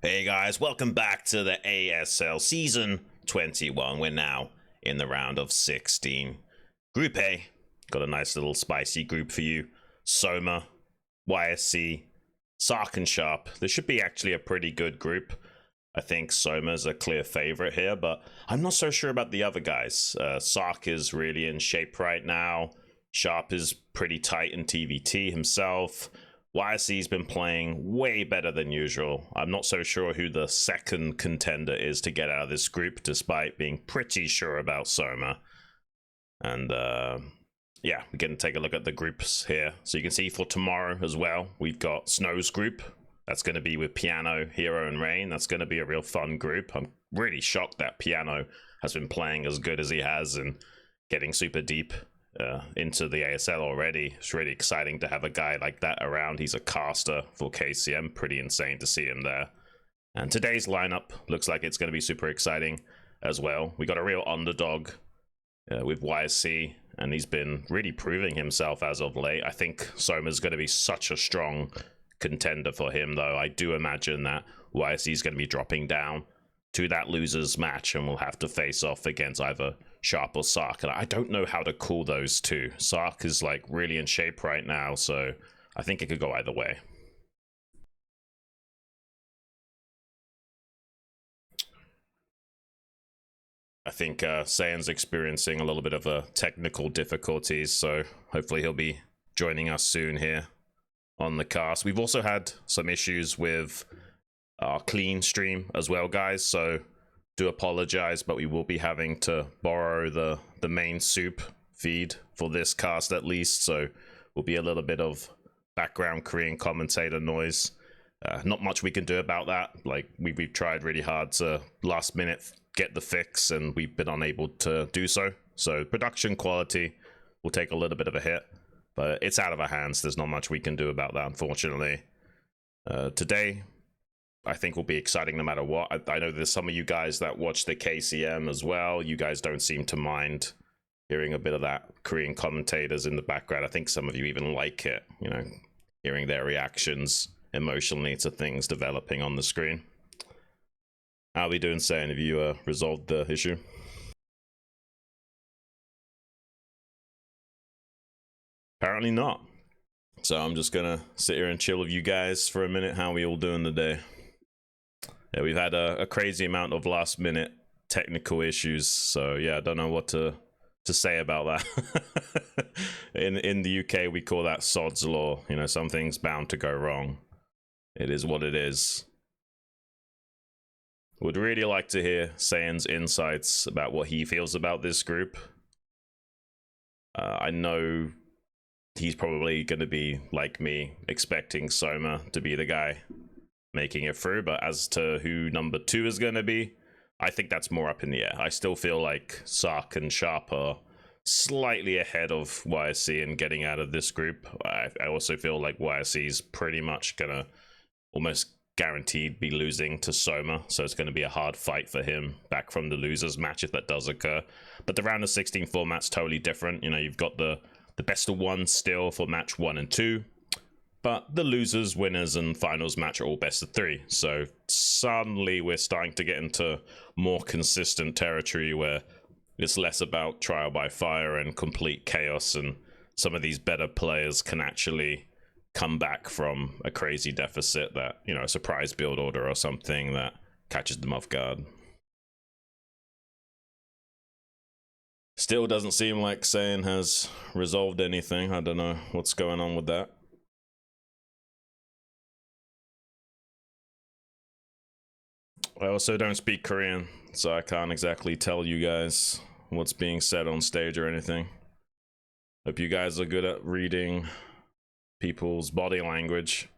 Hey guys, welcome back to the ASL Season 21. We're now in the round of 16. Group A, got a nice little spicy group for you. Soma, YSC, Ssak and Sharp. This should be actually a pretty good group. I think Soma's a clear favorite here, but I'm not so sure about the other guys. Ssak is really in shape right now. Sharp is pretty tight in TVT himself. YSC's been playing way better than usual. I'm not so sure who the second contender is to get out of this group, despite being pretty sure about Soma. And yeah, we're going to take a look at the groups here. So you can see for tomorrow as well, we've got Snow's group. That's going to be with Piano, Hero, and Rain. That's going to be a real fun group. I'm really shocked that Piano has been playing as good as he has and getting super deep into the ASL already. It's really exciting to have a guy like that around. He's a caster for KCM. Pretty insane to see him there. And today's lineup looks like it's going to be super exciting as well. We got a real underdog with YSC, and he's been really proving himself as of late. I think Soma's going to be such a strong contender for him, though. I do imagine that YSC is going to be dropping down to that losers match and we'll have to face off against either Sharp or Ssak. And I don't know how to call those two. Ssak is like really in shape right now, so I think it could go either way. I think Saiyan's experiencing a little bit of technical difficulties, so hopefully he'll be joining us soon here on the cast. We've also had some issues with our clean stream as well, guys, so do apologize, but we will be having to borrow the main soup feed for this cast at least, so will be a little bit of background Korean commentator noise. Not much we can do about that. Like we've tried really hard to last minute get the fix and we've been unable to do so. So production quality will take a little bit of a hit, but it's out of our hands. There's not much we can do about that, unfortunately. Today I think will be exciting no matter what. I know there's some of you guys that watch the KCM as well. You guys don't seem to mind hearing a bit of that Korean commentators in the background. I think some of you even like it, you know, hearing their reactions emotionally to things developing on the screen. How are we doing, Saiyan? Have you resolved the issue? Apparently not. So I'm just gonna sit here and chill with you guys for a minute. How are we all doing today? Yeah, we've had a crazy amount of last minute technical issues, so yeah, I don't know what to say about that. in the UK we call that sod's law. You know, something's bound to go wrong. It is what it is. Would really like to hear Saiyan's insights about what he feels about this group. I know he's probably going to be like me, expecting Soma to be the guy making it through, but as to who number 2 is going to be, I think that's more up in the air. I still feel like Ssak and Sharp are slightly ahead of YSC in getting out of this group. I also feel like YSC is pretty much gonna almost guaranteed be losing to Soma, so it's going to be a hard fight for him back from the losers match if that does occur. But the round of 16 format's totally different. You know, you've got the best of 1 still for match 1 and 2. But the losers, winners, and finals match are all best of 3. So suddenly we're starting to get into more consistent territory where it's less about trial by fire and complete chaos, and some of these better players can actually come back from a crazy deficit that, you know, a surprise build order or something that catches them off guard. Still doesn't seem like Saiyan has resolved anything. I don't know what's going on with that. I also don't speak Korean, so I can't exactly tell you guys what's being said on stage or anything. Hope you guys are good at reading people's body language.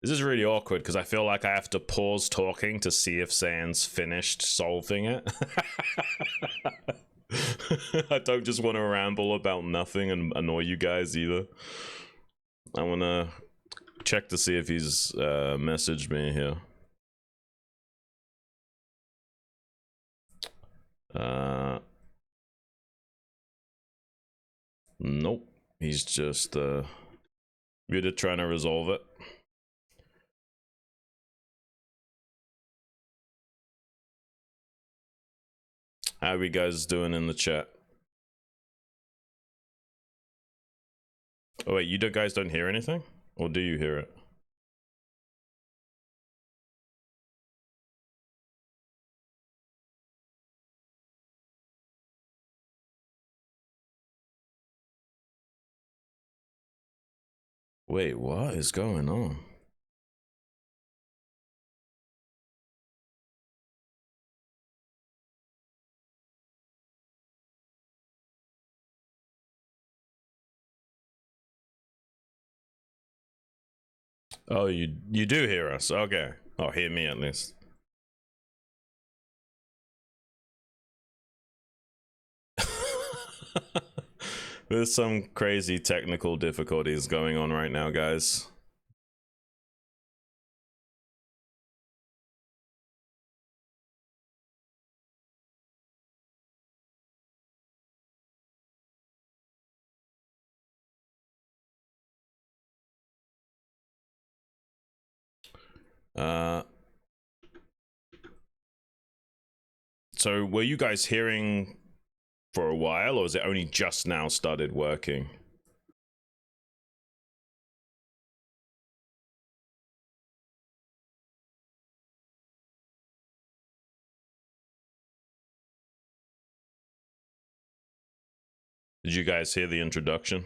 This is really awkward because I feel like I have to pause talking to see if Saiyan's finished solving it. I don't just want to ramble about nothing and annoy you guys either. I want to check to see if he's messaged me here. Nope, he's just Muted trying to resolve it. How are you guys doing in the chat? Oh wait, you guys don't hear anything? Or do you hear it? Wait, what is going on? Oh, you do hear us? Okay. Oh, hear me at least. There's some crazy technical difficulties going on right now, guys. So were you guys hearing for a while, or is it only just now started working? Did you guys hear the introduction?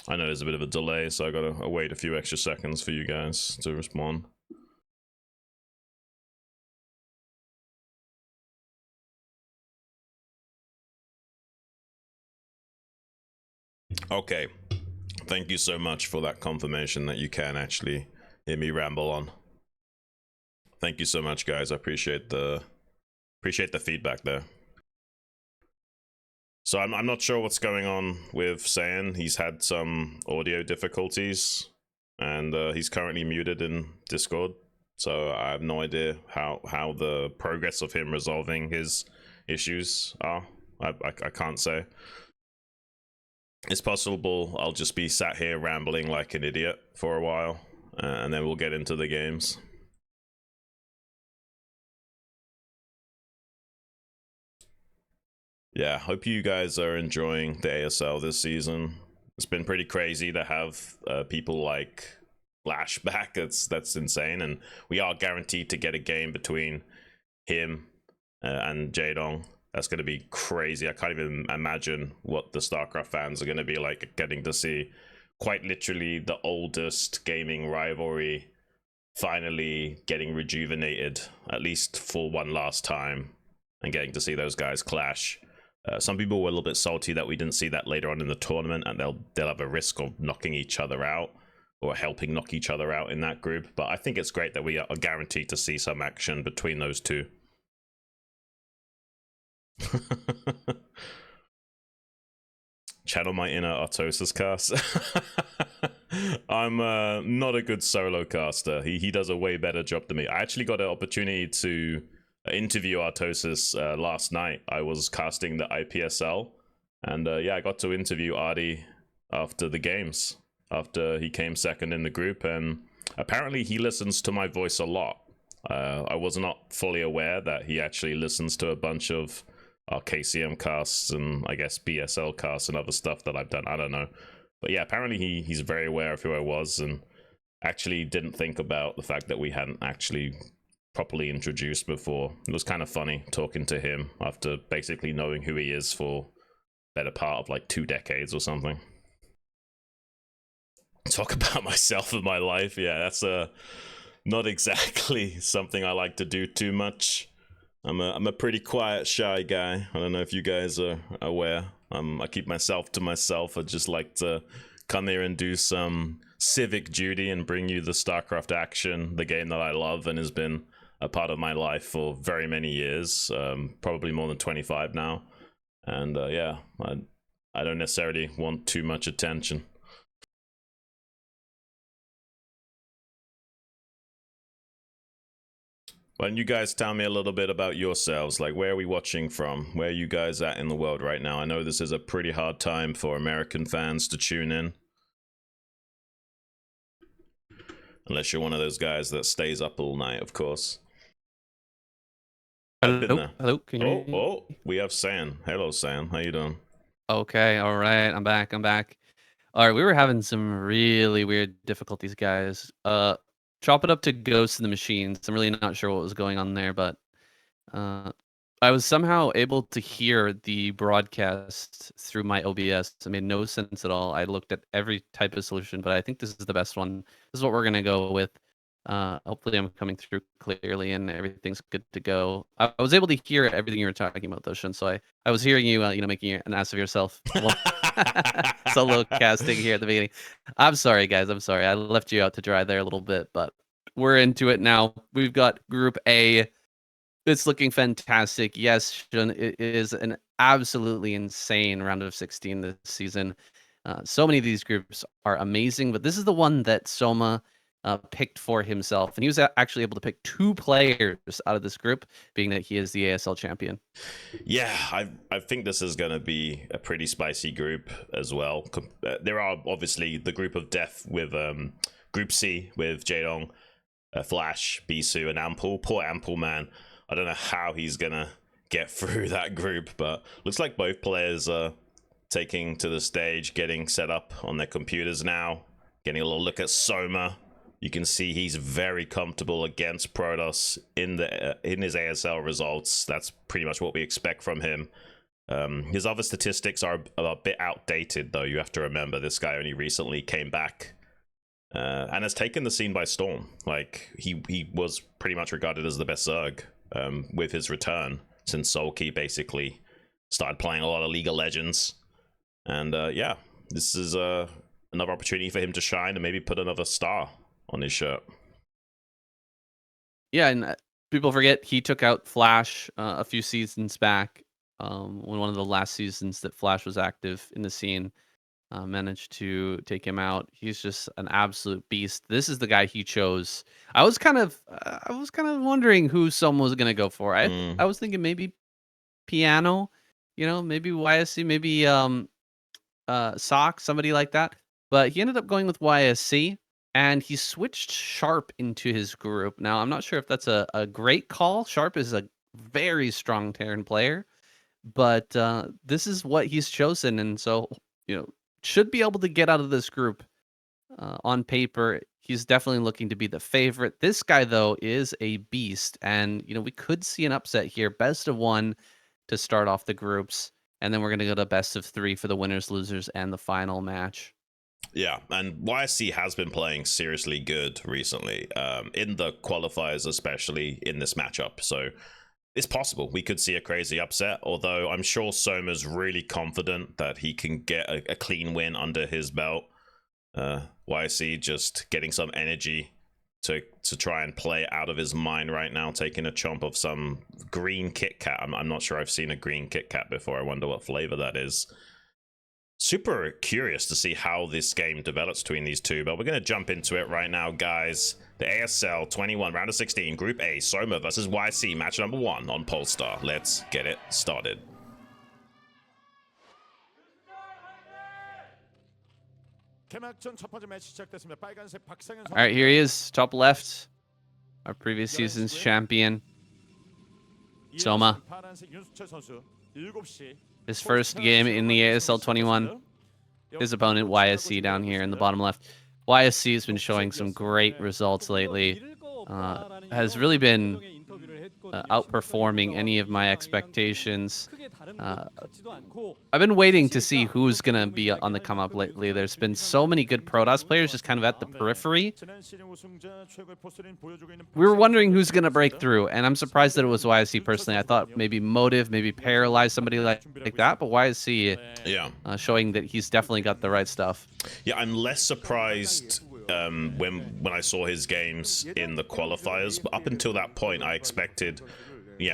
I know there's a bit of a delay, so I gotta wait a few extra seconds for you guys to respond. Okay, thank you so much for that confirmation that you can actually hear me ramble on. Thank you so much, guys. I appreciate the feedback there. So I'm not sure what's going on with Saiyan. He's had some audio difficulties, and he's currently muted in Discord. So I have no idea how the progress of him resolving his issues are. I can't say. It's possible I'll just be sat here rambling like an idiot for a while, and then we'll get into the games. Yeah, hope you guys are enjoying the ASL this season. It's been pretty crazy to have people like Flashback. That's insane, and we are guaranteed to get a game between him and Jaedong. That's going to be crazy. I can't even imagine what the StarCraft fans are going to be like, getting to see quite literally the oldest gaming rivalry finally getting rejuvenated, at least for one last time, and getting to see those guys clash. Some people were a little bit salty that we didn't see that later on in the tournament, and they'll have a risk of knocking each other out or helping knock each other out in that group. But I think it's great that we are guaranteed to see some action between those two. Channel my inner Artosis cast. I'm not a good solo caster. He does a way better job than me. I actually got an opportunity to interview Artosis last night. I was casting the IPSL, and yeah, I got to interview Artie after the games, after he came second in the group, and apparently he listens to my voice a lot. I was not fully aware that he actually listens to a bunch of our KCM casts and I guess BSL casts and other stuff that I've done. I don't know, but yeah, apparently he's very aware of who I was, and actually didn't think about the fact that we hadn't actually properly introduced before. It was kind of funny talking to him after basically knowing who he is for better part of like 2 decades or something. Talk about myself and my life. Yeah, that's not exactly something I like to do too much. I'm a pretty quiet, shy guy. I don't know if you guys are aware. I keep myself to myself. I just like to come here and do some civic duty and bring you the StarCraft action, the game that I love and has been a part of my life for very many years, probably more than 25 now. And yeah, I don't necessarily want too much attention. Why don't you guys tell me a little bit about yourselves? Like, where are we watching from? Where are you guys at in the world right now? I know this is a pretty hard time for American fans to tune in. Unless you're one of those guys that stays up all night, of course. Hello, can you hear me? Oh, we have San. Hello, San. How you doing? Okay, all right, I'm back. All right, we were having some really weird difficulties, guys. Chop it up to Ghost in the Machines. I'm really not sure what was going on there, but I was somehow able to hear the broadcast through my OBS. It made no sense at all. I looked at every type of solution, but I think this is the best one. This is what we're gonna go with. Hopefully I'm coming through clearly and everything's good to go. I was able to hear everything you were talking about, though, Shun. So I was hearing you, making an ass of yourself. Solo casting here at the beginning. I'm sorry, guys. I'm sorry. I left you out to dry there a little bit, but we're into it now. We've got Group A. It's looking fantastic. Yes, Shun, it is an absolutely insane round of 16 this season. So many of these groups are amazing, but this is the one that Soma picked for himself, and he was actually able to pick 2 players out of this group, being that he is the ASL champion. Yeah, I think this is going to be a pretty spicy group as well. There are obviously the group of death with Group C with Jaedong, Flash, Bisu, and Ample. Poor Ample, man. I don't know how he's going to get through that group, but looks like both players are taking to the stage, getting set up on their computers now, getting a little look at Soma. You can see he's very comfortable against Protoss in his ASL results. That's pretty much what we expect from him. His other statistics are a bit outdated, though. You have to remember this guy only recently came back and has taken the scene by storm. Like, he was pretty much regarded as the best Zerg with his return since Soulkey basically started playing a lot of League of Legends. And yeah, this is another opportunity for him to shine and maybe put another star on his shirt. Yeah, and people forget he took out Flash a few seasons back. When one of the last seasons that Flash was active in the scene, managed to take him out. He's just an absolute beast. This is the guy he chose. I was kind of wondering who Soma was gonna go for. I was thinking maybe Piano, maybe YSC, maybe Ssak, somebody like that. But he ended up going with YSC. And he switched Sharp into his group. Now, I'm not sure if that's a great call. Sharp is a very strong Terran player, but this is what he's chosen. And so, should be able to get out of this group on paper. He's definitely looking to be the favorite. This guy, though, is a beast. And, we could see an upset here. Best of 1 to start off the groups. And then we're going to go to best of 3 for the winners, losers, and the final match. Yeah, and YSC has been playing seriously good recently, in the qualifiers, especially in this matchup. So it's possible we could see a crazy upset, although I'm sure Soma's really confident that he can get a clean win under his belt. YSC just getting some energy to try and play out of his mind right now, taking a chomp of some green Kit Kat. I'm not sure I've seen a green Kit Kat before. I wonder what flavor that is. Super curious to see how this game develops between these two, but we're going to jump into it right now, guys. The ASL 21 round of 16 Group A, Soma versus YSC, match number 1 on Polestar. Let's get it started. All right, here he is, top left, our previous season's champion, Soma. His first game in the ASL 21. His opponent, YSC, down here in the bottom left. YSC has been showing some great results lately. Has really been outperforming any of my expectations. I've been waiting to see who's going to be on the come up lately. There's been so many good Protoss players just kind of at the periphery. We were wondering who's going to break through, and I'm surprised that it was YSC personally. I thought maybe Motive, maybe Paralyze, somebody like that, but YSC showing that he's definitely got the right stuff. Yeah, I'm less surprised when I saw his games in the qualifiers, but up until that point I expected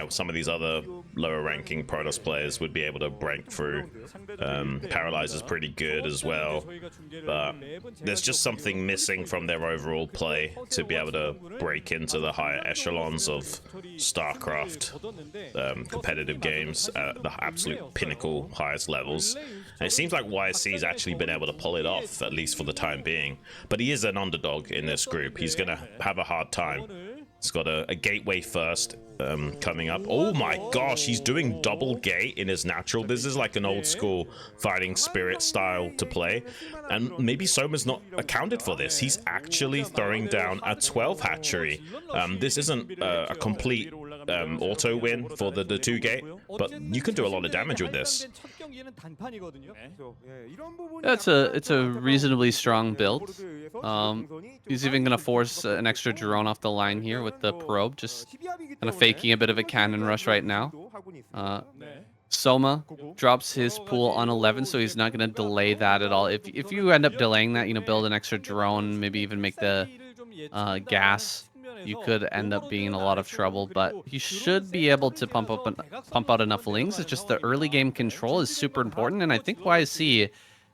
some of these other lower ranking Protoss players would be able to break through. Paralyzer's pretty good as well, but there's just something missing from their overall play to be able to break into the higher echelons of StarCraft competitive games at the absolute pinnacle, highest levels. And it seems like YSC's actually been able to pull it off, at least for the time being. But he is an underdog in this group. He's going to have a hard time. He's got a gateway first coming up. Oh my gosh, he's doing double gate in his natural. This is like an old school fighting spirit style to play. And maybe Soma's not accounted for this. He's actually throwing down a 12 hatchery. This isn't a complete auto win for the 2 gate, but you can do a lot of damage with this. It's a reasonably strong build. He's even going to force an extra drone off the line here with the probe, just kind of faking a bit of a cannon rush right now. Soma drops his pool on 11, so he's not going to delay that at all. If you end up delaying that, you know, build an extra drone, maybe even make the gas, you could end up being in a lot of trouble, but he should be able to pump out enough lings. It's just the early game control is super important, and I think YSC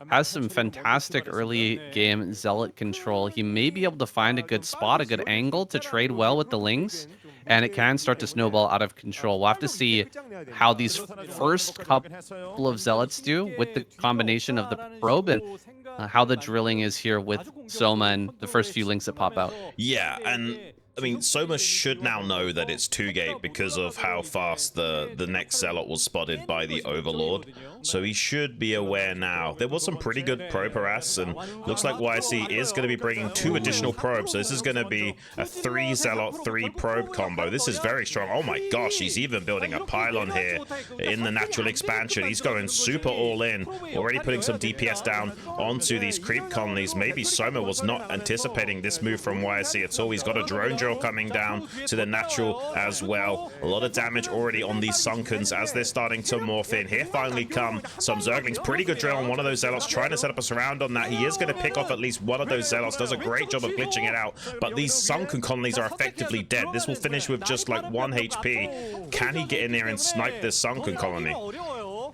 has some fantastic early game zealot control. He may be able to find a good spot, a good angle to trade well with the lings, and it can start to snowball out of control. We'll have to see how these first couple of zealots do with the combination of the probe and how the drilling is here with Soma and the first few links that pop out. Yeah, and I mean, Soma should now know that it's 2 gate because of how fast the next zealot was spotted by the Overlord. So he should be aware now. There was some pretty good probe harass, and looks like YSC is going to be bringing 2 additional probes. So this is going to be a 3 zealot, 3 probe combo. This is very strong. Oh my gosh, he's even building a pylon here in the natural expansion. He's going super all in, already putting some DPS down onto these creep colonies. Maybe Soma was not anticipating this move from YSC at all. He's got a drone drill coming down to the natural as well. A lot of damage already on these Sunkens as they're starting to morph in. Here finally come some Zerglings. Pretty good drill on one of those Zealots, trying to set up a surround on that. He is going to pick off at least one of those Zealots. Does a great job of glitching it out, but these Sunken colonies are effectively dead. This will finish with just like 1 HP. Can he get in there and snipe this Sunken colony? Well,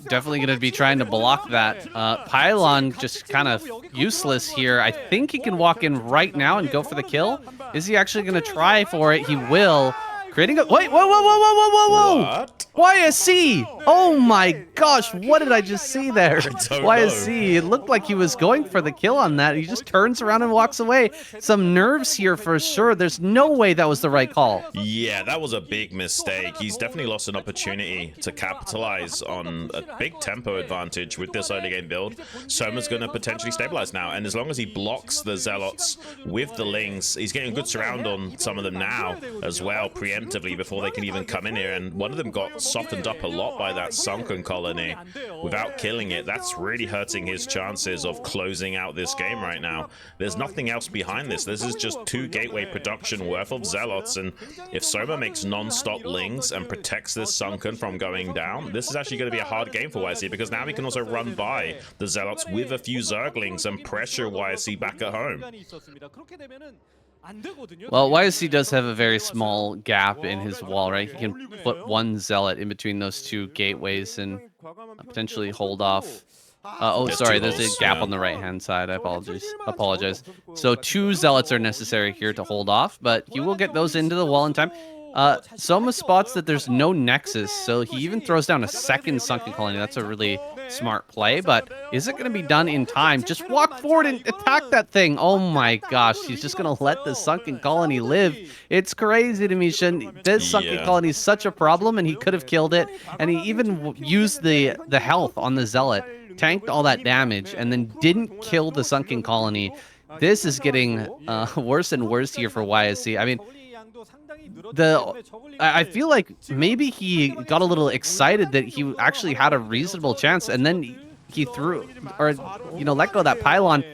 definitely going to be trying to block that. Pylon just kind of useless here. I think he can walk in right now and go for the kill. Is he actually going to try for it? He will. Creating a... Wait, whoa! What? YSC! Oh my gosh, what did I just see there? YSC, it looked like he was going for the kill on that. He just turns around and walks away. Some nerves here for sure. There's no way that was the right call. Yeah, that was a big mistake. He's definitely lost an opportunity to capitalize on a big tempo advantage with this early game build. Soma's going to potentially stabilize now, and as long as he blocks the Zealots with the Lings, he's getting a good surround on some of them now as well, preemptively, before they can even come in here. And one of them got softened up a lot by that Sunken colony without killing it. That's really hurting his chances of closing out this game right now. There's nothing else behind this. This is just 2 gateway production worth of Zealots, and if Soma makes non-stop Lings and protects this Sunken from going down, this is actually going to be a hard game for YSC, because now he can also run by the Zealots with a few Zerglings and pressure YSC back at home. Well, YSC does have a very small gap in his wall, right? He can put 1 zealot in between those 2 gateways and potentially hold off. Oh, sorry, there's a gap on the right-hand side. I apologize. So 2 zealots are necessary here to hold off, but he will get those into the wall in time. Soma spots that there's no nexus, so he even throws down a second Sunken colony. That's a really smart play, but is it going to be done in time? Just walk forward and attack that thing. Oh my gosh, he's just going to let the Sunken colony live. It's crazy to me, Shin. This Sunken colony is such a problem, and he could have killed it, and he even used the health on the Zealot, tanked all that damage, and then didn't kill the Sunken colony. This is getting worse and worse here for YSC. I mean, I feel like maybe he got a little excited that he actually had a reasonable chance, and then he threw, or let go of that pylon,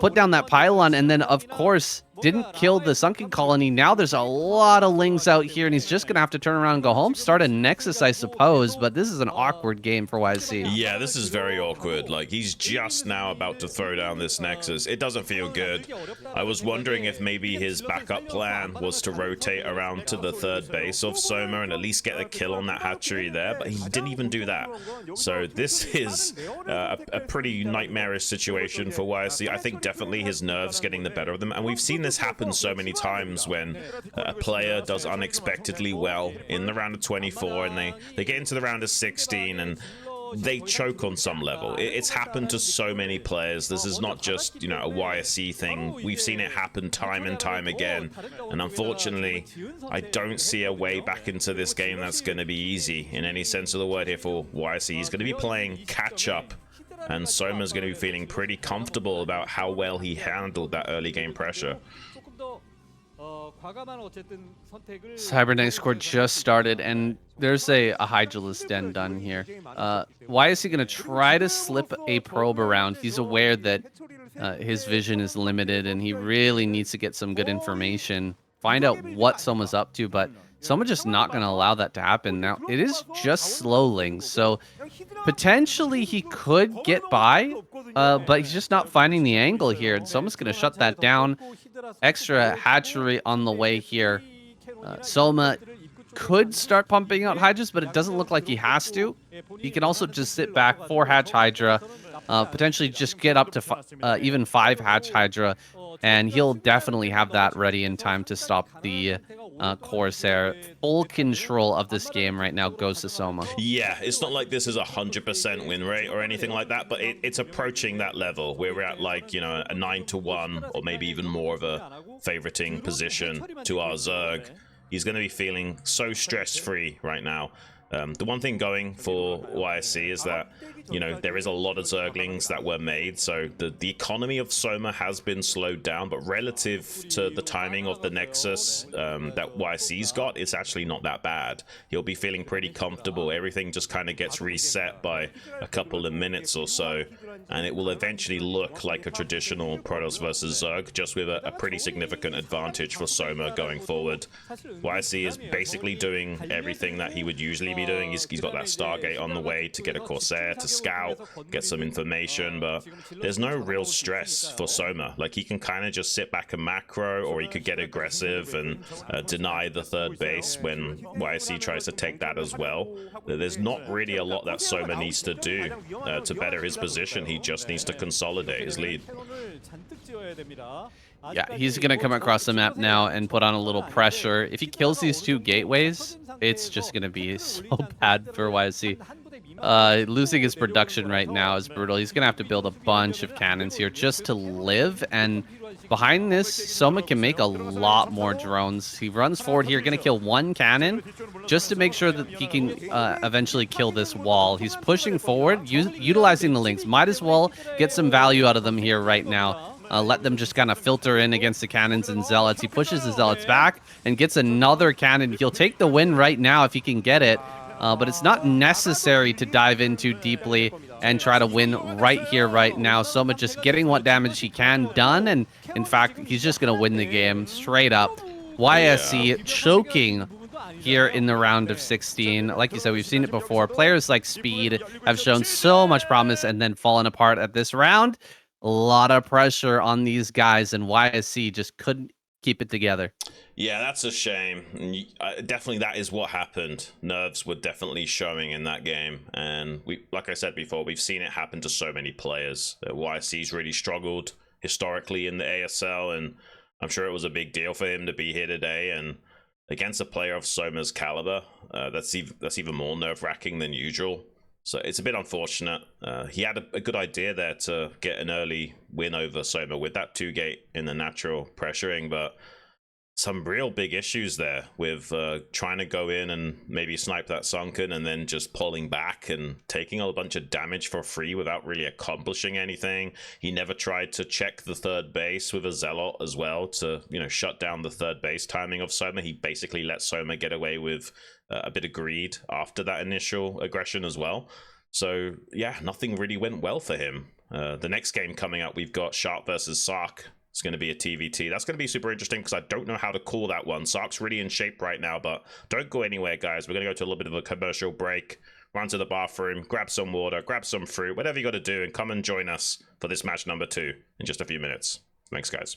put down that pylon, and then of course didn't kill the sunken colony. Now there's a lot of lings out here, and he's just gonna have to turn around and go home. Start a nexus, I suppose, but this is an awkward game for YSC. Yeah, this is very awkward. Like, he's just now about to throw down this nexus. It doesn't feel good. I was wondering if maybe his backup plan was to rotate around to the third base of Soma and at least get a kill on that hatchery there, but he didn't even do that. So this is a pretty nightmarish situation for YSC. I think definitely his nerves getting the better of them, and we've seen this happen so many times when a player does unexpectedly well in the round of 24 and they get into the round of 16 and they choke on some level. It's happened to so many players. This is not just, you know, a YSC thing. We've seen it happen time and time again, and unfortunately I don't see a way back into this game that's going to be easy in any sense of the word here for YSC. He's going to be playing catch up, and Soma's going to be feeling pretty comfortable about how well he handled that early game pressure. Cybernetic score just started, and there's a Hydralisk den done here. Why is he going to try to slip a probe around? He's aware that his vision is limited, and he really needs to get some good information, find out what Soma's up to, but Soma's just not going to allow that to happen. Now, it is just slowling, so potentially he could get by, but he's just not finding the angle here, and Soma's going to shut that down. Extra hatchery on the way here. Soma could start pumping out Hydras, but it doesn't look like he has to. He can also just sit back, 4 hatch Hydra, potentially just get up to even 5 hatch Hydra, and he'll definitely have that ready in time to stop the Corsair. Full control of this game right now goes to Soma. Yeah, it's not like this is 100% win rate or anything like that, but it's approaching that level where we're at, like, you know, a 9-1 or maybe even more of a favoriting position to our Zerg. He's going to be feeling so stress-free right now. The one thing going for YSC is that, you know, there is a lot of Zerglings that were made, so the economy of Soma has been slowed down, but relative to the timing of the Nexus that YSC's got, it's actually not that bad. He'll be feeling pretty comfortable. Everything just kind of gets reset by a couple of minutes or so, and it will eventually look like a traditional Protoss versus Zerg, just with a pretty significant advantage for Soma going forward. YSC is basically doing everything that he would usually be doing. He's got that Stargate on the way to get a Corsair, to scout, get some information, but there's no real stress for Soma. Like, he can kind of just sit back and macro, or he could get aggressive and deny the third base when YSC tries to take that as well. There's not really a lot that Soma needs to do to better his position. He just needs to consolidate his lead. Yeah, he's going to come across the map now and put on a little pressure. If he kills these 2 gateways, it's just going to be so bad for YSC. Losing his production right now is brutal. He's going to have to build a bunch of cannons here just to live, and behind this, Soma can make a lot more drones. He runs forward here, going to kill 1 cannon just to make sure that he can eventually kill this wall. He's pushing forward, utilizing the links. Might as well get some value out of them here right now. Let them just kind of filter in against the cannons and zealots. He pushes the zealots back and gets another cannon. He'll take the win right now if he can get it, but it's not necessary to dive in too deeply and try to win right here, right now. Soma just getting what damage he can done, and in fact, he's just going to win the game straight up. YSC choking here in the round of 16. Like you said, we've seen it before. Players like Speed have shown so much promise and then fallen apart at this round. A lot of pressure on these guys, and YSC just couldn't keep it together. Yeah, that's a shame. Definitely that is what happened. Nerves were definitely showing in that game, and like I said before, we've seen it happen to so many players. YSC's really struggled historically in the ASL, and I'm sure it was a big deal for him to be here today, and against a player of Soma's caliber, that's even more nerve-wracking than usual. So it's a bit unfortunate. He had a good idea there to get an early win over Soma with that 2-gate in the natural pressuring, but some real big issues there with trying to go in and maybe snipe that sunken and then just pulling back and taking a bunch of damage for free without really accomplishing anything. He never tried to check the third base with a zealot as well to, you know, shut down the third base timing of Soma. He basically let Soma get away with a bit of greed after that initial aggression as well. So yeah, nothing really went well for him. The next game coming up, we've got Sharp versus Ssak. It's going to be a TVT. That's going to be super interesting because I don't know how to call that one. Sark's really in shape right now, but don't go anywhere, guys. We're going to go to a little bit of a commercial break, run to the bathroom, grab some water, grab some fruit, whatever you got to do, and come and join us for this match number 2 in just a few minutes. Thanks, guys.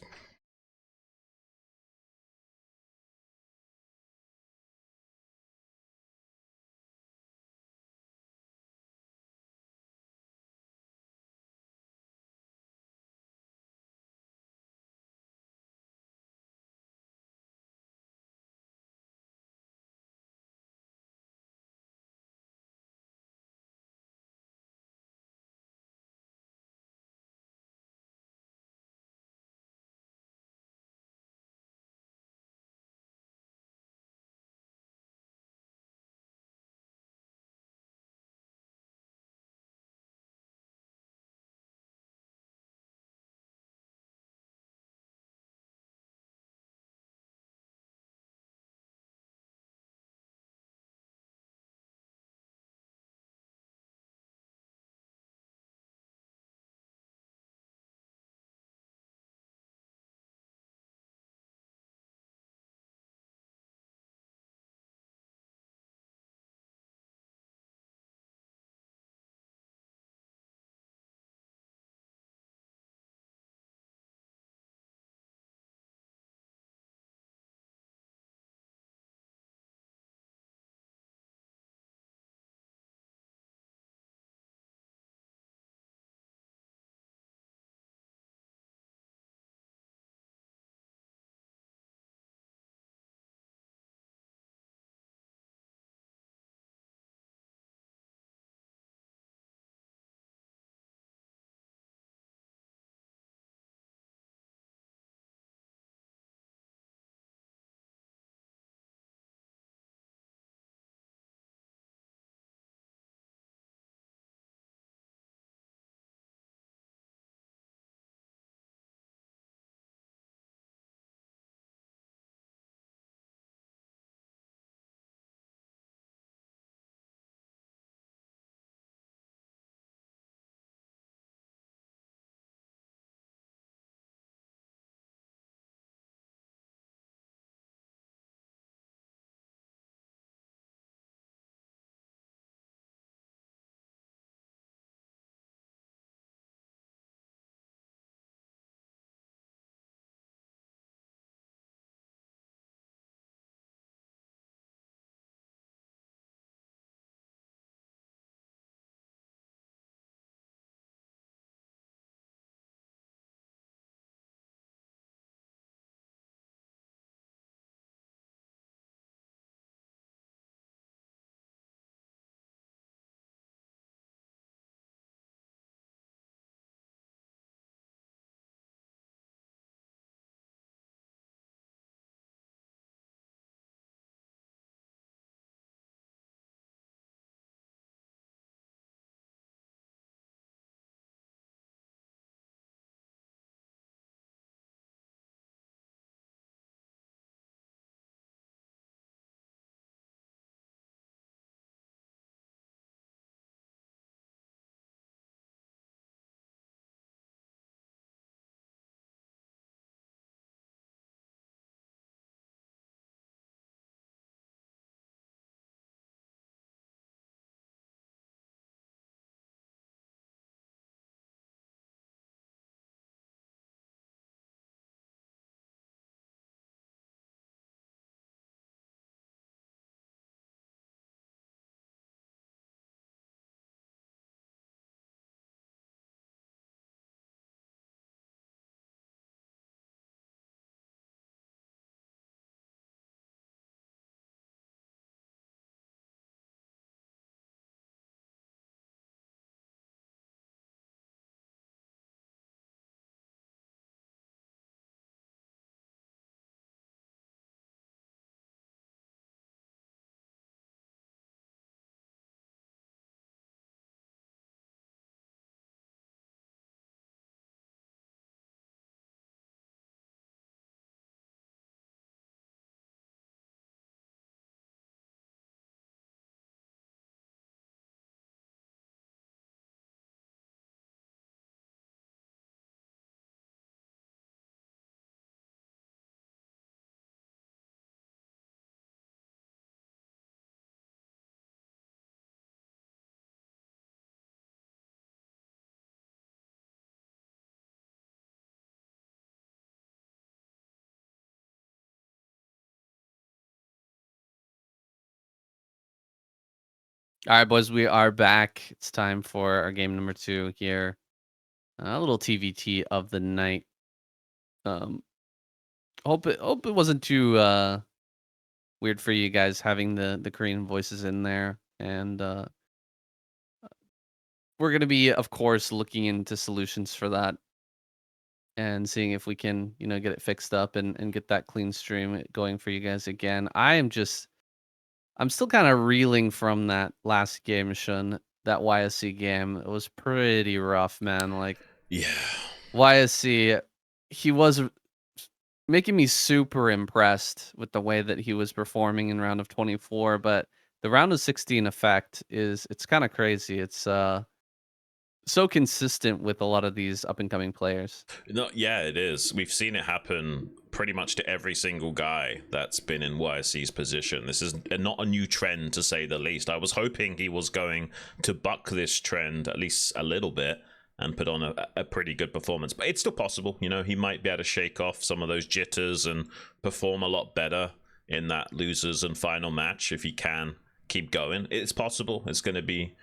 All right, boys, we are back. It's time for our game number 2 here. A little TVT of the night. Um, hope it wasn't too weird for you guys having the Korean voices in there, and we're gonna be, of course, looking into solutions for that and seeing if we can, get it fixed up and get that clean stream going for you guys again. I'm still kind of reeling from that last game, Xun. That YSC game. It was pretty rough, man. Like, Yeah. YSC, he was making me super impressed with the way that he was performing in round of 24, but the round of 16 effect it's kind of crazy. It's so consistent with a lot of these up and coming players. No, yeah, it is. We've seen it happen pretty much to every single guy that's been in YSC's position. This is not a new trend, to say the least. I was hoping he was going to buck this trend at least a little bit and put on a pretty good performance. But it's still possible. He might be able to shake off some of those jitters and perform a lot better in that losers and final match if he can keep going. It's possible. It's going to be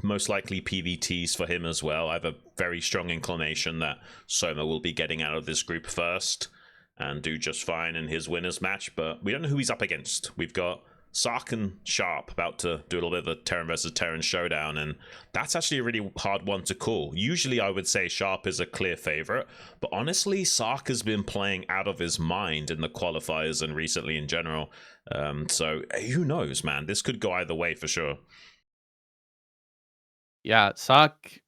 most likely PVTs for him as well. I have a very strong inclination that Soma will be getting out of this group first and do just fine in his winners match, but we don't know who he's up against. We've got Ssak and Sharp about to do a little bit of a Terran versus Terran showdown, and that's actually a really hard one to call. Usually I would say Sharp is a clear favorite, but honestly Ssak has been playing out of his mind in the qualifiers and recently in general. So who knows, man? This could go either way for sure. Yeah, Ssak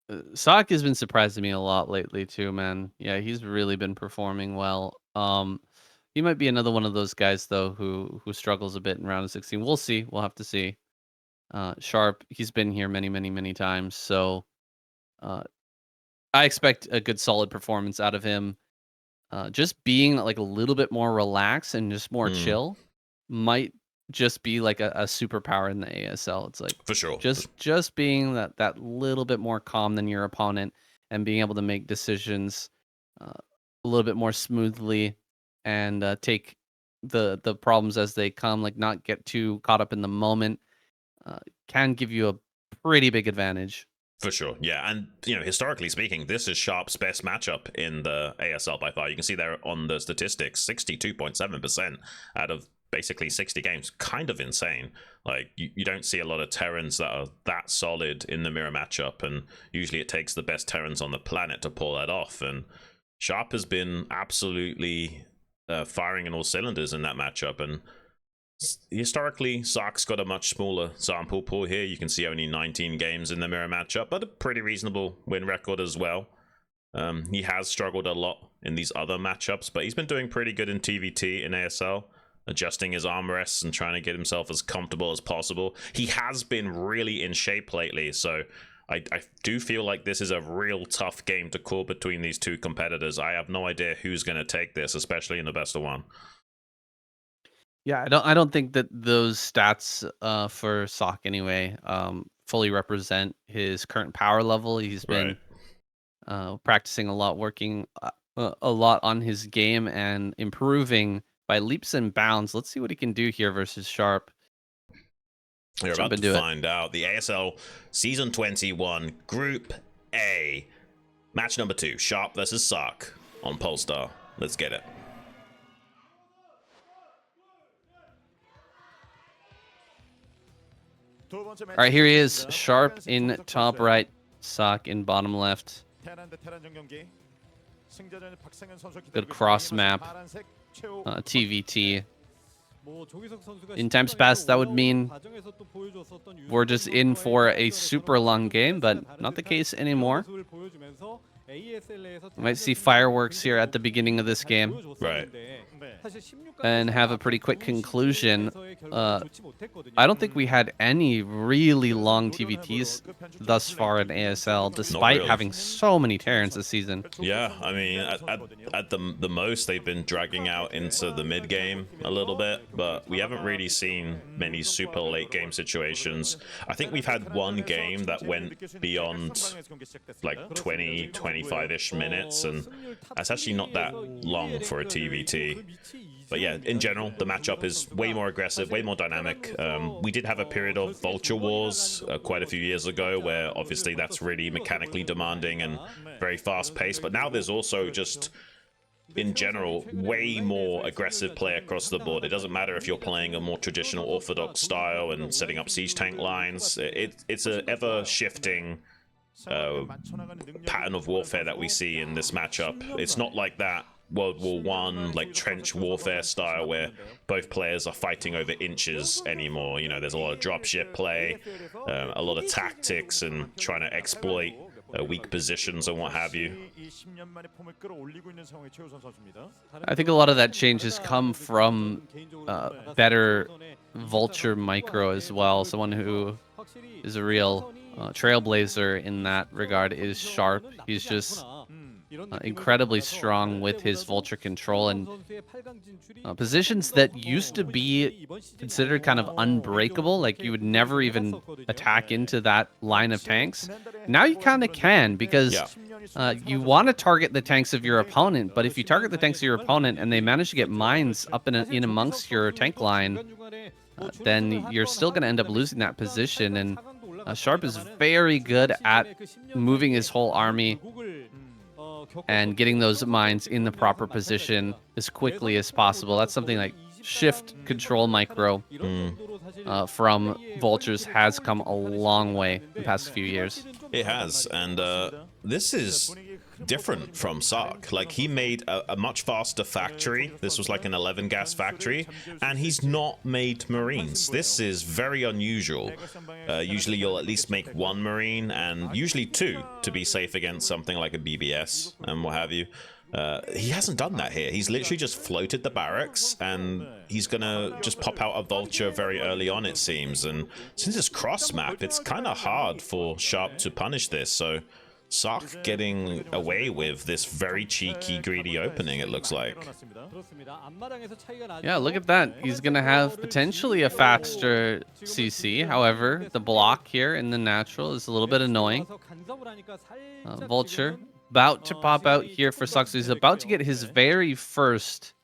has been surprising me a lot lately too, man. Yeah, he's really been performing well. He might be another one of those guys though who struggles a bit in round of 16. We'll see. We'll have to see. Sharp, he's been here many, many, many times, so uh, I expect a good, solid performance out of him. Just being like a little bit more relaxed and just more chill might just be like a superpower in the ASL. It's like For sure. just being that little bit more calm than your opponent and being able to make decisions a little bit more smoothly and take the problems as they come, like not get too caught up in the moment, can give you a pretty big advantage. For sure, yeah. And, historically speaking, this is Sharp's best matchup in the ASL by far. You can see there on the statistics, 62.7% out of basically 60 games. Kind of insane. Like, you don't see a lot of Terrans that are that solid in the mirror matchup, and usually it takes the best Terrans on the planet to pull that off. And Sharp has been absolutely firing in all cylinders in that matchup, and historically, Ssak's got a much smaller sample pool here. You can see only 19 games in the mirror matchup, but a pretty reasonable win record as well. He has struggled a lot in these other matchups, but he's been doing pretty good in TVT in ASL, adjusting his armrests and trying to get himself as comfortable as possible. He has been really in shape lately, so I do feel like this is a real tough game to call between these two competitors. I have no idea who's going to take this, especially in the best of one. Yeah, I don't think that those stats for Ssak anyway fully represent his current power level. He's been practicing a lot, working a lot on his game and improving by leaps and bounds. Let's see what he can do here versus Sharp. You're about to find out. The ASL Season 21 Group A. Match number 2, Sharp versus Ssak on Polestar. Let's get it. All right, here he is. Sharp in top right, Ssak in bottom left. Good cross map, TVT. In times past, that would mean we're just in for a super long game, but not the case anymore. We might see fireworks here at the beginning of this game. Right. And have a pretty quick conclusion. I don't think we had any really long TVTs thus far in ASL, despite having so many Terrans this season. Yeah, I mean, at the most, they've been dragging out into the mid game a little bit, but we haven't really seen many super late game situations. I think we've had one game that went beyond like 25-ish minutes, and that's actually not that long for a TVT. But yeah, in general, the matchup is way more aggressive, way more dynamic. We did have a period of Vulture Wars quite a few years ago, where obviously that's really mechanically demanding and very fast-paced. But now there's also just, in general, way more aggressive play across the board. It doesn't matter if you're playing a more traditional orthodox style and setting up siege tank lines. It's an ever-shifting pattern of warfare that we see in this matchup. It's not like that World War One, like trench warfare style, where both players are fighting over inches anymore. You know, there's a lot of dropship play, a lot of tactics, and trying to exploit weak positions and what have you. I think a lot of that change has come from better Vulture micro as well. Someone who is a real trailblazer in that regard is Sharp. He's just incredibly strong with his Vulture control, and positions that used to be considered kind of unbreakable, like you would never even attack into that line of tanks. Now you kind of can, because you want to target the tanks of your opponent, but if you target the tanks of your opponent and they manage to get mines up in amongst your tank line, then you're still going to end up losing that position. And Sharp is very good at moving his whole army and getting those mines in the proper position as quickly as possible. That's something like shift control micro from Vultures has come a long way in the past few years. It has, and this is different from Ssak. Like, he made a much faster factory. This was like an 11 gas factory, and he's not made Marines. This is very unusual. Usually you'll at least make one Marine, and usually two, to be safe against something like a BBS and what have you. He hasn't done that here. He's literally just floated the barracks, and he's gonna just pop out a Vulture very early on, it seems. And since it's cross map, it's kind of hard for Sharp to punish this. So Ssak getting away with this very cheeky, greedy opening, it looks like. Yeah, look at that. He's going to have potentially a faster CC. However, the block here in the natural is a little bit annoying. Vulture about to pop out here for Ssak. So he's about to get his very first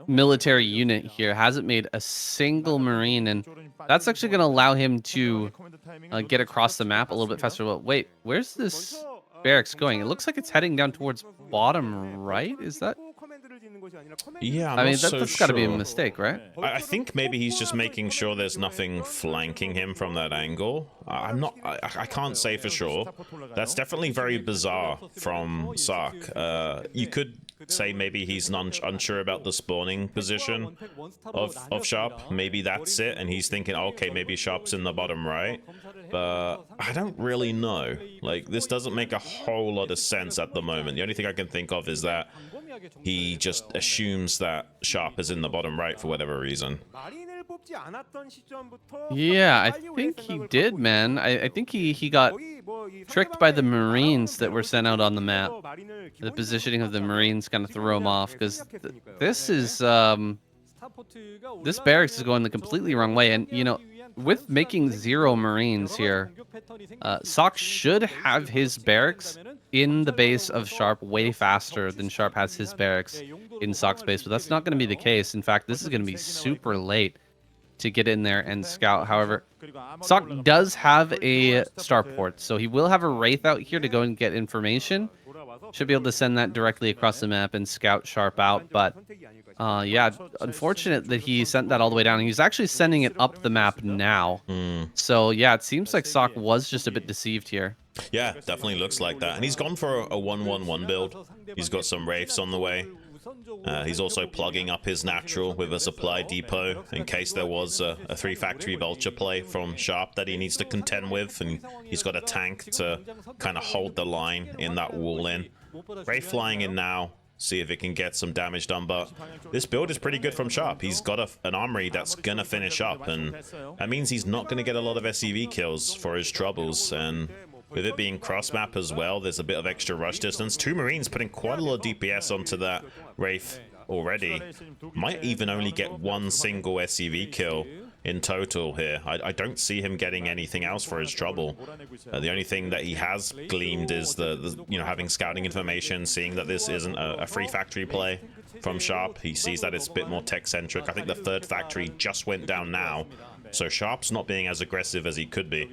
military unit here. Hasn't made a single Marine, and that's actually going to allow him to get across the map a little bit faster. But wait, where's this barracks going? It looks like it's heading down towards bottom right. Is that? Yeah, I mean, that's got to be a mistake, right? I think maybe he's just making sure there's nothing flanking him from that angle. I can't say for sure. That's definitely very bizarre from Ssak. You could say maybe he's unsure about the spawning position of Sharp. Maybe that's it, and he's thinking, okay, maybe Sharp's in the bottom right. But I don't really know. Like, this doesn't make a whole lot of sense at the moment. The only thing I can think of is that he just assumes that Sharp is in the bottom right for whatever reason. Yeah, I think he did, man. I think he got tricked by the Marines that were sent out on the map. The positioning of the Marines kind of threw him off, because this is this barracks is going the completely wrong way. And you know, with making 0 Marines here, Ssak should have his barracks in the base of Sharp way faster than Sharp has his barracks in Sakk's base, but that's not going to be the case. In fact, this is going to be super late to get in there and scout. However, Ssak does have a starport, so he will have a Wraith out here to go and get information. Should be able to send that directly across the map and scout Sharp out. But yeah, unfortunate that he sent that all the way down. He's actually sending it up the map now. So yeah, it seems like Ssak was just a bit deceived here. Yeah, definitely looks like that. And he's gone for a 1-1-1 build. He's got some Wraiths on the way. He's also plugging up his natural with a supply depot in case there was a 3-factory Vulture play from Sharp that he needs to contend with, and he's got a tank to kind of hold the line in that wall in. Wraith flying in now, see if it can get some damage done, but this build is pretty good from Sharp. He's got an armory that's gonna finish up, and that means he's not gonna get a lot of SCV kills for his troubles. And with it being cross map as well, there's a bit of extra rush distance. 2 Marines putting quite a lot of DPS onto that Wraith already. Might even only get 1 single SCV kill in total here. I don't see him getting anything else for his trouble. The only thing that he has gleamed is the you know, having scouting information, seeing that this isn't a free factory play from Sharp. He sees that it's a bit more tech-centric. I think the third factory just went down now, so Sharp's not being as aggressive as he could be.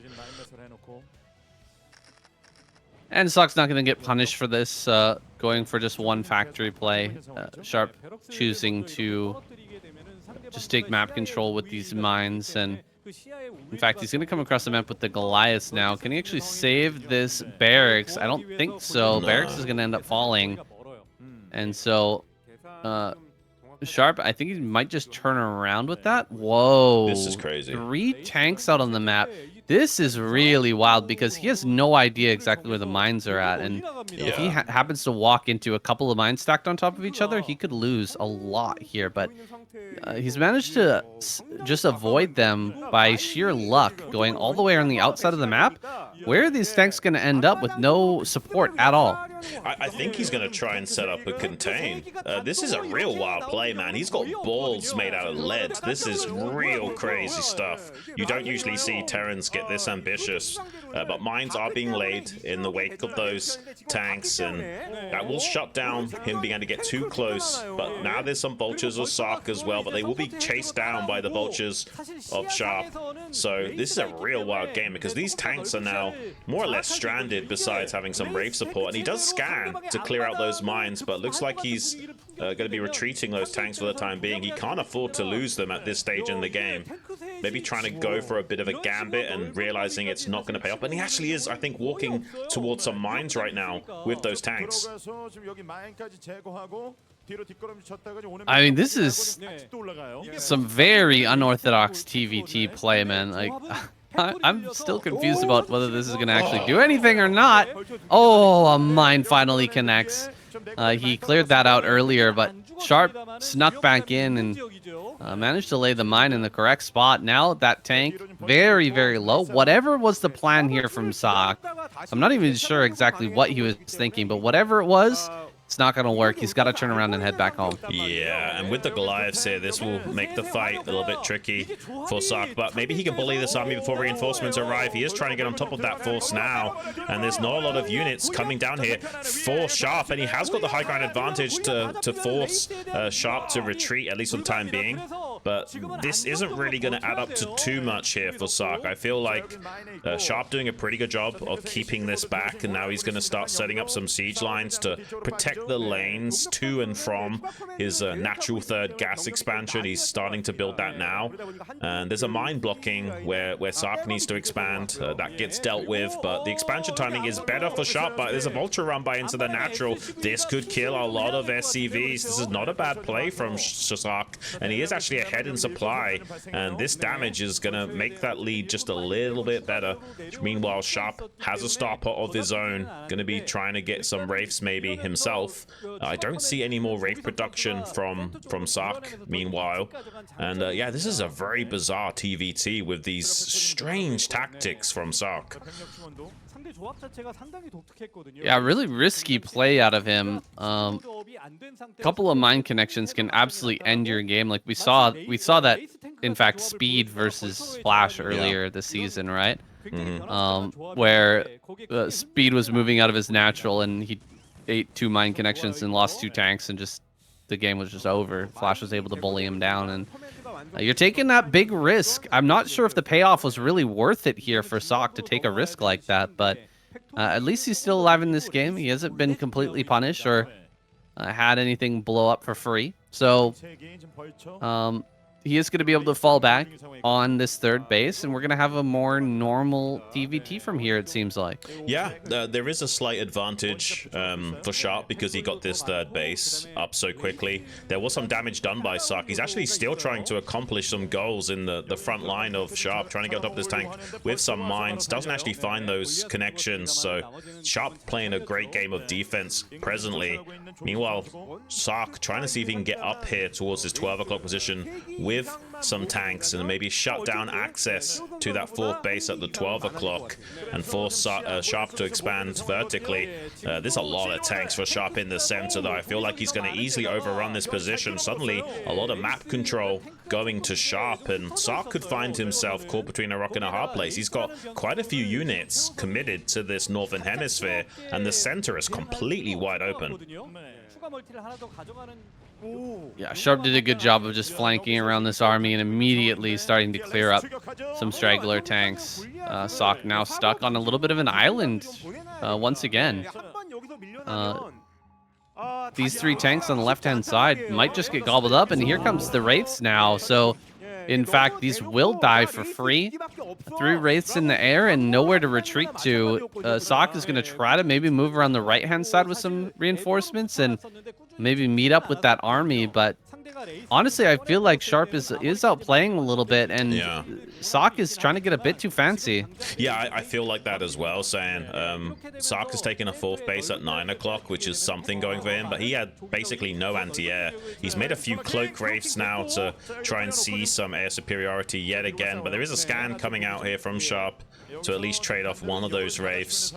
And Ssak's not going to get punished for this, going for just one factory play. Sharp choosing to just take map control with these mines. And in fact, he's going to come across the map with the Goliaths now. Can he actually save this barracks? I don't think so. No. Barracks is going to end up falling. And so Sharp, I think he might just turn around with that. Whoa. This is crazy. 3 tanks out on the map. This is really wild because he has no idea exactly where the mines are at. And if he happens to walk into a couple of mines stacked on top of each other, he could lose a lot here. But he's managed to just avoid them by sheer luck, going all the way on the outside of the map. Where are these tanks going to end up with no support at all? I think he's going to try and set up a contain. This is a real wild play, man. He's got balls made out of lead. This is real crazy stuff. You don't usually see Terrans get this ambitious, but mines are being laid in the wake of those tanks, and that will shut down him being able to get too close. But now there's some vultures of Ssak as well, but they will be chased down by the vultures of Sharp. So this is a real wild game because these tanks are now more or less stranded besides having some Wraith support, and he does scan to clear out those mines, but looks like he's going to be retreating those tanks for the time being. He can't afford to lose them at this stage in the game. Maybe trying to go for a bit of a gambit and realizing it's not going to pay off. And he actually is, I think, walking towards some mines right now with those tanks. I mean, this is some very unorthodox TVT play, man. Like, I'm still confused about whether this is going to actually do anything or not. Oh, a mine finally connects. He cleared that out earlier, but Sharp snuck back in and managed to lay the mine in the correct spot. Now that tank, very, very low. Whatever was the plan here from Ssak, I'm not even sure exactly what he was thinking, but whatever it was, it's not going to work. He's got to turn around and head back home. Yeah, and with the Goliaths here, this will make the fight a little bit tricky for Ssak, but maybe he can bully this army before reinforcements arrive. He is trying to get on top of that force now, and there's not a lot of units coming down here for Sharp, and he has got the high ground advantage to force Sharp to retreat, at least for the time being. But this isn't really going to add up to too much here for Ssak. I feel like Sharp doing a pretty good job of keeping this back, and now he's going to start setting up some siege lines to protect the lanes to and from his natural third gas expansion. He's starting to build that now, and there's a mine blocking where Ssak needs to expand. That gets dealt with, but the expansion timing is better for Sharp. But there's a vulture run by into the natural. This could kill a lot of SCVs. This is not a bad play from Ssak, and he is actually ahead in supply, and this damage is going to make that lead just a little bit better. Meanwhile, Sharp has a starpot of his own, going to be trying to get some Wraiths maybe himself. I don't see any more Wraith production from Ssak meanwhile, and yeah, this is a very bizarre TVT with these strange tactics from Ssak. Yeah, really risky play out of him. Couple of mine connections can absolutely end your game. Like we saw that, in fact, Speed versus Splash earlier this season, right? Where Speed was moving out of his natural and he ate 2 mine connections and lost 2 tanks, and just the game was just over. Flash was able to bully him down, and you're taking that big risk. I'm not sure if the payoff was really worth it here for Ssak to take a risk like that, but at least he's still alive in this game. He hasn't been completely punished or had anything blow up for free. So he is going to be able to fall back on this third base, and we're going to have a more normal TVT from here, it seems like. Yeah, there is a slight advantage for Sharp because he got this third base up so quickly. There was some damage done by Ssak. He's actually still trying to accomplish some goals in the front line of Sharp, trying to get on top of this tank with some mines. Doesn't actually find those connections, so Sharp playing a great game of defense presently. Meanwhile, Ssak trying to see if he can get up here towards his 12 o'clock position with some tanks and maybe shut down access to that 4th base at the 12 o'clock and force Sharp to expand vertically. There's a lot of tanks for Sharp in the center, though. I feel like he's going to easily overrun this position. Suddenly, a lot of map control going to Sharp, and Ssak could find himself caught between a rock and a hard place. He's got quite a few units committed to this northern hemisphere, and the center is completely wide open. Yeah, Sharp did a good job of just flanking around this army and immediately starting to clear up some straggler tanks. Ssak now stuck on a little bit of an island once again. These 3 tanks on the left-hand side might just get gobbled up, and here comes the Wraiths now. So, in fact, these will die for free. 3 Wraiths in the air and nowhere to retreat to. Ssak is going to try to maybe move around the right-hand side with some reinforcements and maybe meet up with that army, but honestly, I feel like Sharp is outplaying a little bit, and Ssak is trying to get a bit too fancy. Yeah, I feel like that as well, saying Ssak has taken a 4th base at 9 o'clock, which is something going for him, but he had basically no anti-air. He's made a few cloak wraiths now to try and see some air superiority yet again, but there is a scan coming out here from Sharp to at least trade off one of those wraiths.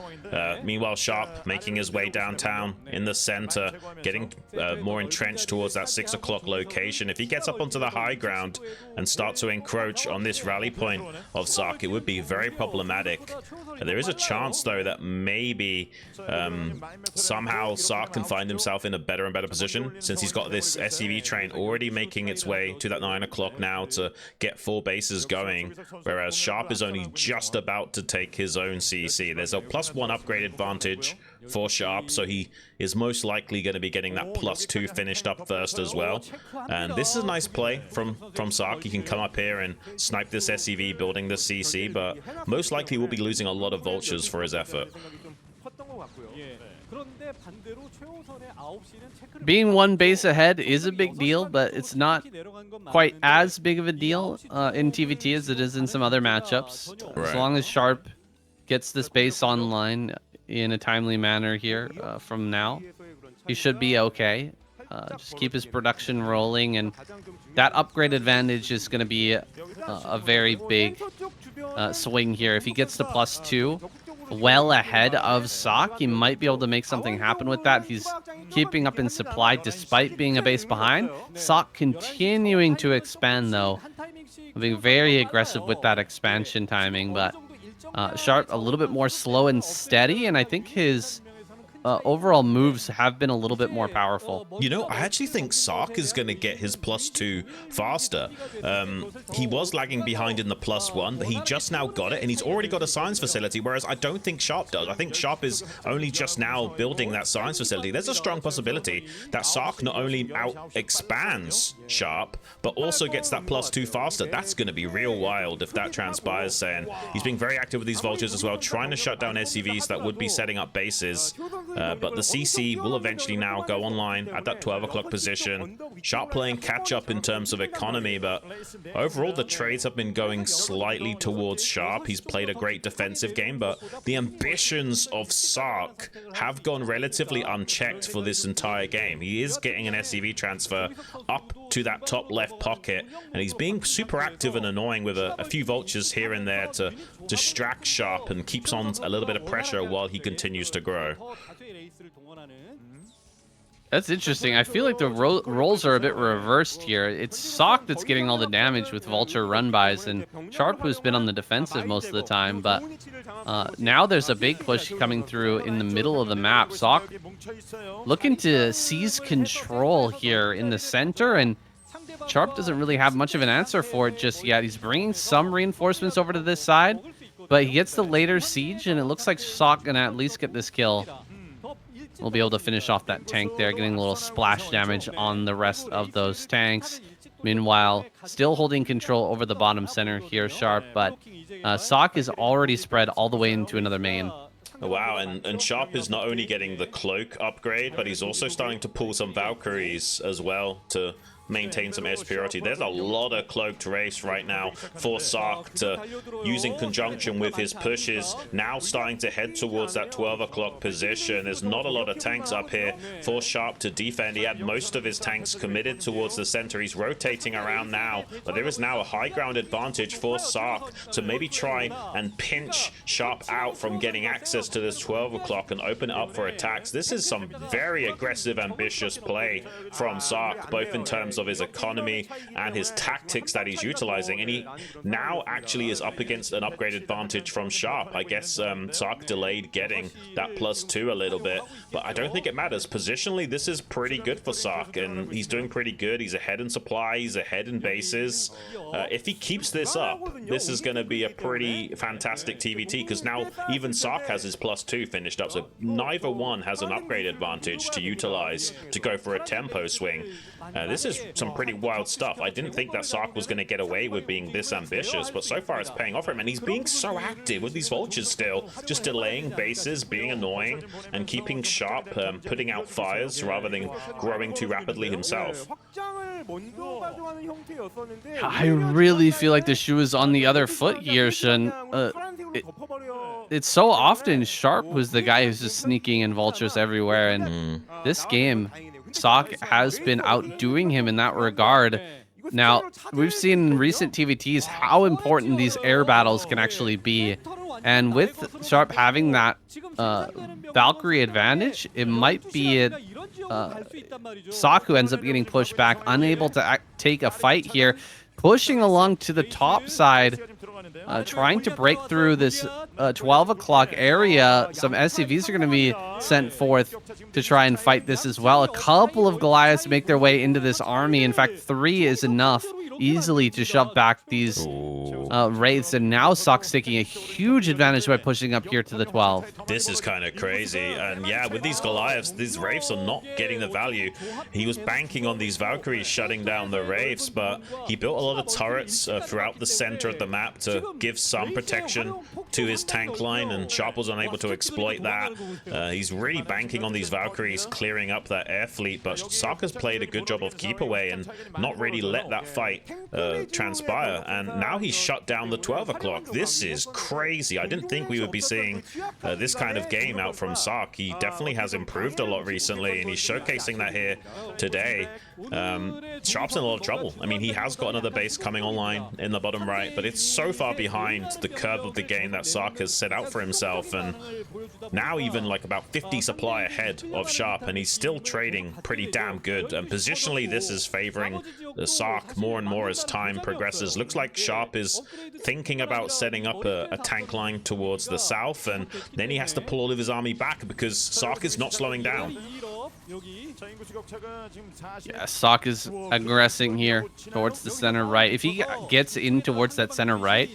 Meanwhile, Sharp making his way downtown in the center, getting more entrenched towards that 6 o'clock location. If he gets up onto the high ground and starts to encroach on this rally point of Ssak, it would be very problematic. There is a chance, though, that maybe somehow Ssak can find himself in a better and better position, since he's got this SCV train already making its way to that 9 o'clock now to get 4 bases going, whereas Sharp is only just about to take his own CC. There's a +1 upgrade advantage for Sharp, so he is most likely going to be getting that +2 finished up first as well. And this is a nice play from Ssak. He can come up here and snipe this SCV building the CC, but most likely will be losing a lot of vultures for his effort. Being 1 base ahead is a big deal, but it's not quite as big of a deal in TVT as it is in some other matchups. Right. As long as Sharp gets this base online in a timely manner here from now, he should be okay. Just keep his production rolling, and that upgrade advantage is going to be a very big swing here. If he gets to +2, well ahead of Ssak, he might be able to make something happen with that. He's keeping up in supply despite being a base behind. Ssak continuing to expand, though, being very aggressive with that expansion timing, but Sharp a little bit more slow and steady, and I think his overall moves have been a little bit more powerful. You know, I actually think Ssak is going to get his +2 faster. He was lagging behind in the +1, but he just now got it, and he's already got a science facility, whereas I don't think Sharp does. I think Sharp is only just now building that science facility. There's a strong possibility that Ssak not only out-expands Sharp, but also gets that +2 faster. That's going to be real wild if that transpires, saying he's being very active with these vultures as well, trying to shut down SCVs that would be setting up bases. But the CC will eventually now go online at that 12 o'clock position. Sharp playing catch-up in terms of economy, but overall the trades have been going slightly towards Sharp. He's played a great defensive game, but the ambitions of Ssak have gone relatively unchecked for this entire game. He is getting an SCV transfer up to that top left pocket, and he's being super active and annoying with a few vultures here and there to distract Sharp, and keeps on a little bit of pressure while he continues to grow. That's interesting. I feel like the roles are a bit reversed here. It's Ssak that's getting all the damage with vulture run-bys, and Sharp, who's been on the defensive most of the time, but now there's a big push coming through in the middle of the map. Ssak looking to seize control here in the center, and Sharp doesn't really have much of an answer for it just yet. He's bringing some reinforcements over to this side, but he gets the later siege, and it looks like Ssak gonna at least get this kill. We'll be able to finish off that tank there, getting a little splash damage on the rest of those tanks. Meanwhile, still holding control over the bottom center here, Sharp, but Ssak is already spread all the way into another main. Wow, and Sharp is not only getting the cloak upgrade, but he's also starting to pull some Valkyries as well to maintain some superiority. There's a lot of cloaked race right now for Ssak to use in conjunction with his pushes. Now starting to head towards that 12 o'clock position. There's not a lot of tanks up here for Sharp to defend. He had most of his tanks committed towards the center. He's rotating around now, but there is now a high ground advantage for Ssak to maybe try and pinch Sharp out from getting access to this 12 o'clock and open it up for attacks. This is some very aggressive, ambitious play from Ssak, both in terms of his economy and his tactics that he's utilizing, and he now actually is up against an upgrade advantage from Sharp. I guess Ssak delayed getting that +2 a little bit, but I don't think it matters. Positionally, this is pretty good for Ssak, and he's doing pretty good. He's ahead in supply, he's ahead in bases. If he keeps this up, this is going to be a pretty fantastic TVT, because now even Ssak has his +2 finished up, so neither one has an upgrade advantage to utilize to go for a tempo swing. This is some pretty wild stuff. I didn't think that Ssak was going to get away with being this ambitious, but so far it's paying off for him, and he's being so active with these vultures still, just delaying bases, being annoying, and keeping Sharp putting out fires rather than growing too rapidly himself. I really feel like the shoe is on the other foot here, Xun. It's so often Sharp was the guy who's just sneaking in vultures everywhere, and this game, Ssak has been outdoing him in that regard. Now, we've seen in recent TVTs how important these air battles can actually be, and with Sharp having that Valkyrie advantage, it might be Ssak who ends up getting pushed back, unable to take a fight here, pushing along to the top side, trying to break through this 12 o'clock area. Some SCVs are going to be sent forth to try and fight this as well. A couple of Goliaths make their way into this army. In fact, 3 is enough easily to shove back these wraiths, and now Sakk's taking a huge advantage by pushing up here to the 12. This is kind of crazy, and yeah, with these Goliaths, these wraiths are not getting the value. He was banking on these Valkyries shutting down the wraiths, but he built a lot of turrets throughout the center of the map to give some protection to his tank line, and Sharp was unable to exploit that. He's really banking on these Valkyries clearing up that air fleet, but Ssak has played a good job of keep away and not really let that fight transpire, and now he's shut down the 12 o'clock. This is crazy. I didn't think we would be seeing this kind of game out from Ssak. He definitely has improved a lot recently, and he's showcasing that here today. Sharp's in a lot of trouble. I mean, he has got another base coming online in the bottom right, but it's so far behind the curve of the game that Ssak has set out for himself, and now even like about 50 supply ahead of Sharp, and he's still trading pretty damn good. And positionally, this is favoring the Ssak more and more as time progresses. Looks like Sharp is thinking about setting up a tank line towards the south, and then he has to pull all of his army back because Ssak is not slowing down. Yeah, Ssak is aggressing here towards the center right. If he gets in towards that center right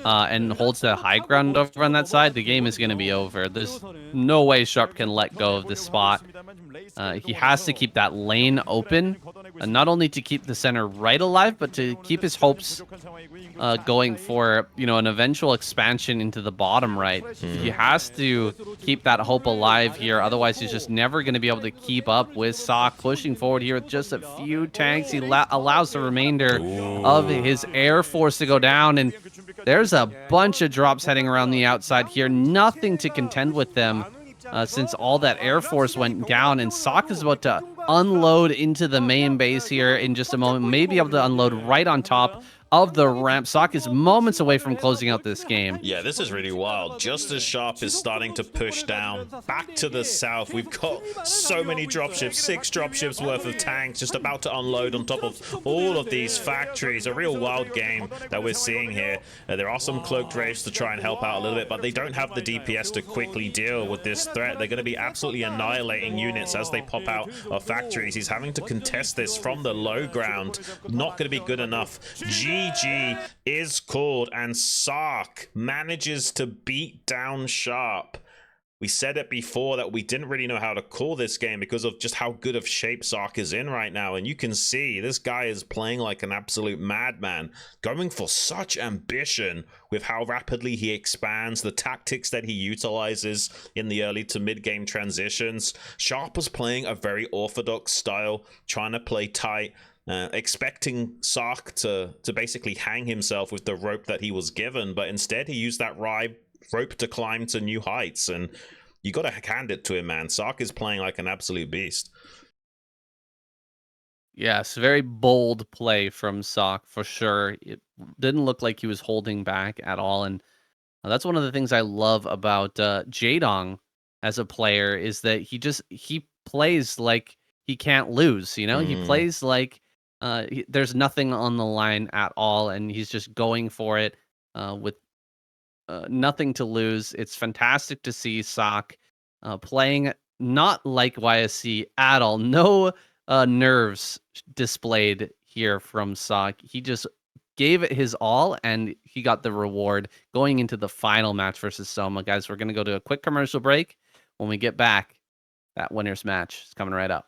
and holds the high ground over on that side, the game is going to be over. There's no way Sharp can let go of this spot. He has to keep that lane open, not only to keep the center right alive, but to keep his hopes going for, you know, an eventual expansion into the bottom right. He has to keep that hope alive here, otherwise he's just never going to be able to keep up with Ssak pushing forward here with just a few tanks. He allows the remainder of his air force to go down, and there's a bunch of drops heading around the outside here. Nothing to contend with them since all that air force went down, and Ssak is about to unload into the main base here in just a moment. May be able to unload right on top of the ramp. Ssak is moments away from closing out this game. Yeah, this is really wild. Just as Sharp is starting to push down back to the south, we've got so many dropships, 6 dropships worth of tanks just about to unload on top of all of these factories. A real wild game that we're seeing here. There are some cloaked wraiths to try and help out a little bit, but they don't have the DPS to quickly deal with this threat. They're going to be absolutely annihilating units as they pop out of factories. He's having to contest this from the low ground. Not going to be good enough. GG is called, and Ssak manages to beat down Sharp. We said it before that we didn't really know how to call this game because of just how good of shape Ssak is in right now, and you can see this guy is playing like an absolute madman, going for such ambition with how rapidly he expands, the tactics that he utilizes in the early to mid-game transitions. Sharp was playing a very orthodox style, trying to play tight, expecting Ssak to basically hang himself with the rope that he was given, but instead he used that rope to climb to new heights. And you got to hand it to him, man. Ssak is playing like an absolute beast. Yes, very bold play from Ssak for sure. It didn't look like he was holding back at all, and that's one of the things I love about Jaedong as a player is that he plays like he can't lose. You know, he plays like there's nothing on the line at all, and he's just going for it with nothing to lose. It's fantastic to see Ssak playing not like YSC at all. No nerves displayed here from Ssak. He just gave it his all, and he got the reward going into the final match versus Soma. Guys, we're going to go to a quick commercial break. When we get back, that winner's match is coming right up.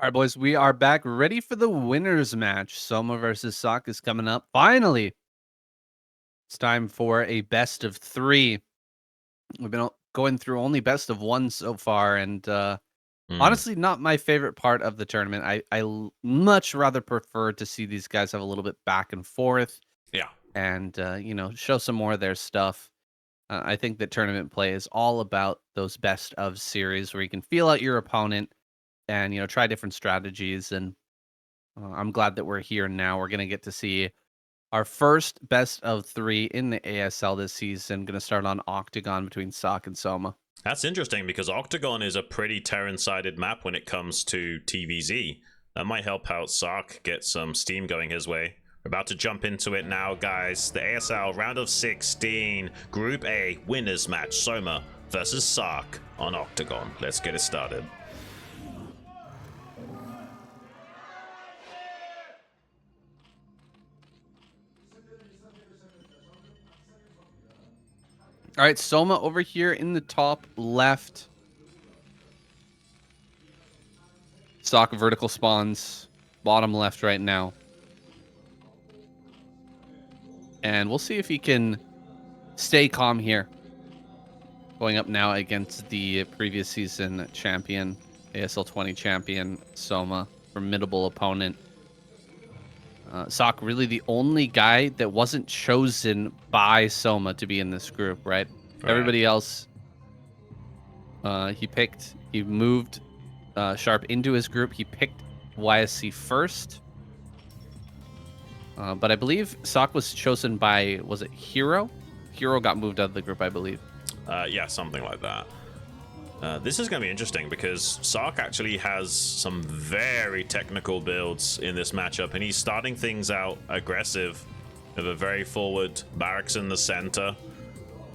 All right, boys, we are back ready for the winners match. Soma versus Ssak is coming up. Finally, it's time for a best of 3. We've been going through only best of 1 so far, and honestly, not my favorite part of the tournament. I much rather prefer to see these guys have a little bit back and forth. Yeah. And, show some more of their stuff. I think that tournament play is all about those best of series where you can feel out your opponent and, try different strategies. And I'm glad that we're here now. We're going to get to see our first best of 3 in the ASL this season. Going to start on Octagon between Ssak and Soma. That's interesting because Octagon is a pretty Terran-sided map when it comes to TVZ. That might help out Ssak get some steam going his way. We're about to jump into it now, guys. The ASL round of 16, Group A winners match. Soma versus Ssak on Octagon. Let's get it started. All right, Soma over here in the top left. Ssak vertical spawns bottom left right now. And we'll see if he can stay calm here. Going up now against the previous season champion, ASL 20 champion, Soma. Formidable opponent. Ssak really the only guy that wasn't chosen by Soma to be in this group, right? Everybody else, he moved Sharp into his group. He picked YSC first. But I believe Ssak was chosen by, was it Hero? Hero got moved out of the group, I believe. Yeah, something like that. This is going to be interesting because Ssak actually has some very technical builds in this matchup, and he's starting things out aggressive with a very forward barracks in the center.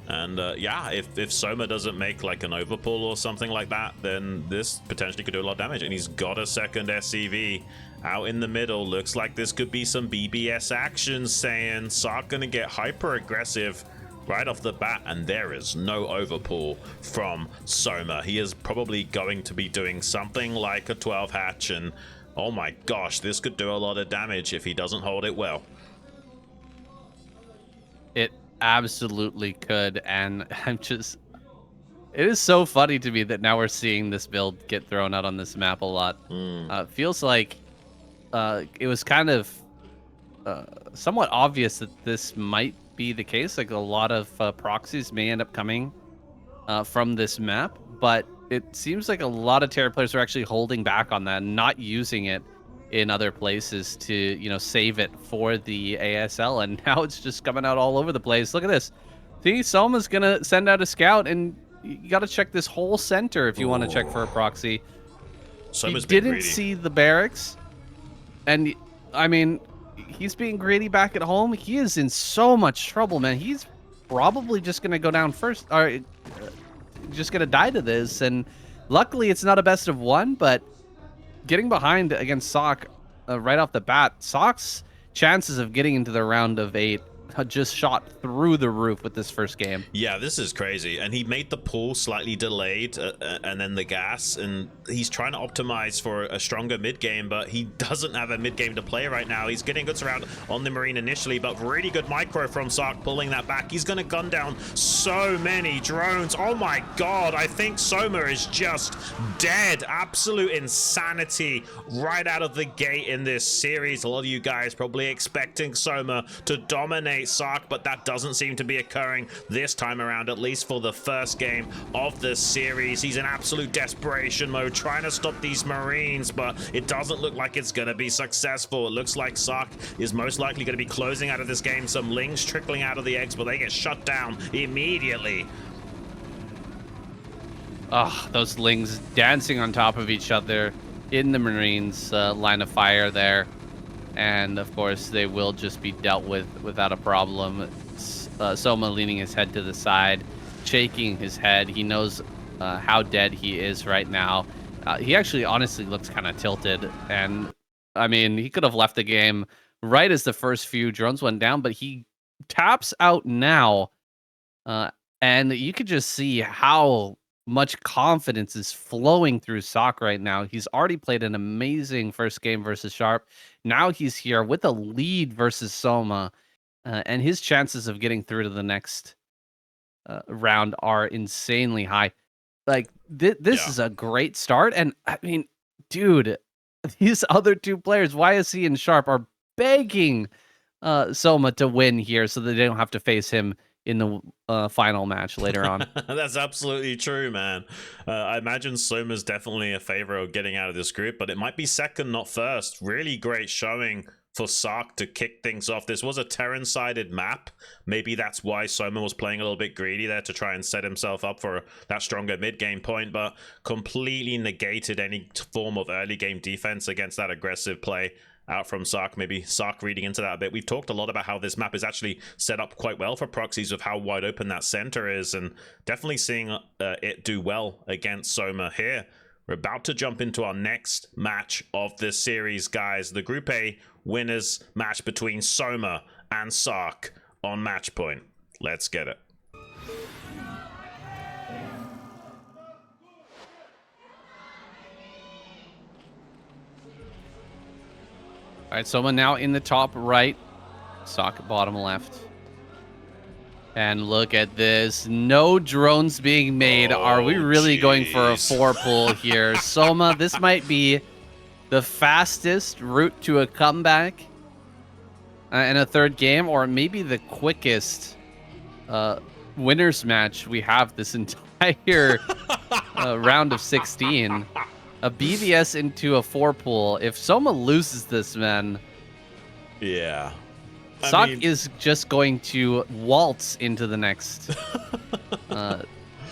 And yeah, if Soma doesn't make like an overpull or something like that, then this potentially could do a lot of damage. And he's got a second SCV out in the middle. Looks like this could be some BBS action. Saiyan Ssak gonna get hyper aggressive right off the bat, and there is no overpull from Soma. He is probably going to be doing something like a 12 hatch, and oh my gosh, this could do a lot of damage if he doesn't hold it well. It absolutely could, and it is so funny to me that now we're seeing this build get thrown out on this map a lot. Feels like it was kind of somewhat obvious that this might be the case. Like a lot of proxies may end up coming from this map, but it seems like a lot of Terra players are actually holding back on that and not using it in other places to, save it for the ASL, and now it's just coming out all over the place. Look at this. See, Soma's gonna send out a scout, and you got to check this whole center if you want to check for a proxy. Soma's he didn't see the barracks, and I mean, he's being greedy back at home. He is in so much trouble, man. He's probably just gonna go down first, or just gonna die to this. And luckily, it's not a best of 1, but getting behind against Ssak right off the bat, Sak's chances of getting into the round of 8 just shot through the roof with this first game. Yeah, this is crazy. And he made the pull slightly delayed and then the gas, and he's trying to optimize for a stronger mid game, but he doesn't have a mid game to play right now. He's getting good surround on the Marine initially, but really good micro from Ssak pulling that back. He's going to gun down so many drones. Oh my god, I think Soma is just dead. Absolute insanity right out of the gate in this series. A lot of you guys probably expecting Soma to dominate Ssak, but that doesn't seem to be occurring this time around, at least for the first game of the series. He's in absolute desperation mode, trying to stop these Marines, but it doesn't look like it's going to be successful. It looks like Ssak is most likely going to be closing out of this game. Some Lings trickling out of the eggs, but they get shut down immediately. Oh, those Lings dancing on top of each other in the Marines line of fire there. And of course, they will just be dealt with without a problem. Soma leaning his head to the side, shaking his head. He knows how dead he is right now. He actually honestly looks kind of tilted. And I mean, he could have left the game right as the first few drones went down, but he taps out now. And you could just see how much confidence is flowing through Ssak right now. He's already played an amazing first game versus Sharp. Now he's here with a lead versus Soma, and his chances of getting through to the next round are insanely high. Like, this is a great start, and I mean, dude, these other two players, YSC and Sharp, are begging Soma to win here so that they don't have to face him in the final match later on. That's absolutely true, man. I imagine Soma's definitely a favor of getting out of this group, but it might be second, not first. Really great showing for Ssak to kick things off. This was a Terran-sided map. Maybe that's why Soma was playing a little bit greedy there to try and set himself up for that stronger mid-game point, but completely negated any form of early-game defense against that aggressive play out from Ssak. Maybe Ssak reading into that a bit. We've talked a lot about how this map is actually set up quite well for proxies with how wide open that center is, and definitely seeing it do well against Soma here. We're about to jump into our next match of this series, guys. The Group A winners match between Soma and Ssak on match point. Let's get it. All right, Soma now in the top right, Ssak bottom left. And look at this. No drones being made. Are we really going for a 4-pull here? Soma, this might be the fastest route to a comeback in a third game, or maybe the quickest winners match we have this entire round of 16. A BVS into a 4-pull. If Soma loses this, man, yeah, Ssak is just going to waltz into the next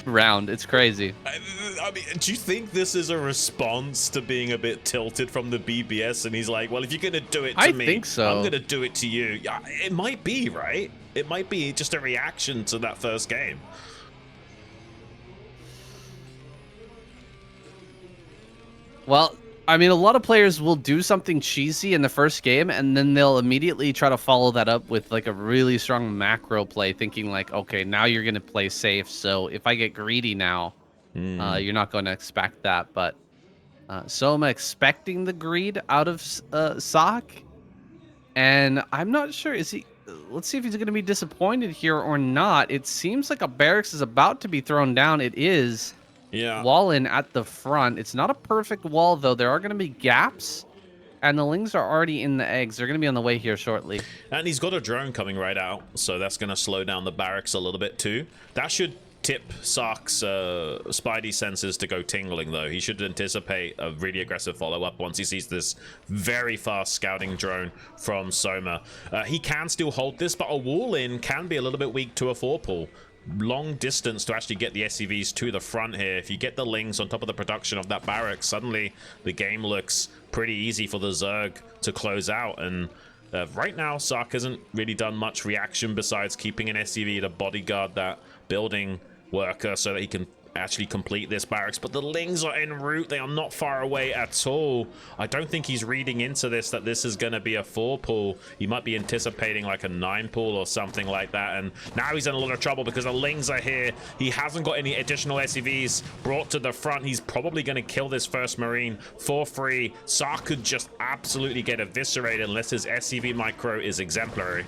round. It's crazy. I mean, do you think this is a response to being a bit tilted from the BBS? And he's like, well, if you're going to do it to me, think so. I'm going to do it to you. Yeah, it might be, right? It might be just a reaction to that first game. Well, I mean, a lot of players will do something cheesy in the first game, and then they'll immediately try to follow that up with like a really strong macro play, thinking like, okay, now you're going to play safe. So if I get greedy now, you're not going to expect that. But Soma expecting the greed out of Ssak, and I'm not sure, is he... Let's see if he's going to be disappointed here or not. It seems like a barracks is about to be thrown down. It is. Yeah. Wall in at the front. It's not a perfect wall, though. There are going to be gaps, and the Lings are already in the eggs. They're going to be on the way here shortly. And he's got a drone coming right out, so that's going to slow down the barracks a little bit too. That should tip Sark's spidey senses to go tingling, though. He should anticipate a really aggressive follow-up once he sees this very fast scouting drone from Soma. He can still hold this, but a wall in can be a little bit weak to a 4-pull. Long distance to actually get the SCVs to the front here. If you get the Lings on top of the production of that barracks, suddenly the game looks pretty easy for the Zerg to close out. And right now, Ssak hasn't really done much reaction besides keeping an SCV to bodyguard that building worker so that he can actually complete this barracks. But the Lings are en route. They are not far away at all. I don't think he's reading into this that this is going to be a 4-pull. He might be anticipating like a 9-pull or something like that. And now he's in a lot of trouble because the Lings are here. He hasn't got any additional SCVs brought to the front. He's probably going to kill this first Marine for free. Ssak could just absolutely get eviscerated unless his SCV micro is exemplary.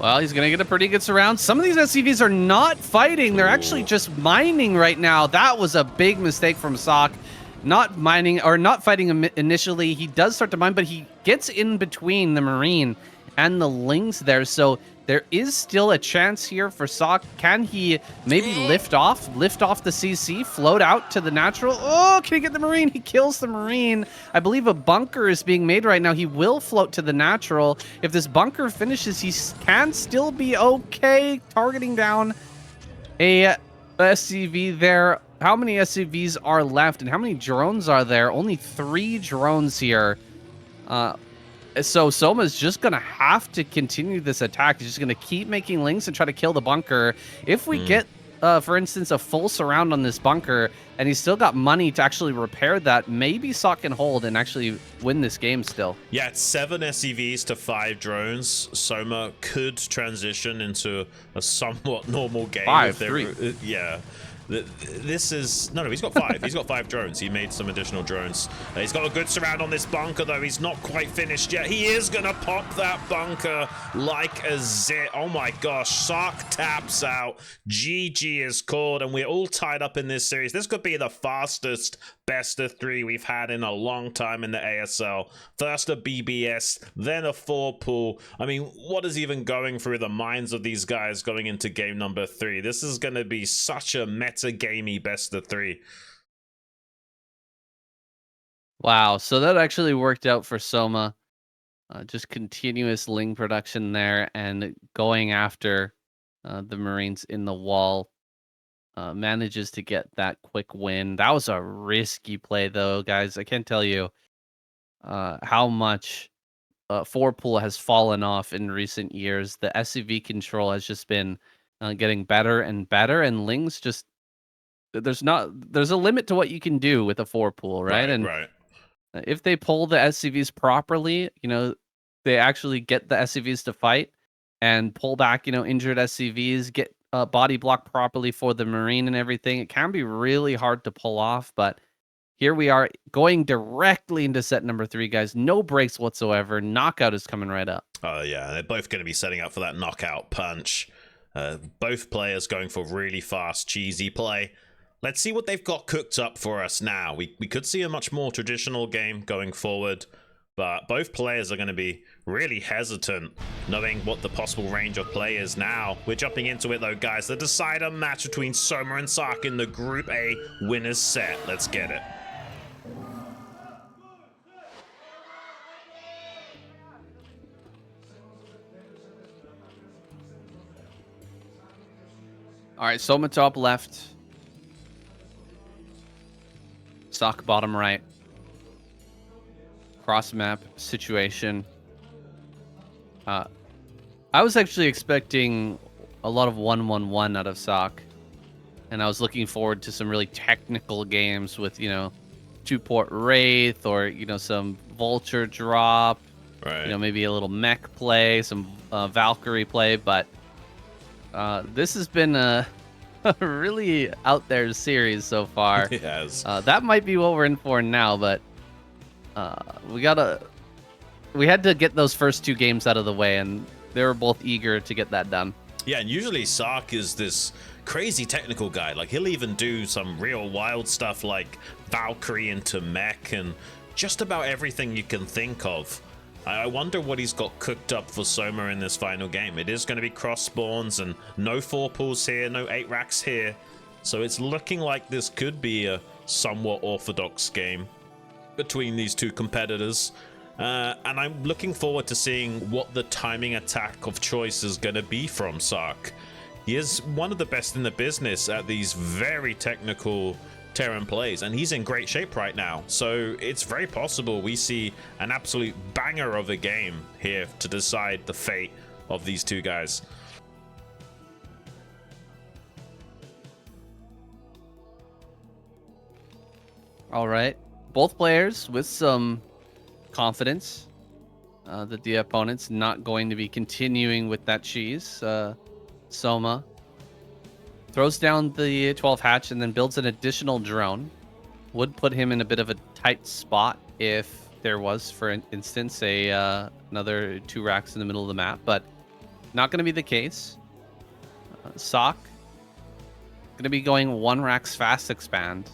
Well, he's going to get a pretty good surround. Some of these SCVs are not fighting. They're actually just mining right now. That was a big mistake from Ssak. Not mining, or not fighting initially. He does start to mine, but he gets in between the Marine and the Lings there. So there is still a chance here for Ssak. Can he maybe lift off the CC, float out to the natural? Oh, can he get the Marine? He kills the Marine. I believe a bunker is being made right now. He will float to the natural. If this bunker finishes, he can still be okay. Targeting down a SCV there. How many SCVs are left, and how many drones are there? Only 3 drones here. So Soma's just going to have to continue this attack. He's just going to keep making Lings and try to kill the bunker. If we get, for instance, a full surround on this bunker, and he's still got money to actually repair that, maybe Ssak can hold and actually win this game still. Yeah, it's 7 SCVs to 5 drones. Soma could transition into a somewhat normal game. 5-3. Yeah. This is no, he's got 5. He's got 5 drones. He made some additional drones. He's got a good surround on this bunker, though. He's not quite finished yet. He is gonna pop that bunker like a zit. Oh my gosh, Ssak taps out. GG is called, and we're all tied up in this series. This could be the fastest best of 3 we've had in a long time in the ASL. First a BBS, then a 4 pool. I mean, what is even going through the minds of these guys going into game number 3? This is going to be such a meta-gamey best of 3. Wow, so that actually worked out for Soma. Just continuous Ling production there and going after the Marines in the wall. Manages to get that quick win. That was a risky play, though, guys. I can't tell you how much 4 pool has fallen off in recent years. The SCV control has just been getting better and better, and Ling's just there's a limit to what you can do with a 4 pool, right? And if they pull the SCVs properly, you know, they actually get the SCVs to fight and pull back, you know, injured SCVs, get body block properly for the Marine and everything. It can be really hard to pull off, but here we are going directly into set number 3, guys. No breaks whatsoever. Knockout is coming right up. Oh yeah, they're both going to be setting up for that knockout punch. Both players going for really fast, cheesy play. Let's see what they've got cooked up for us now. We could see a much more traditional game going forward, but both players are going to be really hesitant knowing what the possible range of play is now. We're jumping into it though, guys. The decider match between Soma and Ssak in the Group A winners set. Let's get it. All right, Soma top left. Ssak bottom right. Cross map situation. I was actually expecting a lot of 1-1-1 out of Ssak, and I was looking forward to some really technical games with, you know, 2-port Wraith or, you know, some Vulture drop, right? You know, maybe a little mech play, some Valkyrie play, but this has been a really out there series so far. It has. That might be what we're in for now, but we had to get those first 2 games out of the way, and they were both eager to get that done. Yeah, and usually Ssak is this crazy technical guy. Like, he'll even do some real wild stuff like Valkyrie into mech and just about everything you can think of. I wonder what he's got cooked up for Soma in this final game. It is going to be cross spawns and no 4 pools here, no 8 racks here. So it's looking like this could be a somewhat orthodox game between these 2 competitors. And I'm looking forward to seeing what the timing attack of choice is going to be from Ssak. He is one of the best in the business at these very technical Terran plays, and he's in great shape right now. So it's very possible we see an absolute banger of a game here to decide the fate of these 2 guys. All right. Both players with some confidence that the opponent's not going to be continuing with that cheese. Soma throws down the 12 hatch and then builds an additional drone. Would put him in a bit of a tight spot if there was, for instance, another 2 racks in the middle of the map, but not going to be the case. Ssak going to be going 1 racks fast expand.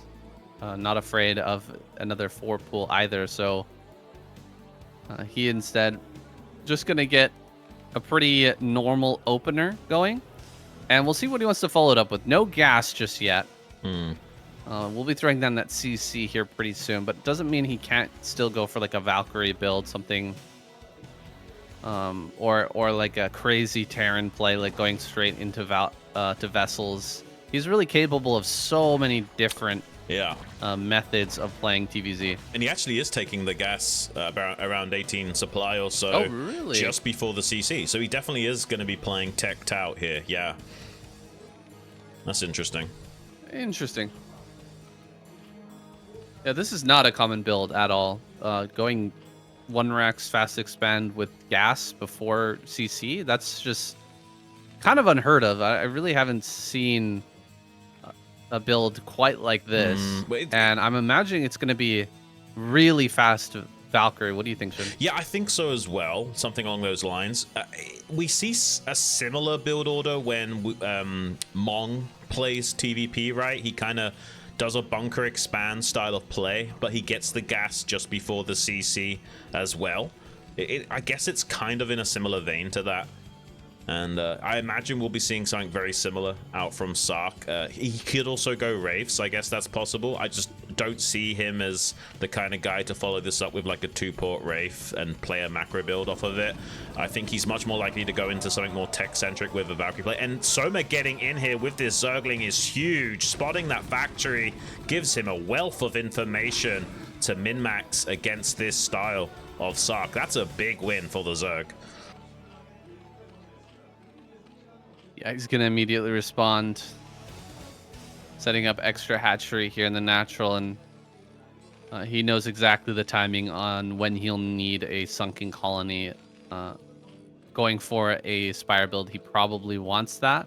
Not afraid of another 4 pool either, so he instead just going to get a pretty normal opener going, and we'll see what he wants to follow it up with. No gas just yet. We'll be throwing down that CC here pretty soon, but it doesn't mean he can't still go for like a Valkyrie build, something, or like a crazy Terran play, like going straight into to vessels. He's really capable of so many different methods of playing TVZ. And he actually is taking the gas around 18 supply or so. Oh, really? Just before the CC. So he definitely is going to be playing teched out here. Yeah. That's interesting. Interesting. Yeah, this is not a common build at all. Going 1 racks fast expand with gas before CC, that's just kind of unheard of. I really haven't seen a build quite like this, but and I'm imagining it's going to be really fast Valkyrie. What do you think, Xun? Yeah, I think so as well. Something along those lines. We see a similar build order when Mong plays TVP, right? He kind of does a bunker expand style of play, but he gets the gas just before the CC as well. I guess it's kind of in a similar vein to that. And I imagine we'll be seeing something very similar out from Ssak. He could also go Wraith, so I guess that's possible. I just don't see him as the kind of guy to follow this up with like a 2-port Wraith and play a macro build off of it. I think he's much more likely to go into something more tech-centric with a Valkyrie play. And Soma getting in here with this Zergling is huge. Spotting that factory gives him a wealth of information to min-max against this style of Ssak. That's a big win for the Zerg. Yeah, he's going to immediately respond, setting up extra hatchery here in the natural, and he knows exactly the timing on when he'll need a sunken colony. Going for a Spire build, he probably wants that.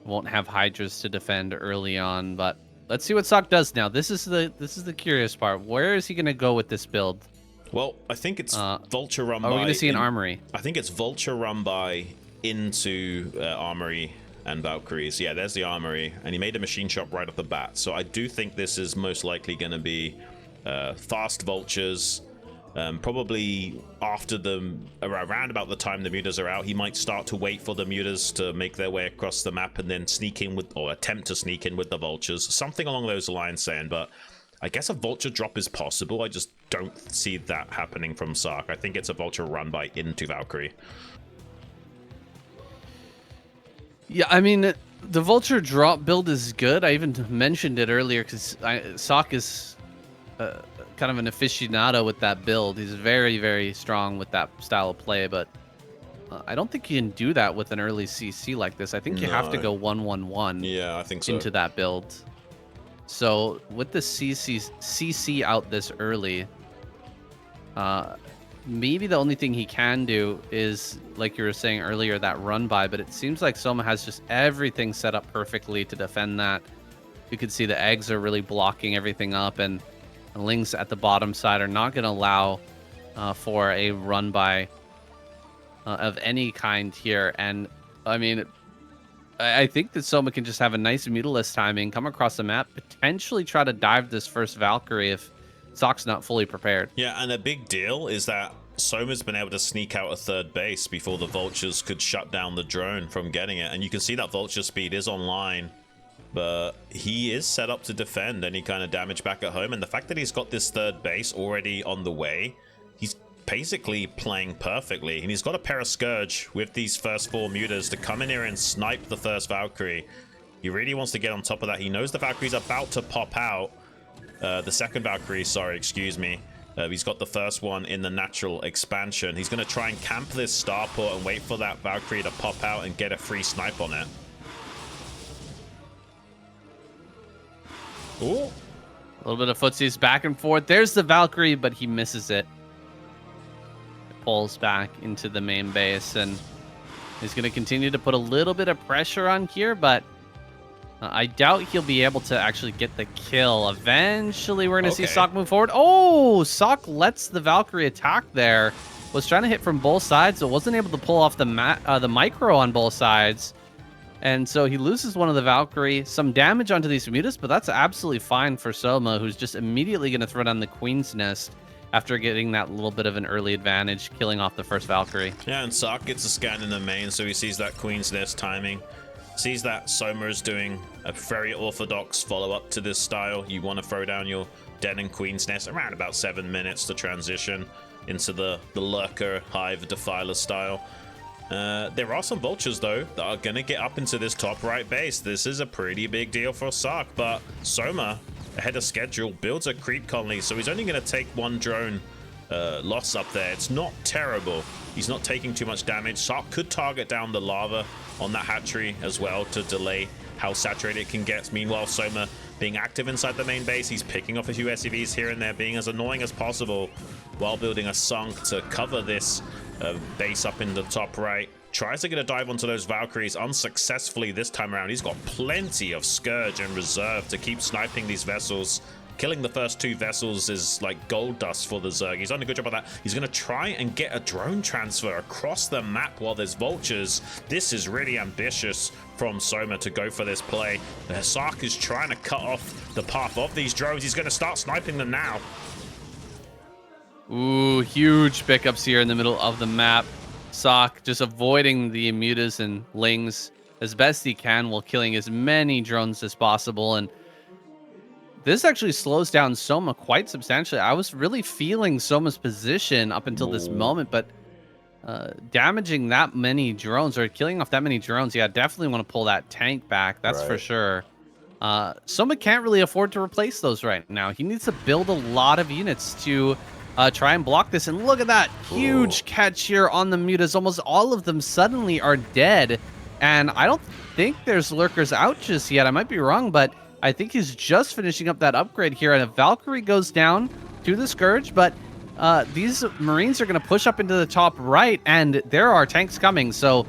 Won't have Hydras to defend early on, but let's see what Ssak does now. This is the curious part. Where is he going to go with this build? Well, I think it's Vulture run by... Are we going to see an Armory? I think it's Vulture run by into Armory and Valkyries. Yeah, there's the Armory, and he made a machine shop right off the bat. So I do think this is most likely going to be fast Vultures. Probably after around about the time the mutas are out, he might start to wait for the mutas to make their way across the map and then sneak in with, or attempt to sneak in with the Vultures. Something along those lines, saying, but I guess a Vulture drop is possible. I just don't see that happening from Ssak. I think it's a Vulture run by into Valkyrie. Yeah, I mean, the Vulture drop build is good. I even mentioned it earlier because Ssak is kind of an aficionado with that build. He's very, very strong with that style of play, but I don't think you can do that with an early CC like this. I think you have to go 1-1-1. Yeah, I think so. Into that build. So with the CC out this early, maybe the only thing he can do is, like you were saying earlier, that run by, but it seems like Soma has just everything set up perfectly to defend that. You can see the eggs are really blocking everything up, and the Lings at the bottom side are not going to allow for a run by of any kind here. And I mean, I think that Soma can just have a nice Mutalist timing, come across the map, potentially try to dive this first Valkyrie if Sakk's not fully prepared. Yeah, and a big deal is that Soma's been able to sneak out a third base before the Vultures could shut down the drone from getting it. And you can see that Vulture speed is online, but he is set up to defend any kind of damage back at home. And the fact that he's got this third base already on the way, he's basically playing perfectly. And he's got a pair of Scourge with these first 4 mutas to come in here and snipe the first Valkyrie. He really wants to get on top of that. He knows the Valkyrie's about to pop out. The second Valkyrie, sorry, excuse me. He's got the first one in the natural expansion. He's going to try and camp this starport and wait for that Valkyrie to pop out and get a free snipe on it. Ooh. A little bit of footsies back and forth. There's the Valkyrie, but he misses it. It pulls back into the main base, and he's going to continue to put a little bit of pressure on here, but I doubt he'll be able to actually get the kill. Eventually, we're going to see Ssak move forward. Oh, Ssak lets the Valkyrie attack there. Was trying to hit from both sides, but wasn't able to pull off the micro on both sides. And so he loses one of the Valkyrie. Some damage onto these mutas, but that's absolutely fine for Soma, who's just immediately going to throw down the Queen's Nest after getting that little bit of an early advantage, killing off the first Valkyrie. Yeah, and Ssak gets a scan in the main, so he sees that Queen's Nest timing. Sees that Soma is doing a very orthodox follow-up to this style. You want to throw down your Den and Queen's Nest around about 7 minutes to transition into the Lurker Hive Defiler style. There are some Vultures, though, that are going to get up into this top right base. This is a pretty big deal for Ssak, but Soma, ahead of schedule, builds a creep colony, so he's only going to take 1 drone loss up there. It's not terrible. He's not taking too much damage. Ssak could target down the lava on that hatchery as well to delay how saturated it can get. Meanwhile, Soma being active inside the main base, he's picking off a few SCVs here and there, being as annoying as possible while building a sunk to cover this base up in the top right. tries to get a dive onto those Valkyries unsuccessfully this time around. He's got plenty of Scourge in reserve to keep sniping these vessels. Killing the first 2 vessels is like gold dust for the Zerg. He's done a good job of that. He's going to try and get a drone transfer across the map while there's vultures. This is really ambitious from Soma to go for this play. Ssak is trying to cut off the path of these drones. He's going to start sniping them now. Ooh, huge pickups here in the middle of the map. Ssak just avoiding the mutas and lings as best he can while killing as many drones as possible. And this actually slows down Soma quite substantially. I was really feeling Soma's position up until this moment, but damaging that many drones or killing off that many drones, yeah, definitely want to pull that tank back. That's for sure. Soma can't really afford to replace those right now. He needs to build a lot of units to try and block this. And look at that huge catch here on the mutas. Almost all of them suddenly are dead. And I don't think there's lurkers out just yet. I might be wrong, but I think he's just finishing up that upgrade here. And a Valkyrie goes down to the Scourge, but these Marines are going to push up into the top right, and there are tanks coming. So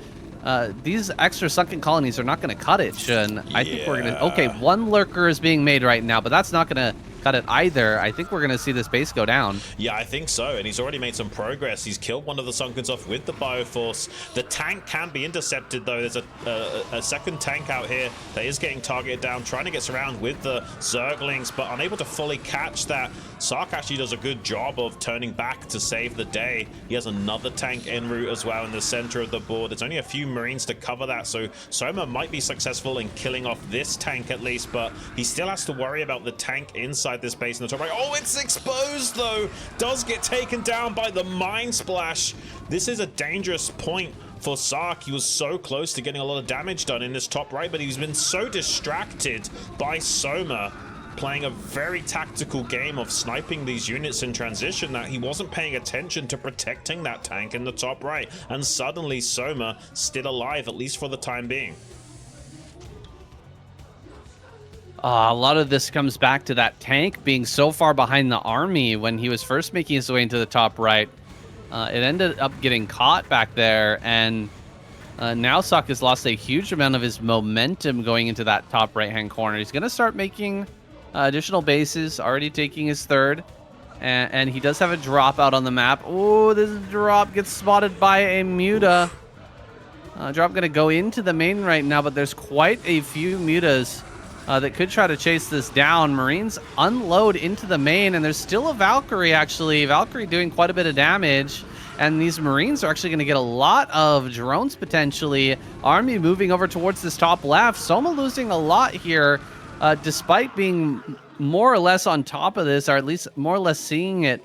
these extra sunken colonies are not going to cut it, Xun. I think we're going to... Okay, 1 lurker is being made right now, but that's not going to cut it either. I think we're going to see this base go down. Yeah, I think so, and he's already made some progress. He's killed one of the Sunkens off with the Bioforce. The tank can be intercepted, though. There's a second tank out here that is getting targeted down, trying to get surrounded with the Zerglings, but unable to fully catch that. Ssak actually does a good job of turning back to save the day. He has another tank en route as well in the center of the board. There's only a few Marines to cover that, so Soma might be successful in killing off this tank at least, but he still has to worry about the tank inside this base in the top right. Oh, it's exposed though. Does get taken down by the Mind Splash. This is a dangerous point for Ssak. He was so close to getting a lot of damage done in this top right, but he's been so distracted by Soma playing a very tactical game of sniping these units in transition that he wasn't paying attention to protecting that tank in the top right. And suddenly Soma still alive, at least for the time being. A lot of this comes back to that tank being so far behind the army when he was first making his way into the top right. It ended up getting caught back there, and now Ssak has lost a huge amount of his momentum going into that top right-hand corner. He's going to start making additional bases, already taking his 3rd, and he does have a drop out on the map. Oh, this drop gets spotted by a muta. Drop going to go into the main right now, but there's quite a few mutas that could try to chase this down. Marines unload into the main, and there's still a Valkyrie, actually. Valkyrie doing quite a bit of damage, and these Marines are actually going to get a lot of drones, potentially. Army moving over towards this top left. Soma losing a lot here, despite being more or less on top of this, or at least more or less seeing it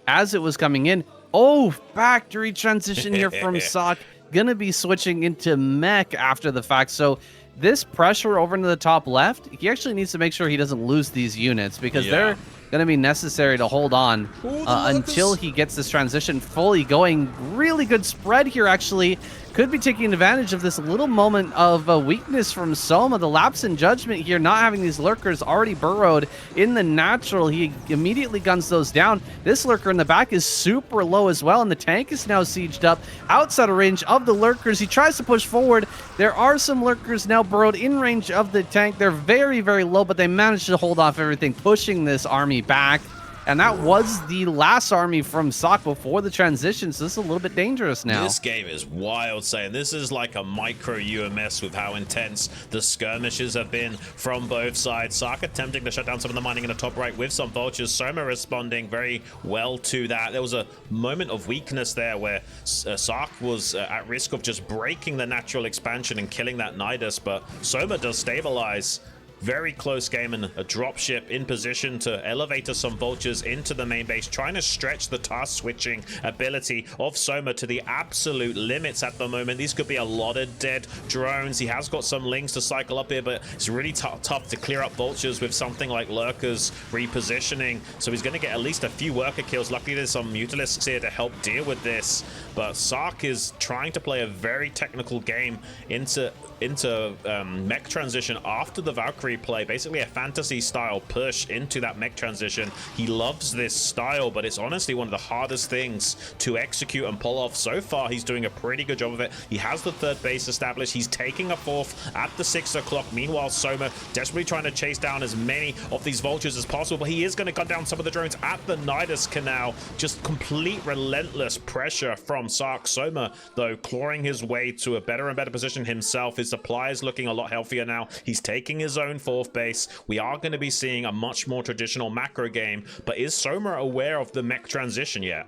as it was coming in. Oh, factory transition here from Ssak. Gonna be switching into mech after the fact, so this pressure over into the top left, he actually needs to make sure he doesn't lose these units, because they're going to be necessary to hold on until he gets this transition fully going. Really good spread here, actually. Could be taking advantage of this little moment of weakness from Soma. The lapse in judgment here, not having these lurkers already burrowed in the natural. He immediately guns those down. This lurker in the back is super low as well, and the tank is now sieged up outside of range of the lurkers. He tries to push forward. There are some lurkers now burrowed in range of the tank. They're very, very low, but they managed to hold off everything, pushing this army back. And that was the last army from Ssak before the transition, so this is a little bit dangerous now. This game is wild, saying this is like a micro UMS with how intense the skirmishes have been from both sides. Ssak attempting to shut down some of the mining in the top right with some vultures. Soma responding very well to that. There was a moment of weakness there where Ssak was at risk of just breaking the natural expansion and killing that Nidus, but Soma does stabilize. Very close game, and a dropship in position to elevate some vultures into the main base, trying to stretch the task switching ability of Soma to the absolute limits at the moment. These could be a lot of dead drones. He has got some lings to cycle up here, but it's really tough to clear up vultures with something like lurkers repositioning. So he's going to get at least a few worker kills. Luckily, there's some mutalisks here to help deal with this. But Ssak is trying to play a very technical game into into mech transition after the Valkyrie play, basically a fantasy style push into that mech transition. He loves this style, but it's honestly one of the hardest things to execute and pull off. So far, he's doing a pretty good job of it. He has the third base established. He's taking a fourth at the 6 o'clock. Meanwhile, Soma desperately trying to chase down as many of these vultures as possible, but he is going to gun down some of the drones at the Nidus Canal. Just complete relentless pressure from Ssak. Soma, though, clawing his way to a better and better position himself. His supply is looking a lot healthier now. He's taking his own fourth base. We are going to be seeing a much more traditional macro game, but is Soma aware of the mech transition yet?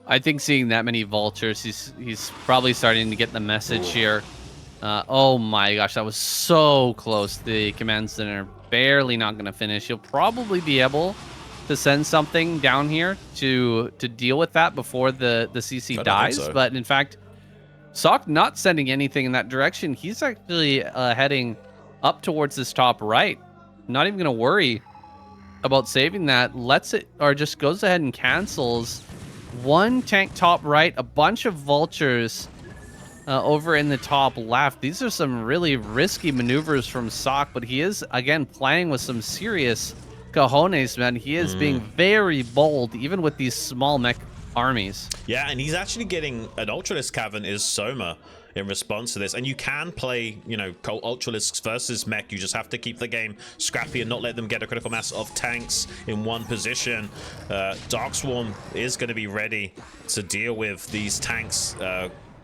I think seeing that many vultures, he's probably starting to get the message here. Oh my gosh, that was so close. The command center barely not going to finish. He'll probably be able to send something down here to deal with that before the CC dies. So. But in fact, Ssak not sending anything in that direction. He's actually heading up towards this top right. Not even going to worry about saving that. Lets it, or just goes ahead and cancels one tank top right, a bunch of vultures over in the top left. These are some really risky maneuvers from Ssak, but he is, again, playing with some serious cojones, man. He is being very bold, even with these small mech armies. Yeah, and he's actually getting an Ultralisk Cavern is Soma in response to this. And you can play, you know, Ultralisks versus mech. You just have to keep the game scrappy and not let them get a critical mass of tanks in one position. Darkswarm is going to be ready to deal with these tanks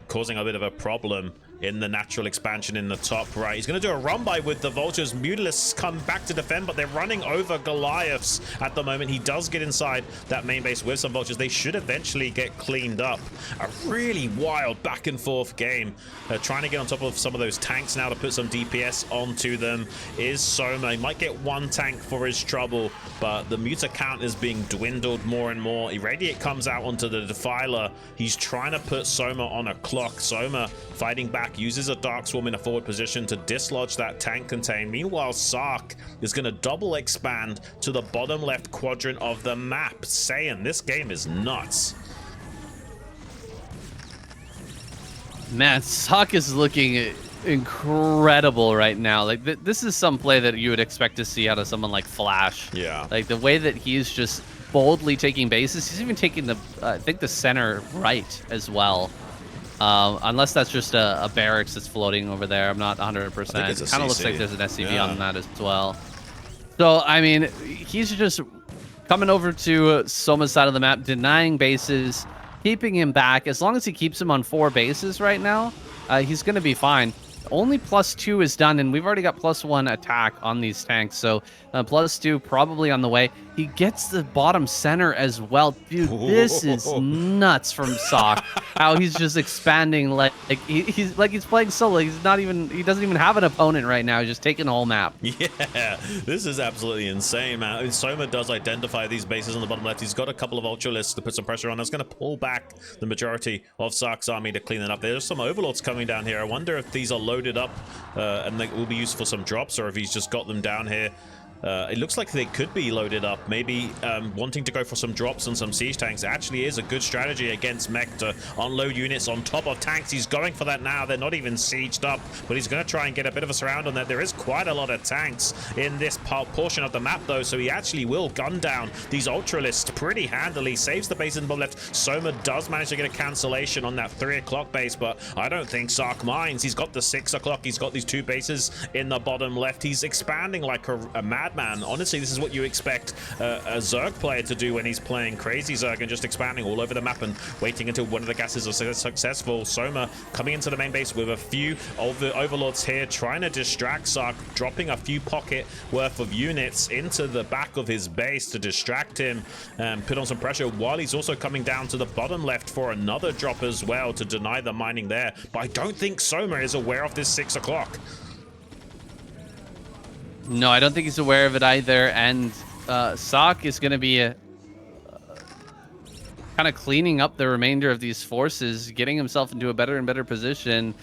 causing a bit of a problem in the natural expansion in the top right. He's going to do a run-by with the vultures. Mutalisks come back to defend, but they're running over Goliaths at the moment. He does get inside that main base with some vultures. They should eventually get cleaned up. A really wild back and forth game. Trying to get on top of some of those tanks now to put some DPS onto them is Soma. He might get one tank for his trouble, but the muta count is being dwindled more and more. Irradiate comes out onto the Defiler. He's trying to put Soma on a clock. Soma fighting back, uses a Dark Swarm in a forward position to dislodge that tank contain. Meanwhile, Ssak is going to double expand to the bottom left quadrant of the map. Saying this game is nuts. Man, Ssak is looking incredible right now. Like this is some play that you would expect to see out of someone like Flash. Yeah. Like the way that he's just boldly taking bases. He's even taking the, I think the center right as well. Unless that's just a barracks that's floating over there. I'm not 100%. It kind of looks like there's an SCV on that as well. So, I mean, he's just coming over to Soma's side of the map, denying bases, keeping him back. As long as he keeps him on 4 bases right now, he's going to be fine. Only +2 is done, and we've already got +1 attack on these tanks. So +2 probably on the way. He gets the bottom center as well. Dude, this is nuts from Ssak. How he's just expanding like he's playing solo. He doesn't even have an opponent right now. He's just taking the whole map. Yeah, this is absolutely insane, man. I mean, Soma does identify these bases on the bottom left. He's got a couple of Ultralisks to put some pressure on. That's going to pull back the majority of Sakk's army to clean it up. There's some Overlords coming down here. I wonder if these are loaded up and they will be used for some drops, or if he's just got them down here. It looks like they could be loaded up. Maybe wanting to go for some drops and some siege tanks actually is a good strategy against mech to unload units on top of tanks. He's going for that now. They're not even sieged up, but he's going to try and get a bit of a surround on that. There is quite a lot of tanks in this portion of the map, though, so he actually will gun down these Ultralisks pretty handily. Saves the base in the bottom left. Soma does manage to get a cancellation on that 3 o'clock base, but I don't think Ssak minds. He's got the 6 o'clock. He's got these 2 bases in the bottom left. He's expanding like a madman. Honestly, this is what you expect a Zerg player to do when he's playing crazy Zerg and just expanding all over the map and waiting until one of the gases are successful. Soma coming into the main base with a few of the Overlords here, trying to distract Ssak, dropping a few pocket worth of units into the back of his base to distract him and put on some pressure, while he's also coming down to the bottom left for another drop as well to deny the mining there. But I don't think Soma is aware of this 6 o'clock. No, I don't think he's aware of it either, and Ssak is going to be kind of cleaning up the remainder of these forces, getting himself into a better and better position.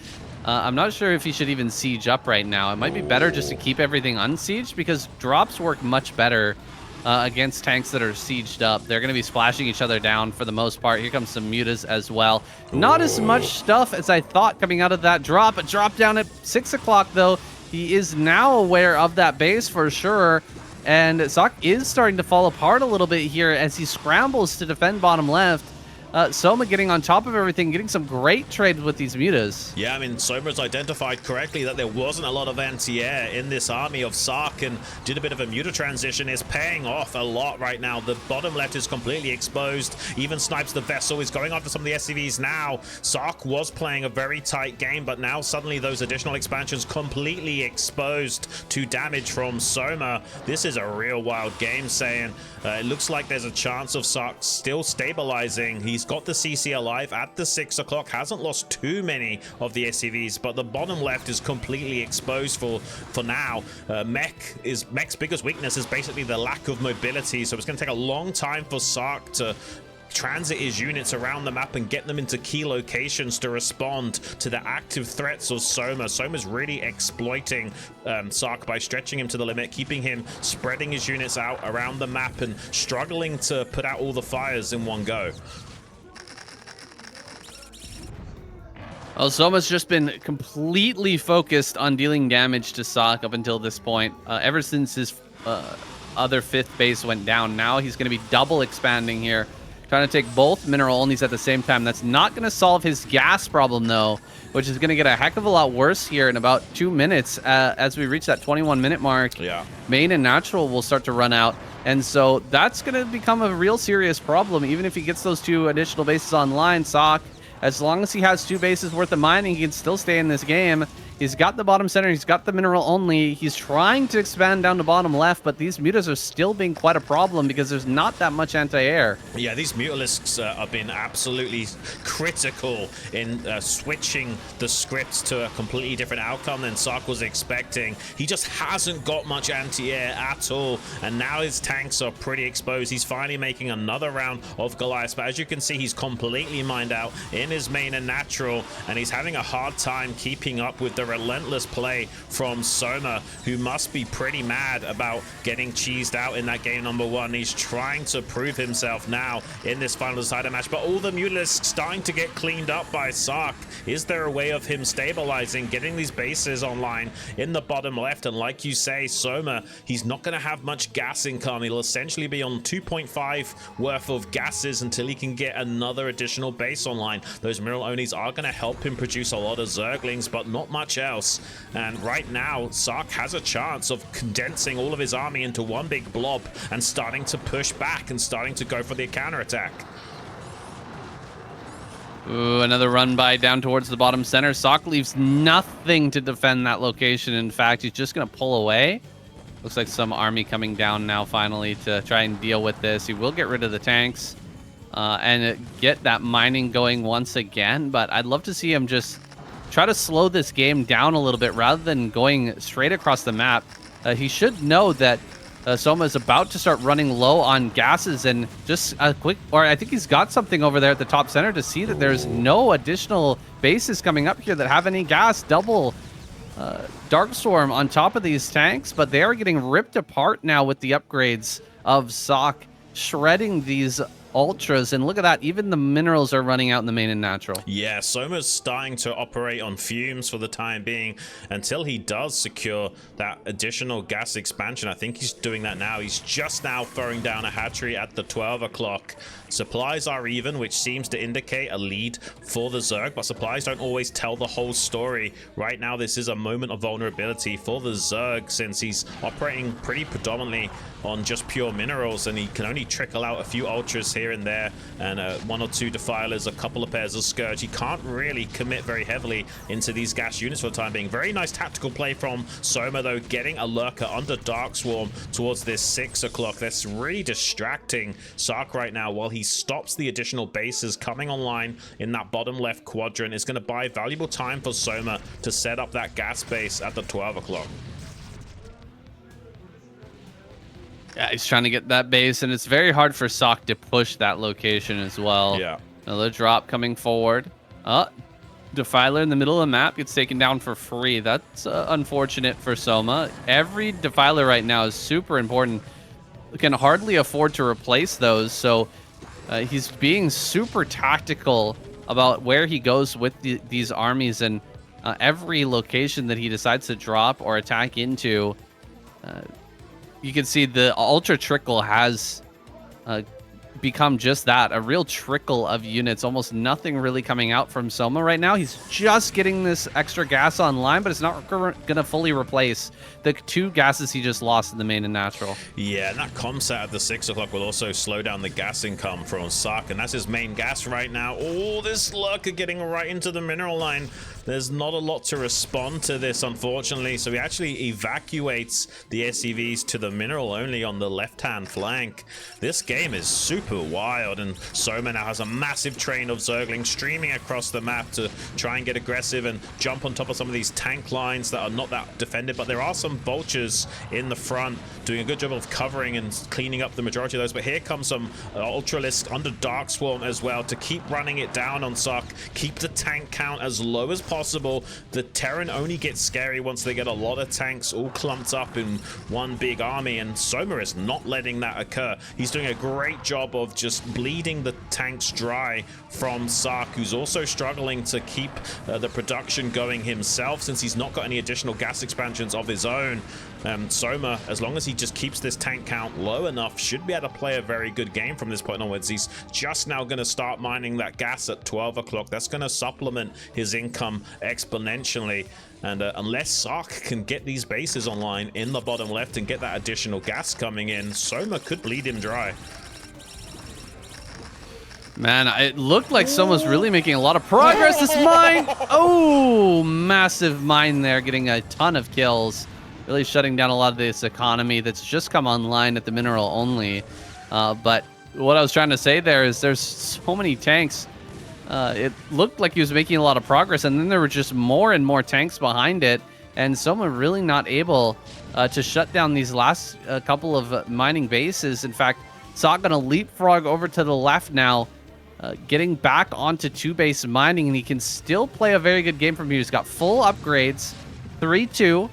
I'm not sure if he should even siege up right now. It might be better just to keep everything unsieged, because drops work much better against tanks that are sieged up. They're going to be splashing each other down for the most part. Here comes some mutas as well. Not as much stuff as I thought coming out of that drop. A drop down at 6 o'clock, though. He is now aware of that base for sure. And Ssak is starting to fall apart a little bit here as he scrambles to defend bottom left. Soma getting on top of everything, getting some great trades with these mutas. Yeah, I mean, Soma's identified correctly that there wasn't a lot of anti-air in this army of Ssak and did a bit of a muta transition. Is paying off a lot right now. The bottom left is completely exposed. Even snipes the vessel. Is going after some of the SCVs now. Ssak was playing a very tight game, but now suddenly those additional expansions completely exposed to damage from Soma. This is a real wild game, saying it looks like there's a chance of Ssak still stabilizing. He's got the CC alive at the 6 o'clock, hasn't lost too many of the SCVs, but the bottom left is completely exposed for now. Mech's biggest weakness is basically the lack of mobility, so it's going to take a long time for Ssak to transit his units around the map and get them into key locations to respond to the active threats of Soma. Soma's really exploiting Ssak by stretching him to the limit, keeping him spreading his units out around the map and struggling to put out all the fires in one go. Well, Soma's just been completely focused on dealing damage to Ssak up until this point. Ever since his other 5th base went down, now he's going to be double expanding here, trying to take both mineral onlys at the same time. That's not going to solve his gas problem, though, which is going to get a heck of a lot worse here in about 2 minutes as we reach that 21-minute mark. Yeah. Main and natural will start to run out. And so that's going to become a real serious problem. Even if he gets those 2 additional bases online, Ssak, as long as he has 2 bases worth of mining, he can still stay in this game. He's got the bottom center. He's got the mineral only. He's trying to expand down to bottom left, but these mutas are still being quite a problem because there's not that much anti-air. Yeah, these mutalisks have been absolutely critical in switching the scripts to a completely different outcome than Ssak was expecting. He just hasn't got much anti-air at all, and now his tanks are pretty exposed. He's finally making another round of Goliath, but as you can see, he's completely mined out in his main and natural, and he's having a hard time keeping up with the relentless play from Soma, who must be pretty mad about getting cheesed out in that game number 1. He's trying to prove himself now in this final decider match, but all the mutalisks starting to get cleaned up by Ssak. Is there a way of him stabilizing, getting these bases online in the bottom left? And like you say, Soma, he's not going to have much gas income. He'll essentially be on 2.5 worth of gases until he can get another additional base online. Those mineral onis are going to help him produce a lot of Zerglings, but not much else. And right now, Ssak has a chance of condensing all of his army into one big blob and starting to push back and starting to go for the counterattack. Ooh, another run by down towards the bottom center. Ssak leaves nothing to defend that location. In fact, he's just going to pull away. Looks like some army coming down now finally to try and deal with this. He will get rid of the tanks and get that mining going once again, but I'd love to see him just try to slow this game down a little bit rather than going straight across the map. He should know that Soma is about to start running low on gases, and just a quick, or I think he's got something over there at the top center to see that there's no additional bases coming up here that have any gas. Double Darkstorm on top of these tanks, but they are getting ripped apart now with the upgrades of Ssak, shredding these ultras. And look at that, even the minerals are running out in the main and natural. Yeah, Soma's starting to operate on fumes for the time being until he does secure that additional gas expansion. I think he's doing that now. He's just now throwing down a hatchery at the 12 o'clock. Supplies are even, which seems to indicate a lead for the Zerg, but supplies don't always tell the whole story. Right now, this is a moment of vulnerability for the Zerg, since he's operating pretty predominantly on just pure minerals, and he can only trickle out a few ultras here and there, and 1 or 2 defilers, a couple of pairs of scourge. He can't really commit very heavily into these gas units for the time being. Very nice tactical play from Soma, though, getting a lurker under Dark Swarm towards this 6 o'clock. That's really distracting Ssak right now, while he stops the additional bases coming online in that bottom left quadrant. It's going to buy valuable time for Soma to set up that gas base at the 12 o'clock. Yeah, he's trying to get that base, and it's very hard for Ssak to push that location as well. Yeah. Another drop coming forward. Defiler in the middle of the map gets taken down for free. That's unfortunate for Soma. Every Defiler right now is super important. can hardly afford to replace those, so he's being super tactical about where he goes with these armies, and every location that he decides to drop or attack into, you can see the Ultra Trickle has become just that, a real trickle of units. Almost nothing really coming out from Soma right now. He's just getting this extra gas online, but it's not going to fully replace the 2 gases he just lost in the main and natural. Yeah, and that comsat at the 6 o'clock will also slow down the gas income from Ssak, and that's his main gas right now. Oh, this lurker getting right into the mineral line. There's not a lot to respond to this, unfortunately, so he actually evacuates the SCVs to the mineral only on the left-hand flank. This game is super wild, and Soma now has a massive train of Zerglings streaming across the map to try and get aggressive and jump on top of some of these tank lines that are not that defended, but there are some vultures in the front doing a good job of covering and cleaning up the majority of those. But here comes some Ultralisk under Dark Swarm as well to keep running it down on Ssak, keep the tank count as low as possible. The Terran only gets scary once they get a lot of tanks all clumped up in one big army, and Soma is not letting that occur. He's doing a great job of just bleeding the tanks dry from Ssak, who's also struggling to keep the production going himself since he's not got any additional gas expansions of his own. Soma, as long as he just keeps this tank count low enough, should be able to play a very good game from this point onwards. He's just now going to start mining that gas at 12 o'clock. That's going to supplement his income exponentially. And unless Ssak can get these bases online in the bottom left and get that additional gas coming in, Soma could bleed him dry. Man, it looked like Soma's really making a lot of progress. This mine, oh, massive mine there, getting a ton of kills. Really shutting down a lot of this economy that's just come online at the mineral only. But what I was trying to say there is there's so many tanks. It looked like he was making a lot of progress, and then there were just more and more tanks behind it. And Soma really not able to shut down these last couple of mining bases. In fact, Ssak gonna leapfrog over to the left now, getting back onto 2-base mining, and he can still play a very good game from here. He's got full upgrades, 3-2.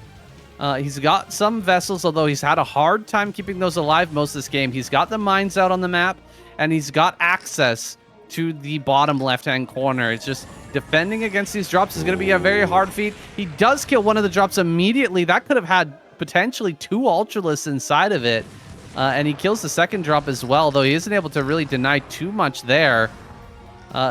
He's got some vessels, although he's had a hard time keeping those alive most of this game. He's got the mines out on the map, and he's got access to the bottom left-hand corner. It's just defending against these drops is going to be a very hard feat. He does kill one of the drops immediately. That could have had potentially 2 Ultralisks inside of it. And he kills the second drop as well, though he isn't able to really deny too much there.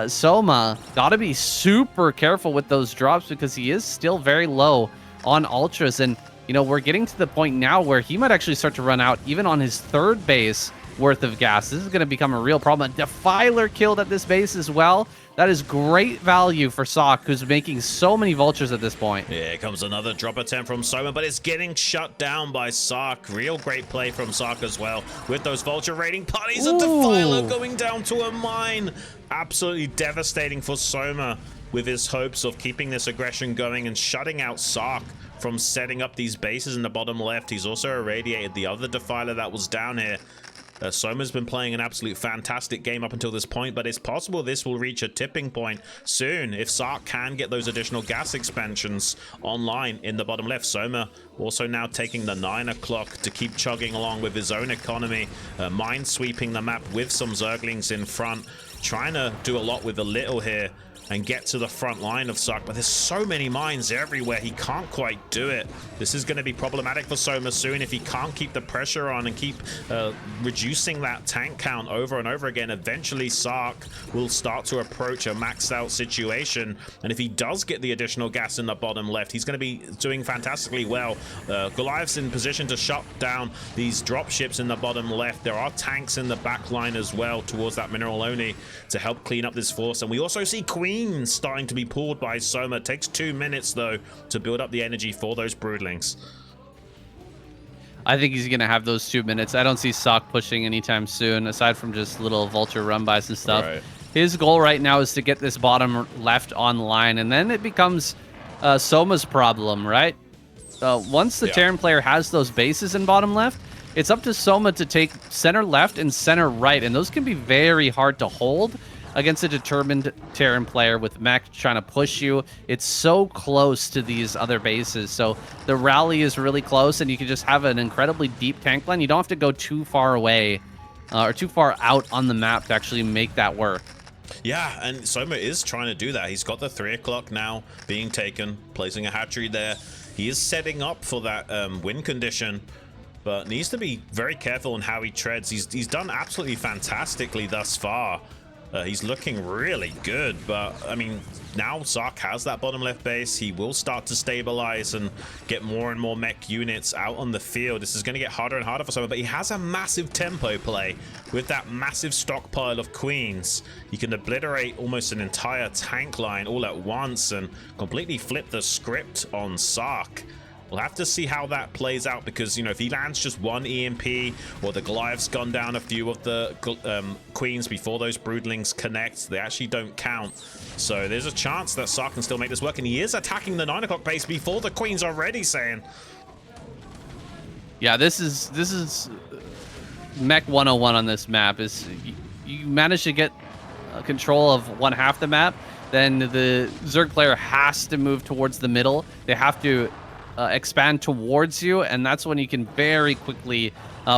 Soma got to be super careful with those drops because he is still very low on Ultras. And, you know, we're getting to the point now where he might actually start to run out even on his 3rd base worth of gas. This is going to become a real problem. Defiler killed at this base as well. That is great value for Ssak, who's making so many vultures at this point. Yeah, here comes another drop attempt from Soma, but it's getting shut down by Ssak. Real great play from Ssak as well with those vulture raiding parties. A Defiler going down to a mine. Absolutely devastating for Soma with his hopes of keeping this aggression going and shutting out Ssak from setting up these bases in the bottom left. He's also irradiated the other Defiler that was down here. Soma's been playing an absolute fantastic game up until this point, but it's possible this will reach a tipping point soon if Ssak can get those additional gas expansions online in the bottom left. Soma also now taking the 9 o'clock to keep chugging along with his own economy, mine sweeping the map with some Zerglings in front, trying to do a lot with a little here and get to the front line of Ssak, but there's so many mines everywhere, he can't quite do it. This is going to be problematic for Soma soon if he can't keep the pressure on and keep reducing that tank count over and over again. Eventually Ssak will start to approach a maxed out situation, and if he does get the additional gas in the bottom left, he's going to be doing fantastically well. Goliath's in position to shut down these drop ships in the bottom left. There are tanks in the back line as well towards that mineral only to help clean up this force, and we also see Queen starting to be pulled by Soma. It takes 2 minutes though to build up the energy for those broodlings. I think he's going to have those 2 minutes. I don't see Ssak pushing anytime soon, aside from just little vulture run-bys and stuff. Right. His goal right now is to get this bottom left online, and then it becomes Soma's problem, right? Once the Terran player has those bases in bottom left, it's up to Soma to take center left and center right, and those can be very hard to hold. against a determined Terran player with mech trying to push you. It's so close to these other bases, so the rally is really close, and you can just have an incredibly deep tank line. You don't have to go too far away or too far out on the map to actually make that work. Yeah, and Soma is trying to do that. He's got the 3 o'clock now being taken, placing a hatchery there. He is setting up for that win condition, but needs to be very careful in how he treads. He's done absolutely fantastically thus far. He's looking really good, but I mean, now Ssak has that bottom left base. He will start to stabilize and get more and more mech units out on the field. This is going to get harder and harder for Soma, but he has a massive tempo play with that massive stockpile of queens. He can obliterate almost an entire tank line all at once and completely flip the script on Ssak. We'll have to see how that plays out, because, you know, if he lands just one EMP, or the Goliath's gone down a few of the queens before those broodlings connect, they actually don't count. So there's a chance that Ssak can still make this work, and he is attacking the 9 o'clock base before the queens are ready, saying. Yeah, this is Mech 101 on this map. Is you manage to get control of one half the map, then the Zerg player has to move towards the middle. They have to expand towards you, and that's when you can very quickly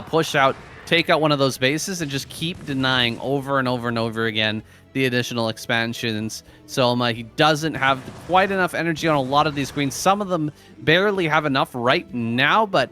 push out, take out one of those bases, and just keep denying over and over and over again the additional expansions. Soma, he doesn't have quite enough energy on a lot of these queens. Some of them barely have enough right now, but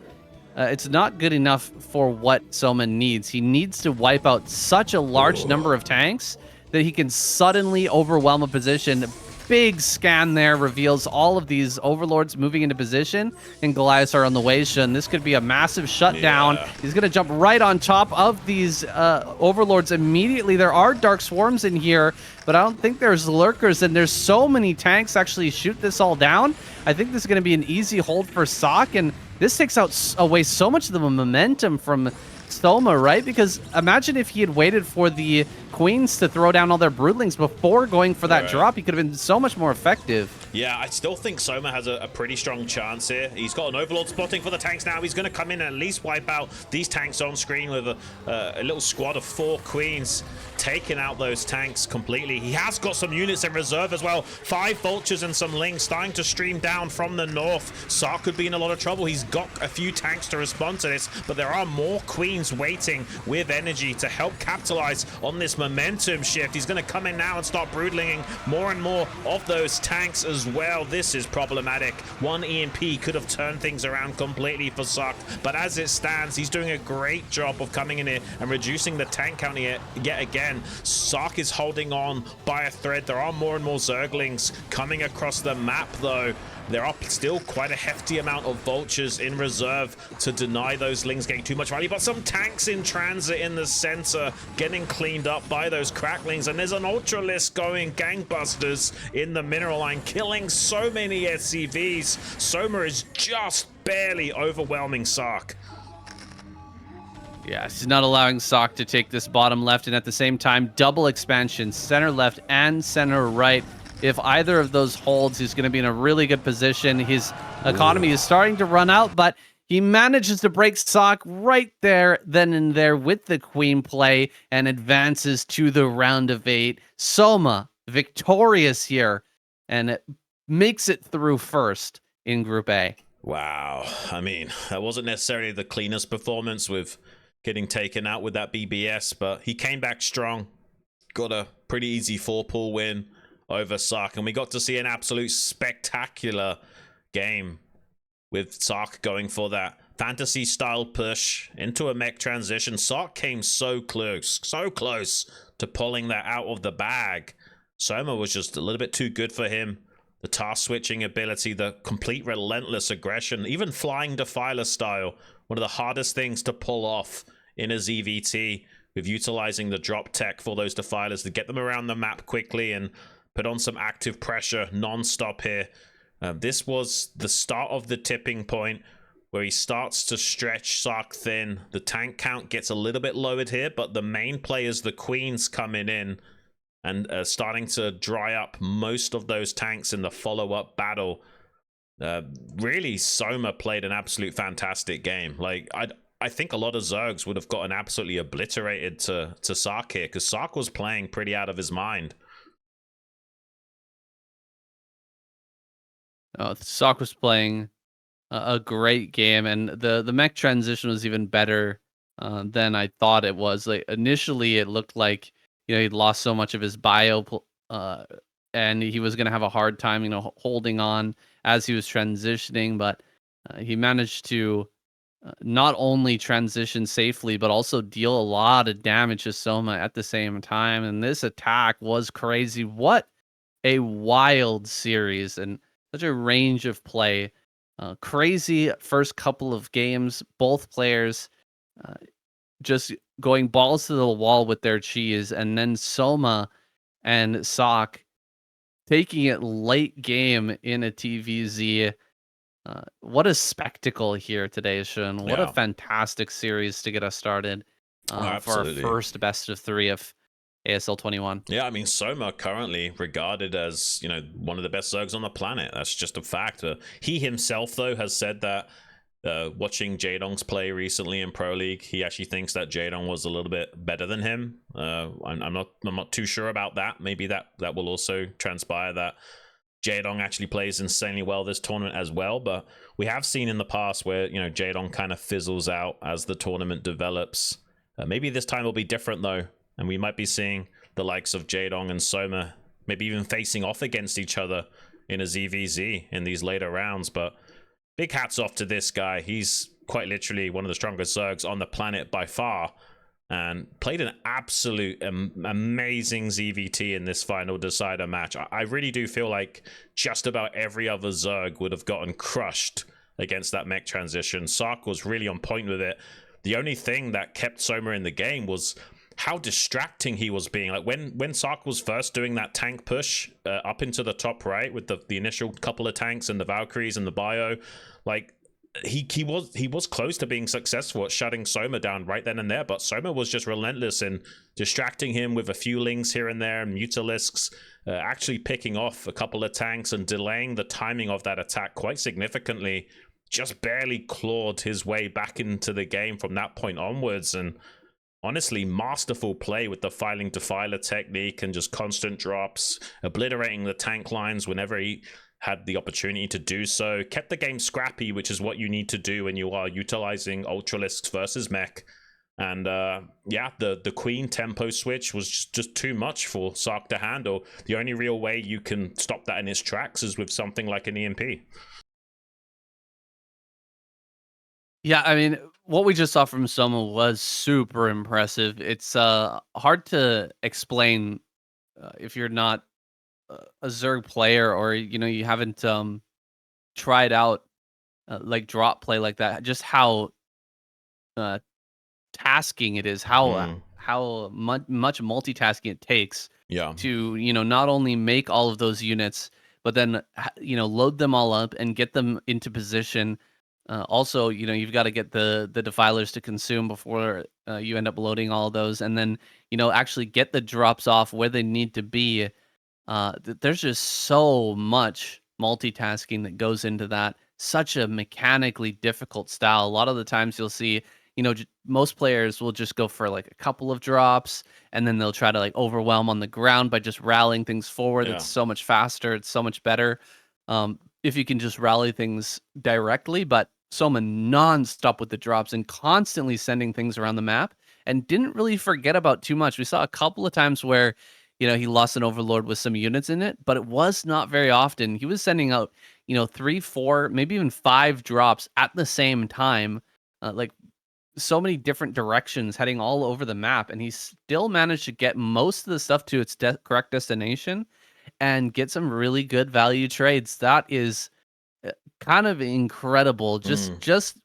it's not good enough for what Soma needs. He needs to wipe out such a large number of tanks that he can suddenly overwhelm a position. Big scan there reveals all of these overlords moving into position, and Goliaths are on the way. Shun, this could be a massive shutdown. Yeah. He's going to jump right on top of these overlords immediately. There are dark swarms in here, but I don't think there's lurkers, and there's so many tanks actually shoot this all down. I think this is going to be an easy hold for Ssak, and this takes away so much of the momentum from Soma, right? Because imagine if he had waited for the queens to throw down all their broodlings before going for that drop. He could have been so much more effective. Yeah, I still think Soma has a pretty strong chance here. He's got an overlord spotting for the tanks now. He's going to come in and at least wipe out these tanks on screen with a little squad of 4 queens, taking out those tanks completely. He has got some units in reserve as well. 5 vultures and some lings starting to stream down from the north. Ssak could be in a lot of trouble. He's got a few tanks to respond to this, but there are more queens waiting with energy to help capitalize on this momentum shift. He's going to come in now and start broodlinging more and more of those tanks as well. This is problematic. One EMP could have turned things around completely for Ssak, but as it stands, he's doing a great job of coming in here and reducing the tank count yet again. Ssak is holding on by a thread. There are more and more Zerglings coming across the map, though. There are still quite a hefty amount of vultures in reserve to deny those lings getting too much value, but some tanks in transit in the center getting cleaned up by those cracklings, and there's an ultralisk going gangbusters in the mineral line, killing so many SCVs. Soma is just barely overwhelming Ssak. Yeah, he's not allowing Ssak to take this bottom left, and at the same time, double expansion, center left and center right. If either of those holds, he's going to be in a really good position. His economy is starting to run out, but he manages to break Ssak right there, then and there with the queen play, and advances to the round of 8. Soma victorious here, and it makes it through first in Group A. Wow. I mean, that wasn't necessarily the cleanest performance with getting taken out with that BBS, but he came back strong. Got a pretty easy 4-pull win over Ssak, and we got to see an absolute spectacular game with Ssak going for that fantasy style push into a mech transition. Ssak came so close to pulling that out of the bag. Soma was just a little bit too good for him. The task switching ability, the complete relentless aggression, even flying Defiler style, one of the hardest things to pull off in a ZVT, with utilizing the drop tech for those Defilers to get them around the map quickly and put on some active pressure non-stop here. This was the start of the tipping point where he starts to stretch Ssak thin. The tank count gets a little bit lowered here, but the main players, the queens, coming in and starting to dry up most of those tanks in the follow-up battle. Really, Soma played an absolute fantastic game. Like, I think a lot of Zergs would have gotten absolutely obliterated to Ssak here, because Ssak was playing pretty out of his mind. Ssak was playing a great game, and the mech transition was even better than I thought it was. Like initially, it looked like he'd lost so much of his bio, and he was gonna have a hard time, holding on as he was transitioning. But he managed to not only transition safely, but also deal a lot of damage to Soma at the same time. And this attack was crazy. What a wild series and such a range of play. Crazy first couple of games, both players just going balls to the wall with their cheese, and then Soma and Ssak taking it late game in a TVZ. What a spectacle here today, Xun. What a fantastic series to get us started for our first best of 3 of ASL 21. Yeah, I mean, Soma currently regarded as, one of the best Zergs on the planet. That's just a fact. He himself, though, has said that watching Jaedong's play recently in Pro League, he actually thinks that Jaedong was a little bit better than him. I'm not too sure about that. Maybe that will also transpire that Jaedong actually plays insanely well this tournament as well, but we have seen in the past where, Jaedong kind of fizzles out as the tournament develops. Maybe this time will be different, though, and we might be seeing the likes of Jaedong and Soma maybe even facing off against each other in a ZVZ in these later rounds. But big hats off to this guy. He's quite literally one of the strongest Zergs on the planet by far, and played an absolute amazing ZVT in this final decider match. I really do feel like just about every other Zerg would have gotten crushed against that mech transition. Ssak was really on point with it. The only thing that kept Soma in the game was how distracting he was being. Like when Ssak was first doing that tank push up into the top right with the initial couple of tanks and the Valkyries and the bio, like he was close to being successful at shutting Soma down right then and there, but Soma was just relentless in distracting him with a few lings here and there and Mutalisks, actually picking off a couple of tanks and delaying the timing of that attack quite significantly. Just barely clawed his way back into the game from that point onwards. And honestly, masterful play with the filing defiler technique and just constant drops, obliterating the tank lines whenever he had the opportunity to do so. Kept the game scrappy, which is what you need to do when you are utilizing Ultralisks versus mech. And yeah, the Queen tempo switch was just too much for Ssak to handle. The only real way you can stop that in its tracks is with something like an EMP. Yeah, I mean, what we just saw from Soma was super impressive. It's hard to explain if you're not a Zerg player, or you haven't tried out like drop play like that. Just how tasking it is, how much multitasking it takes to not only make all of those units, but then load them all up and get them into position. Also, you've got to get the defilers to consume before you end up loading all of those, and then actually get the drops off where they need to be. There's just so much multitasking that goes into that. Such a mechanically difficult style. A lot of the times you'll see, most players will just go for like a couple of drops, and then they'll try to like overwhelm on the ground by just rallying things forward. It's so much faster. It's so much better if you can just rally things directly. But Soma non-stop with the drops and constantly sending things around the map, and didn't really forget about too much. We saw a couple of times where he lost an overlord with some units in it, but it was not very often. He was sending out 3, 4, maybe even 5 drops at the same time, like so many different directions heading all over the map, and he still managed to get most of the stuff to its correct destination and get some really good value trades. That is kind of incredible. Just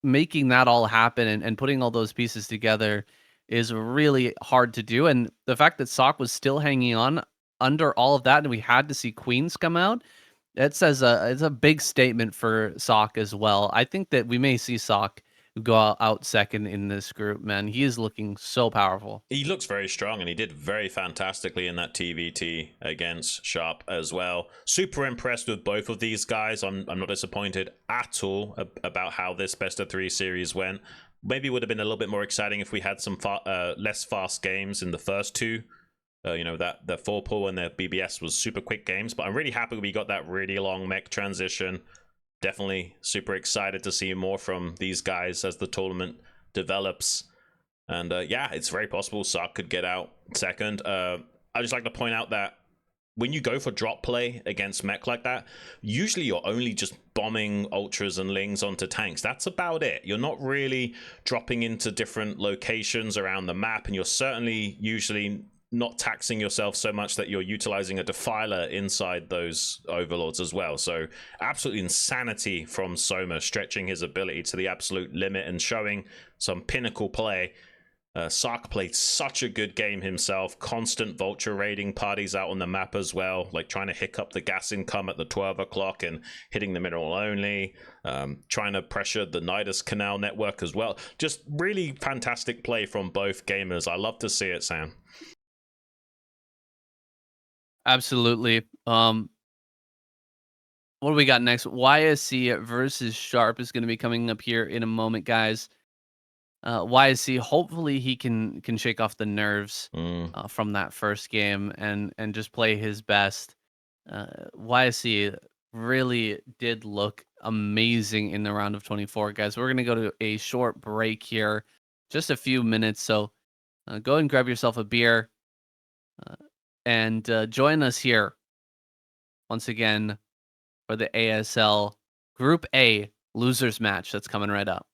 making that all happen and putting all those pieces together is really hard to do. And the fact that Ssak was still hanging on under all of that, and we had to see Queens come out, it says it's a big statement for Ssak as well. I think that we may see Ssak go out second in this group, man. He is looking so powerful. He looks very strong, and he did very fantastically in that TVT against Sharp as well. Super impressed with both of these guys. I'm not disappointed at all about how this best of 3 series went. maybe would have been a little bit more exciting if we had some less fast games in the first two. You know, that the 4-pull and the BBS was super quick games, but I'm really happy we got that really long mech transition. Definitely super excited to see more from these guys as the tournament develops. And yeah, it's very possible Ssak could get out second. I just like to point out that when you go for drop play against mech like that, usually you're only just bombing ultras and lings onto tanks. That's about it. You're not really dropping into different locations around the map, and you're certainly usually not taxing yourself so much that you're utilizing a defiler inside those overlords as well. So absolute insanity from Soma, stretching his ability to the absolute limit and showing some pinnacle play. Ssak played such a good game himself, constant vulture raiding parties out on the map as well, like trying to hiccup the gas income at the 12 o'clock and hitting the mineral only, trying to pressure the Nidus Canal network as well. Just really fantastic play from both gamers. I love to see it, Sam. Absolutely. What do we got next? YSC versus Sharp is going to be coming up here in a moment, guys. YSC, hopefully he can shake off the nerves from that first game and just play his best. YSC really did look amazing in the round of 24, guys. We're gonna go to a short break here, just a few minutes. So go and grab yourself a beer and join us here once again for the ASL Group A losers match that's coming right up.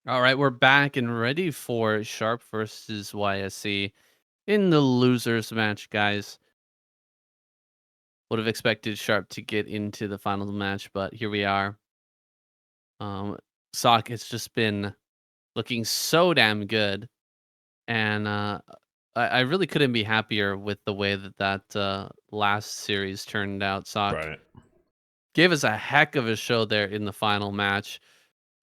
All right, we're back and ready for Sharp versus YSC in the losers match, guys. Would have expected Sharp to get into the final match, but here we are. Ssak has just been looking so damn good, and I really couldn't be happier with the way that last series turned out. Ssak Right. gave us a heck of a show there in the final match.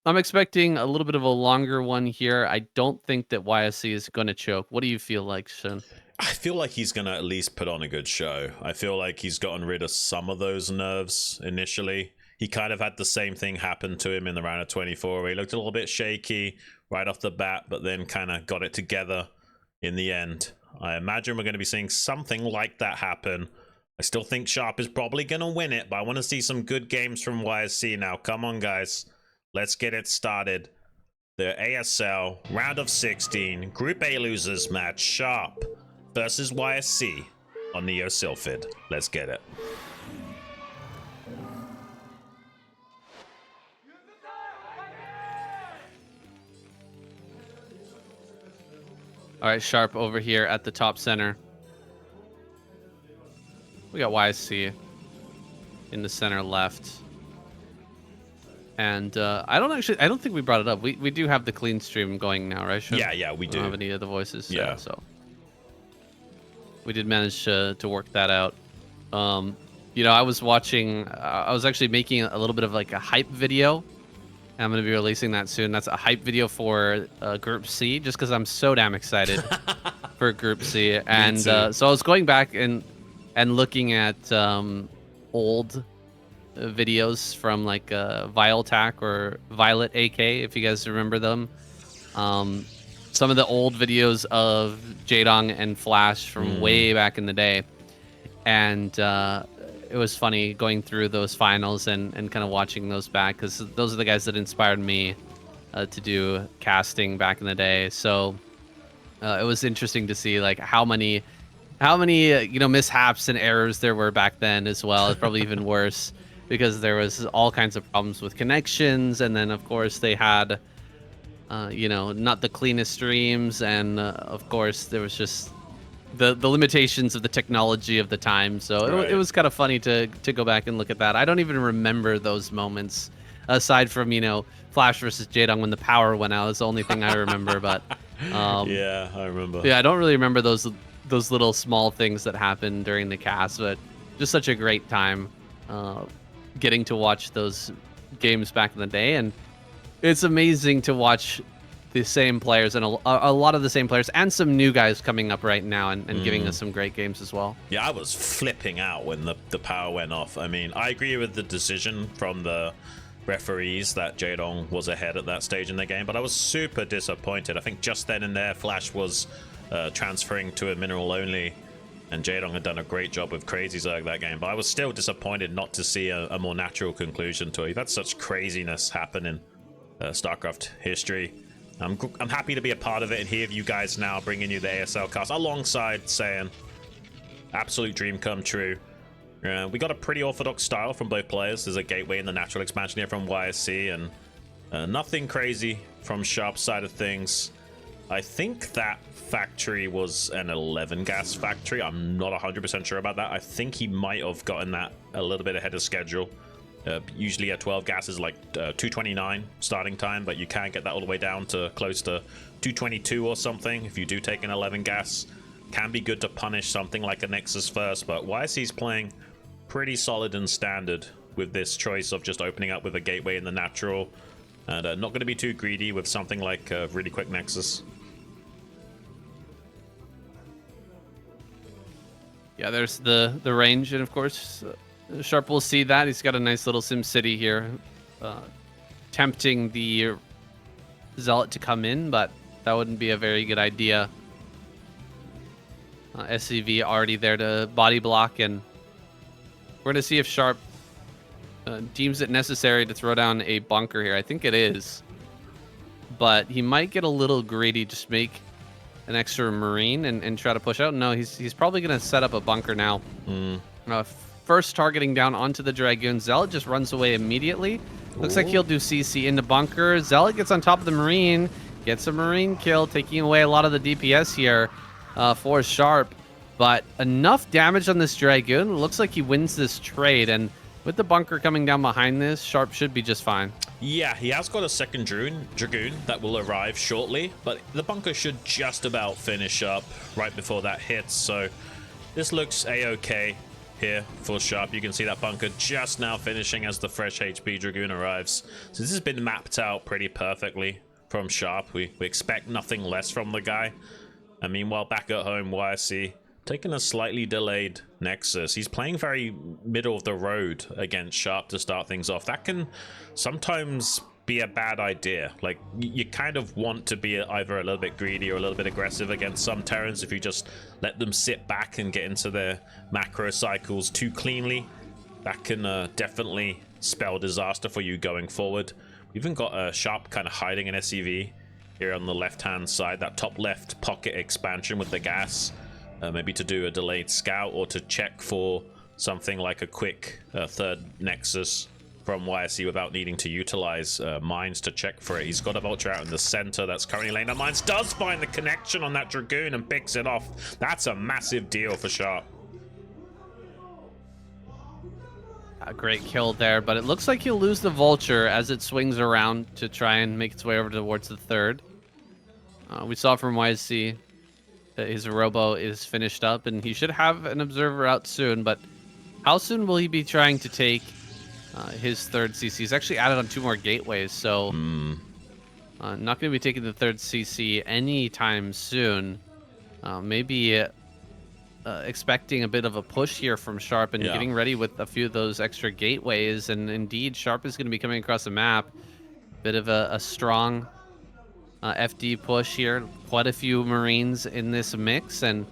I'm expecting a little bit of a longer one here. I don't think that YSC is going to choke. What do you feel like, Xun? I feel like he's going to at least put on a good show. I feel like he's gotten rid of some of those nerves initially. He kind of had the same thing happen to him in the round of 24 where he looked a little bit shaky right off the bat, but then kind of got it together in the end. I imagine we're going to be seeing something like that happen. I still think Sharp is probably going to win it, but I want to see some good games from YSC now. Come on, guys. Let's get it started. The ASL round of 16 Group A losers match, Sharp versus YSC on Neo Sylphid. Let's get it. All right, Sharp over here at the top center. We got YSC in the center left. And I don't think we brought it up. We do have the clean stream going now, right, Xun? Yeah, we do. Don't have any of the voices. Yeah. So we did manage to work that out. You know, I was actually making a little bit of like a hype video. I'm going to be releasing that soon. That's a hype video for Group C, just because I'm so damn excited for Group C. And so I was going back and looking at old videos from like Violtac or Violet AK, if you guys remember them. Some of the old videos of Jaedong and Flash from way back in the day. And it was funny going through those finals and kind of watching those back, because those are the guys that inspired me to do casting back in the day. So it was interesting to see like how many you know, mishaps and errors there were back then as well. It's probably even worse because there was all kinds of problems with connections, and then of course they had you know, not the cleanest streams, and of course there was just the limitations of the technology of the time. So it was kind of funny to go back and look at that. I don't even remember those moments, aside from, you know, Flash versus Jaedong when the power went out. It's the only thing I remember. But yeah, I remember. Yeah, I don't really remember those little small things that happened during the cast, but just such a great time getting to watch those games back in the day. And it's amazing to watch the same players and a lot of the same players and some new guys coming up right now and giving us some great games as well. Yeah, I was flipping out when the power went off. I mean, I agree with the decision from the referees that Jaedong was ahead at that stage in the game, but I was super disappointed. I think just then and there, Flash was transferring to a mineral only, and Jaedong had done a great job with Crazy Zerg that game, but I was still disappointed not to see a more natural conclusion to it. You've had such craziness happen in StarCraft history. I'm happy to be a part of it and hear you guys now bringing you the ASL cast alongside Saiyan. Absolute dream come true. We got a pretty orthodox style from both players. There's a gateway in the natural expansion here from YSC, and nothing crazy from Sharp's side of things. I think that factory was an 11 gas factory. I'm not 100% sure about that. I think he might have gotten that a little bit ahead of schedule. Usually a 12 gas is like 229 starting time, but you can get that all the way down to close to 222 or something if you do take an 11 gas. Can be good to punish something like a Nexus first, but YSC's playing pretty solid and standard with this choice of just opening up with a gateway in the natural, and not going to be too greedy with something like a really quick Nexus. Yeah, there's the range, and of course Sharp will see that. He's got a nice little Sim City here, tempting the Zealot to come in, but that wouldn't be a very good idea. SCV already there to body block, and we're going to see if Sharp deems it necessary to throw down a bunker here. I think it is, but he might get a little greedy, just make an extra Marine and try to push out. No, he's probably going to set up a bunker now. First targeting down onto the Dragoon. Zealot just runs away immediately. Looks like he'll do CC into bunker. Zealot gets on top of the Marine, gets a Marine kill, taking away a lot of the DPS here for Sharp. But enough damage on this Dragoon. Looks like he wins this trade, and with the bunker coming down behind this, Sharp should be just fine. Yeah, he has got a second Dragoon that will arrive shortly, but the bunker should just about finish up right before that hits, so this looks a-okay here for Sharp. You can see that bunker just now finishing as the fresh HP Dragoon arrives. So this has been mapped out pretty perfectly from Sharp. We expect nothing less from the guy. And meanwhile, back at home, YSC taking a slightly delayed Nexus. He's playing very middle of the road against Sharp to start things off. That can sometimes be a bad idea. Like, you kind of want to be either a little bit greedy or a little bit aggressive against some Terrans. If you just let them sit back and get into their macro cycles too cleanly, that can definitely spell disaster for you going forward. We've even got Sharp kind of hiding an SCV here on the left-hand side, that top left pocket expansion with the gas. Maybe to do a delayed scout or to check for something like a quick third Nexus from YSC without needing to utilize mines to check for it. He's got a Vulture out in the center that's currently laying down mines, does find the connection on that Dragoon and picks it off. That's a massive deal for Sharp. A great kill there, but it looks like he'll lose the Vulture as it swings around to try and make its way over towards the third. We saw from YSC that his robo is finished up and he should have an observer out soon, but how soon will he be trying to take his third CC? He's actually added on 2 more gateways, so not going to be taking the third CC anytime soon. Maybe expecting a bit of a push here from Sharp and getting ready with a few of those extra gateways, and indeed Sharp is going to be coming across the map. Bit of a strong FD push here, quite a few Marines in this mix, and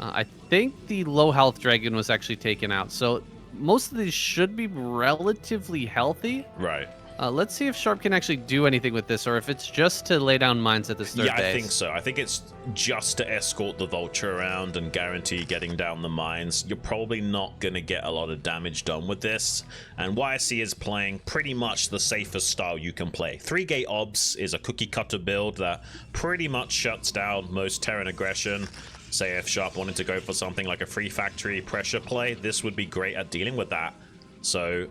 I think the low health Dragon was actually taken out, so most of these should be relatively healthy. Right. Let's see if Sharp can actually do anything with this, or if it's just to lay down mines at this third base. Yeah, I think so. I think it's just to escort the Vulture around and guarantee getting down the mines. You're probably not going to get a lot of damage done with this. And YSC is playing pretty much the safest style you can play. 3-gate obs is a cookie cutter build that pretty much shuts down most Terran aggression. Say if Sharp wanted to go for something like a free factory pressure play, this would be great at dealing with that. So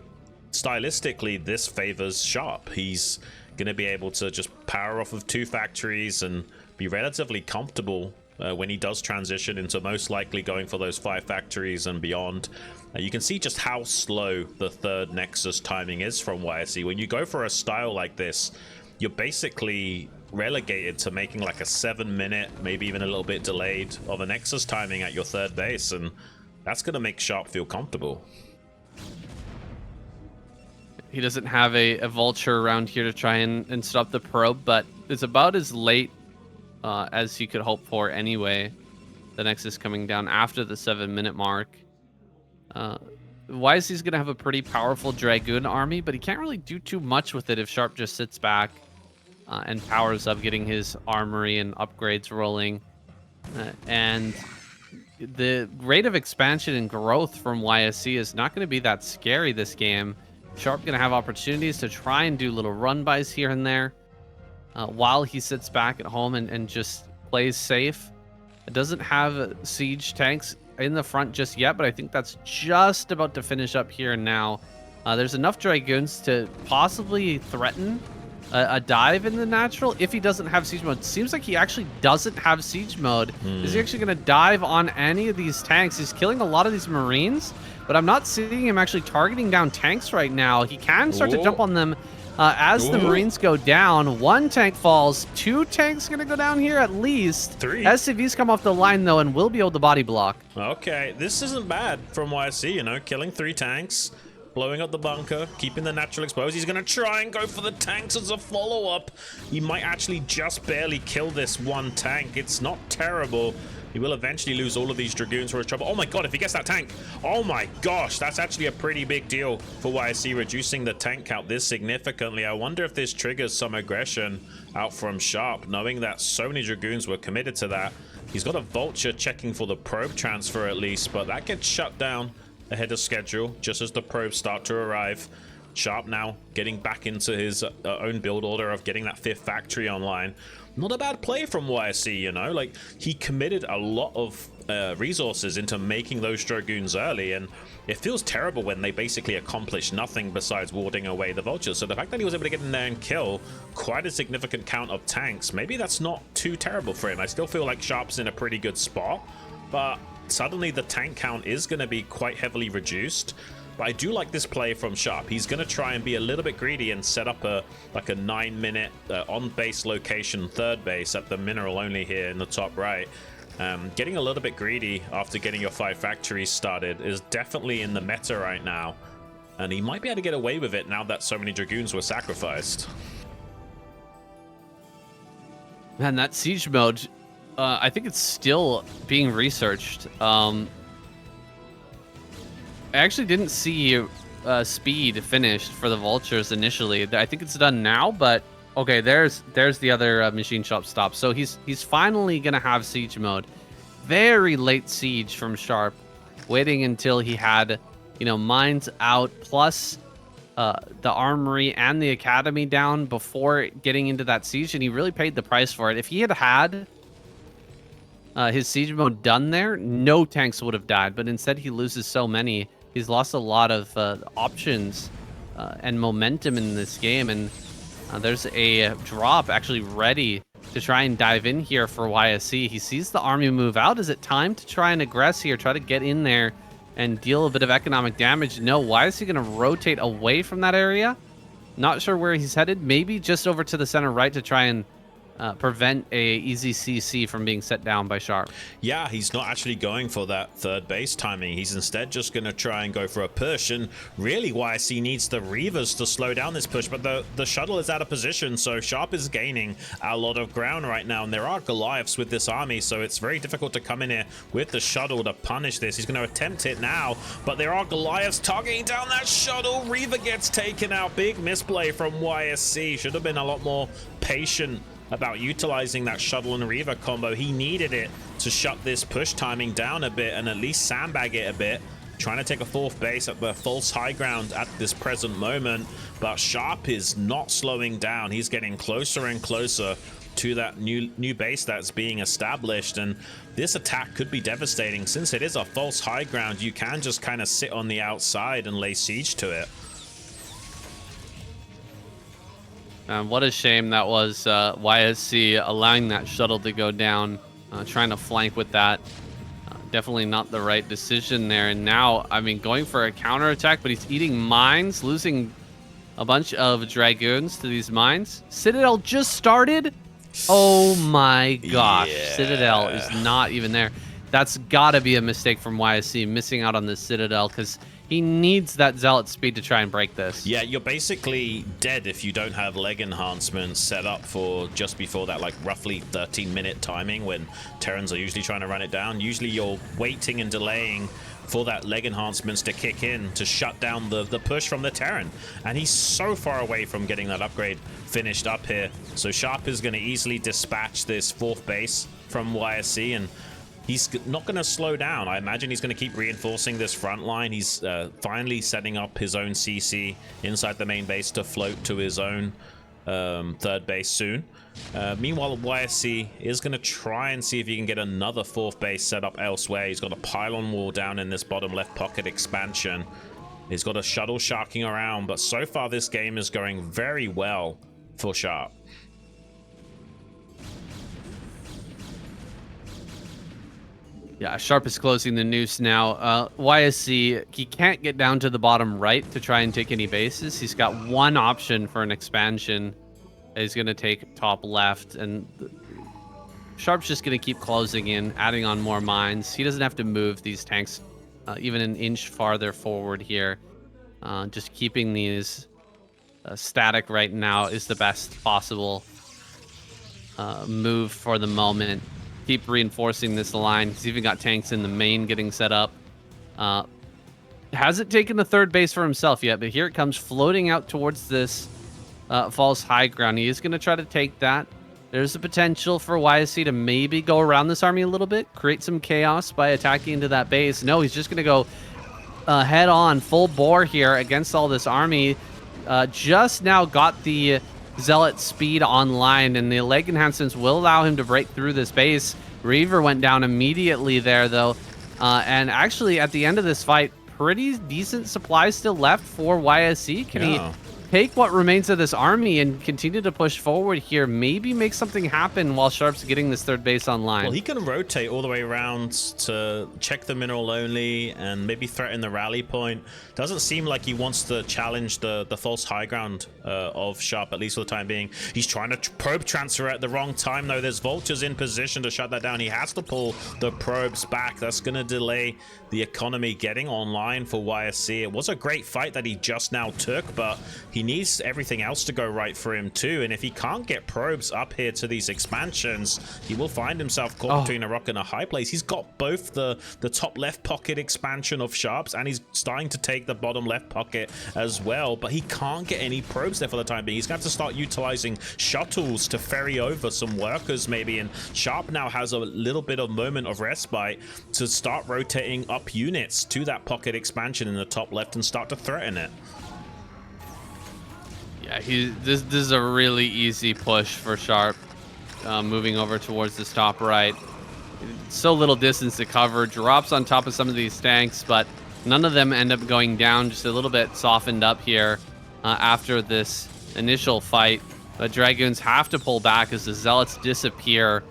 stylistically, this favors Sharp. He's going to be able to just power off of 2 factories and be relatively comfortable when he does transition into most likely going for those 5 factories and beyond. You can see just how slow the third Nexus timing is from YSC. When you go for a style like this, you're basically relegated to making like a 7-minute, maybe even a little bit delayed, of a Nexus timing at your third base, and that's going to make Sharp feel comfortable. He doesn't have a Vulture around here to try and stop the probe, but it's about as late as you could hope for anyway. The Nexus coming down after the 7-minute mark. YSC's going to have a pretty powerful Dragoon army, but he can't really do too much with it if Sharp just sits back and powers up, getting his armory and upgrades rolling. And the rate of expansion and growth from YSC is not going to be that scary this game. Sharp going to have opportunities to try and do little run-bys here and there while he sits back at home and just plays safe. It doesn't have siege tanks in the front just yet, but I think that's just about to finish up here and now. There's enough Dragoons to possibly threaten a dive in the natural if he doesn't have siege mode. Seems like he actually doesn't have siege mode. Is he actually going to dive on any of these tanks? He's killing a lot of these Marines, but I'm not seeing him actually targeting down tanks right now. He can start to jump on them as the Marines go down. 1 tank falls. 2 tanks going to go down here at least. 3. SCVs come off the line, though, and will be able to body block. Okay, this isn't bad from YSC, you know, killing 3 tanks, blowing up the bunker, keeping the natural exposed. He's going to try and go for the tanks as a follow-up. He might actually just barely kill this 1 tank. It's not terrible. He will eventually lose all of these Dragoons for his trouble. Oh my god, if he gets that tank. Oh my gosh, that's actually a pretty big deal for YSC, reducing the tank count this significantly. I wonder if this triggers some aggression out from Sharp, knowing that so many Dragoons were committed to that. He's got a Vulture checking for the probe transfer at least, but that gets shut down ahead of schedule just as the probes start to arrive. Sharp now getting back into his own build order of getting that 5th factory online. Not a bad play from YSC, you know, like he committed a lot of resources into making those Dragoons early, and it feels terrible when they basically accomplish nothing besides warding away the vultures. So the fact that he was able to get in there and kill quite a significant count of tanks, maybe that's not too terrible for him. I still feel like Sharp's in a pretty good spot, but suddenly the tank count is going to be quite heavily reduced. But I do like this play from Sharp. He's going to try and be a little bit greedy and set up a 9-minute on-base location 3rd base at the mineral only here in the top right. Getting a little bit greedy after getting your 5 factories started is definitely in the meta right now. And he might be able to get away with it now that so many Dragoons were sacrificed. Man, that siege mode, I think it's still being researched. I actually didn't see speed finished for the vultures initially. I think it's done now, but okay, there's the other machine shop stop. So he's finally gonna have siege mode. Very late siege from Sharp, waiting until he had, you know, mines out plus the armory and the academy down before getting into that siege, and he really paid the price for it. If he had his siege mode done there, no tanks would have died, but instead he loses so many. He's lost a lot of options and momentum in this game, and there's a drop actually ready to try and dive in here for YSC. He sees the army move out. Is it time to try and aggress here, try to get in there and deal a bit of economic damage? No, YSC going to rotate away from that area. Not sure where he's headed. Maybe just over to the center right to try and prevent a easy CC from being set down by Sharp. Yeah, he's not actually going for that 3rd base timing. He's instead just going to try and go for a push, and really YSC needs the Reavers to slow down this push, but the shuttle is out of position, so Sharp is gaining a lot of ground right now, and there are Goliaths with this army, so it's very difficult to come in here with the shuttle to punish this. He's going to attempt it now, but there are Goliaths targeting down that shuttle. Reaver gets taken out. Big misplay from YSC. Should have been a lot more patient about utilizing that shuttle and Reaver combo. He needed it to shut this push timing down a bit and at least sandbag it a bit, trying to take a 4th base at the false high ground at this present moment. But Sharp is not slowing down. He's getting closer and closer to that new base that's being established, and this attack could be devastating. Since it is a false high ground, you can just kind of sit on the outside and lay siege to it. What a shame that was, YSC allowing that shuttle to go down, trying to flank with that. Definitely not the right decision there. And now, I mean, going for a counterattack, but he's eating mines, losing a bunch of Dragoons to these mines. Citadel just started? Oh my gosh. Yeah. Citadel is not even there. That's got to be a mistake from YSC, missing out on the Citadel, because he needs that Zealot speed to try and break this. Yeah, you're basically dead if you don't have leg enhancements set up for just before that, like roughly 13-minute timing when Terrans are usually trying to run it down. Usually you're waiting and delaying for that leg enhancements to kick in to shut down the push from the Terran. And he's so far away from getting that upgrade finished up here. So Sharp is going to easily dispatch this 4th base from YSC, and he's not going to slow down. I imagine he's going to keep reinforcing this front line. He's finally setting up his own CC inside the main base to float to his own 3rd base soon. Meanwhile, YSC is going to try and see if he can get another 4th base set up elsewhere. He's got a pylon wall down in this bottom left pocket expansion. He's got a shuttle sharking around, but so far this game is going very well for Sharp. Yeah, Sharp is closing the noose now. YSC, he can't get down to the bottom right to try and take any bases. He's got one option for an expansion. He's going to take top left, and Sharp's just going to keep closing in, adding on more mines. He doesn't have to move these tanks even an inch farther forward here. Just keeping these static right now is the best possible move for the moment. Keep reinforcing this line. He's even got tanks in the main getting set up. Hasn't taken the 3rd base for himself yet, but here it comes floating out towards this false high ground. He is going to try to take that. There's the potential for YSC to maybe go around this army a little bit, create some chaos by attacking into that base. No, he's just going to go head on, full bore here against all this army. just now got the Zealot speed online, and the leg enhancements will allow him to break through this base. Reaver went down immediately there, though. And actually, at the end of this fight, pretty decent supplies still left for YSC. Can he take what remains of this army and continue to push forward here? Maybe make something happen while Sharp's getting this third base online. Well, he can rotate all the way around to check the mineral only and maybe threaten the rally point. Doesn't seem like he wants to challenge the false high ground of Sharp, at least for the time being. He's trying to probe transfer at the wrong time, though. There's vultures in position to shut that down. He has to pull the probes back. That's going to delay the economy getting online for YSC. It was a great fight that he just now took, but he needs everything else to go right for him too. And if he can't get probes up here to these expansions, he will find himself caught between a rock and a high place. He's got both the top left pocket expansion of Sharps, and he's starting to take the bottom left pocket as well, but he can't get any probes there for the time being. He's going to have to start utilizing shuttles to ferry over some workers maybe, and Sharp now has a little bit of moment of respite to start rotating up units to that pocket expansion in the top left and start to threaten it. Yeah, this is a really easy push for Sharp, moving over towards this top right. So little distance to cover, drops on top of some of these tanks, but none of them end up going down, just a little bit softened up here after this initial fight. But Dragoons have to pull back as the Zealots disappear.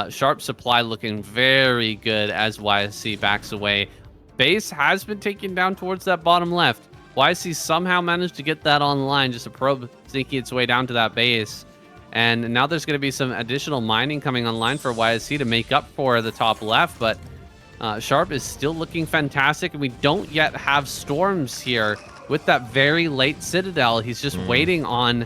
Sharp supply looking very good as YSC backs away. Base has been taken down towards that bottom left. YSC somehow managed to get that online, just a probe sneaking its way down to that base. And now there's going to be some additional mining coming online for YSC to make up for the top left, but Sharp is still looking fantastic, and we don't yet have storms here with that very late Citadel. He's just waiting on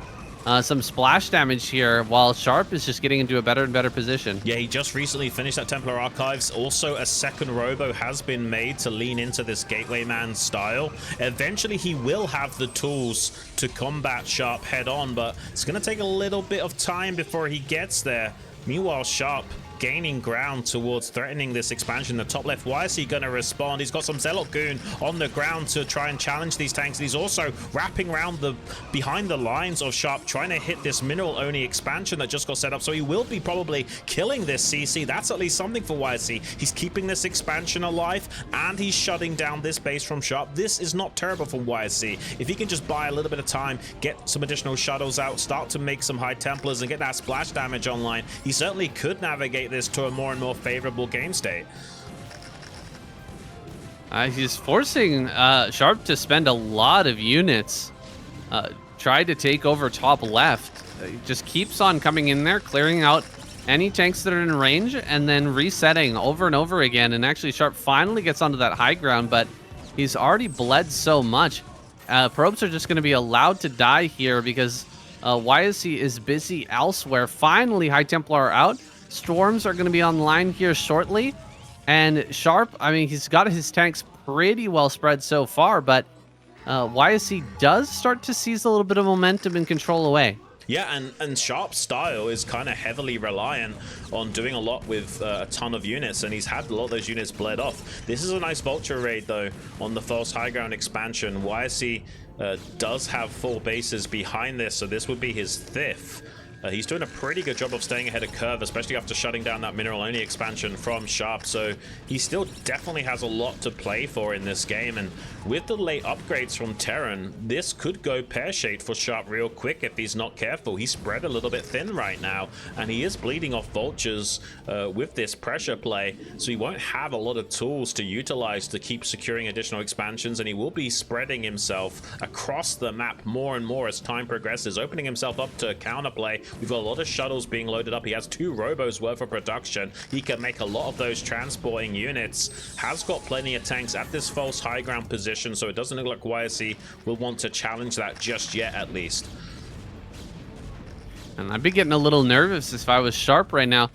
some splash damage here, while Sharp is just getting into a better and better position. Yeah, he just recently finished that Templar Archives. Also, a second robo has been made to lean into this Gateway Man style. Eventually, he will have the tools to combat Sharp head on, but it's going to take a little bit of time before he gets there. Meanwhile, Sharp gaining ground towards threatening this expansion. The top left, why is he going to respond? He's got some Zealot Goon on the ground to try and challenge these tanks. He's also wrapping around behind the lines of Sharp, trying to hit this mineral only expansion that just got set up. So he will be probably killing this CC. That's at least something for YSC. He's keeping this expansion alive, and he's shutting down this base from Sharp. This is not terrible for YSC. If he can just buy a little bit of time, get some additional shuttles out, start to make some high Templars and get that splash damage online, he certainly could navigate this to a more and more favorable game state. He's forcing Sharp to spend a lot of units, try to take over top left. He just keeps on coming in there, clearing out any tanks that are in range, and then resetting over and over again. And actually, Sharp finally gets onto that high ground, but he's already bled so much. Probes are just going to be allowed to die here because YSC is busy elsewhere. Finally, High Templar are out. Storms are going to be online here shortly. And Sharp, I mean, he's got his tanks pretty well spread so far, but YSC does start to seize a little bit of momentum and control away. Yeah, and Sharp's style is kind of heavily reliant on doing a lot with a ton of units, and he's had a lot of those units bled off. This is a nice Vulture raid, though, on the false high ground expansion. YSC does have 4 bases behind this, so this would be his 5th. He's doing a pretty good job of staying ahead of curve, especially after shutting down that mineral-only expansion from Sharp. So he still definitely has a lot to play for in this game. And with the late upgrades from Terran, this could go pear-shaped for Sharp real quick if he's not careful. He's spread a little bit thin right now, and he is bleeding off Vultures with this pressure play. So he won't have a lot of tools to utilize to keep securing additional expansions, and he will be spreading himself across the map more and more as time progresses, opening himself up to counterplay. We've got a lot of shuttles being loaded up. He has 2 robos worth of production. He can make a lot of those transporting units. Has got plenty of tanks at this false high ground position, so it doesn't look like YSC will want to challenge that just yet, at least. And I'd be getting a little nervous if I was Sharp right now.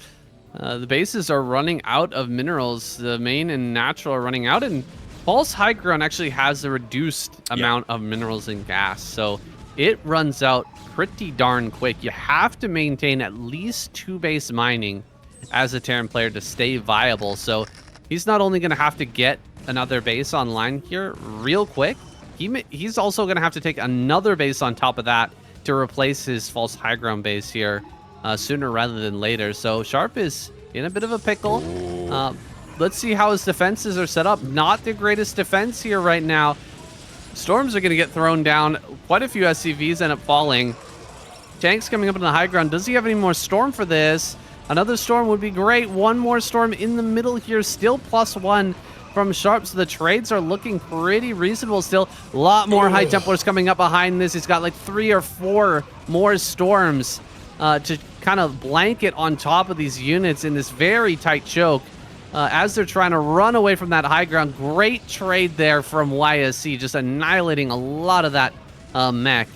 The bases are running out of minerals. The main and natural are running out, and false high ground actually has a reduced amount of minerals and gas, so it runs out pretty darn quick. You have to maintain at least 2 base mining as a Terran player to stay viable. So he's not only going to have to get another base online here real quick, he's also going to have to take another base on top of that to replace his false high ground base here sooner rather than later. So Sharp is in a bit of a pickle. Let's see how his defenses are set up. Not the greatest defense here right now. Storms are going to get thrown down. Quite a few SCVs end up falling. Tank's coming up on the high ground. Does he have any more storm for this? Another storm would be great. One more storm in the middle here. Still +1 from Sharp. So the trades are looking pretty reasonable still. A lot more high templars coming up behind this. He's got like 3 or 4 more storms to kind of blanket on top of these units in this very tight choke. As they're trying to run away from that high ground. Great trade there from YSC, just annihilating a lot of that mech,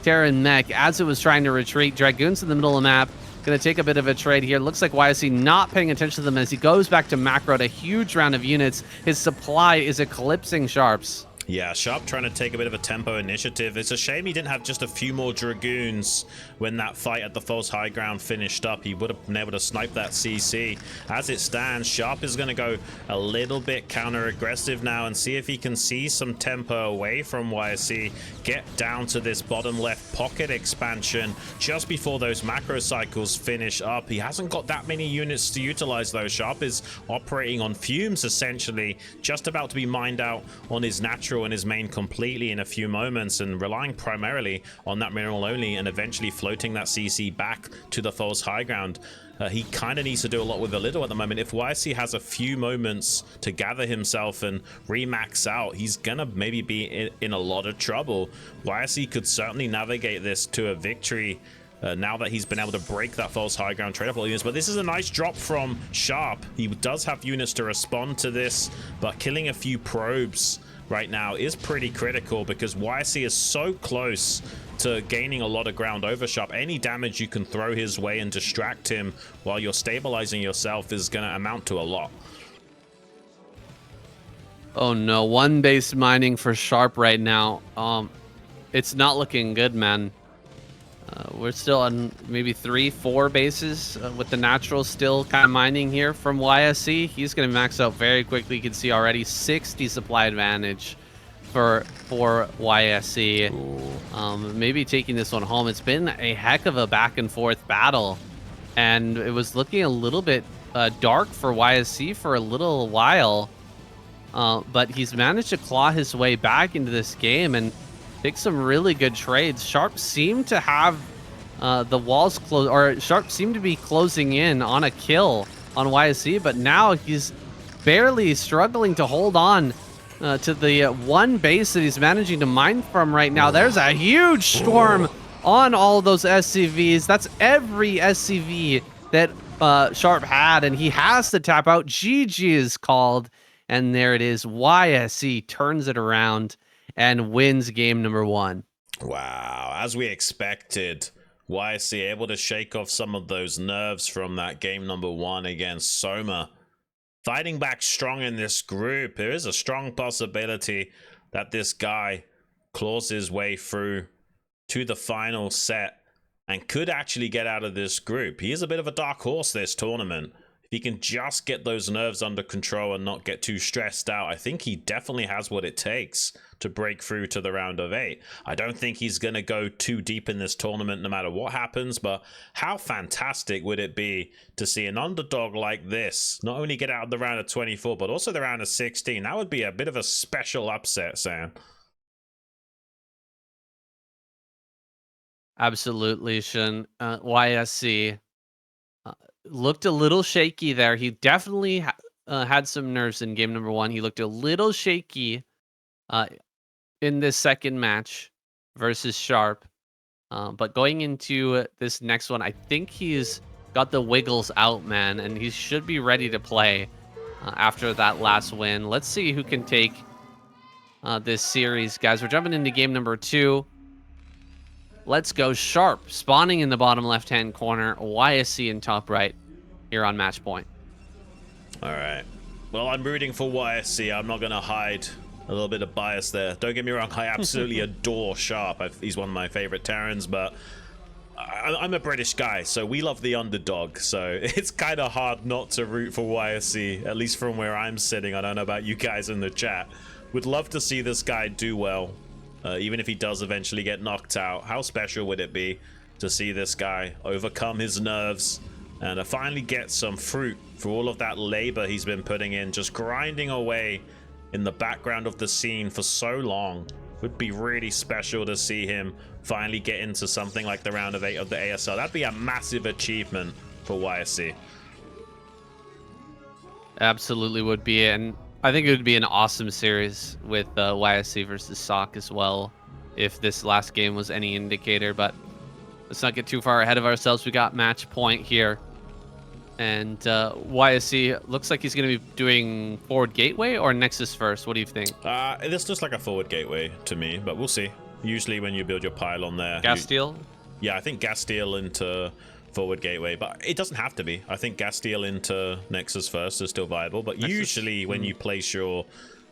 Terran mech, as it was trying to retreat. Dragoons in the middle of the map, going to take a bit of a trade here. Looks like YSC not paying attention to them as he goes back to macro at a huge round of units. His supply is eclipsing Sharp's. Yeah, Sharp trying to take a bit of a tempo initiative. It's a shame he didn't have just a few more Dragoons when that fight at the false high ground finished up. He would have been able to snipe that CC. As it stands, Sharp is going to go a little bit counter-aggressive now and see if he can see some tempo away from YSC, get down to this bottom left pocket expansion just before those macro cycles finish up. He hasn't got that many units to utilize though. Sharp is operating on fumes essentially, just about to be mined out on his natural and his main completely in a few moments, and relying primarily on that mineral only and eventually floating that CC back to the false high ground. He kind of needs to do a lot with a little at the moment. If YSC has a few moments to gather himself and remax out, he's gonna maybe be in a lot of trouble. YSC could certainly navigate this to a victory now that he's been able to break that false high ground trade-off units. But this is a nice drop from Sharp. He does have units to respond to this, but killing a few probes right now is pretty critical because YSC is so close to gaining a lot of ground over Sharp. Any damage you can throw his way and distract him while you're stabilizing yourself is going to amount to a lot. Oh no, 1 base mining for Sharp right now. It's not looking good, man. We're still on maybe 3-4 bases with the natural still kind of mining here from YSC. He's going to max out very quickly. You can see already 60 supply advantage for YSC. Maybe taking this one home. It's been a heck of a back and forth battle, and it was looking a little bit dark for YSC for a little while, but he's managed to claw his way back into this game and pick some really good trades. Sharp seemed to have the walls closed, or Sharp seemed to be closing in on a kill on YSC, but now he's barely struggling to hold on to the 1 base that he's managing to mine from right now. There's a huge storm on all those SCVs. That's every SCV that Sharp had, and he has to tap out. GG is called, and there it is. YSC turns it around and wins game number 1. Wow, as we expected, YSC able to shake off some of those nerves from that game number 1 against Soma. Fighting back strong in this group. There is a strong possibility that this guy claws his way through to the final set and could actually get out of this group. He is a bit of a dark horse this tournament. If he can just get those nerves under control and not get too stressed out, I think he definitely has what it takes to break through to the round of 8. I don't think he's going to go too deep in this tournament no matter what happens, but how fantastic would it be to see an underdog like this not only get out of the round of 24, but also the round of 16? That would be a bit of a special upset, Sam. Absolutely, Xun. YSC looked a little shaky there. He definitely had some nerves in game number 1. He looked a little shaky in this second match versus Sharp. But going into this next one, I think he's got the wiggles out, man, and he should be ready to play after that last win. Let's see who can take this series, guys. We're jumping into game number 2. Let's go. Sharp spawning in the bottom left-hand corner, YSC in top right here on match point. All right. Well, I'm rooting for YSC. I'm not going to hide a little bit of bias there. Don't get me wrong. I absolutely adore Sharp. He's one of my favorite Terrans, but I'm a British guy, so we love the underdog. So it's kind of hard not to root for YSC, at least from where I'm sitting. I don't know about you guys in the chat. Would love to see this guy do well Even if he does eventually get knocked out, how special would it be to see this guy overcome his nerves and finally get some fruit for all of that labor he's been putting in, just grinding away in the background of the scene for so long. Would be really special to see him finally get into something like the round of 8 of the ASL. That'd be a massive achievement for YSC. Absolutely would be, and I think it would be an awesome series with YSC versus Ssak as well, if this last game was any indicator. But let's not get too far ahead of ourselves. We got match point here, and YSC looks like he's going to be doing forward gateway or Nexus first. What do you think? This looks like a forward gateway to me, but we'll see. Usually when you build your pylon there, gas steal. Yeah, I think gas steal into forward gateway, but it doesn't have to be. I think gas steal into Nexus first is still viable, but Nexus, usually when you place your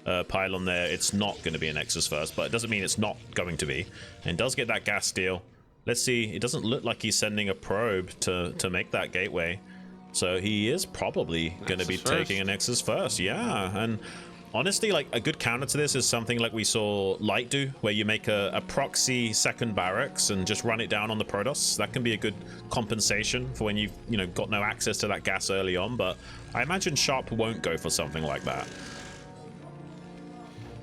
pylon there, it's not going to be a Nexus first, but it doesn't mean it's not going to be. And does get that gas steal. Let's see, it doesn't look like he's sending a probe to make that gateway, so he is probably going to be taking a Nexus first. Yeah, and honestly, like, a good counter to this is something like we saw Light do, where you make a proxy second barracks and just run it down on the Protoss. That can be a good compensation for when you've, got no access to that gas early on, but I imagine Sharp won't go for something like that.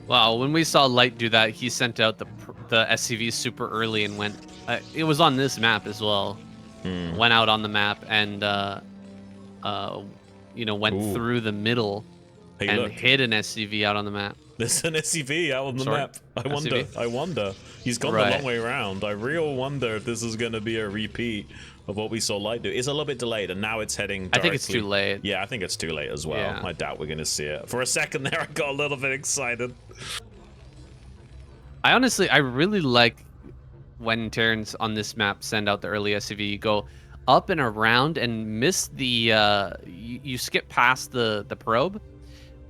Well, when we saw Light do that, he sent out the SCV super early and went, it was on this map as well, went out on the map and, went through the middle. Hey, and look. hit an SCV out on the map. There's an SCV out on the map. I wonder. He's gone the long way around. I real wonder if this is going to be a repeat of what we saw Light do. It's a little bit delayed, and now it's heading directly. I think it's too late. Yeah, I think it's too late as well. Yeah. I doubt we're going to see it. For a second there, I got a little bit excited. I really like when turns on this map send out the early SCV. You go up and around and miss the... you skip past the probe.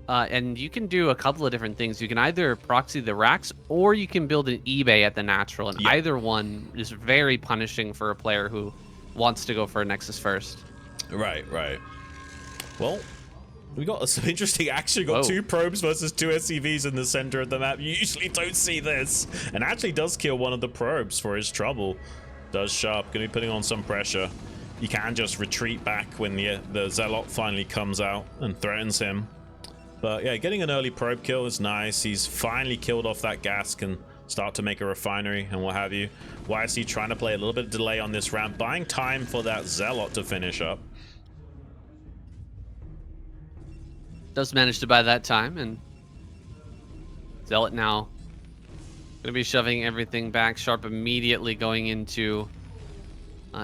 And you can do a couple of different things. You can either proxy the racks, or you can build an eBay at the natural. And either one is very punishing for a player who wants to go for a Nexus first. Right. Well, we got some interesting action. We got 2 probes versus 2 SCVs in the center of the map. You usually don't see this. And actually does kill one of the probes for his trouble. Does Sharp. Going to be putting on some pressure. You can just retreat back when the Zealot finally comes out and threatens him. But yeah, getting an early probe kill is nice. He's finally killed off that gas, can start to make a refinery and what have you. YSC trying to play a little bit of delay on this ramp, buying time for that Zealot to finish up. Does manage to buy that time, and Zealot now going to be shoving everything back. Sharp immediately going into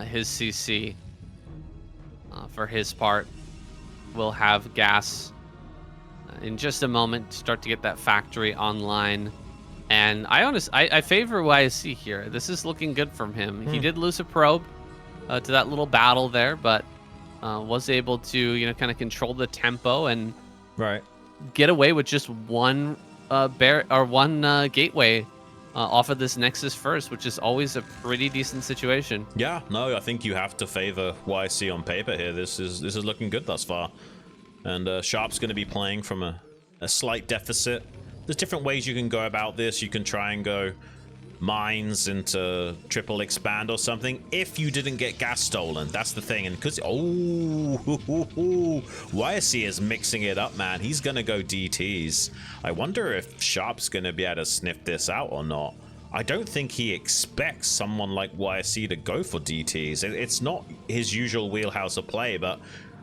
his CC for his part. We'll have gas in just a moment, start to get that factory online. And I favor YSC here. This is looking good from him. He did lose a probe to that little battle there, but was able to kind of control the tempo and get away with just one gateway off of this Nexus first, which is always a pretty decent situation. Yeah, no, I think you have to favor YSC on paper here. This is looking good thus far. And Sharp's going to be playing from a slight deficit. There's different ways you can go about this. You can try and go mines into triple expand or something if you didn't get gas stolen. That's the thing. And because YSC is mixing it up, man. He's going to go DTs. I wonder if Sharp's going to be able to sniff this out or not. I don't think he expects someone like YSC to go for DTs. It's not his usual wheelhouse of play, but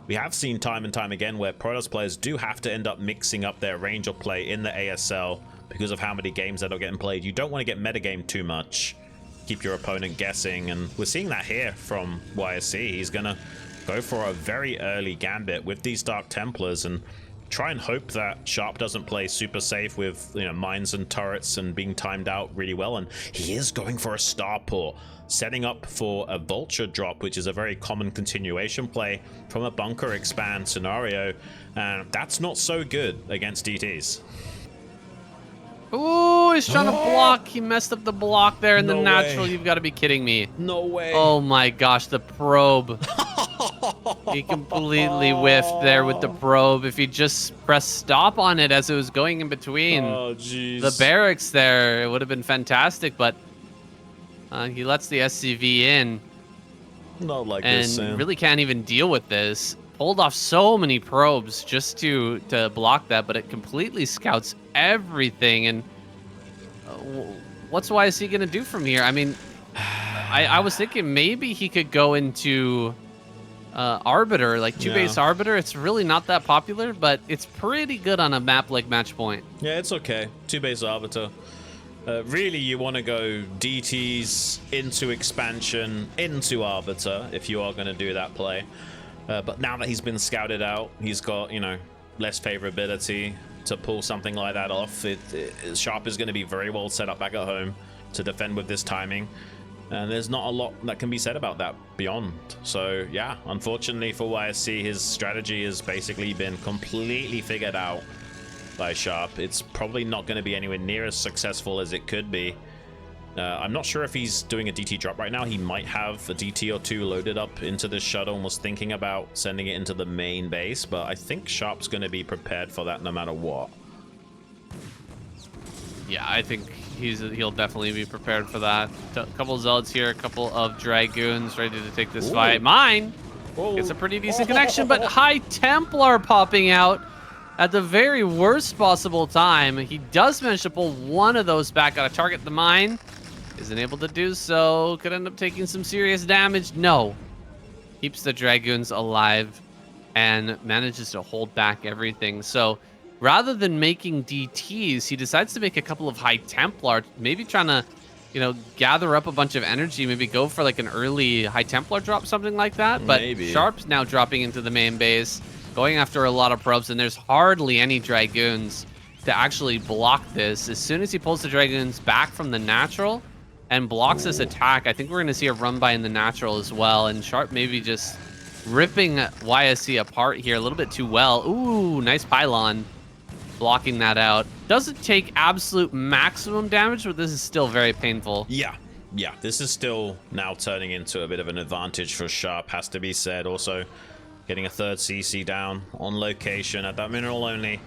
we have seen time and time again where Protoss players do have to end up mixing up their range of play in the ASL because of how many games that are getting played. You don't want to get metagame too much, keep your opponent guessing, and we're seeing that here from YSC. He's gonna go for a very early gambit with these Dark Templars and try and hope that Sharp doesn't play super safe with mines and turrets and being timed out really well. And he is going for a starport, setting up for a vulture drop, which is a very common continuation play from a bunker expand scenario, and that's not so good against DTs. Oh, he's trying to block. He messed up the block there in the natural. You've got to be kidding me. No way. Oh my gosh, the probe. He completely whiffed there with the probe. If he just pressed stop on it as it was going in between the barracks there, it would have been fantastic. But he lets the SCV in. Not like and this, Sam. Really can't even deal with this. Pulled off so many probes just to block that, but it completely scouts everything. And what's YSC going to do from here? I mean, I was thinking maybe he could go into Arbiter, like 2-base Arbiter. It's really not that popular, but it's pretty good on a map like Match Point. Yeah, it's okay. 2-base Arbiter. Really, you want to go DTs into expansion, into Arbiter, if you are going to do that play. But now that he's been scouted out, he's got, you know, less favorability to pull something like that off. Sharp is going to be very well set up back at home to defend with this timing. And there's not a lot that can be said about that beyond. So, yeah, unfortunately for YSC, his strategy has basically been completely figured out by Sharp. It's probably not going to be anywhere near as successful as it could be. I'm not sure if he's doing a DT drop right now. He might have a DT or two loaded up into this shuttle and was thinking about sending it into the main base, but I think Sharp's going to be prepared for that no matter what. Yeah, I think he'll definitely be prepared for that. A couple of Zealots here, a couple of Dragoons ready to take this fight. Mine gets a pretty decent connection, but High Templar popping out at the very worst possible time. He does manage to pull one of those back out of target. The mine isn't able to do so. Could end up taking some serious damage. No. Keeps the Dragoons alive and manages to hold back everything. So rather than making DTs, he decides to make a couple of High Templar, maybe trying to, you know, gather up a bunch of energy, maybe go for like an early High Templar drop, something like that. But maybe. Sharp's now dropping into the main base, going after a lot of probes, and there's hardly any Dragoons to actually block this. As soon as he pulls the Dragoons back from the natural and blocks this attack, I think we're going to see a run by in the natural as well. And Sharp maybe just ripping YSC apart here a little bit too well. Ooh, nice pylon. Blocking that out. Doesn't take absolute maximum damage, but this is still very painful. Yeah, this is still now turning into a bit of an advantage for Sharp, has to be said. Also, getting a third CC down on location at that mineral only.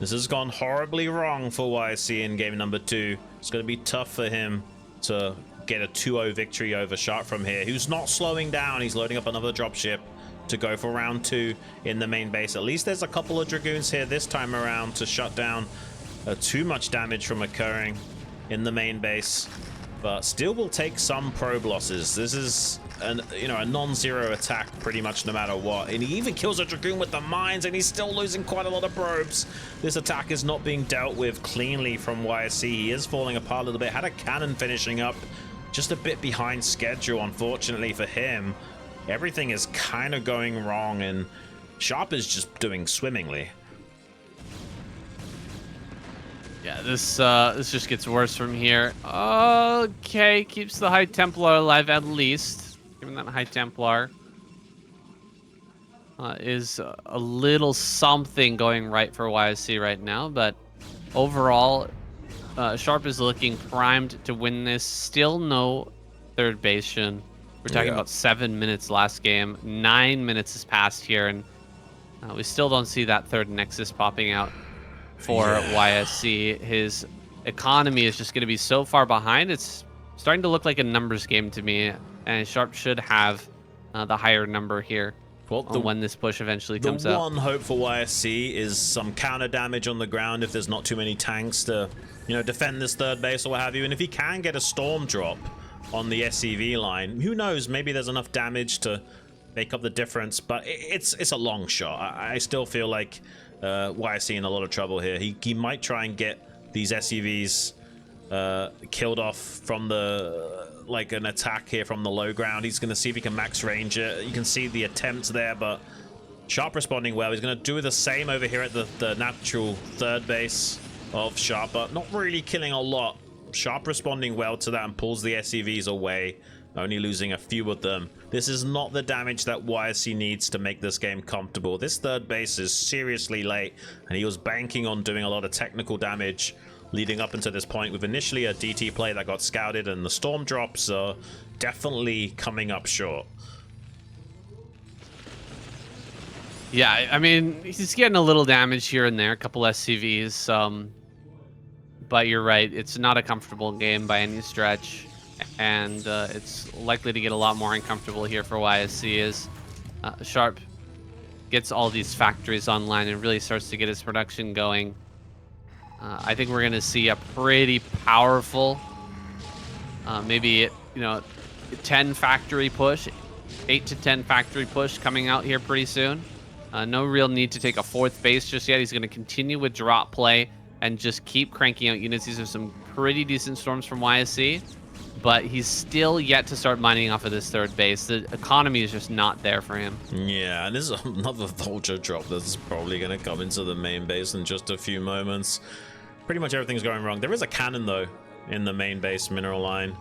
This has gone horribly wrong for YSC in game number 2. It's going to be tough for him to get a 2-0 victory over Sharp from here, who's not slowing down. He's loading up another dropship to go for round 2 in the main base. At least there's a couple of Dragoons here this time around to shut down too much damage from occurring in the main base, but still will take some probe losses. This is a non-zero attack pretty much no matter what, and he even kills a Dragoon with the mines, and he's still losing quite a lot of probes. This attack is not being dealt with cleanly from YSC. He is falling apart a little bit. Had a cannon finishing up just a bit behind schedule, unfortunately for him. Everything is kind of going wrong, and Sharp is just doing swimmingly. Yeah, this just gets worse from here. Okay, keeps the High Templar alive at least. Given that High Templar is a little something going right for YSC right now, but overall, Sharp is looking primed to win this. Still no third Bayesian. We're talking about 7 minutes last game. 9 minutes has passed here, and we still don't see that third Nexus popping out for YSC. His economy is just going to be so far behind. It's starting to look like a numbers game to me, and Sharp should have the higher number here. Well, when this push eventually comes out. The one hope for YSC is some counter damage on the ground if there's not too many tanks to, defend this third base or what have you. And if he can get a storm drop on the SCV line, who knows, maybe there's enough damage to make up the difference, but it's a long shot. I still feel like YSC in a lot of trouble here. He might try and get these SCVs killed off from the an attack here from the low ground. He's going to see if he can max range it. You can see the attempts there, but Sharp responding well. He's going to do the same over here at the natural third base of Sharp, but not really killing a lot. Sharp responding well to that and pulls the SCVs away, only losing a few of them. This is not the damage that YSC needs to make this game comfortable. This third base is seriously late, and he was banking on doing a lot of technical damage leading up until this point, with initially a DT play that got scouted, and the storm drops are definitely coming up short. Yeah, I mean, he's getting a little damage here and there, a couple SCVs. But you're right, it's not a comfortable game by any stretch. And it's likely to get a lot more uncomfortable here for YSC as Sharp gets all these factories online and really starts to get his production going. I think we're going to see a pretty powerful, maybe, 10 factory push, 8 to 10 factory push coming out here pretty soon. No real need to take a 4th base just yet. He's going to continue with drop play and just keep cranking out units. These are some pretty decent storms from YSC, but he's still yet to start mining off of this 3rd base. The economy is just not there for him. Yeah, and there's another vulture drop that's probably going to come into the main base in just a few moments. Pretty much everything's going wrong. There is a cannon, though, in the main base mineral line,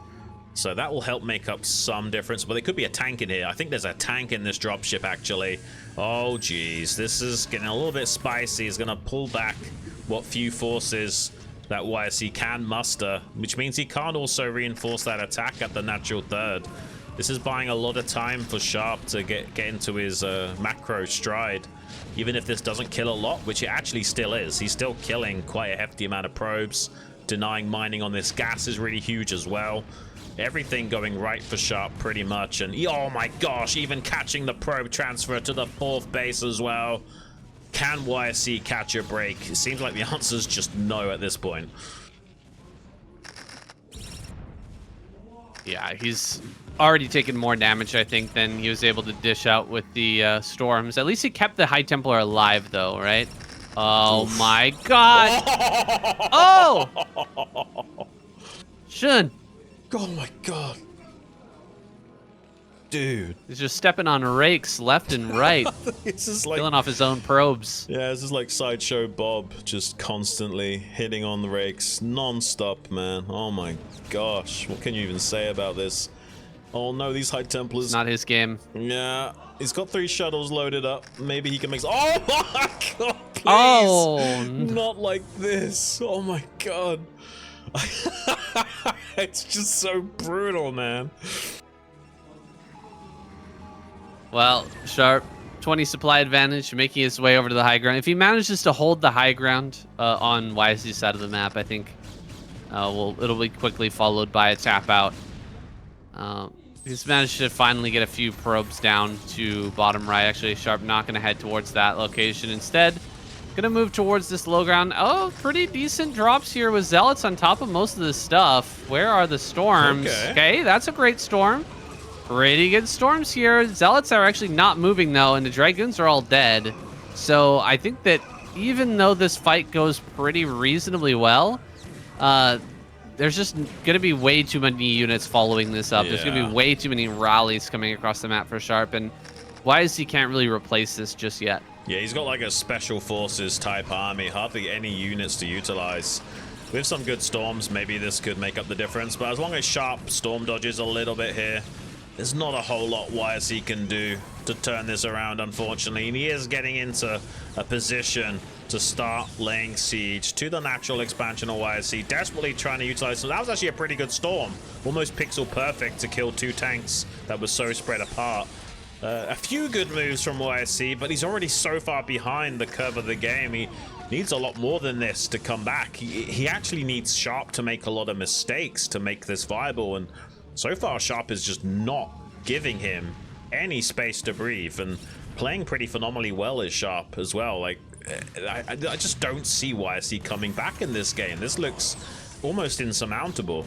so that will help make up some difference. But there could be a tank in here. I think there's a tank in this dropship, actually. Oh, geez. This is getting a little bit spicy. He's going to pull back what few forces that YSC can muster, which means he can't also reinforce that attack at the natural 3rd. This is buying a lot of time for Sharp to get into his macro stride. Even if this doesn't kill a lot, which it actually still is. He's still killing quite a hefty amount of probes. Denying mining on this gas is really huge as well. Everything going right for Sharp pretty much. And oh my gosh, even catching the probe transfer to the 4th base as well. Can YSC catch a break? It seems like the answer is just no at this point. Yeah, he's already taken more damage, I think, than he was able to dish out with the storms. At least he kept the High Templar alive, though, right? Oh, oof. My God. Oh! Xun. Oh, my God. Dude. He's just stepping on rakes left and right. This is like killing off his own probes. Yeah, this is like Sideshow Bob, just constantly hitting on the rakes non-stop, man. Oh my gosh, what can you even say about this? Oh no, these High Templars. It's not his game. Yeah, he's got 3 shuttles loaded up. Maybe he can make. Oh my God, please! Oh, not like this. Oh my God. It's just so brutal, man. Well, Sharp, 20 supply advantage, making his way over to the high ground. If he manages to hold the high ground on YSC's side of the map, I think it'll be quickly followed by a tap out. He's managed to finally get a few probes down to bottom right. Actually, Sharp not going to head towards that location. Instead, going to move towards this low ground. Oh, pretty decent drops here with Zealots on top of most of this stuff. Where are the storms? Okay, that's a great storm. Pretty good storms here. Zealots are actually not moving, though, and the Dragoons are all dead. So I think that even though this fight goes pretty reasonably well, there's just going to be way too many units following this up. Yeah. There's going to be way too many rallies coming across the map for Sharp, and YSC can't really replace this just yet. Yeah, he's got like a special forces type army, hardly any units to utilize. With some good storms, maybe this could make up the difference, but as long as Sharp storm dodges a little bit here, there's not a whole lot YSC can do to turn this around, unfortunately. And he is getting into a position to start laying siege to the natural expansion of YSC, desperately trying to utilize. So that was actually a pretty good storm. Almost pixel perfect to kill 2 tanks that were so spread apart. A few good moves from YSC, but he's already so far behind the curve of the game. He needs a lot more than this to come back. He actually needs Sharp to make a lot of mistakes to make this viable, and so far Sharp is just not giving him any space to breathe, and playing pretty phenomenally well is Sharp as well. Like, I just don't see YSC coming back in this game. This looks almost insurmountable.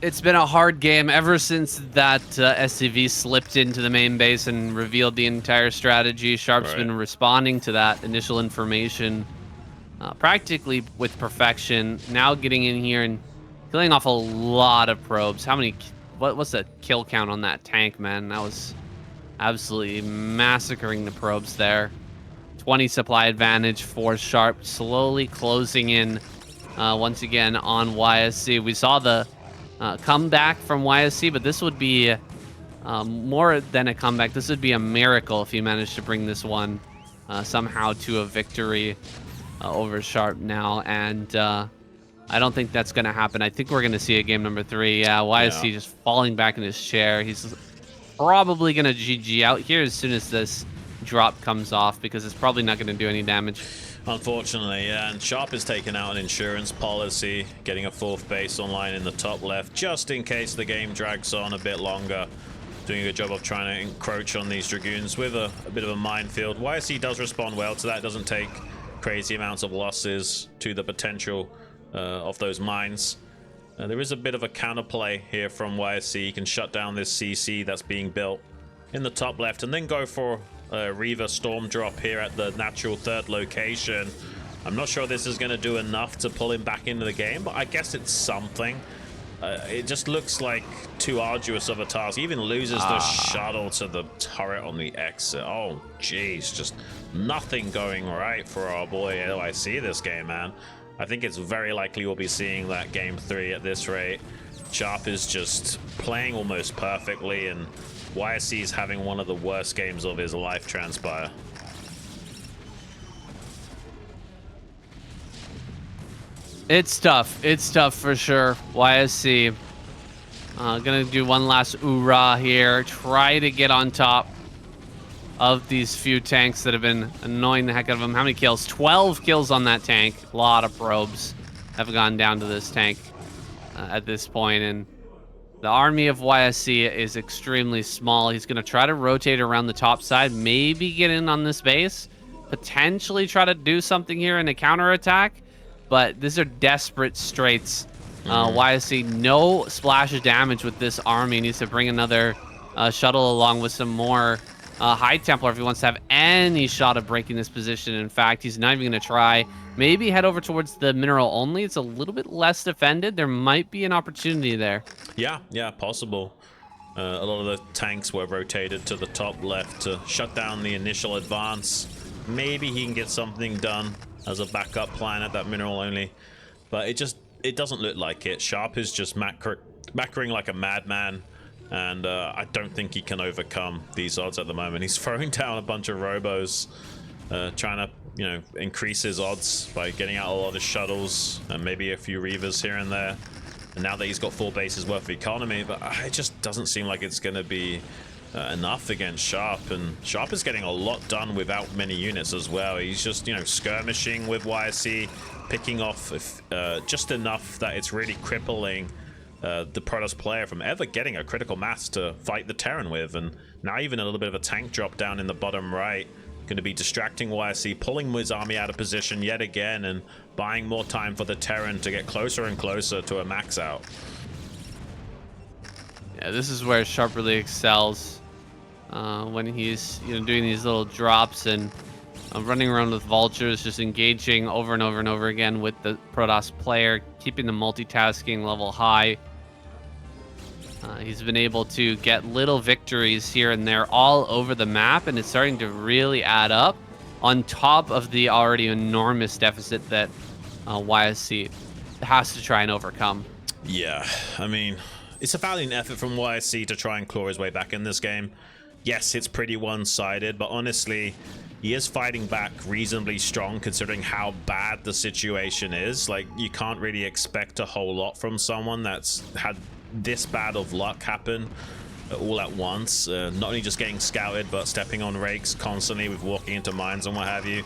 It's been a hard game ever since that SCV slipped into the main base and revealed the entire strategy. Sharp's been responding to that initial information practically with perfection. Now getting in here and killing off a lot of probes. How many? What's the kill count on that tank, man? That was absolutely massacring the probes there. 20 supply advantage for Sharp, slowly closing in once again on YSC. We saw the comeback from YSC, but this would be more than a comeback. This would be a miracle if he managed to bring this one somehow to a victory over Sharp now, and I don't think that's going to happen. I think we're going to see a game number 3. YSC just falling back in his chair. He's probably going to GG out here as soon as this drop comes off, because it's probably not going to do any damage. Unfortunately, yeah, and Sharp is taking out an insurance policy, getting a 4th base online in the top left, just in case the game drags on a bit longer. Doing a good job of trying to encroach on these Dragoons with a bit of a minefield. YSC does respond well to that, doesn't take crazy amounts of losses to the potential of those mines. There is a bit of a counterplay here from YSC. You can shut down this CC that's being built in the top left and then go for Reaver Storm drop here at the natural 3rd location. I'm not sure this is going to do enough to pull him back into the game, but I guess it's something. It just looks like too arduous of a task. He even loses the shuttle to the turret on the exit. Oh, jeez, just nothing going right for our boy LIC this game, man. I think it's very likely we'll be seeing that game 3 at this rate. Sharp is just playing almost perfectly, and YSC is having one of the worst games of his life transpire. It's tough for sure. YSC gonna do one last oorah here, try to get on top of these few tanks that have been annoying the heck out of him. How many kills? 12 kills on that tank. A lot of probes have gone down to this tank at this point, and the army of YSC is extremely small. He's gonna try to rotate around the top side, maybe get in on this base, potentially try to do something here in a counterattack. But these are desperate straits. YSC, no splash of damage with this army. He needs to bring another shuttle along with some more High Templar if he wants to have any shot of breaking this position. In fact, he's not even going to try. Maybe head over towards the mineral only. It's a little bit less defended. There might be an opportunity there. Yeah, possible. A lot of the tanks were rotated to the top left to shut down the initial advance. Maybe he can get something done as a backup plan at that mineral only, but it doesn't look like it. Sharp is just macroing like a madman, and I don't think he can overcome these odds at the moment. He's throwing down a bunch of robos, trying to increase his odds by getting out a lot of shuttles and maybe a few reavers here and there. And now that he's got 4 bases worth of economy, but it just doesn't seem like it's going to be enough against Sharp, and Sharp is getting a lot done without many units as well. He's just skirmishing with YSC, picking off just enough that it's really crippling the Protoss player from ever getting a critical mass to fight the Terran with. And now even a little bit of a tank drop down in the bottom right, going to be distracting YSC, pulling his army out of position yet again and buying more time for the Terran to get closer and closer to a max out. Yeah, this is where Sharp really excels. When he's doing these little drops and running around with vultures, just engaging over and over and over again with the Protoss player, keeping the multitasking level high. He's been able to get little victories here and there all over the map, and it's starting to really add up on top of the already enormous deficit that YSC has to try and overcome. Yeah, I mean, it's a valiant effort from YSC to try and claw his way back in this game. Yes, it's pretty one-sided, but honestly, he is fighting back reasonably strong considering how bad the situation is. Like, you can't really expect a whole lot from someone that's had this bad of luck happen all at once. Not only just getting scouted, but stepping on rakes constantly with walking into mines and what have you.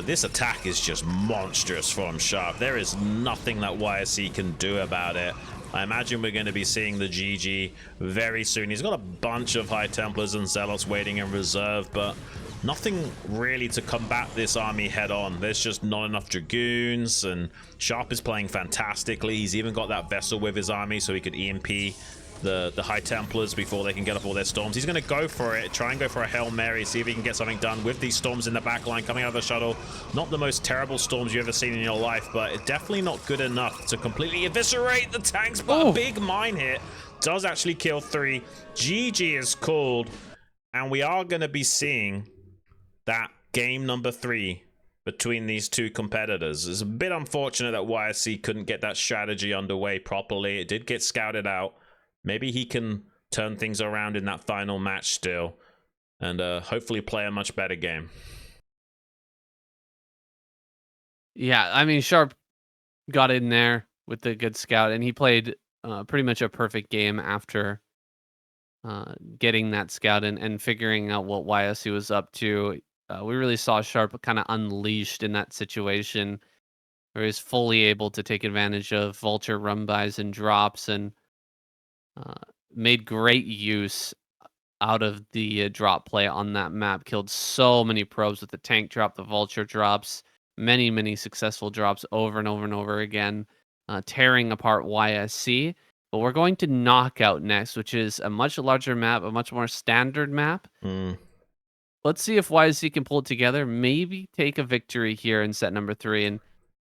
This attack is just monstrous from Sharp. There is nothing that YSC can do about it. I imagine we're going to be seeing the GG very soon. He's got a bunch of High Templars and Zealots waiting in reserve, but nothing really to combat this army head on. There's just not enough Dragoons, and Sharp is playing fantastically. He's even got that vessel with his army so he could EMP the High Templars before they can get up all their storms. He's going to go for it, try and go for a Hail Mary, see if he can get something done with these storms in the back line coming out of the shuttle. Not the most terrible storms you've ever seen in your life, but it's definitely not good enough to completely eviscerate the tanks. But a big mine hit does actually kill 3. GG is called, and we are going to be seeing that game number 3 between these two competitors. It's a bit unfortunate that YSC couldn't get that strategy underway properly. It did get scouted out. Maybe he can turn things around in that final match still, and hopefully play a much better game. Yeah, I mean, Sharp got in there with the good scout, and he played pretty much a perfect game after getting that scout and figuring out what YSC was up to. We really saw Sharp kind of unleashed in that situation, where he's fully able to take advantage of vulture run bys and drops, and uh, made great use out of the drop play on that map. Killed so many probes with the tank drop, the vulture drops, many successful drops over and over and over again, tearing apart YSC. But we're going to Knockout next, which is a much larger map, a much more standard map. Let's see if YSC can pull it together, maybe take a victory here in set number 3 and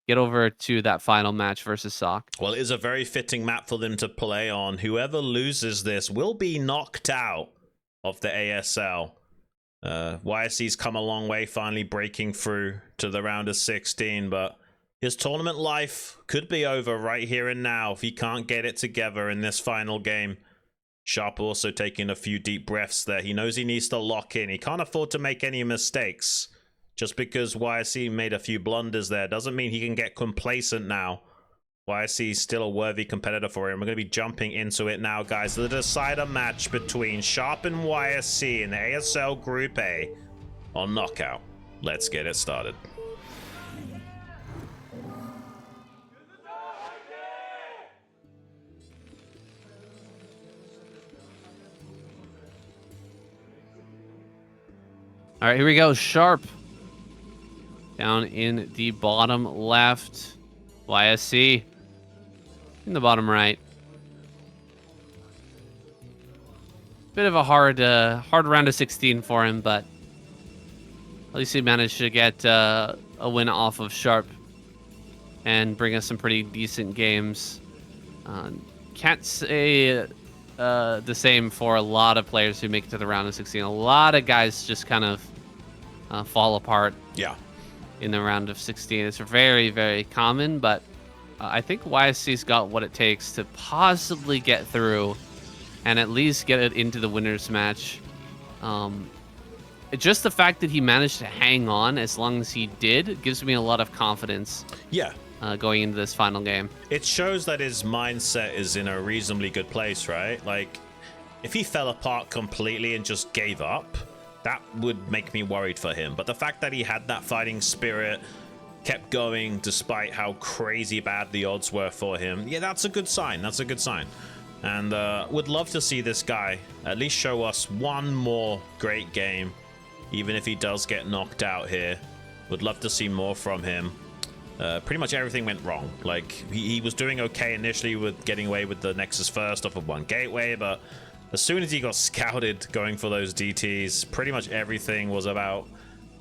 get over to that final match versus Ssak. Well, it is a very fitting map for them to play on. Whoever loses this will be knocked out of the ASL. YSC's come a long way, finally breaking through to the round of 16, but his tournament life could be over right here and now if he can't get it together in this final game. Sharp also taking a few deep breaths there. He knows he needs to lock in. He can't afford to make any mistakes. Just because YSC made a few blunders there doesn't mean he can get complacent now. YSC is still a worthy competitor for him. We're going to be jumping into it now, guys. The decider match between Sharp and YSC in the ASL Group A on Knockout. Let's get it started. All right, here we go. Sharp down in the bottom left. YSC in the bottom right. Bit of a hard round of 16 for him, but at least he managed to get a win off of Sharp and bring us some pretty decent games. Can't say the same for a lot of players who make it to the round of 16. A lot of guys just kind of fall apart. Yeah. In the round of 16. It's very common, but I think YSC's got what it takes to possibly get through and at least get it into the winner's match. Just the fact that he managed to hang on as long as he did gives me a lot of confidence. Yeah. Going into this final game. It shows that his mindset is in a reasonably good place, right? Like, if he fell apart completely and just gave up, that would make me worried for him. But the fact that he had that fighting spirit, kept going despite how crazy bad the odds were for him, yeah, that's a good sign. That's a good sign. And would love to see this guy at least show us one more great game, even if he does get knocked out here. Would love to see more from him. Pretty much everything went wrong. Like, he was doing okay initially with getting away with the Nexus first off of one gateway, but as soon as he got scouted going for those DTs, pretty much everything was about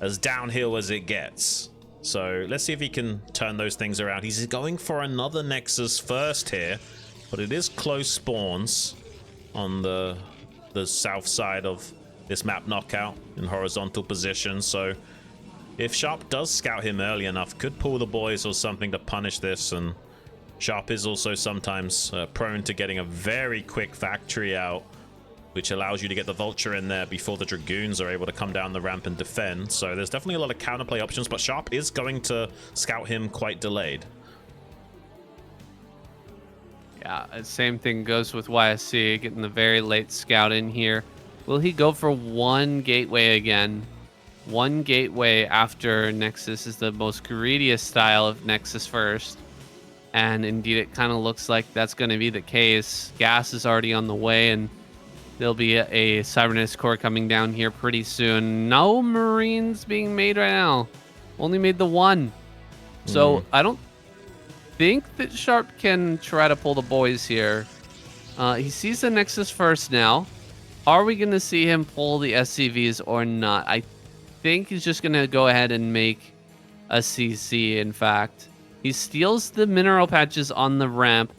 as downhill as it gets. So let's see if he can turn those things around. He's going for another Nexus first here, but it is close spawns on the south side of this map Knockout in horizontal position. So if Sharp does scout him early enough, could pull the boys or something to punish this. And Sharp is also sometimes prone to getting a very quick factory out, which allows you to get the Vulture in there before the Dragoons are able to come down the ramp and defend. So there's definitely a lot of counterplay options, but Sharp is going to scout him quite delayed. Yeah, same thing goes with YSC, getting the very late scout in here. Will he go for one gateway again? One gateway after Nexus is the most greediest style of Nexus first. And indeed, it kind of looks like that's going to be the case. Gas is already on the way, and there'll be a Cybernetics core coming down here pretty soon. No Marines being made right now. Only made the one. So I don't think that Sharp can try to pull the boys here. He sees the Nexus first now. Are we going to see him pull the SCVs or not? I think he's just going to go ahead and make a CC, in fact. He steals the mineral patches on the ramp,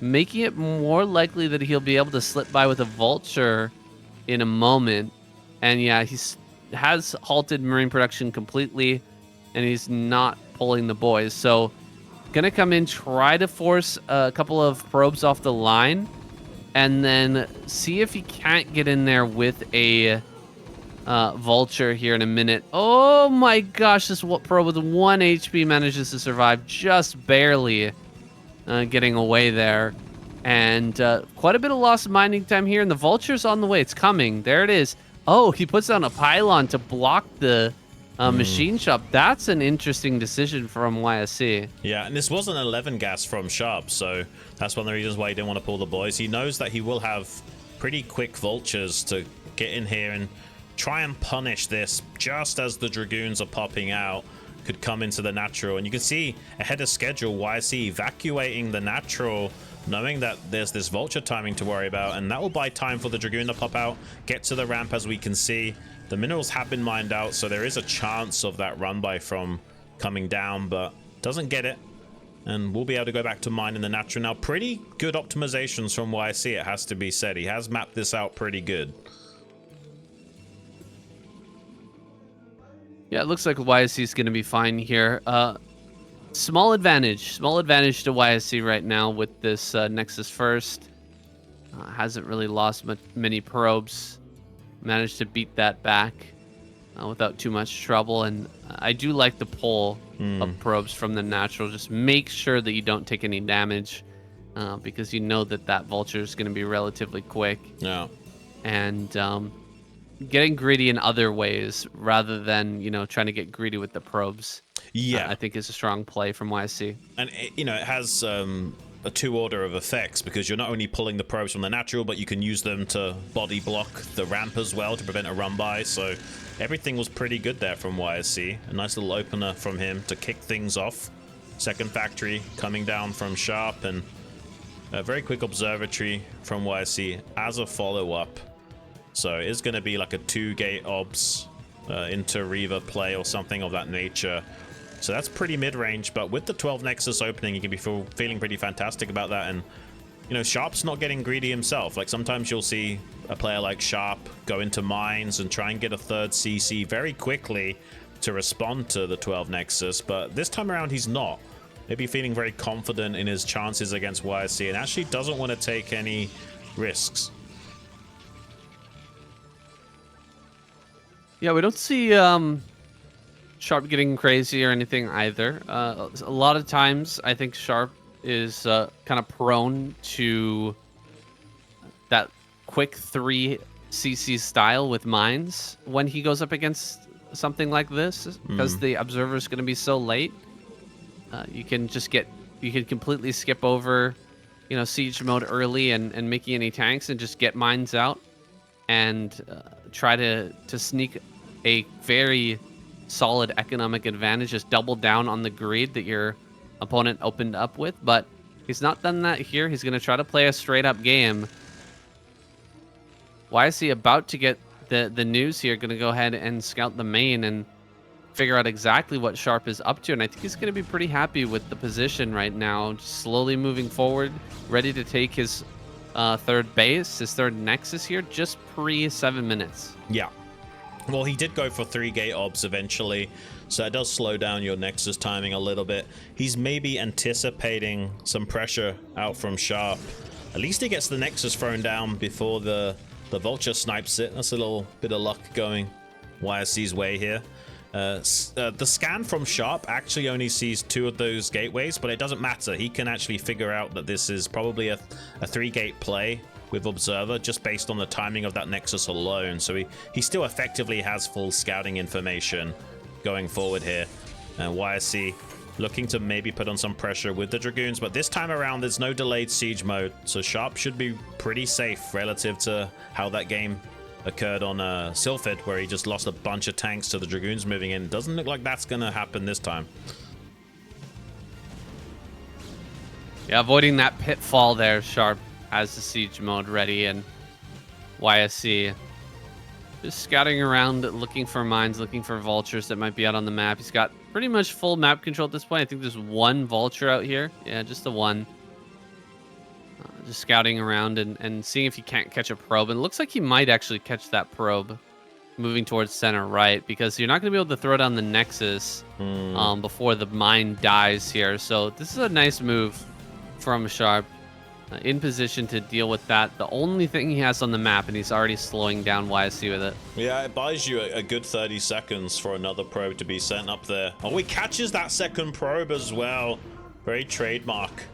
making it more likely that he'll be able to slip by with a Vulture in a moment. And yeah, he has halted Marine production completely, and he's not pulling the boys. So gonna come in, try to force a couple of probes off the line, and then see if he can't get in there with a Vulture here in a minute. Oh my gosh, this probe with 1 HP manages to survive, just barely getting away there. And quite a bit of loss of mining time here, and the vulture's on the way. It's coming. There it is. Oh, he puts down a pylon to block the machine shop. That's an interesting decision from YSC. Yeah, and this was an 11 gas from Sharp, so that's one of the reasons why he didn't want to pull the boys. He knows that he will have pretty quick vultures to get in here and try and punish this just as the Dragoons are popping out. Could come into the natural, and you can see ahead of schedule YSC evacuating the natural, knowing that there's this vulture timing to worry about, and that will buy time for the Dragoon to pop out, get to the ramp. As we can see, the minerals have been mined out, so there is a chance of that run by from coming down, but doesn't get it, and we'll be able to go back to mining the natural now. Pretty good optimizations from YSC, it has to be said. He has mapped this out pretty good. Yeah, it looks like YSC is going to be fine here. Small advantage to YSC right now with this Nexus first. Hasn't really lost many probes. Managed to beat that back without too much trouble. And I do like the pull of probes from the natural. Just make sure that you don't take any damage because you know that vulture is going to be relatively quick. Yeah. And getting greedy in other ways rather than, trying to get greedy with the probes. Yeah. I think is a strong play from YSC. And, it has a two-order of effects because you're not only pulling the probes from the natural, but you can use them to body block the ramp as well to prevent a run-by. So everything was pretty good there from YSC. A nice little opener from him to kick things off. Second factory coming down from Sharp, and a very quick observatory from YSC as a follow-up. So it's going to be like a 2-gate obs into Reaver play or something of that nature. So that's pretty mid-range, but with the 12 Nexus opening, you can be feeling pretty fantastic about that. And, Sharp's not getting greedy himself. Like, sometimes you'll see a player like Sharp go into mines and try and get a third CC very quickly to respond to the 12 Nexus, but this time around he's not. Maybe feeling very confident in his chances against YSC and actually doesn't want to take any risks. Yeah, we don't see Sharp getting crazy or anything either. A lot of times, I think Sharp is kind of prone to that quick 3 CC style with mines when he goes up against something like this, because the observer is going to be so late. You can completely skip over, siege mode early and making any tanks and just get mines out and try to sneak a very solid economic advantage, just double down on the greed that your opponent opened up with. But he's not done that here. He's going to try to play a straight up game. Why is he about to get the news here? Going to go ahead and scout the main and figure out exactly what Sharp is up to. And I think he's going to be pretty happy with the position right now. Just slowly moving forward, ready to take his third base, his third Nexus here, just pre 7 minutes. Yeah. Well, he did go for 3-gate obs eventually, so it does slow down your Nexus timing a little bit. He's maybe anticipating some pressure out from Sharp. At least he gets the Nexus thrown down before the Vulture snipes it. That's a little bit of luck going YSC's way here. The scan from Sharp actually only sees 2 of those gateways, but it doesn't matter. He can actually figure out that this is probably a 3-gate play with Observer just based on the timing of that Nexus alone. So he still effectively has full scouting information going forward here. And YSC looking to maybe put on some pressure with the Dragoons, but this time around there's no delayed siege mode, so Sharp should be pretty safe relative to how that game occurred on Sylphid, where he just lost a bunch of tanks to the Dragoons moving in. Doesn't look like that's gonna happen this time. Yeah, avoiding that pitfall there. Sharp has the siege mode ready, and YSC just scouting around, looking for mines, looking for vultures that might be out on the map. He's got pretty much full map control at this point. I think there's 1 vulture out here. Yeah, just the 1. Just scouting around and seeing if he can't catch a probe. And it looks like he might actually catch that probe moving towards center right, because you're not going to be able to throw down the Nexus before the mine dies here. So this is a nice move from Sharp. In position to deal with that. The only thing he has on the map, and he's already slowing down YSC with it. Yeah, it buys you a good 30 seconds for another probe to be sent up there. Oh, he catches that second probe as well. Very trademark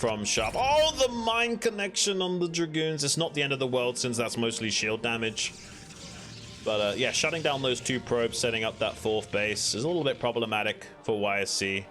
from Sharp. Oh, the mine connection on the Dragoons. It's not the end of the world since that's mostly shield damage. But yeah, shutting down those 2 probes, setting up that 4th base is a little bit problematic for YSC.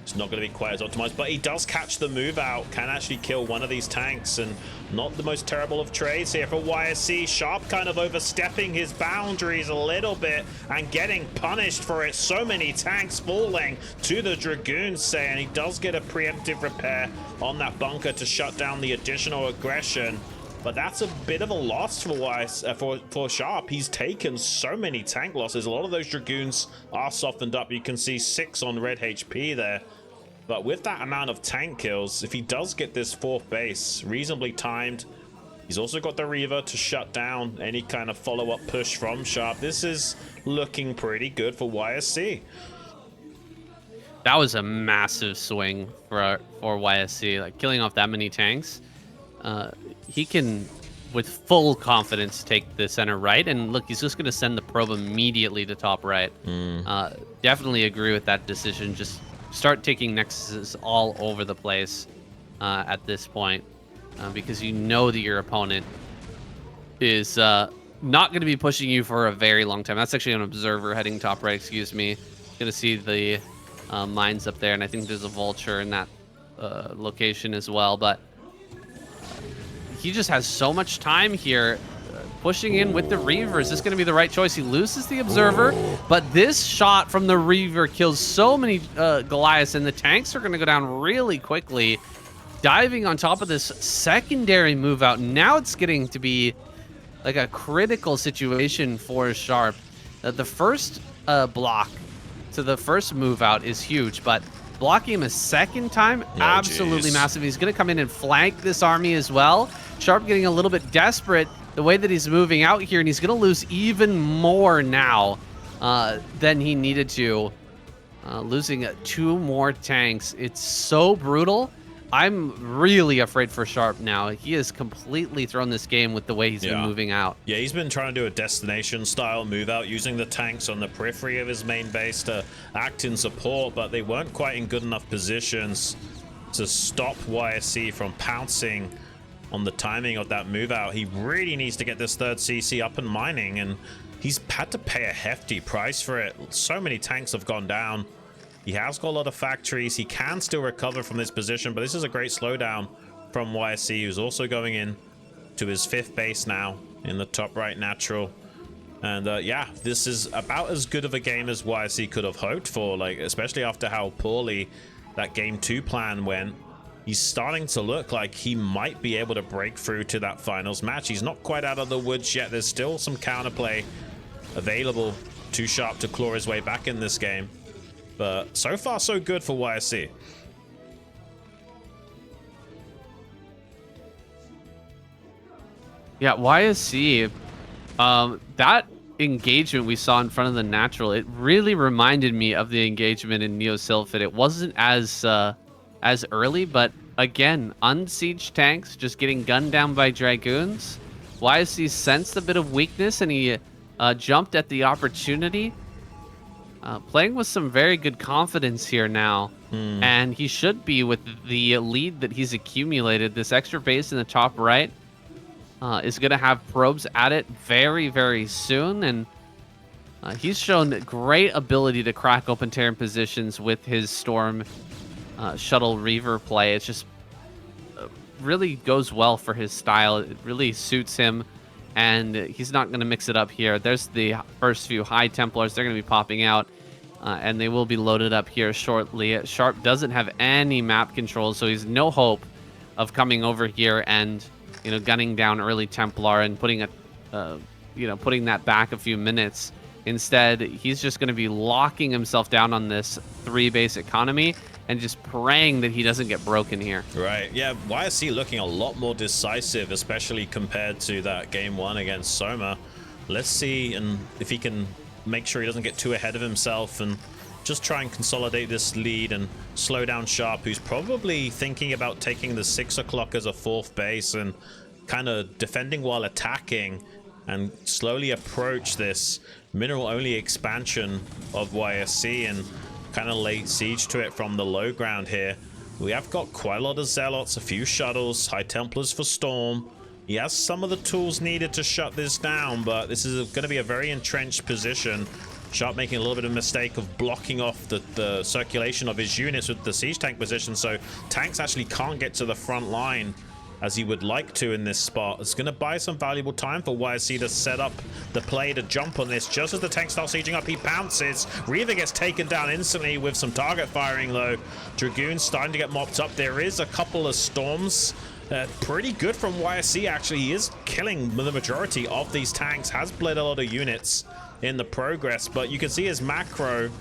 It's not going to be quite as optimized, but he does catch the move out, can actually kill one of these tanks, and not the most terrible of trades here for YSC. Sharp kind of overstepping his boundaries a little bit and getting punished for it. So many tanks falling to the Dragoons, say, and he does get a preemptive repair on that bunker to shut down the additional aggression. But that's a bit of a loss for Sharp. He's taken so many tank losses. A lot of those Dragoons are softened up. You can see 6 on red HP there. But with that amount of tank kills, if he does get this 4th base reasonably timed, he's also got the Reaver to shut down any kind of follow-up push from Sharp. This is looking pretty good for YSC. That was a massive swing for YSC, like killing off that many tanks. He can, with full confidence, take the center right, and look, he's just going to send the probe immediately to top right. Definitely agree with that decision. Just start taking nexuses all over the place at this point, because you know that your opponent is not going to be pushing you for a very long time. That's actually an observer heading top right, excuse me. Going to see the mines up there, and I think there's a vulture in that location as well, but he just has so much time here, pushing in with the Reaver. Is this going to be the right choice? He loses the Observer, but this shot from the Reaver kills so many Goliaths, and the tanks are going to go down really quickly. Diving on top of this secondary move out. Now it's getting to be like a critical situation for Sharp. The first block to the first move out is huge, but blocking him a second time, absolutely massive. He's going to come in and flank this army as well. Sharp getting a little bit desperate the way that he's moving out here, and he's going to lose even more now than he needed to. Losing 2 more tanks. It's so brutal. I'm really afraid for Sharp now. He has completely thrown this game with the way he's been moving out. Yeah, he's been trying to do a destination style move out, using the tanks on the periphery of his main base to act in support, but they weren't quite in good enough positions to stop YSC from pouncing on the timing of that move out. He really needs to get this 3rd CC up and mining, and he's had to pay a hefty price for it. So many tanks have gone down. He has got a lot of factories. He can still recover from this position, but this is a great slowdown from YSC, who's also going in to his 5th base now in the top right natural. And yeah, this is about as good of a game as YSC could have hoped for, like, especially after how poorly that game 2 plan went. He's starting to look like he might be able to break through to that finals match. He's not quite out of the woods yet. There's still some counterplay available. Too Sharp to claw his way back in this game. But so far, so good for YSC. Yeah, YSC, that engagement we saw in front of the natural, it really reminded me of the engagement in Neo Sylphid. It wasn't as early, but again, unsieged tanks just getting gunned down by Dragoons. YSC sensed a bit of weakness, and he jumped at the opportunity. Playing with some very good confidence here now, and he should be with the lead that he's accumulated. This extra base in the top right is going to have probes at it very, very soon, and he's shown great ability to crack open Terran positions with his Storm Shuttle Reaver play. It just really goes well for his style. It really suits him, and he's not going to mix it up here. There's the first few High Templars. They're going to be popping out, and they will be loaded up here shortly. Sharp doesn't have any map control, so he's no hope of coming over here and, you know, gunning down early Templar and putting putting that back a few minutes. Instead, he's just going to be locking himself down on this 3-base economy and just praying that he doesn't get broken here. Right, yeah, YSC looking a lot more decisive, especially compared to that game 1 against Soma. Let's see if he can make sure he doesn't get too ahead of himself and just try and consolidate this lead and slow down Sharp, who's probably thinking about taking the 6 o'clock as a 4th base and kind of defending while attacking, and slowly approach this mineral-only expansion of YSC and kind of lay siege to it from the low ground here. We have got quite a lot of Zealots, a few Shuttles, High Templars for Storm. He has some of the tools needed to shut this down, but this is going to be a very entrenched position. Sharp making a little bit of a mistake of blocking off the circulation of his units with the siege tank position, so tanks actually can't get to the front line as he would like to in this spot. It's going to buy some valuable time for YSC to set up the play to jump on this. Just as the tank starts sieging up, he pounces. Reaver gets taken down instantly with some target firing, though. Dragoons starting to get mopped up. There is a couple of Storms. Pretty good from YSC, actually. He is killing the majority of these tanks, has bled a lot of units in the progress, but you can see his macro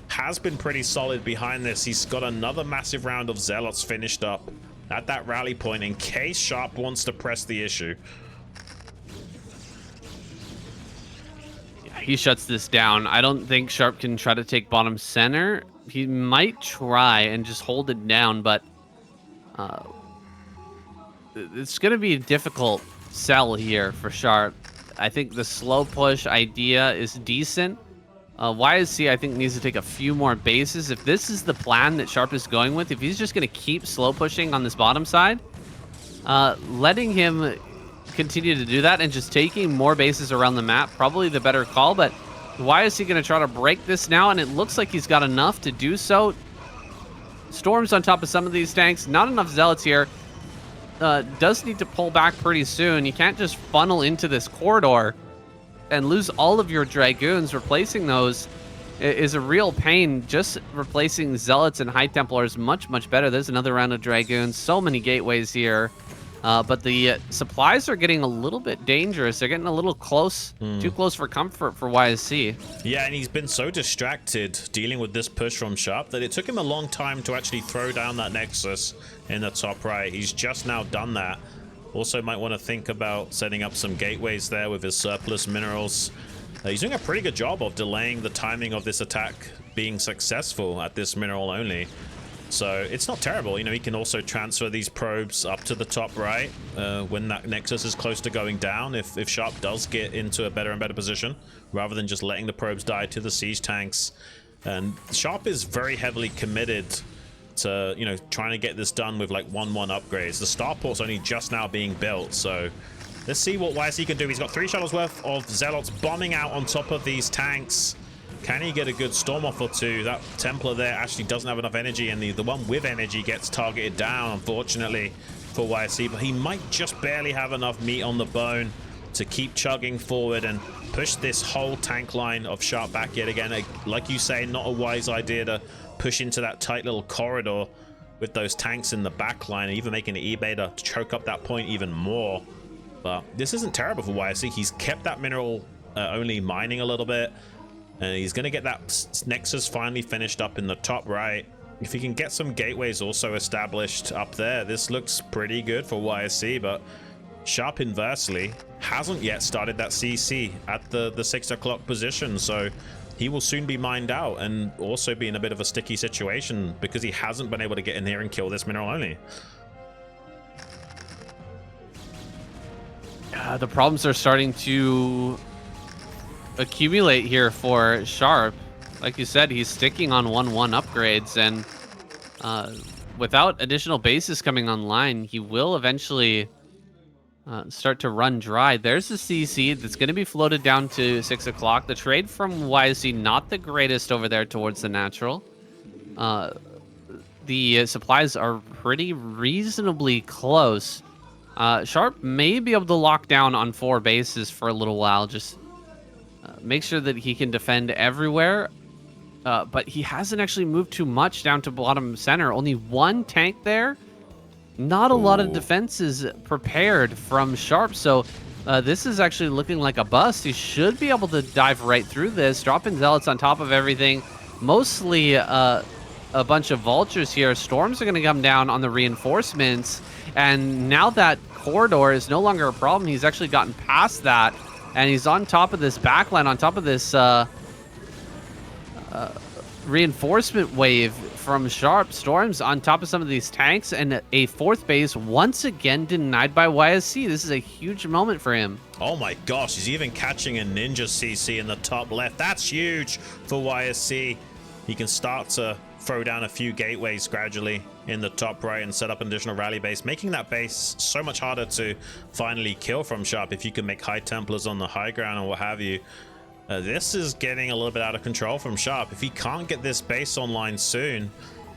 has been pretty solid behind this. He's got another massive round of Zealots finished up at that rally point in case Sharp wants to press the issue. He shuts this down. I don't think Sharp can try to take bottom center. He might try and just hold it down, but it's going to be a difficult sell here for Sharp. I think the slow push idea is decent. YSC, I think, needs to take a few more bases. If this is the plan that Sharp is going with, if he's just going to keep slow pushing on this bottom side, letting him continue to do that and just taking more bases around the map, probably the better call. But YSC going to try to break this now, and it looks like he's got enough to do so. Storms on top of some of these tanks, not enough Zealots here. Does need to pull back pretty soon. You can't just funnel into this corridor and lose all of your Dragoons. Replacing those is a real pain. Just replacing Zealots and High Templars much better. There's another round of Dragoons. So many gateways here. But the supplies are getting a little bit dangerous. They're getting a little close, too close for comfort for YSC. Yeah, and he's been so distracted dealing with this push from Sharp that it took him a long time to actually throw down that Nexus in the top right. He's just now done that. Also might want to think about setting up some gateways there with his surplus minerals. He's doing a pretty good job of delaying the timing of this attack being successful at this mineral only. So it's not terrible. You know, he can also transfer these probes up to the top right when that Nexus is close to going down, if Sharp does get into a better and better position, rather than just letting the probes die to the siege tanks. And Sharp is very heavily committed to, you know, trying to get this done with like 1-1 upgrades. The starport's only just now being built, so let's see what YSC can do. He's got 3 shuttles worth of Zealots bombing out on top of these tanks. Can he get a good storm off or two? That Templar there actually doesn't have enough energy, and the one with energy gets targeted down, unfortunately, for YSC, but he might just barely have enough meat on the bone to keep chugging forward and push this whole tank line of Sharp back yet again. Like you say, not a wise idea to push into that tight little corridor with those tanks in the back line, and even making an eBay to choke up that point even more. But this isn't terrible for YSC. He's kept that mineral only mining a little bit, and he's going to get that Nexus finally finished up in the top right. If he can get some gateways also established up there, this looks pretty good for YSC, but Sharp inversely hasn't yet started that CC at the 6 o'clock position, so he will soon be mined out and also be in a bit of a sticky situation because he hasn't been able to get in here and kill this mineral only. The problems are starting to accumulate here for Sharp. Like you said, he's sticking on 1-1 upgrades, and without additional bases coming online, he will eventually start to run dry. There's the CC that's going to be floated down to 6 o'clock. The trade from YSC, not the greatest over there towards the natural. The supplies are pretty reasonably close. Sharp may be able to lock down on 4 bases for a little while. Just make sure that he can defend everywhere. But he hasn't actually moved too much down to bottom center. Only 1 tank there. Not a lot of defenses prepared from Sharp, so this is actually looking like a bust. He should be able to dive right through this, dropping Zealots on top of everything. Mostly a bunch of Vultures here. Storms are going to come down on the reinforcements, and now that corridor is no longer a problem. He's actually gotten past that, and he's on top of this backline, on top of this reinforcement wave from Sharp. Storms on top of some of these tanks, and a 4th base once again denied by YSC. This is a huge moment for him. Oh my gosh, he's even catching a Ninja CC in the top left. That's huge for YSC. He can start to throw down a few gateways gradually in the top right and set up an additional rally base, making that base so much harder to finally kill from Sharp if you can make high Templars on the high ground and what have you. This is getting a little bit out of control from Sharp. If he can't get this base online soon,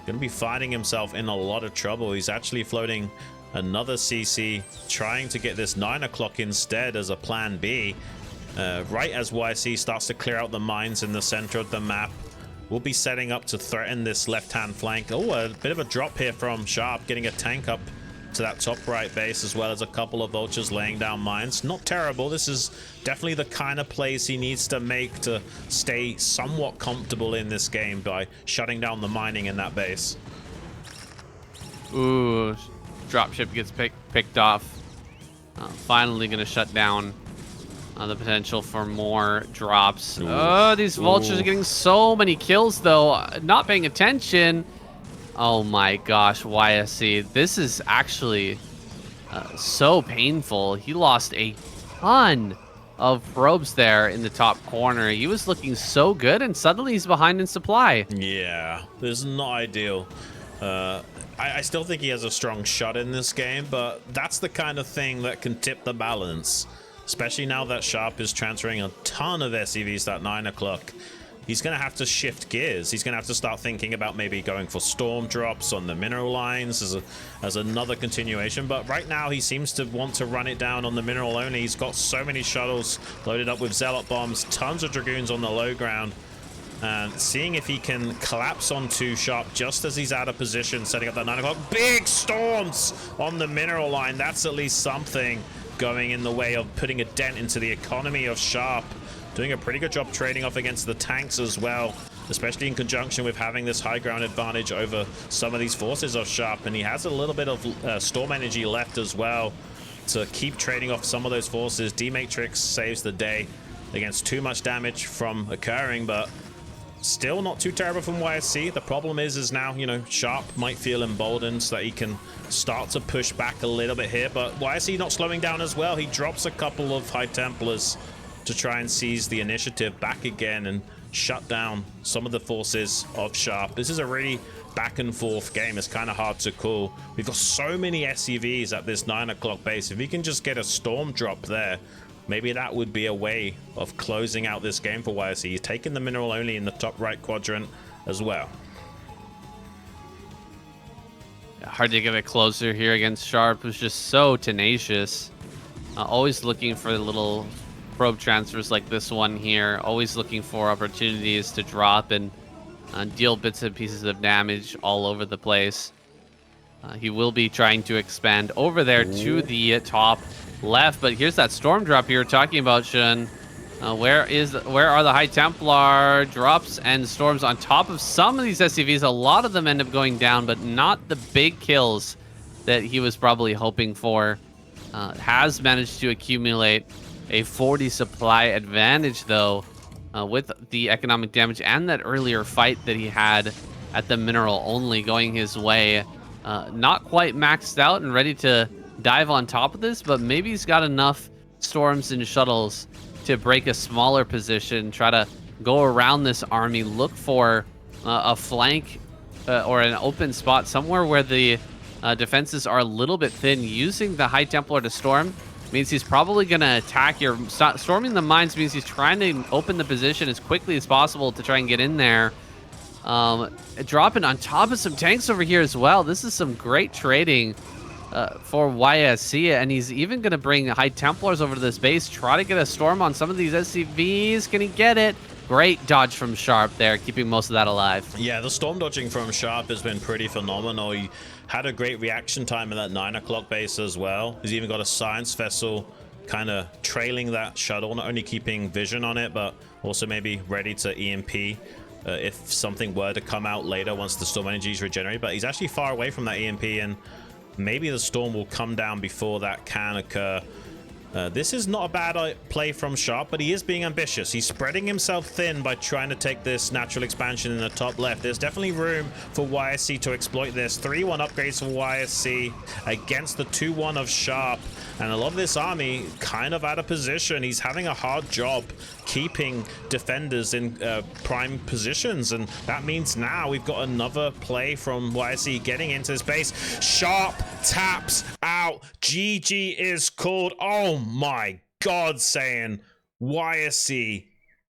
going to be finding himself in a lot of trouble. He's actually floating another CC, trying to get this 9 o'clock instead as a plan B. Right as YC starts to clear out the mines in the center of the map, we'll be setting up to threaten this left-hand flank. Oh, a bit of a drop here from Sharp, getting a tank up to that top right base, as well as a couple of vultures laying down mines. Not terrible. This is definitely the kind of plays he needs to make to stay somewhat comfortable in this game by shutting down the mining in that base. Ooh, dropship gets picked off. Finally gonna shut down the potential for more drops. Oh, these vultures are getting so many kills though. Not paying attention. Oh my gosh, YSC. This is actually so painful. He lost a ton of probes there in the top corner. He was looking so good, and suddenly he's behind in supply. Yeah, this is not ideal. I still think he has a strong shot in this game, but that's the kind of thing that can tip the balance. Especially now that Sharp is transferring a ton of SCVs that 9 o'clock. He's going to have to shift gears. He's going to have to start thinking about maybe going for storm drops on the mineral lines as another continuation. But right now, he seems to want to run it down on the mineral only. He's got so many shuttles loaded up with Zealot bombs, tons of Dragoons on the low ground. And seeing if he can collapse onto Sharp just as he's out of position, setting up that 9 o'clock. Big storms on the mineral line. That's at least something going in the way of putting a dent into the economy of Sharp. Doing a pretty good job trading off against the tanks as well, especially in conjunction with having this high ground advantage over some of these forces of Sharp. And he has a little bit of storm energy left as well to keep trading off some of those forces. D-Matrix saves the day against too much damage from occurring, but still not too terrible from YSC. The problem is now, you know, Sharp might feel emboldened so that he can start to push back a little bit here, but YSC not slowing down as well. He drops a couple of High Templars to try and seize the initiative back again and shut down some of the forces of Sharp. This is a really back and forth game. It's kind of hard to call. We've got so many SCVs at this 9 o'clock base. If he can just get a storm drop there, maybe that would be a way of closing out this game for YSC. He's taking the mineral only in the top right quadrant as well. Hard to get it closer here against Sharp, who's just so tenacious. Always looking for little probe transfers like this one here. Always looking for opportunities to drop and deal bits and pieces of damage all over the place. He will be trying to expand over there to the top left, but here's that storm drop you were talking about, Xun. Where are the High Templar drops and storms on top of some of these SCVs? A lot of them end up going down, but not the big kills that he was probably hoping for. Has managed to accumulate a 40 supply advantage, though, with the economic damage and that earlier fight that he had at the mineral only going his way. Not quite maxed out and ready to dive on top of this, but maybe he's got enough storms and shuttles to break a smaller position, try to go around this army, look for a flank or an open spot somewhere where the defenses are a little bit thin. Using the High Templar to storm means he's probably going to attack here. Storming the mines means he's trying to open the position as quickly as possible to try and get in there. Dropping on top of some tanks over here as well. This is some great trading for YSC, and he's even going to bring High Templars over to this base, try to get a storm on some of these SCVs. Can he get it? Great dodge from Sharp there, keeping most of that alive. Yeah, the storm dodging from Sharp has been pretty phenomenal. He had a great reaction time in that 9 o'clock base as well. He's even got a science vessel kind of trailing that shuttle, not only keeping vision on it, but also maybe ready to EMP if something were to come out later once the storm energy is regenerated. But he's actually far away from that EMP, and maybe the storm will come down before that can occur. This is not a bad play from Sharp, but he is being ambitious. He's spreading himself thin by trying to take this natural expansion in the top left. There's definitely room for YSC to exploit this. 3-1 upgrades for YSC against the 2-1 of Sharp. And a lot of this army kind of out of position. He's having a hard job keeping defenders in prime positions. And that means now we've got another play from YSC getting into this base. Sharp taps out. GG is called. Oh my God, saying YSC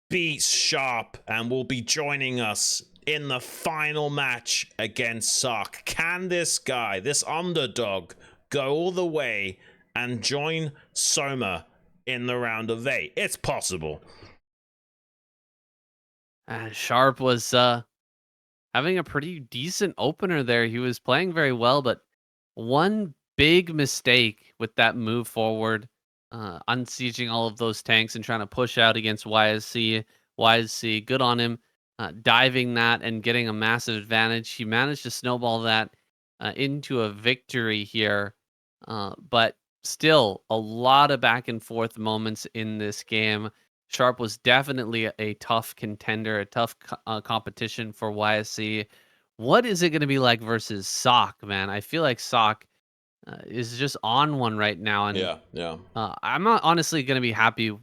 beats Sharp and will be joining us in the final match against Ssak. Can this guy, this underdog, go all the way and join Soma in the round of 8? It's possible. Sharp was having a pretty decent opener there. He was playing very well, but one big mistake with that move forward, unsieging all of those tanks and trying to push out against YSC. YSC, good on him, diving that and getting a massive advantage. He managed to snowball that into a victory here, but still a lot of back and forth moments in this game. Sharp was definitely a tough contender, a tough competition for YSC. What is it going to be like versus Ssak, man? I feel like Ssak is just on one right now, and Yeah. I'm not honestly going to be happy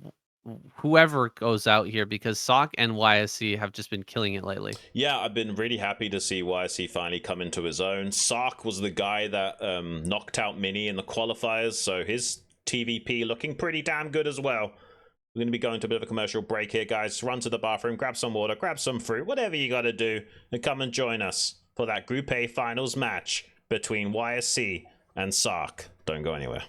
whoever goes out here because Ssak and YSC have just been killing it lately. Yeah, I've been really happy to see YSC finally come into his own. Ssak was the guy that knocked out Mini in the qualifiers, so his TVP looking pretty damn good as well. We're going to be going to a bit of a commercial break here, guys. Run to the bathroom, grab some water, grab some fruit, whatever you got to do, and come and join us for that Group A finals match between YSC and Ssak. Don't go anywhere.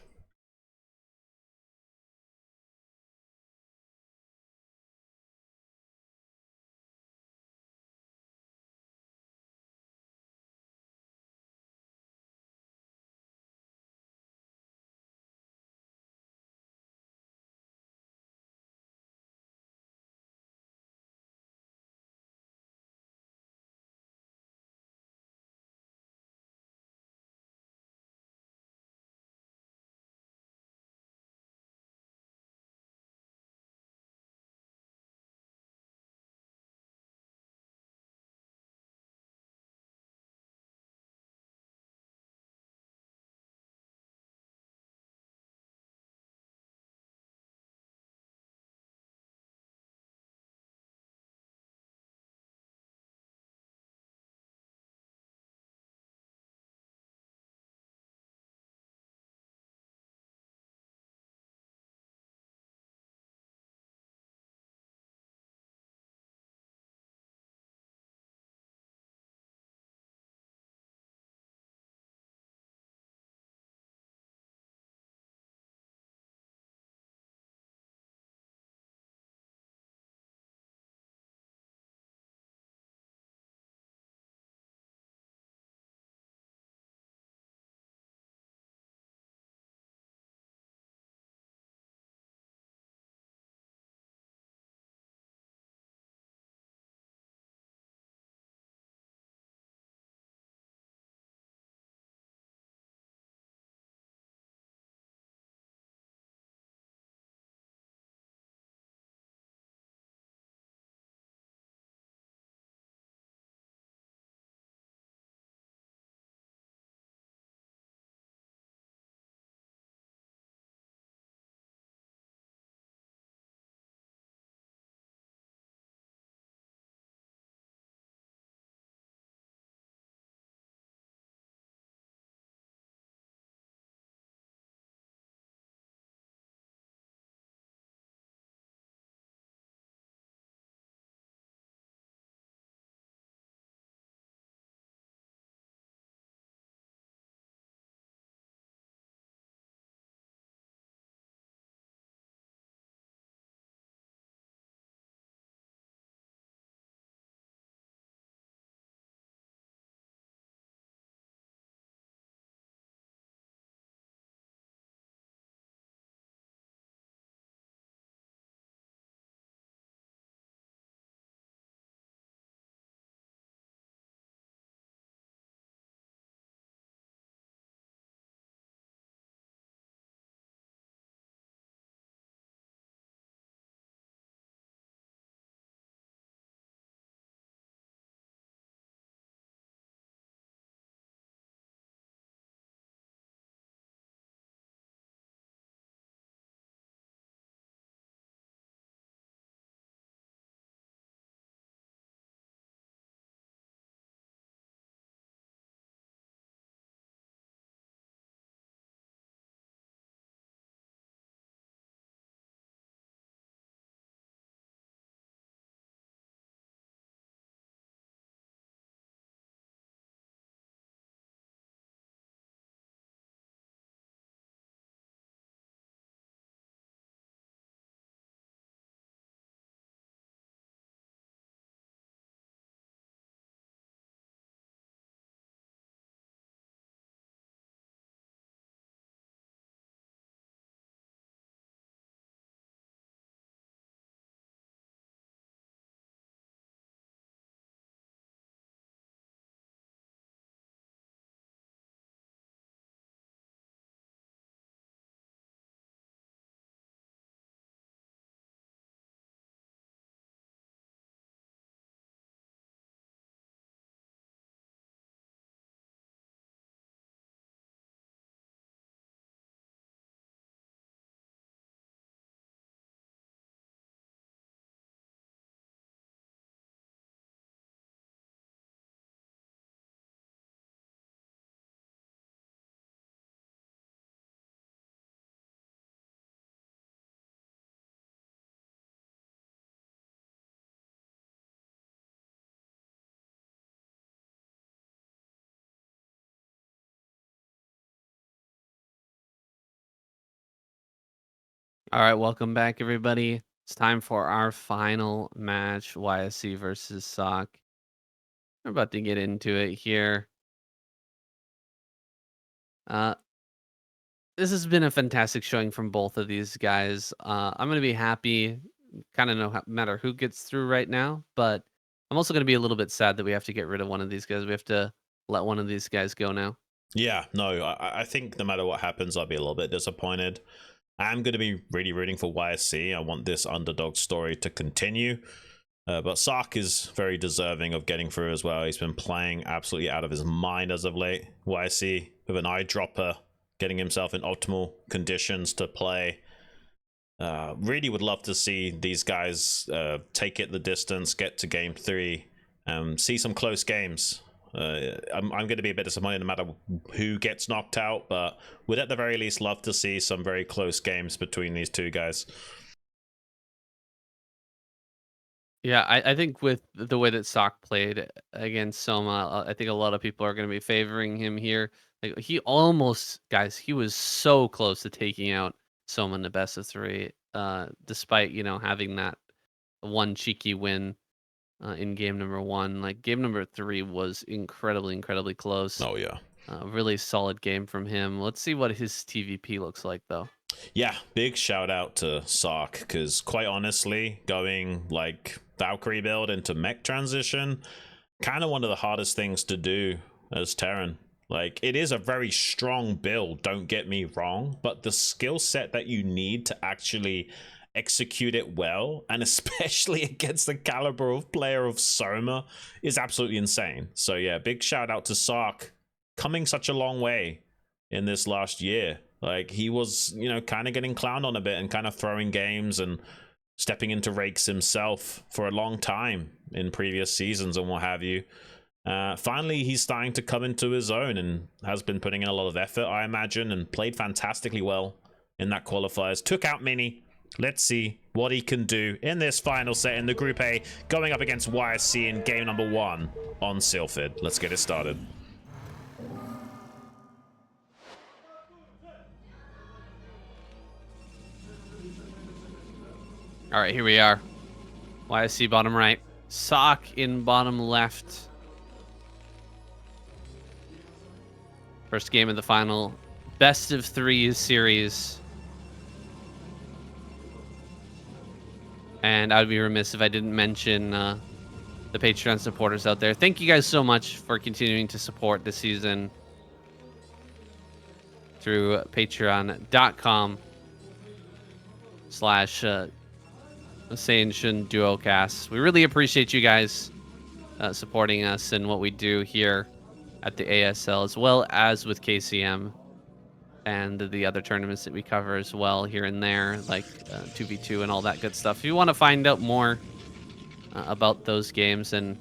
All right, welcome back, everybody. It's time for our final match, YSC versus Ssak. We're about to get into it here. Uh, this has been a fantastic showing from both of these guys. I'm going to be happy, kind of no matter who gets through right now, but I'm also going to be a little bit sad that we have to get rid of one of these guys. We have to let one of these guys go now. Yeah, no, I think no matter what happens, I'll be a little bit disappointed. I'm going to be really rooting for YSC. I want this underdog story to continue. But Ssak is very deserving of getting through as well. He's been playing absolutely out of his mind as of late. YSC with an eyedropper, getting himself in optimal conditions to play. Really would love to see these guys take it the distance, get to game 3, see some close games. I'm going to be a bit disappointed no matter who gets knocked out, but would at the very least love to see some very close games between these two guys. Yeah, I think with the way that Ssak played against Soma, I think a lot of people are going to be favoring him here. Like he almost, guys, he was so close to taking out Soma in the best of 3, despite having that one cheeky win in game number 1. Like game number 3 was incredibly close. Oh yeah, really solid game from him. Let's see what his TVP looks like though. Yeah, big shout out to Ssak, because quite honestly, going like Valkyrie build into mech transition, kind of one of the hardest things to do as Terran. Like, it is a very strong build, don't get me wrong, but the skill set that you need to actually execute it well, and especially against the caliber of player of Soma, is absolutely insane. So yeah, big shout out to Ssak, coming such a long way in this last year. Like, he was, kind of getting clowned on a bit and kind of throwing games and stepping into rakes himself for a long time in previous seasons and what have you. Finally, he's starting to come into his own and has been putting in a lot of effort, I imagine, and played fantastically well in that qualifiers. Took out Mini. Let's see what he can do in this final set in the Group A, going up against YSC in game number 1 on Sylphid. Let's get it started. All right, here we are. YSC bottom right. Ssak in bottom left. First game of the final best of 3 series. And I would be remiss if I didn't mention the Patreon supporters out there. Thank you guys so much for continuing to support this season through patreon.com/Saiyan Duocast. We really appreciate you guys supporting us and what we do here at the ASL, as well as with KCM and the other tournaments that we cover as well here and there, like 2v2 and all that good stuff. If you want to find out more about those games and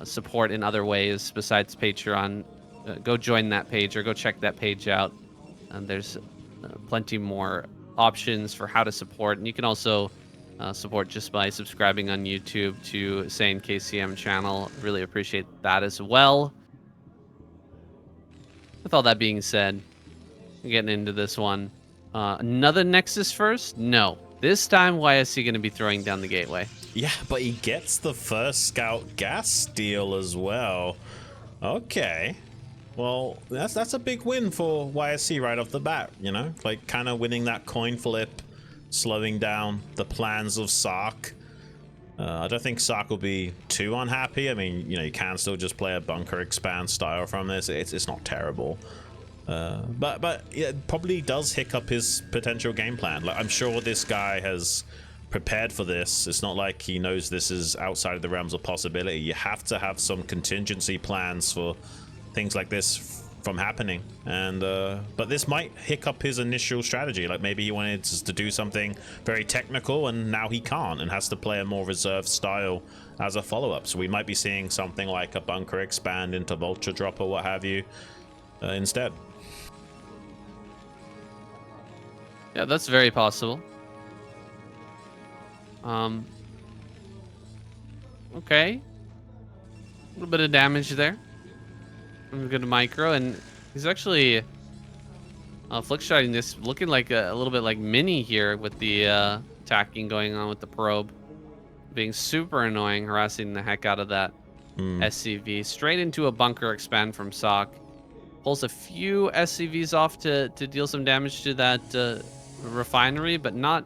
support in other ways besides Patreon, go join that page or go check that page out. And there's plenty more options for how to support, and you can also support just by subscribing on YouTube to Saiyan KCM channel. Really appreciate that as well. With all that being said, getting into this one. Another Nexus first? No. This time, YSC going to be throwing down the gateway. Yeah, but he gets the first scout gas steal as well. Okay. Well, that's a big win for YSC right off the bat, like kind of winning that coin flip, slowing down the plans of Ssak. I don't think Ssak will be too unhappy. I mean, you can still just play a bunker expand style from this. It's not terrible. But it probably does hiccup his potential game plan. Like, I'm sure this guy has prepared for this. It's not like he knows this is outside of the realms of possibility. You have to have some contingency plans for things like this from happening, and but this might hiccup his initial strategy. Like, maybe he wanted to do something very technical and now he can't and has to play a more reserved style as a follow-up. So we might be seeing something like a bunker expand into vulture drop or what have you instead. Yeah, that's very possible. Okay, a little bit of damage there. Good micro, and he's actually Flick shotting this, looking like a little bit like Mini here with the attacking going on with the probe. Being super annoying, harassing the heck out of that SCV. Straight into a bunker expand from Ssak. Pulls a few SCVs off to deal some damage to that refinery, but not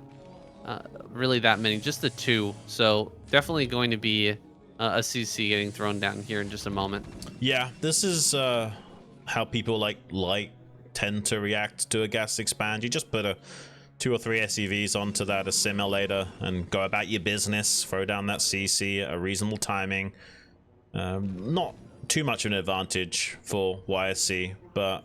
really that many, just the 2. So definitely going to be a CC getting thrown down here in just a moment. Yeah, this is how people like light tend to react to a gas expand. You just put 2 or 3 SCVs onto that assimilator and go about your business. Throw down that CC at a reasonable timing. Not too much of an advantage for YSC, but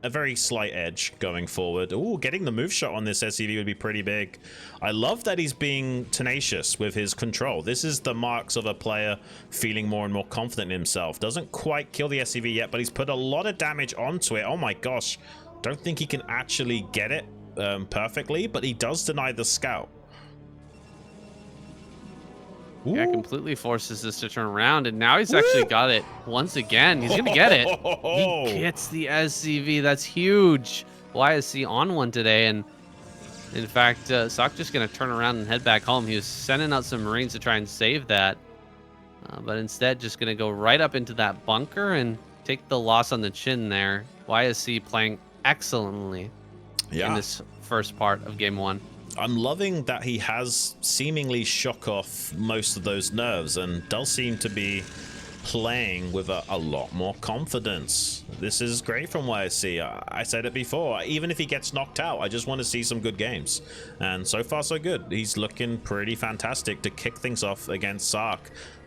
a very slight edge going forward. Ooh, getting the move shot on this SCV would be pretty big. I love that he's being tenacious with his control. This is the marks of a player feeling more and more confident in himself. Doesn't quite kill the SCV yet, but he's put a lot of damage onto it. Oh my gosh. Don't think he can actually get it perfectly, but he does deny the scout. Ooh. Yeah, completely forces this to turn around, and now he's actually got it once again. He's gonna get it. He gets the SCV. That's huge. YSC on one today, and in fact, Ssak just gonna turn around and head back home. He was sending out some Marines to try and save that, but instead just gonna go right up into that bunker and take the loss on the chin there. YSC playing excellently in this first part of game 1. I'm loving that he has seemingly shook off most of those nerves and does seem to be playing with a lot more confidence. This is great from YSC. I said it before, even if he gets knocked out, I just want to see some good games. And so far so good. He's looking pretty fantastic to kick things off against Ssak.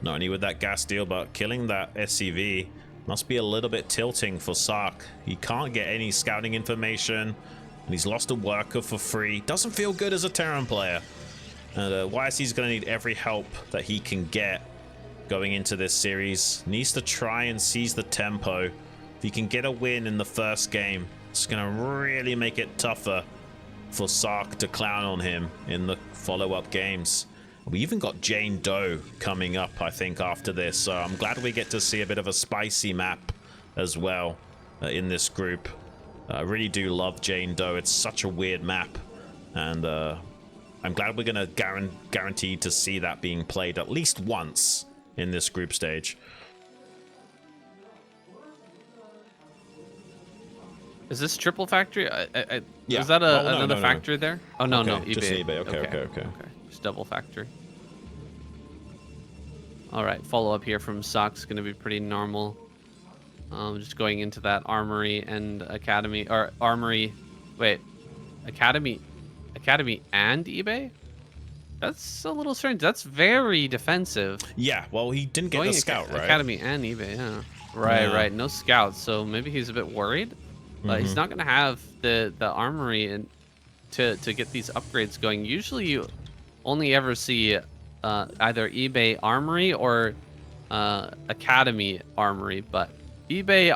Not only with that gas deal, but killing that SCV must be a little bit tilting for Ssak. He can't get any scouting information. And he's lost a worker for free. Doesn't feel good as a Terran player. And YSC's going to need every help that he can get going into this series. Needs to try and seize the tempo. If he can get a win in the first game, it's going to really make it tougher for Ssak to clown on him in the follow-up games. We even got Jane Doe coming up, I think, after this. So I'm glad we get to see a bit of a spicy map as well in this group. I really do love Jane Doe. It's such a weird map, and I'm glad we're going to guarantee to see that being played at least once in this group stage. Is this triple factory? Yeah. Is that another no. factory there? Oh, no, okay, no, eBay. Just eBay. Okay. Just double factory. All right, follow up here from Sakk's going to be pretty normal. Just going into that armory and academy, or armory, wait, academy and eBay? That's a little strange. That's very defensive. Yeah, well, he didn't get the scout, right? Academy and eBay, yeah. Right. No scouts, so maybe he's a bit worried. He's not going to have the armory and to get these upgrades going. Usually you only ever see either eBay armory or academy armory, but eBay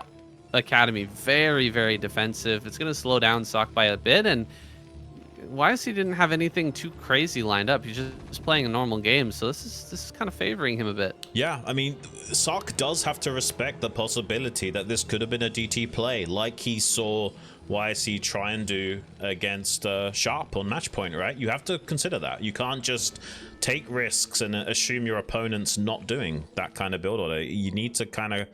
academy very, very defensive. It's going to slow down Ssak by a bit, and YSC didn't have anything too crazy lined up. He's just playing a normal game, so this is kind of favoring him a bit. Yeah, I mean, Ssak does have to respect the possibility that this could have been a DT play, like he saw YSC try and do against Sharp on match point, right? You have to consider that. You can't just take risks and assume your opponent's not doing that kind of build order. You need to kind of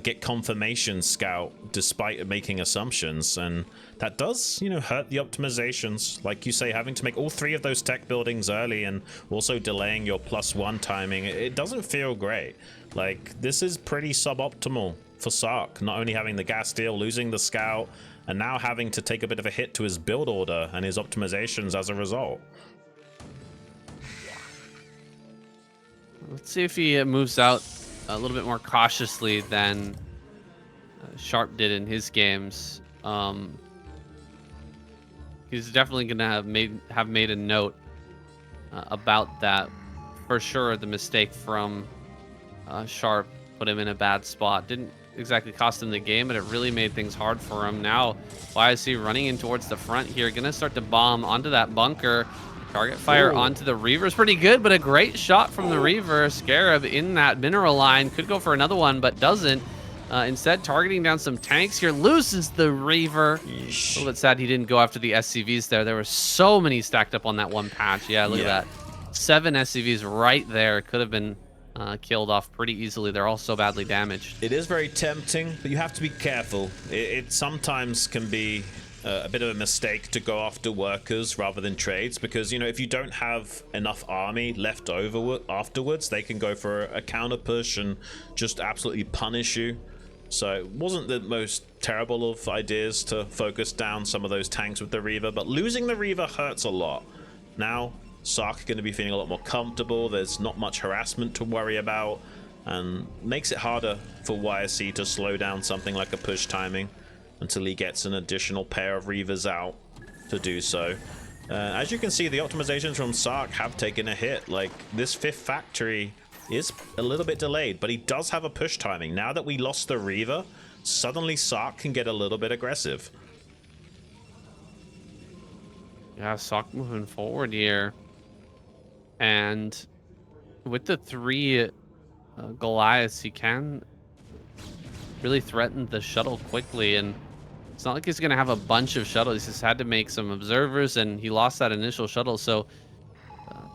get confirmation scout despite making assumptions, and that does, you know, hurt the optimizations. Like you say, having to make all 3 of those tech buildings early and also delaying your +1 timing, it doesn't feel great. Like, this is pretty suboptimal for Ssak, not only having the gas deal, losing the scout, and now having to take a bit of a hit to his build order and his optimizations as a result. Let's see if he moves out a little bit more cautiously than Sharp did in his games. He's definitely gonna have made a note about that for sure. The mistake from Sharp put him in a bad spot. Didn't exactly cost him the game, but it really made things hard for him. Now YSC running in towards the front here, gonna start to bomb onto that bunker. Target fire onto the Reaver is pretty good, but a great shot from the Reaver. Scarab in that mineral line, could go for another one, but doesn't. Instead, targeting down some tanks here, loses the Reaver. Yeesh. A little bit sad he didn't go after the SCVs there. There were so many stacked up on that one patch. Yeah, look at that. 7 SCVs right there. Could have been killed off pretty easily. They're all so badly damaged. It is very tempting, but you have to be careful. It sometimes can be a bit of a mistake to go after workers rather than trades, because, you know, if you don't have enough army left over afterwards, they can go for a counter push and just absolutely punish you. So it wasn't the most terrible of ideas to focus down some of those tanks with the Reaver, but losing the Reaver hurts a lot. Now Ssak going to be feeling a lot more comfortable. There's not much harassment to worry about, and makes it harder for YSC to slow down something like a push timing until he gets an additional pair of Reavers out to do so. As you can see, the optimizations from Ssak have taken a hit. Like, this 5th factory is a little bit delayed, but he does have a push timing. Now that we lost the Reaver, suddenly Ssak can get a little bit aggressive. Yeah, Ssak moving forward here. And with the 3 Goliaths, he can really threaten the shuttle quickly. And it's not like he's going to have a bunch of shuttles. He's just had to make some observers, and he lost that initial shuttle. So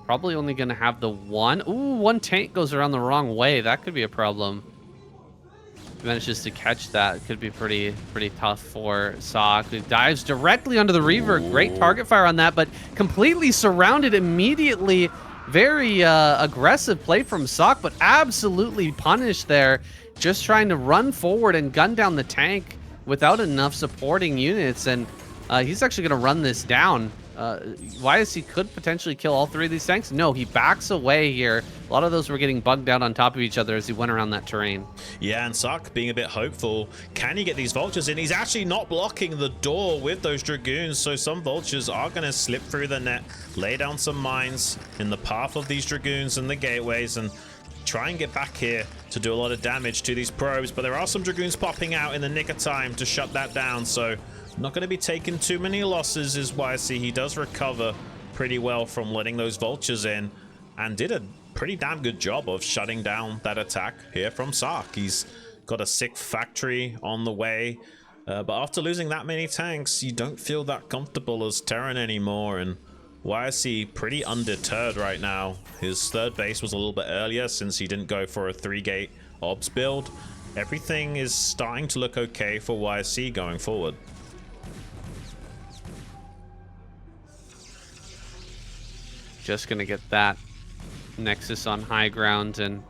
probably only going to have the one. Ooh, one tank goes around the wrong way. That could be a problem. If he manages to catch that, it could be pretty tough for Ssak, who dives directly onto the Reaver. Great target fire on that, but completely surrounded immediately. Very aggressive play from Ssak, but absolutely punished there. Just trying to run forward and gun down the tank without enough supporting units, and he's actually going to run this down. YSC could potentially kill all 3 of these tanks. No, he backs away here. A lot of those were getting bugged out on top of each other as he went around that terrain. Yeah, and Ssak being a bit hopeful. Can he get these vultures in? He's actually not blocking the door with those dragoons, so some vultures are going to slip through the net, lay down some mines in the path of these dragoons and the gateways, and try and get back here to do a lot of damage to these probes. But there are some dragoons popping out in the nick of time to shut that down, so not going to be taking too many losses is YSC. He does recover pretty well from letting those vultures in, and did a pretty damn good job of shutting down that attack here from Ssak. He's got a 6th factory on the way, but after losing that many tanks, you don't feel that comfortable as Terran anymore, and YSC pretty undeterred right now. His 3rd base was a little bit earlier since he didn't go for a 3-gate obs build. Everything is starting to look okay for YSC going forward. Just gonna get that Nexus on high ground and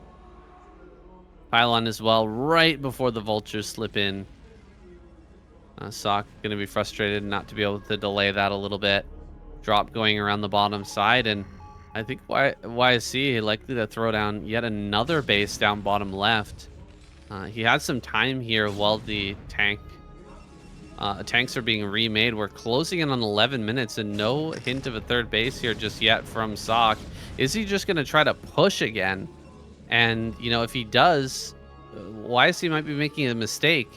pylon as well right before the vultures slip in. Ssak gonna be frustrated not to be able to delay that a little bit. Drop going around the bottom side, and I think YSC likely to throw down yet another base down bottom left. He had some time here while the tanks are being remade. We're closing in on 11 minutes and no hint of a 3rd base here just yet from Ssak. Is he just going to try to push again? And, you know, if he does, YSC might be making a mistake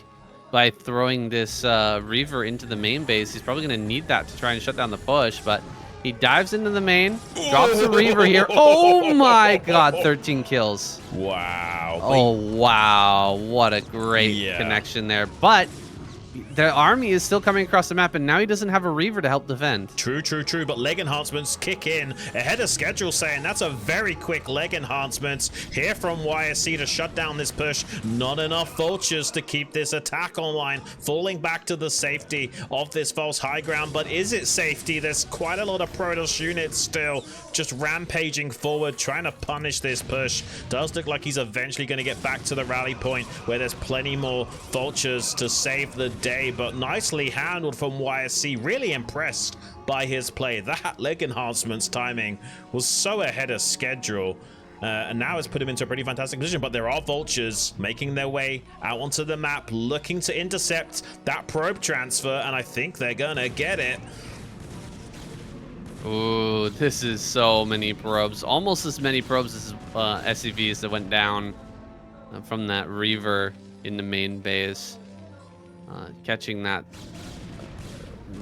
by throwing this Reaver into the main base. He's probably going to need that to try and shut down the push, but he dives into the main, drops the Reaver here. Oh my god, 13 kills. Wow. Oh, wow. What a great connection there. But the army is still coming across the map, and now he doesn't have a Reaver to help defend. True, but leg enhancements kick in ahead of schedule, saying that's a very quick leg enhancements here from YSC to shut down this push. Not enough vultures to keep this attack online, falling back to the safety of this false high ground. But is it safety? There's quite a lot of Protoss units still just rampaging forward, trying to punish this push. Does look like he's eventually going to get back to the rally point where there's plenty more vultures to save the day, but nicely handled from YSC. Really impressed by his play. That leg enhancements timing was so ahead of schedule, and now it's put him into a pretty fantastic position. But there are vultures making their way out onto the map, looking to intercept that probe transfer, and I think they're gonna get it. Ooh, this is so many probes, almost as many probes as SCVs that went down from that Reaver in the main base. Catching that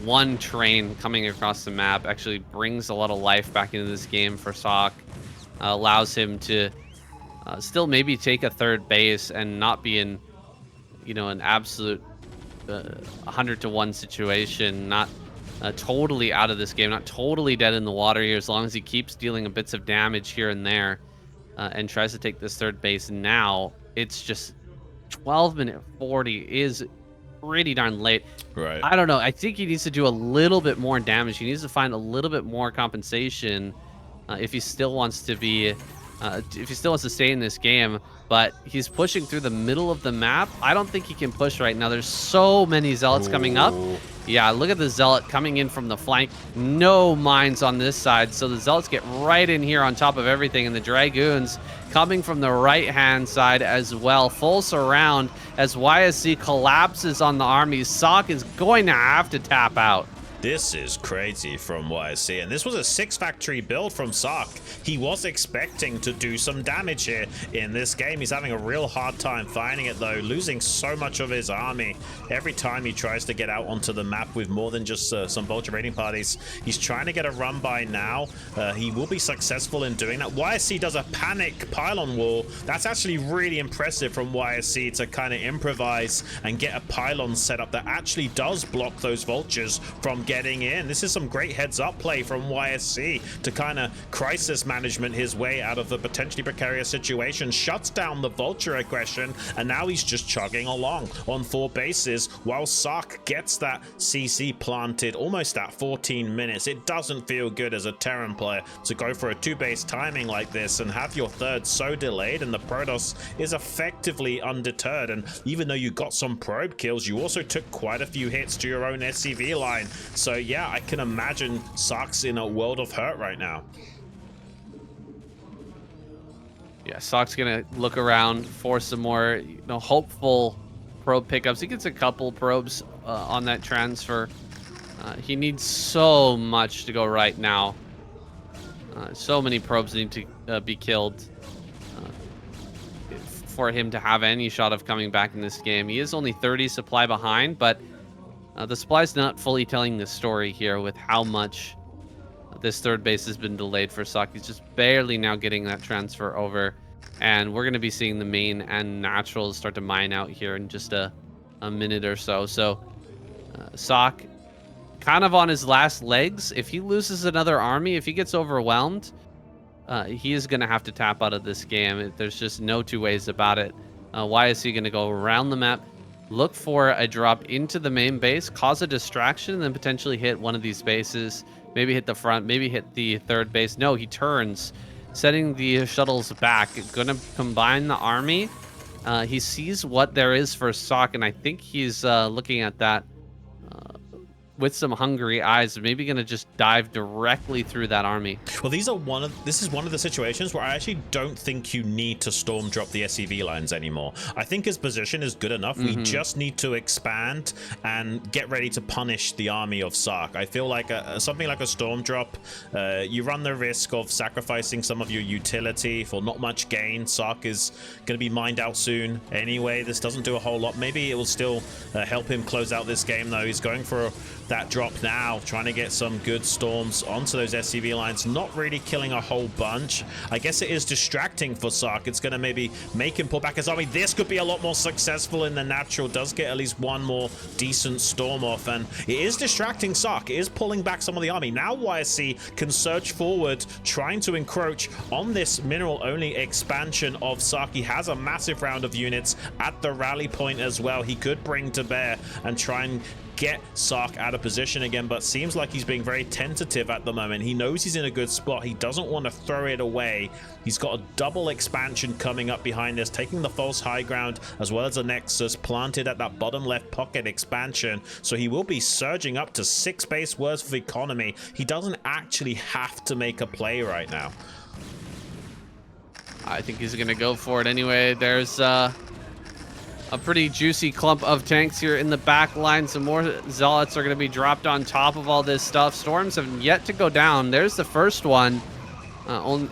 one train coming across the map actually brings a lot of life back into this game for Ssak. Allows him to still maybe take a 3rd base and not be in you know, an absolute 100-to-1 situation. Not totally out of this game, not totally dead in the water here, as long as he keeps dealing bits of damage here and there and tries to take this third base. Now it's just 12-minute 40 is pretty darn late. Right. I don't know. I think he needs to do a little bit more damage. He needs to find a little bit more compensation if he still wants to be, if he still wants to stay in this game. But he's pushing through the middle of the map. I don't think he can push right now. There's so many zealots coming up. Yeah, look at the zealot coming in from the flank. No mines on this side, so the zealots get right in here on top of everything, and the dragoons coming from the right-hand side as well. Full surround as YSC collapses on the army. Ssak is going to have to tap out. This is crazy from what I see, and this was a 6-factory build from Ssak. He was expecting to do some damage here in this game. He's having a real hard time finding it though, losing so much of his army every time he tries to get out onto the map with more than just some vulture raiding parties. He's trying to get a run by now. He will be successful in doing that. YSC does a panic pylon wall. That's actually really impressive from YSC to kind of improvise and get a pylon set up that actually does block those vultures from getting in. This is some great heads-up play from YSC to kind of crisis management his way out of the potentially precarious situation. Shuts down the vulture aggression, and now he's just chugging along on 4 bases while Ssak gets that CC planted almost at 14 minutes. It doesn't feel good as a Terran player to go for a 2-base timing like this and have your third so delayed, and the Protoss is effectively undeterred. And even though you got some probe kills, you also took quite a few hits to your own SCV line. So yeah, I can imagine Ssak's in a world of hurt right now. Yeah, Ssak's gonna look around for some more, you know, hopeful probe pickups. He gets a couple probes on that transfer. He needs so much to go right now. So many probes need to be killed for him to have any shot of coming back in this game. He is only 30 supply behind, but the supply's not fully telling the story here with how much this third base has been delayed for Ssak. He's just barely now getting that transfer over, and we're going to be seeing the main and naturals start to mine out here in just a minute or so. So Ssak kind of on his last legs. If he loses another army, if he gets overwhelmed, he is going to have to tap out of this game. There's just no two ways about it. Why is he going to go around the map, look for a drop into the main base, cause a distraction, and then potentially hit one of these bases, maybe hit the front, maybe hit the third base? No, he turns, setting the shuttles back, gonna combine the army. He sees what there is for Ssak, and I think he's looking at that with some hungry eyes, maybe gonna just dive directly through that army. Well, this is one of the situations where I actually don't think you need to storm drop the SCV lines anymore. I think his position is good enough. We just need to expand and get ready to punish the army of Ssak. I feel like something like a storm drop, you run the risk of sacrificing some of your utility for not much gain. Ssak is going to be mined out soon anyway. This doesn't do a whole lot. Maybe it will still help him close out this game, though. He's going for that drop now, trying to get some good storms onto those SCV lines, not really killing a whole bunch. I guess it is distracting for Ssak. It's going to maybe make him pull back his army. This could be a lot more successful in the natural. Does get at least one more decent storm off, and it is distracting Ssak. It is pulling back some of the army. Now YSC can surge forward, trying to encroach on this mineral-only expansion of Ssak. He has a massive round of units at the rally point as well. He could bring to bear and try and get Ssak out of position again, but seems like he's being very tentative at the moment. He knows he's in a good spot. He doesn't want to throw it away. He's got a double expansion coming up behind this, taking the false high ground as well as a nexus planted at that bottom left pocket expansion. So he will be surging up to 6 base worth of economy. He doesn't actually have to make a play right now. I think he's going to go for it anyway. There's a pretty juicy clump of tanks here in the back line. Some more zealots are going to be dropped on top of all this stuff. Storms have yet to go down. There's the first one on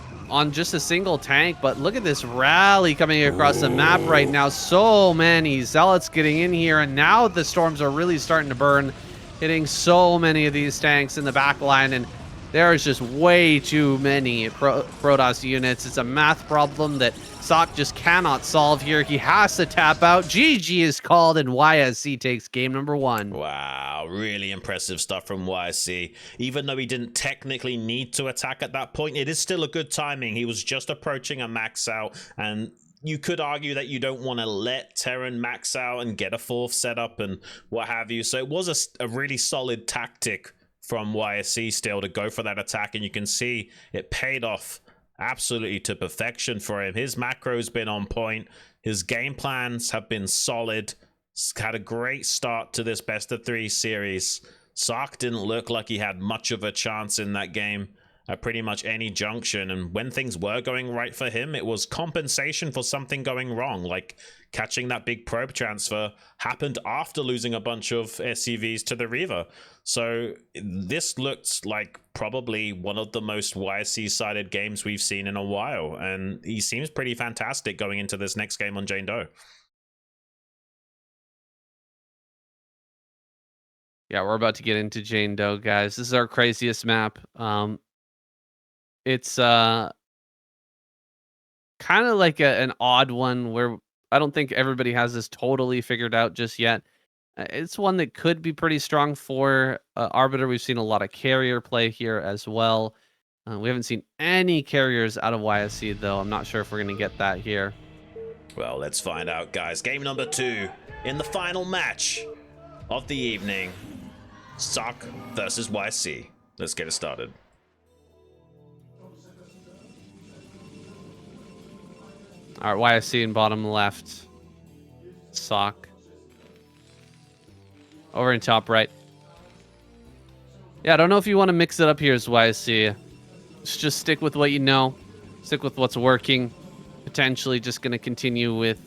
just a single tank, but look at this rally coming across the map right now. So many zealots getting in here, and now the storms are really starting to burn, hitting so many of these tanks in the back line. And There's just way too many Protoss units. It's a math problem that Ssak just cannot solve here. He has to tap out. GG is called, and YSC takes game number 1. Wow, really impressive stuff from YSC. Even though he didn't technically need to attack at that point, it is still a good timing. He was just approaching a max out, and you could argue that you don't want to let Terran max out and get a 4th setup and what have you. So it was a really solid tactic from YSC still to go for that attack, and you can see it paid off absolutely to perfection for him. His macro's been on point. His game plans have been solid. He's had a great start to this best of 3 series. Ssak didn't look like he had much of a chance in that game at pretty much any junction, and when things were going right for him, it was compensation for something going wrong, like catching that big probe transfer happened after losing a bunch of SCVs to the Reaver. So this looked like probably one of the most YSC-sided games we've seen in a while, and he seems pretty fantastic going into this next game on Jane Doe. Yeah, we're about to get into Jane Doe, guys. This is our craziest map. It's kind of like an odd one where I don't think everybody has this totally figured out just yet. It's one that could be pretty strong for Arbiter. We've seen a lot of carrier play here as well. We haven't seen any carriers out of YSC, though. I'm not sure if we're going to get that here. Well, let's find out, guys. Game number 2 in the final match of the evening. Ssak versus YSC. Let's get it started. All right, YSC in bottom left. Ssak. Over in top right. Yeah, I don't know if you want to mix it up here as YSC. Just stick with what you know. Stick with what's working. Potentially just going to continue with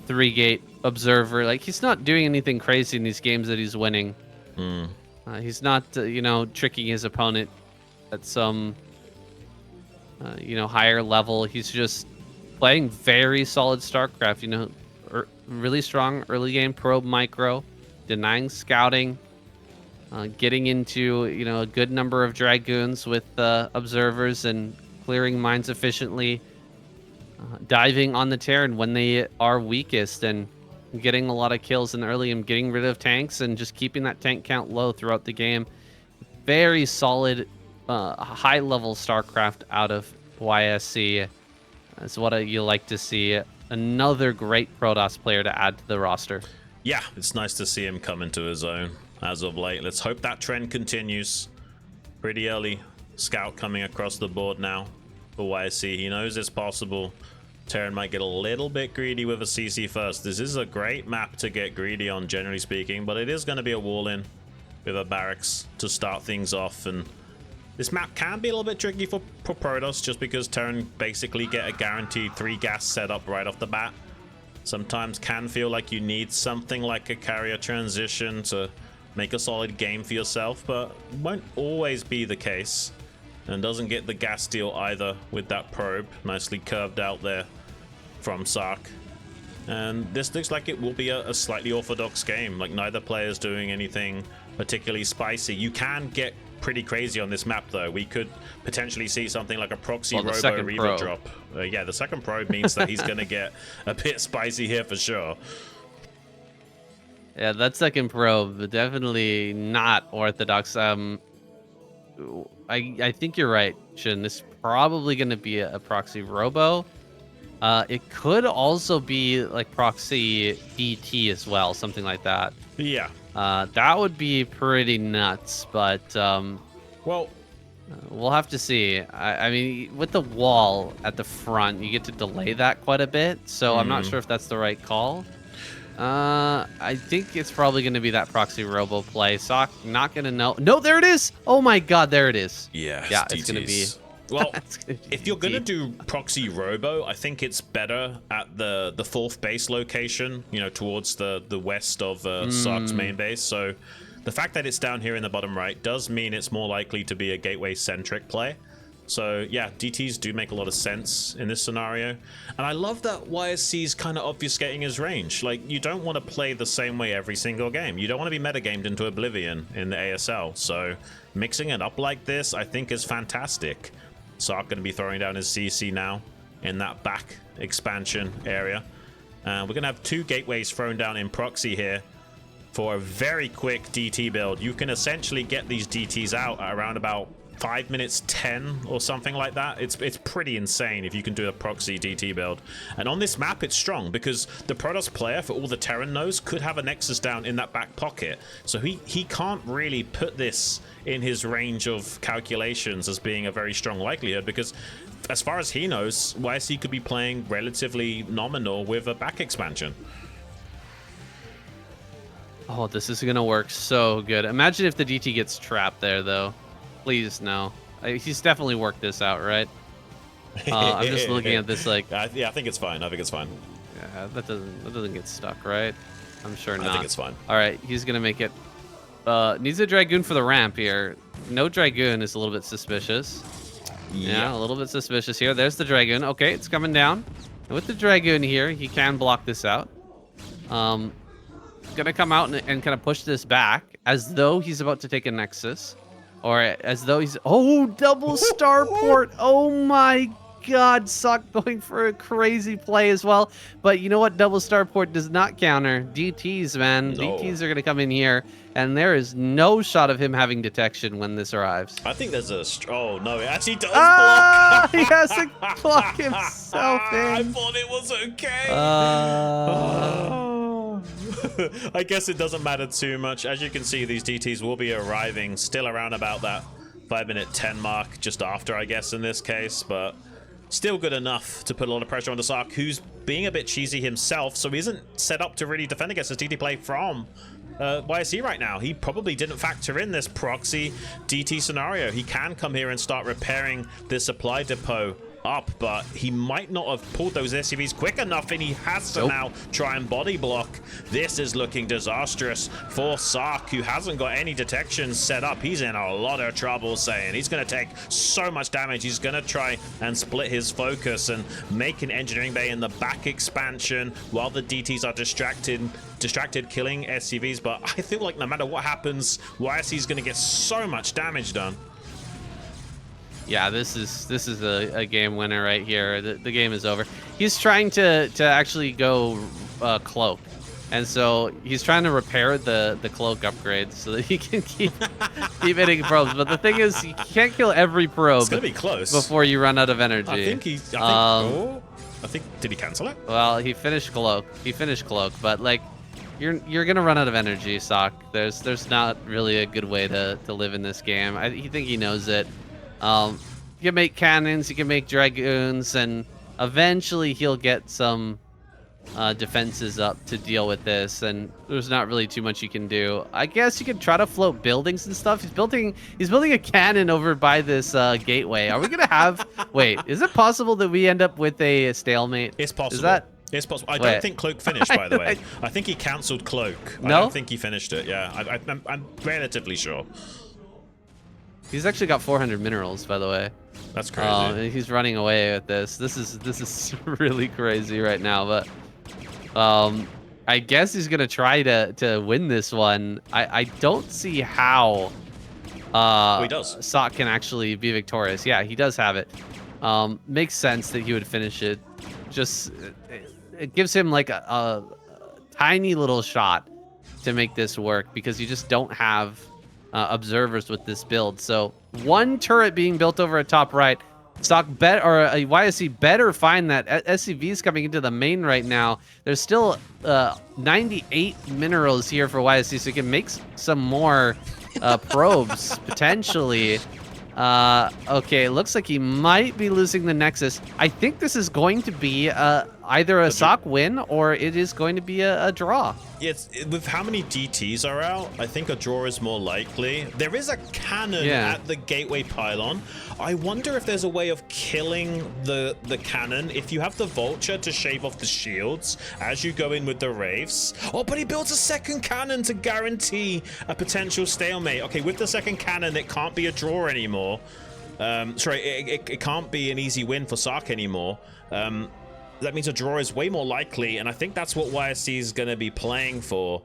3-gate observer. Like, he's not doing anything crazy in these games that he's winning. He's not, tricking his opponent at some, higher level. He's just playing very solid StarCraft, really strong early game probe micro, denying scouting, getting into, a good number of Dragoons with observers and clearing mines efficiently, diving on the Terran when they are weakest and getting a lot of kills in the early and getting rid of tanks and just keeping that tank count low throughout the game. Very solid, high-level StarCraft out of YSC. That's what you like to see. Another great Protoss player to add to the roster. Yeah, it's nice to see him come into his own as of late. Let's hope that trend continues. Pretty early scout coming across the board now for YSC. He knows it's possible. Terran might get a little bit greedy with a CC first. This is a great map to get greedy on, generally speaking, but it is going to be a wall-in with a barracks to start things off, and this map can be a little bit tricky for Protoss just because Terran basically get a guaranteed 3 gas setup right off the bat. Sometimes can feel like you need something like a carrier transition to make a solid game for yourself, but won't always be the case. And doesn't get the gas steal either with that probe. Nicely curved out there from Ssak. And this looks like it will be a slightly orthodox game. Like, neither player's doing anything particularly spicy. You can get pretty crazy on this map, though. We could potentially see something like a Proxy Robo Reaver drop. Yeah, the second probe means that he's going to get a bit spicy here for sure. Yeah, that second probe, definitely not orthodox. I think you're right, Xun. This is probably going to be a Proxy Robo. It could also be like Proxy DT as well, something like that. Yeah. That would be pretty nuts, but well, we'll have to see. I mean, with the wall at the front, you get to delay that quite a bit, so I'm not sure if that's the right call. I think it's probably going to be that Proxy Robo play. Ssak not going to know. No, there it is. Oh my God, there it is. Yeah, it's going to be. Well, if you're going to do Proxy Robo, I think it's better at the 4th base location, towards the west of Sakk's main base. So the fact that it's down here in the bottom right does mean it's more likely to be a gateway-centric play. So yeah, DTs do make a lot of sense in this scenario. And I love that YSC's kind of obfuscating his range. Like, you don't want to play the same way every single game. You don't want to be metagamed into oblivion in the ASL. So mixing it up like this, I think, is fantastic. Ssak going to be throwing down his CC now in that back expansion area. We're going to have 2 gateways thrown down in Proxy here for a very quick DT build. You can essentially get these DTs out at around about 5 minutes 10 or something like that. It's pretty insane if you can do a Proxy DT build. And on this map, it's strong because the Protoss player, for all the Terran knows, could have a Nexus down in that back pocket. So he can't really put this in his range of calculations as being a very strong likelihood, because as far as he knows, YSC could be playing relatively nominal with a back expansion. Oh, this is gonna work so good. Imagine if the DT gets trapped there, though. Please, no. He's definitely worked this out, right? I'm just looking at this like... yeah, I think it's fine. I think it's fine. Yeah, that doesn't get stuck, right? I'm sure not. I think it's fine. All right, he's gonna make it. Needs a Dragoon for the ramp here. No Dragoon is a little bit suspicious. Yeah, a little bit suspicious here. There's the Dragoon. Okay, it's coming down. And with the Dragoon here, he can block this out. Gonna come out and kind of push this back as though he's about to take a Nexus, or as though he's double starport. Oh my God, Ssak going for a crazy play as well. But you know what? Double starport does not counter DTs, man. No. DTs are gonna come in here, and there is no shot of him having detection when this arrives. I think there's a... Oh no, it actually does block. He has to block himself in. I thought it was okay. I guess it doesn't matter too much. As you can see, these DTs will be arriving still around about that 5 minute 10 mark, just after, I guess, in this case, but still good enough to put a lot of pressure on the Ssak, who's being a bit cheesy himself, so he isn't set up to really defend against this DT play from YSC right now. He probably didn't factor in this Proxy DT scenario. He can come here and start repairing this supply depot up, but he might not have pulled those SCVs quick enough, and he has to now try and body block. This is looking disastrous for Ssak, who hasn't got any detection set up. He's in a lot of trouble, saying he's going to take so much damage. He's going to try and split his focus and make an engineering bay in the back expansion while the DTs are distracted killing SCVs. But I feel like no matter what happens, YSC is going to get so much damage done. Yeah, this is a game winner right here. The game is over. He's trying to actually go cloak, and so he's trying to repair the cloak upgrade so that he can keep hitting probes. But the thing is, you can't kill every probe. It's gonna be close before you run out of energy. I think did he cancel it? Well, he finished cloak. But like, you're gonna run out of energy, Ssak. There's not really a good way to live in this game. I think he knows it. You can make cannons, you can make dragoons, and eventually he'll get some defenses up to deal with this, and there's not really too much you can do. I guess you could try to float buildings and stuff. He's building a cannon over by this gateway. Are we gonna have... Wait, is it possible that we end up with a stalemate? It's possible. Is that... It's possible. I don't think Cloak finished, by the way. I think he cancelled Cloak. No? I don't think he finished it, yeah. I'm relatively sure. He's actually got 400 minerals, by the way. That's crazy. He's running away with this. This is really crazy right now, but I guess he's gonna try to win this one. I don't see how he does. Ssak can actually be victorious. Yeah, he does have it. Makes sense that he would finish it. Just it gives him like a tiny little shot to make this work, because you just don't have observers with this build. So one turret being built over at top right. Ssak YSC better find that SCVs coming into the main right now. There's still 98 minerals here for YSC, so you can make some more probes potentially. Okay, it looks like he might be losing the Nexus. I think this is going to be either a Ssak win, or it is going to be a draw. Yes, with how many DTs are out, I think a draw is more likely. There is a cannon at the gateway pylon. I wonder if there's a way of killing the cannon if you have the vulture to shave off the shields as you go in with the wraiths. Oh, but he builds a second cannon to guarantee a potential stalemate. Okay, with the second cannon, it can't be a draw anymore. Sorry, it can't be an easy win for Ssak anymore. That means a draw is way more likely, and I think that's what YSC is going to be playing for.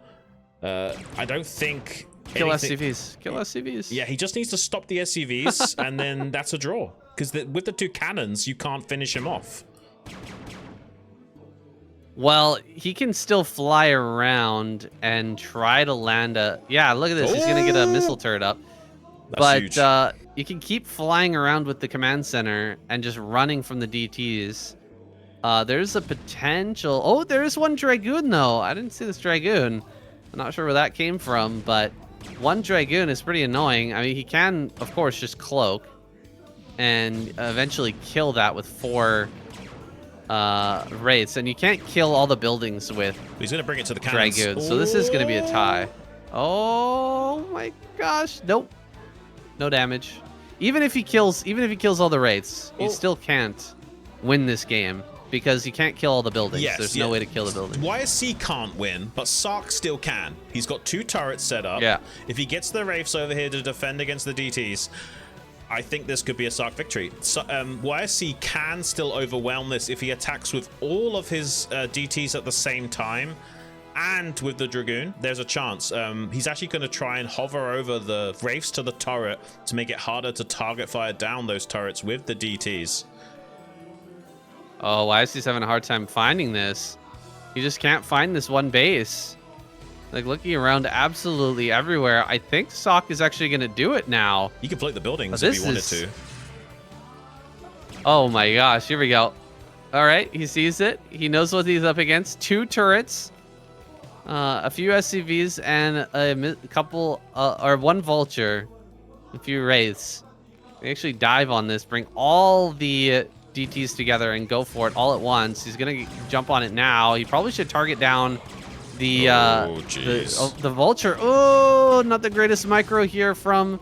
I don't think... Kill SCVs. Kill SCVs. Yeah, he just needs to stop the SCVs, and then that's a draw. Because with the 2 cannons, you can't finish him off. Well, he can still fly around and try to land a... Yeah, look at this. He's going to get a missile turret up. That's huge. You can keep flying around with the command center and just running from the DTs. There's a potential... Oh, there's one Dragoon, though. I didn't see this Dragoon. I'm not sure where that came from, but one Dragoon is pretty annoying. I mean, he can, of course, just cloak and eventually kill that with 4 wraiths. And you can't kill all the buildings with He's going to bring it to the cannons. Dragoons, so this is going to be a tie. Oh, my gosh. Nope. No damage. Even if he kills all the wraiths, you still can't win this game. Because you can't kill all the buildings. Yes, There's no way to kill the buildings. YSC can't win, but Ssak still can. He's got 2 turrets set up. Yeah. If he gets the Wraiths over here to defend against the DTs, I think this could be a Ssak victory. So, YSC can still overwhelm this if he attacks with all of his DTs at the same time. And with the Dragoon, there's a chance. He's actually going to try and hover over the Wraiths to the turret to make it harder to target fire down those turrets with the DTs. Oh, YSC's having a hard time finding this. He just can't find this one base. Like, looking around absolutely everywhere. I think Ssak is actually going to do it now. He can float the buildings if he wanted to. Oh my gosh, here we go. All right, he sees it. He knows what he's up against. 2 turrets, a few SCVs, and a couple, or 1 vulture, a few wraiths. They actually dive on this, bring all the DTs together and go for it all at once. He's gonna jump on it now. He probably should target down the the vulture. Oh, not the greatest micro here from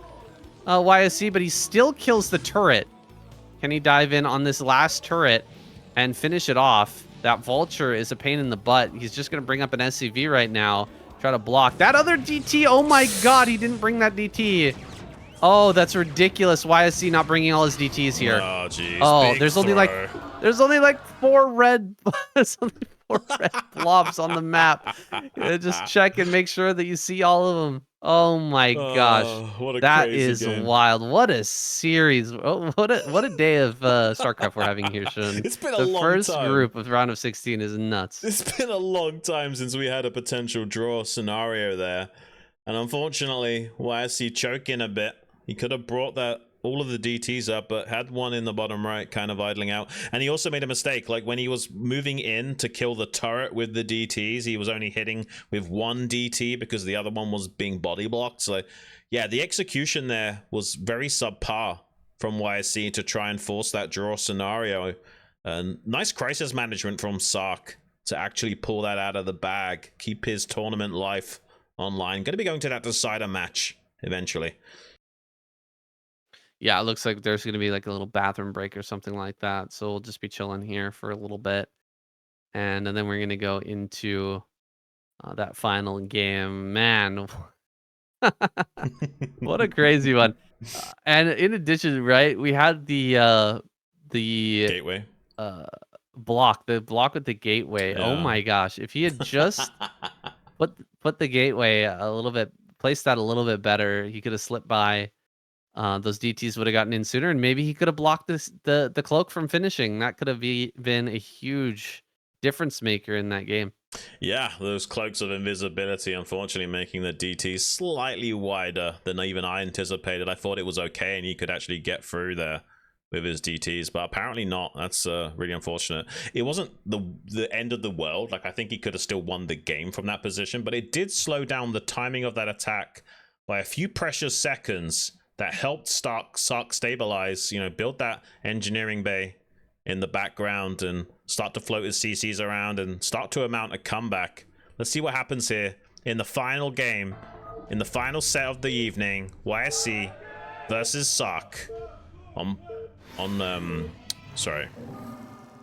YSC, but he still kills the turret. Can he dive in on this last turret and finish it off? That vulture is a pain in the butt. He's just gonna bring up an SCV right now, try to block that other DT. Oh my god, he didn't bring that DT. Oh, that's ridiculous. YSC not bringing all his DTs here. Oh, jeez. Oh, there's only like 4 red blobs on the map. Just check and make sure that you see all of them. Oh my gosh, what a that crazy is game. Wild. What a series. Oh, what a day of StarCraft we're having here, Xun. It's been a long time. The first group of round of 16 is nuts. It's been a long time since we had a potential draw scenario there, and unfortunately, YSC choking a bit. He could have brought all of the DTs up, but had one in the bottom right kind of idling out. And he also made a mistake. Like when he was moving in to kill the turret with the DTs, he was only hitting with 1 DT because the other one was being body blocked. So yeah, the execution there was very subpar from YSC to try and force that draw scenario. Nice crisis management from Ssak to actually pull that out of the bag, keep his tournament life online. Going to be going to that decider match eventually. Yeah, it looks like there's going to be like a little bathroom break or something like that. So we'll just be chilling here for a little bit. And then we're going to go into that final game. Man, what a crazy one. And in addition, right, we had the Gateway. Block with the gateway. Yeah. Oh my gosh. If he had just put the gateway a little bit, placed that a little bit better, he could have slipped by. Those DTs would have gotten in sooner, and maybe he could have blocked the cloak from finishing. That could have been a huge difference maker in that game. Yeah, those cloaks of invisibility, unfortunately, making the DTs slightly wider than even I anticipated. I thought it was okay, and he could actually get through there with his DTs, but apparently not. That's really unfortunate. It wasn't the end of the world. Like, I think he could have still won the game from that position, but it did slow down the timing of that attack by a few precious seconds. That helped Ssak stabilize, build that engineering bay in the background and start to float his CCs around and start to mount a comeback. Let's see what happens here in the final game, in the final set of the evening. YSC versus Ssak on sorry.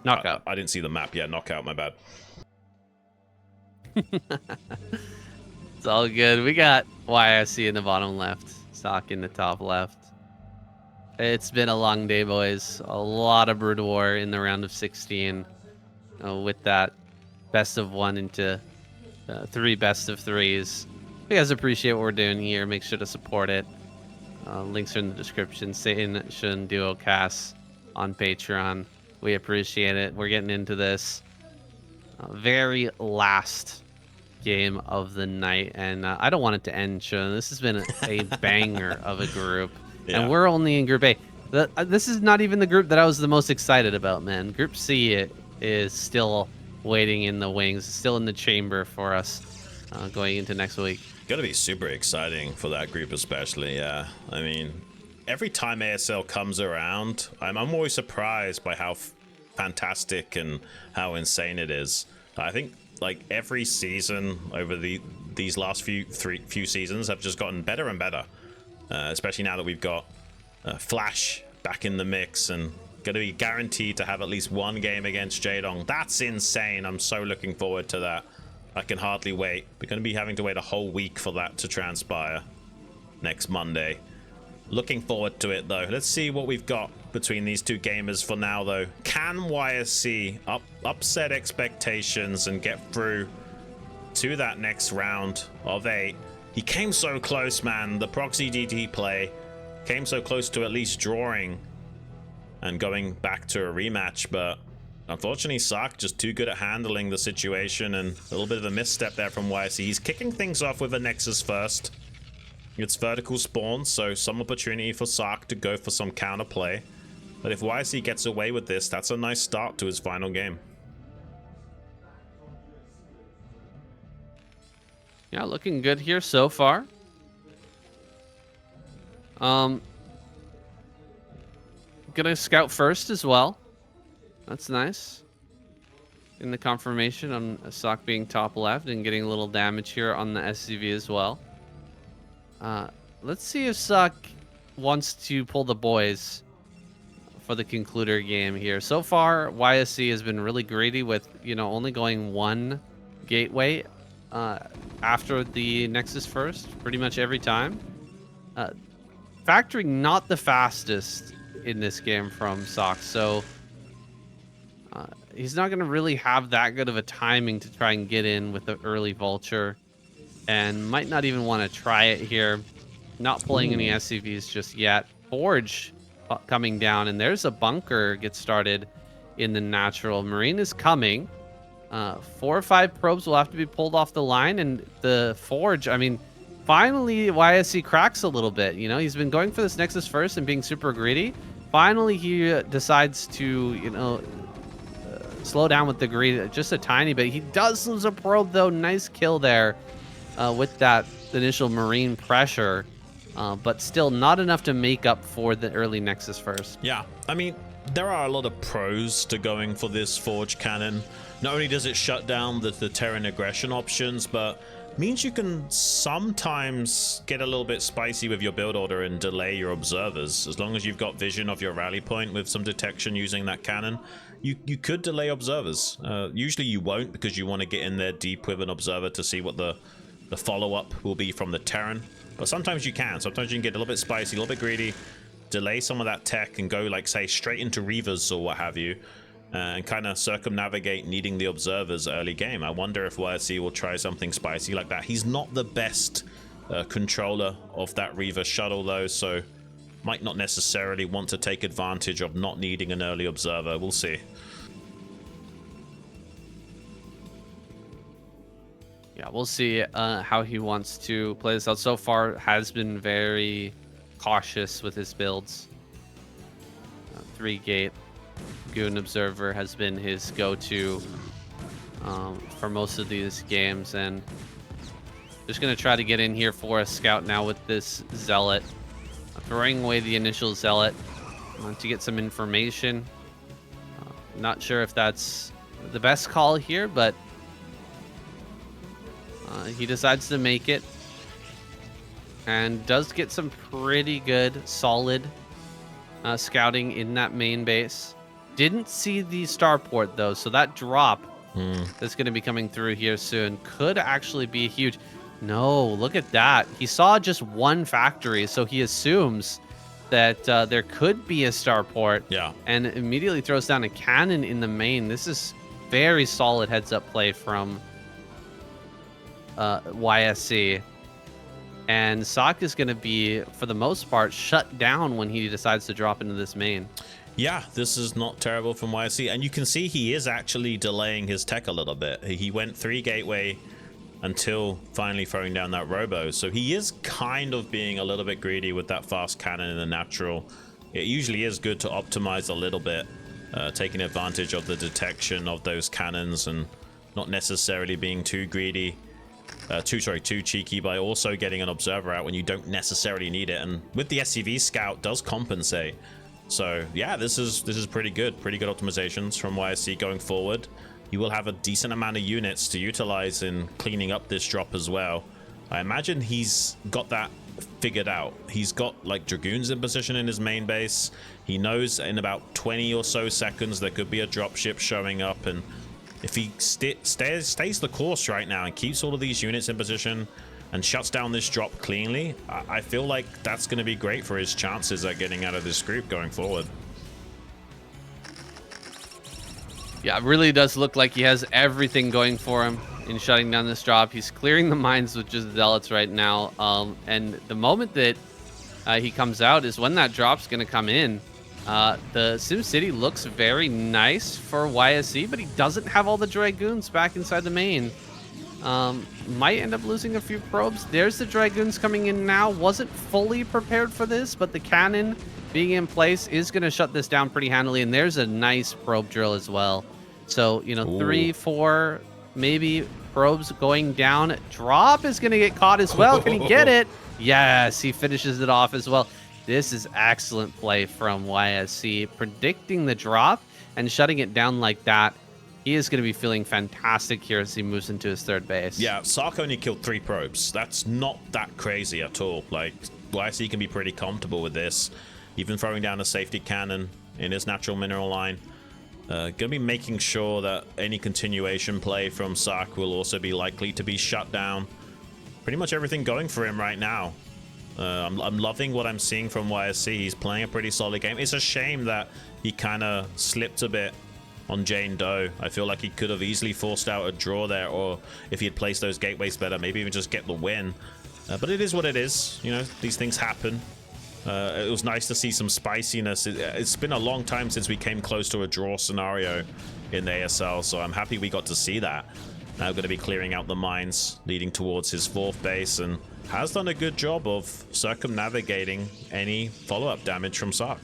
Knockout. I didn't see the map yet. Knockout, my bad. It's all good. We got YSC in the bottom left. Ssak in the top left. It's been a long day, boys. A lot of Brood War in the round of 16. With that best of 1 into 3 best of 3s. If you guys appreciate what we're doing here, make sure to support it. Links are in the description. Satan Shun Duo Cast on Patreon. We appreciate it. We're getting into this very last game of the night, and I don't want it to end, Shun. This has been a banger of a group, and we're only in Group A. This is not even the group that I was the most excited about, man. Group C is still waiting in the wings, still in the chamber for us going into next week. Gonna be super exciting for that group especially, yeah. I mean, every time ASL comes around, I'm always surprised by how fantastic and how insane it is. I think like every season over these last few seasons have just gotten better and better, especially now that we've got Flash back in the mix and going to be guaranteed to have at least one game against Jaedong. That's insane. I'm so looking forward to that. I can hardly wait. We're going to be having to wait a whole week for that to transpire next Monday. Looking forward to it, though. Let's see what we've got between these two gamers for now, though. Can YSC upset expectations and get through to that next round of 8? He came so close, man. The Proxy DT play came so close to at least drawing and going back to a rematch, but unfortunately Ssak just too good at handling the situation, and a little bit of a misstep there from YSC. He's kicking things off with a Nexus first. It's vertical spawn, so some opportunity for Ssak to go for some counterplay. But if YSC gets away with this, that's a nice start to his final game. Yeah, looking good here so far. Gonna scout first as well. That's nice. In the confirmation on Ssak being top left and getting a little damage here on the SCV as well. Let's see if Ssak wants to pull the boys for the concluder game here. So far, YSC has been really greedy with, only going one gateway after the Nexus first, pretty much every time. Factoring not the fastest in this game from Ssak, so he's not going to really have that good of a timing to try and get in with the early vulture, and might not even want to try it here. Not pulling any SCVs just yet. Forge coming down, and there's a bunker gets started in the natural. Marine is coming. 4 or 5 probes will have to be pulled off the line, and the Forge, I mean, finally YSC cracks a little bit. He's been going for this Nexus first and being super greedy. Finally, he decides to, slow down with the greed just a tiny bit. He does lose a probe, though. Nice kill there with that initial Marine pressure, but still not enough to make up for the early Nexus first. Yeah, I mean, there are a lot of pros to going for this Forge cannon. Not only does it shut down the Terran aggression options, but means you can sometimes get a little bit spicy with your build order and delay your observers. As long as you've got vision of your rally point with some detection using that cannon, you could delay observers. Usually you won't, because you want to get in there deep with an observer to see what the follow-up will be from the Terran. But sometimes you can. Sometimes you can get a little bit spicy, a little bit greedy, delay some of that tech and go, like, say, straight into Reavers or what have you, and kind of circumnavigate needing the observers early game. I wonder if YSC will try something spicy like that. He's not the best controller of that Reaver shuttle, though, so might not necessarily want to take advantage of not needing an early observer. We'll see. Yeah, we'll see how he wants to play this out. So far, has been very cautious with his builds. 3-gate Goon Observer has been his go-to for most of these games, and just going to try to get in here for a scout now with this Zealot. Throwing away the initial Zealot to get some information. Not sure if that's the best call here, but he decides to make it and does get some pretty good, solid scouting in that main base. Didn't see the starport, though, so that drop that's going to be coming through here soon could actually be huge. No, look at that. He saw just one factory, so he assumes that there could be a starport. Yeah. And immediately throws down a cannon in the main. This is very solid heads-up play from YSC. And Ssak is going to be, for the most part, shut down when he decides to drop into this main. Yeah, this is not terrible from YSC. And you can see he is actually delaying his tech a little bit. He went 3 gateway until finally throwing down that robo. So he is kind of being a little bit greedy with that fast cannon in the natural. It usually is good to optimize a little bit, taking advantage of the detection of those cannons and not necessarily being too greedy. Too cheeky by also getting an observer out when you don't necessarily need it. And with the SCV scout does compensate. So yeah, this is pretty good optimizations from YSC going forward. You will have a decent amount of units to utilize in cleaning up this drop as well. I imagine he's got that figured out. He's got like Dragoons in position in his main base. He knows in about 20 or so seconds there could be a dropship showing up, and if he stays the course right now and keeps all of these units in position and shuts down this drop cleanly, I feel like that's going to be great for his chances at getting out of this group going forward. Yeah, it really does look like he has everything going for him in shutting down this drop. He's clearing the mines with just Zealots right now. And the moment that he comes out is when that drop's going to come in. The SimCity looks very nice for YSC, but he doesn't have all the Dragoons back inside the main. Might end up losing a few probes. There's the Dragoons coming in now. Wasn't fully prepared for this, but the cannon being in place is going to shut this down pretty handily. And there's a nice probe drill as well. So, you know, Ooh. 3, 4, maybe probes going down. Drop is going to get caught as well. Can he get it? Yes, he finishes it off as well. This is excellent play from YSC, predicting the drop and shutting it down like that. He is going to be feeling fantastic here as he moves into his third base. Yeah, Ssak only killed 3 probes. That's not that crazy at all. Like, YSC can be pretty comfortable with this. Even throwing down a safety cannon in his natural mineral line. Going to be making sure that any continuation play from Ssak will also be likely to be shut down. Pretty much everything going for him right now. I'm loving what I'm seeing from YSC. He's playing a pretty solid game. It's a shame that he kind of slipped a bit on Jane Doe. I feel like he could have easily forced out a draw there, or if he had placed those gateways better, maybe even just get the win. But it is what it is. You know, these things happen. It was nice to see some spiciness. It's been a long time since we came close to a draw scenario in the ASL, so I'm happy we got to see that. Now going to be clearing out the mines, leading towards his 4th base, and has done a good job of circumnavigating any follow-up damage from Ssak.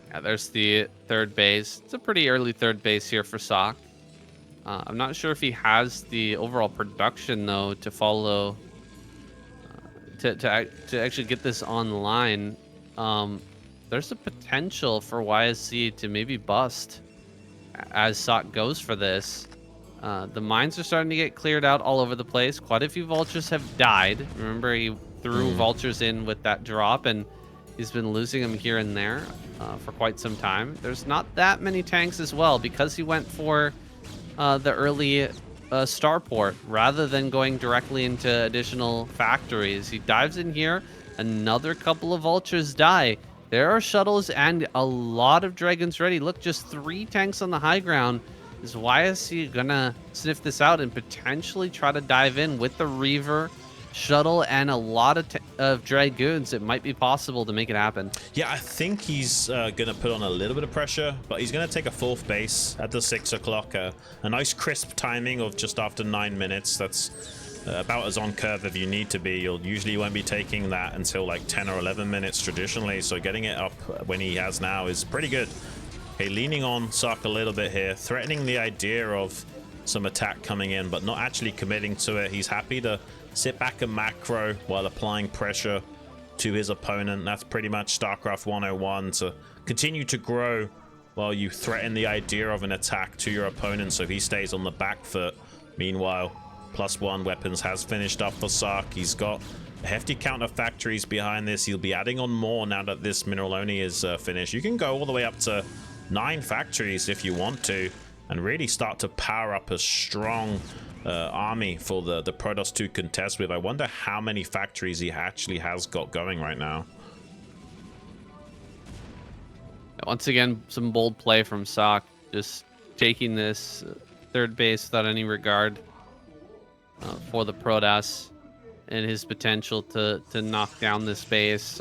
Yeah, there's the 3rd base. It's a pretty early 3rd base here for Ssak. I'm not sure if he has the overall production, though, to follow... To actually get this online. There's a potential for YSC to maybe bust as Ssak goes for this. The mines are starting to get cleared out all over the place. Quite a few vultures have died. Remember, he threw vultures in with that drop, and he's been losing them here and there for quite some time. There's not that many tanks as well because he went for the early starport rather than going directly into additional factories. He dives in here. Another couple of vultures die. There are shuttles and a lot of dragons ready. Look, just 3 tanks on the high ground. Is YSC gonna sniff this out and potentially try to dive in with the Reaver, shuttle, and a lot of dragoons? It might be possible to make it happen. Yeah, I think he's gonna put on a little bit of pressure, but he's gonna take a 4th base at the 6 o'clock. A nice crisp timing of just after 9 minutes. That's about as on curve as you need to be. You'll usually won't be taking that until like 10 or 11 minutes traditionally, so getting it up when he has now is pretty good. Okay, leaning on Ssak a little bit here, threatening the idea of some attack coming in, but not actually committing to it. He's happy to sit back and macro while applying pressure to his opponent. That's pretty much StarCraft 101, to continue to grow while you threaten the idea of an attack to your opponent, so he stays on the back foot. Meanwhile, +1 weapons has finished up for Ssak. He's got a hefty count of factories behind this. He'll be adding on more now that this mineral only is finished. You can go all the way up to 9 factories if you want to, and really start to power up a strong army for the Protoss to contest with. I wonder how many factories he actually has got going right now. Once again, some bold play from Ssak, just taking this third base without any regard for the Protoss and his potential to knock down this base.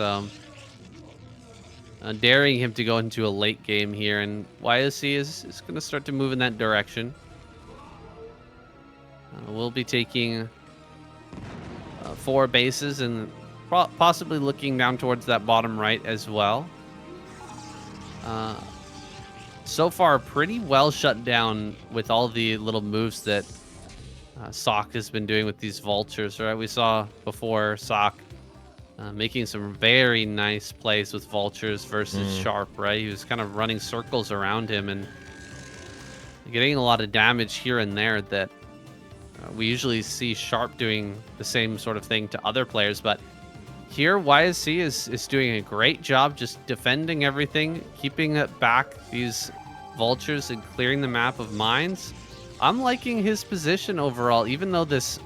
Daring him to go into a late game here, and YSC is going to start to move in that direction. We'll be taking 4 bases and possibly looking down towards that bottom right as well. So far, pretty well shut down with all the little moves that Ssak has been doing with these vultures, right? We saw before Ssak making some very nice plays with vultures versus Sharp, right? He was kind of running circles around him and getting a lot of damage here and there that we usually see Sharp doing the same sort of thing to other players, but here YSC is doing a great job just defending everything, keeping it back, these vultures, and clearing the map of mines. I'm liking his position overall, even though this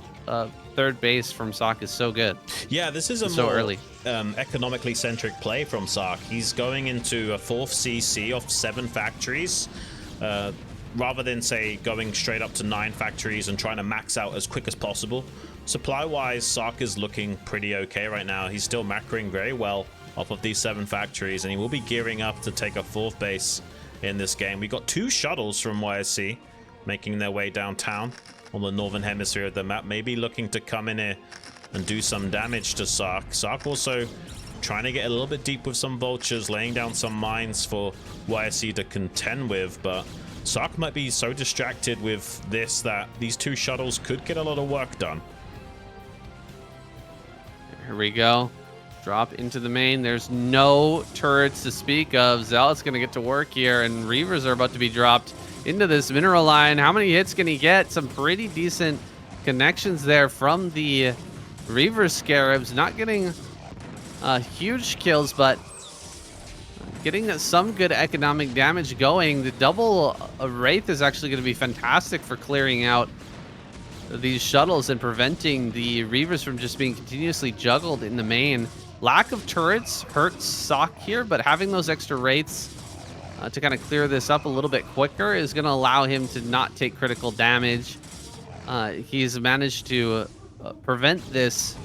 third base from Ssak is so good. Yeah, this is a so more early. Economically centric play from Ssak. He's going into a 4th CC of 7 factories. Rather than, say, going straight up to 9 factories and trying to max out as quick as possible. Supply-wise, Ssak is looking pretty okay right now. He's still macroing very well off of these 7 factories, and he will be gearing up to take a 4th base in this game. We got 2 shuttles from YSC making their way downtown on the northern hemisphere of the map, maybe looking to come in here and do some damage to Ssak. Ssak also trying to get a little bit deep with some vultures, laying down some mines for YSC to contend with, but Ssak might be so distracted with this that these 2 shuttles could get a lot of work done. Here we go. Drop into the main. There's no turrets to speak of. Zealot's going to get to work here, and Reavers are about to be dropped into this mineral line. How many hits can he get? Some pretty decent connections there from the Reaver Scarabs. Not getting huge kills, but getting some good economic damage going. The double Wraith is actually going to be fantastic for clearing out these shuttles and preventing the Reavers from just being continuously juggled in the main. Lack of turrets hurts Ssak here, but having those extra Wraiths to kind of clear this up a little bit quicker is going to allow him to not take critical damage. He's managed to prevent this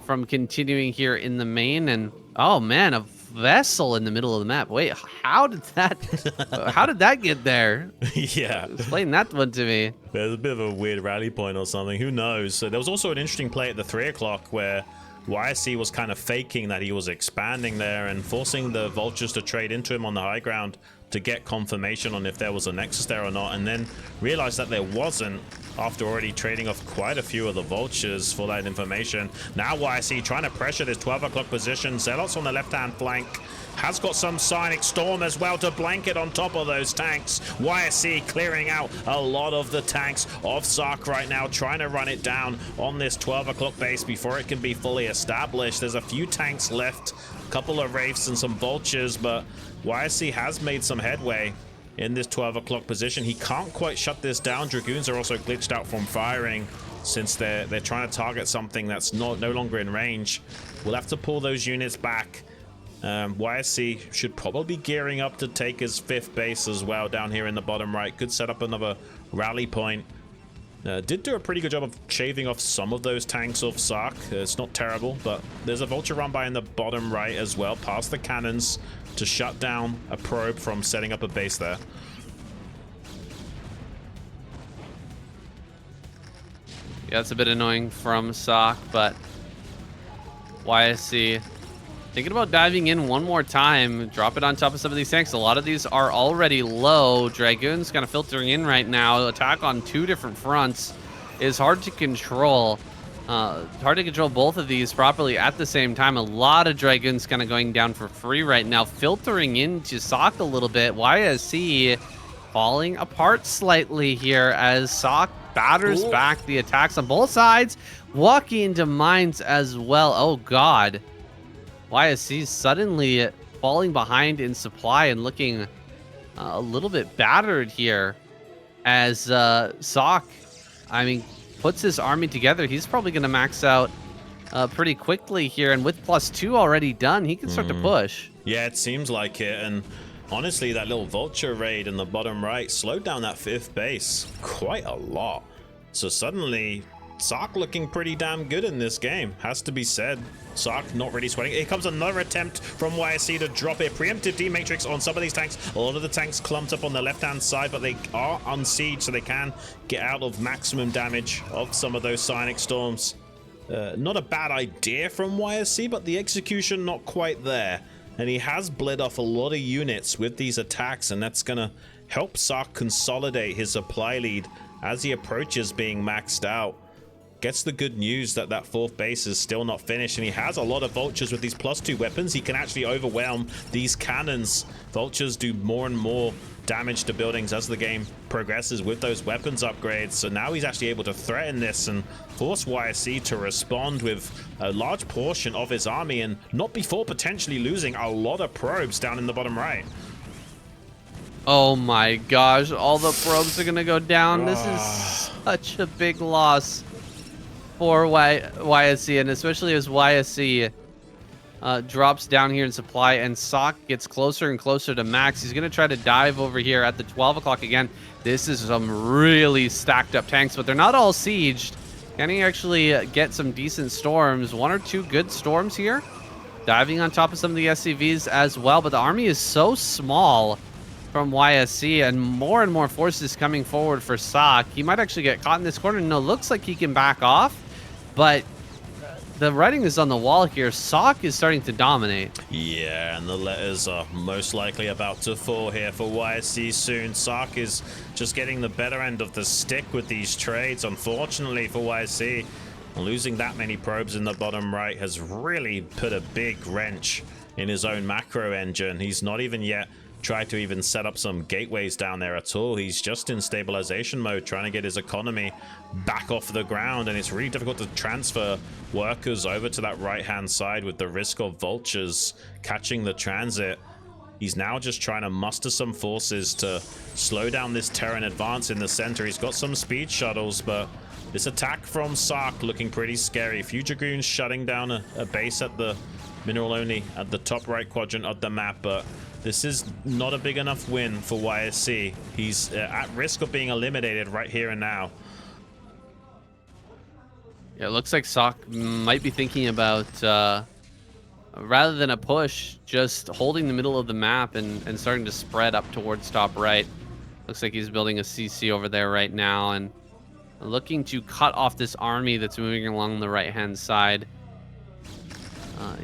from continuing here in the main, and oh man, a vessel in the middle of the map. Wait, how did that get there? Yeah, explain that one to me. There's a bit of a weird rally point or something, who knows. So there was also an interesting play at the 3 o'clock where YSC was kind of faking that he was expanding there and forcing the vultures to trade into him on the high ground to get confirmation on if there was a nexus there or not, and then realized that there wasn't after already trading off quite a few of the vultures for that information. Now YSC trying to pressure this 12 o'clock position. Zealots on the left-hand flank. Has got some Psionic Storm as well to blanket on top of those tanks. YSC clearing out a lot of the tanks of Ssak right now, trying to run it down on this 12 o'clock base before it can be fully established. There's a few tanks left, a couple of Wraiths and some vultures, but YSC has made some headway in this 12 o'clock position. He can't quite shut this down. Dragoons are also glitched out from firing since they're trying to target something that's no longer in range. We'll have to pull those units back. YSC should probably be gearing up to take his 5th base as well down here in the bottom right. Could set up another rally point. Did do a pretty good job of shaving off some of those tanks off Ssak. It's not terrible, but there's a vulture run by in the bottom right as well, past the cannons to shut down a probe from setting up a base there. Yeah, it's a bit annoying from Ssak, but YSC thinking about diving in one more time, drop it on top of some of these tanks. A lot of these are already low. Dragoons kind of filtering in right now. Attack on 2 different fronts is hard to control. Hard to control both of these properly at the same time. A lot of Dragoons kind of going down for free right now, filtering into Ssak a little bit. YSC falling apart slightly here as Ssak batters back the attacks on both sides, walking into mines as well. Oh god. YSC suddenly falling behind in supply and looking a little bit battered here as Ssak I mean, puts his army together, he's probably going to max out pretty quickly here. And with +2 already done, he can start to push. Yeah, it seems like it. And honestly, that little vulture raid in the bottom right slowed down that 5th base quite a lot. So suddenly, Ssak looking pretty damn good in this game, has to be said. Ssak not really sweating. Here comes another attempt from YSC to drop a preemptive D-Matrix on some of these tanks. A lot of the tanks clumped up on the left-hand side, but they are on siege, so they can get out of maximum damage of some of those Psionic Storms. Not a bad idea from YSC, but the execution not quite there. And he has bled off a lot of units with these attacks, and that's going to help Ssak consolidate his supply lead as he approaches being maxed out. Gets the good news that that 4th base is still not finished, and he has a lot of vultures with these +2 weapons. He can actually overwhelm these cannons. Vultures do more and more damage to buildings as the game progresses with those weapons upgrades. So now he's actually able to threaten this and force YSC to respond with a large portion of his army, and not before potentially losing a lot of probes down in the bottom right. Oh my gosh, all the probes are gonna go down. This is such a big loss for YSC, and especially as YSC drops down here in supply and Ssak gets closer and closer to max. He's gonna try to dive over here at the 12 o'clock again. This is some really stacked up tanks, but they're not all sieged. Can he actually get some decent storms? 1 or 2 good storms here. Diving on top of some of the SCVs as well, but the army is so small from YSC, and more forces coming forward for Ssak. He might actually get caught in this corner. No, looks like he can back off, but the writing is on the wall here. Ssak is starting to dominate. Yeah, and the letters are most likely about to fall here for YSC soon. Ssak is just getting the better end of the stick with these trades. Unfortunately for YSC, losing that many probes in the bottom right has really put a big wrench in his own macro engine. He's not even yet tried to even set up some gateways down there at all. He's just in stabilization mode, trying to get his economy back off the ground, and it's really difficult to transfer workers over to that right hand side with the risk of vultures catching the transit. He's now just trying to muster some forces to slow down this Terran advance in the center. He's got some speed shuttles, but this attack from Ssak looking pretty scary. Few Dragoons shutting down a base at the mineral only at the top right quadrant of the map, but this is not a big enough win for YSC. He's at risk of being eliminated right here and now. Yeah, it looks like Ssak might be thinking about, rather than a push, just holding the middle of the map and starting to spread up towards top right. Looks like he's building a CC over there right now and looking to cut off this army that's moving along the right-hand side.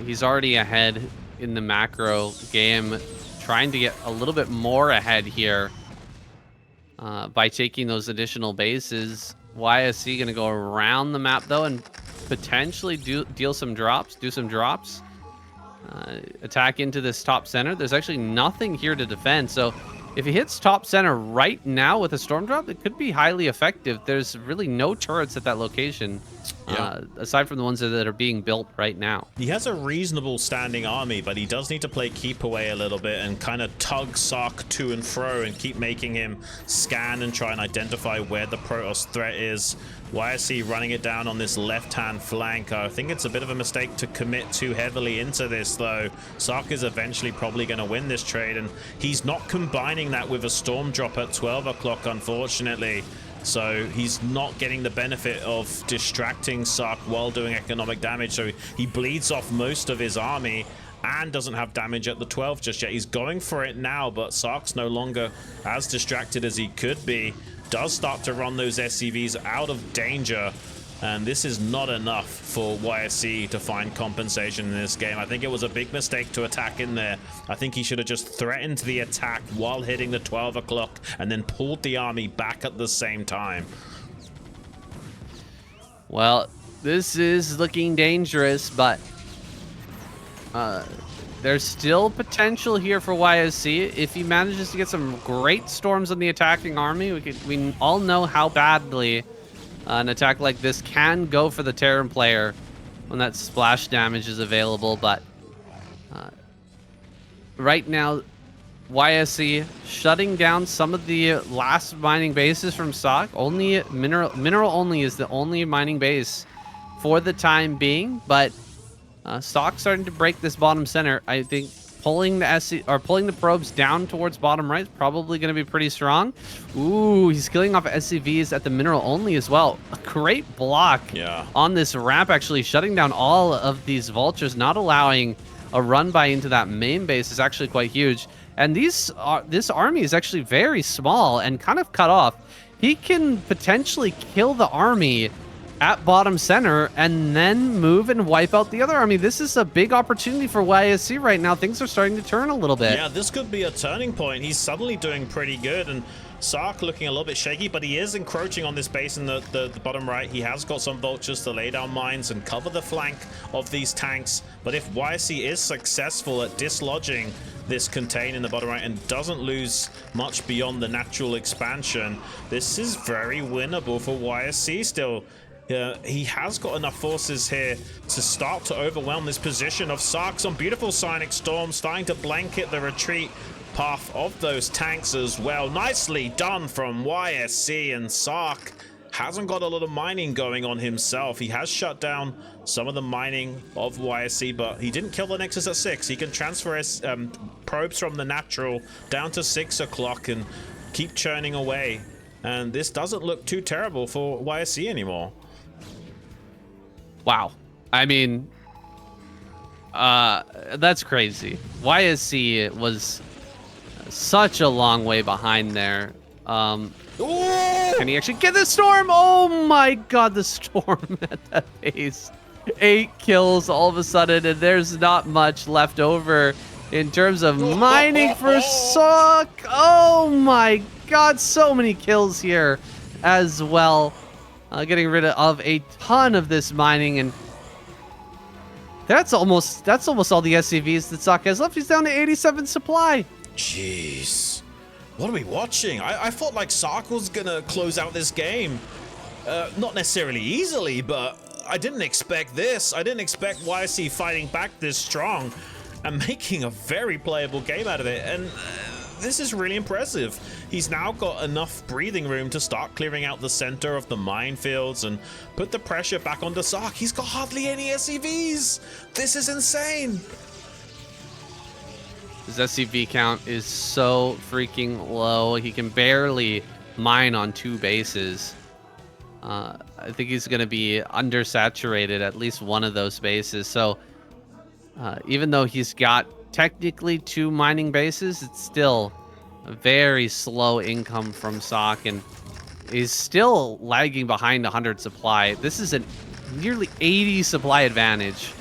He's already ahead in the macro game, trying to get a little bit more ahead here by taking those additional bases. YSC going to go around the map though and potentially do some drops. Attack into this top center. There's actually nothing here to defend, so if he hits top center right now with a storm drop, it could be highly effective. There's really no turrets at that location, aside from the ones that are being built right now. He has a reasonable standing army, but he does need to play keep away a little bit and kind of tug Ssak to and fro and keep making him scan and try and identify where the Protoss threat is. YSC running it down on this left-hand flank. I think it's a bit of a mistake to commit too heavily into this, though. Ssak is eventually probably going to win this trade, and he's not combining that with a storm drop at 12 o'clock, unfortunately. So he's not getting the benefit of distracting Ssak while doing economic damage. So he bleeds off most of his army and doesn't have damage at the 12 just yet. He's going for it now, but Sark's no longer as distracted as he could be. Does start to run those SCVs out of danger, and this is not enough for YSC to find compensation in this game. I think it was a big mistake to attack in there. I think he should have just threatened the attack while hitting the 12 o'clock and then pulled the army back at the same time. Well, this is looking dangerous, but there's still potential here for YSC. If he manages to get some great storms on the attacking army, we all know how badly an attack like this can go for the Terran player when that splash damage is available. But right now, YSC shutting down some of the last mining bases from Ssak. Only mineral only is the only mining base for the time being, but Ssak starting to break this bottom center. I think pulling the SC or pulling the probes down towards bottom right is probably going to be pretty strong. Ooh, he's killing off SCVs at the mineral only as well. A great block on this ramp, actually shutting down all of these vultures, not allowing a run by into that main base is actually quite huge. And this army is actually very small and kind of cut off. He can potentially kill the army at bottom center and then move and wipe out the other army. This is a big opportunity for YSC right now. Things are starting to turn a little bit. Yeah, this could be a turning point. He's suddenly doing pretty good, and Ssak looking a little bit shaky, but he is encroaching on this base in the bottom right. He has got some vultures to lay down mines and cover the flank of these tanks. But if YSC is successful at dislodging this contain in the bottom right and doesn't lose much beyond the natural expansion, this is very winnable for YSC still. He has got enough forces here to start to overwhelm this position of Ssak. Some beautiful Psionic Storm starting to blanket the retreat path of those tanks as well. Nicely done from YSC, and Ssak hasn't got a lot of mining going on himself. He has shut down some of the mining of YSC, but he didn't kill the Nexus at 6. He can transfer his probes from the natural down to 6 o'clock and keep churning away. And this doesn't look too terrible for YSC anymore. Wow. I mean, that's crazy. YSC was such a long way behind there. Can he actually get the storm? Oh my god, the storm at that base. 8 kills all of a sudden, and there's not much left over in terms of mining for Ssak. Oh my god, so many kills here as well. Getting rid of a ton of this mining, and that's almost all the SCVs that Ssak has left. He's down to 87 supply. Jeez. What are we watching? I thought like Ssak was gonna close out this game. Not necessarily easily, but I didn't expect this. I didn't expect YSC fighting back this strong and making a very playable game out of it. And this is really impressive. He's now got enough breathing room to start clearing out the center of the minefields and put the pressure back onto Ssak. He's got hardly any SCVs. This is insane. His SCV count is so freaking low. He can barely mine on 2 bases. I think he's going to be undersaturated at least one of those bases. So even though he's got technically 2 mining bases, it's still a very slow income from Ssak, and is still lagging behind 100 supply. This is a nearly 80 supply advantage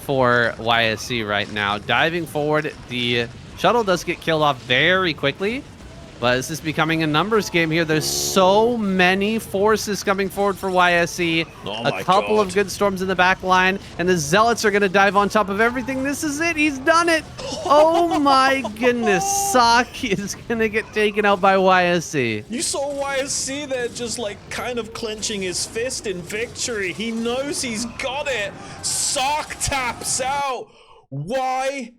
for YSC right now. Diving forward, the shuttle does get killed off very quickly, but this is becoming a numbers game here. There's so many forces coming forward for YSC. A couple of good storms in the back line, and the Zealots are going to dive on top of everything. This is it. He's done it. Oh my goodness. Ssak is going to get taken out by YSC. You saw YSC there just like kind of clenching his fist in victory. He knows he's got it. Ssak taps out. YSC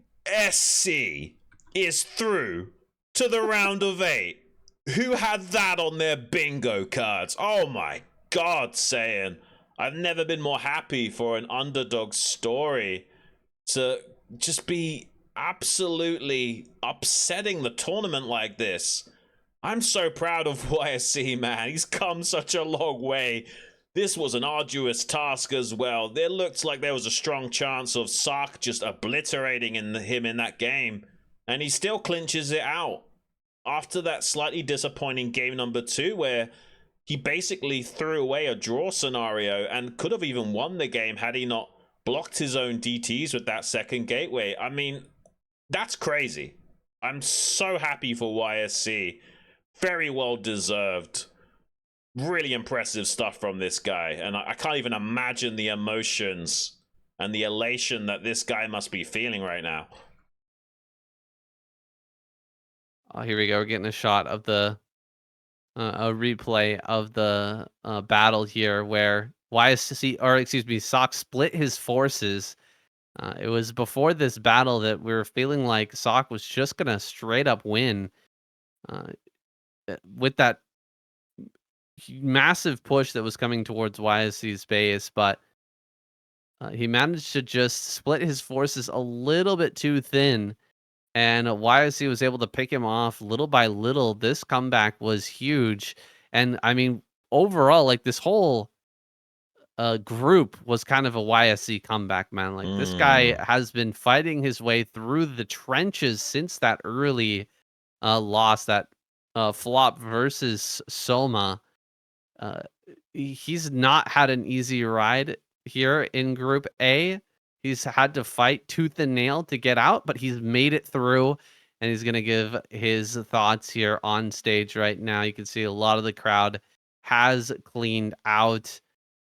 is through to the round of 8. Who had that on their bingo cards? Oh my god, Saiyan. I've never been more happy for an underdog story to just be absolutely upsetting the tournament like this. I'm so proud of YSC, man. He's come such a long way. This was an arduous task as well. There looked like there was a strong chance of Ssak just obliterating him in that game, and he still clinches it out. After that slightly disappointing game number 2, where he basically threw away a draw scenario and could have even won the game had he not blocked his own DTs with that second gateway. I mean, that's crazy. I'm so happy for YSC. Very well deserved. Really impressive stuff from this guy. And I can't even imagine the emotions and the elation that this guy must be feeling right now. Oh, here we go. We're getting a shot of the a replay of the battle here, where Ssak split his forces It was before this battle that we were feeling like Ssak was just gonna straight up win uh, with that massive push that was coming towards YSC's base, but he managed to just split his forces a little bit too thin, and YSC was able to pick him off little by little. This comeback was huge, and I mean, overall, like this whole group was kind of a YSC comeback, man. Like this guy Mm. has been fighting his way through the trenches since that early loss, that flop versus Soma. Uh, he's not had an easy ride here in Group A. He's had to fight tooth and nail to get out, but he's made it through, and he's gonna give his thoughts here on stage right now. You can see a lot of the crowd has cleaned out.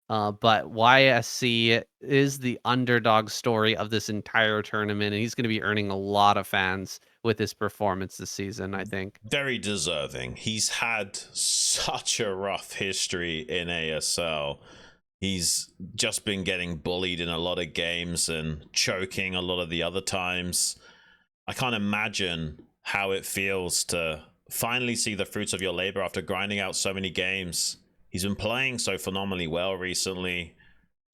But YSC is the underdog story of this entire tournament, and he's going to be earning a lot of fans with his performance this season, I think. Very deserving. He's had such a rough history in ASL. He's just been getting bullied in a lot of games and choking a lot of the other times. I can't imagine how it feels to finally see the fruits of your labor after grinding out so many games. He's been playing so phenomenally well recently.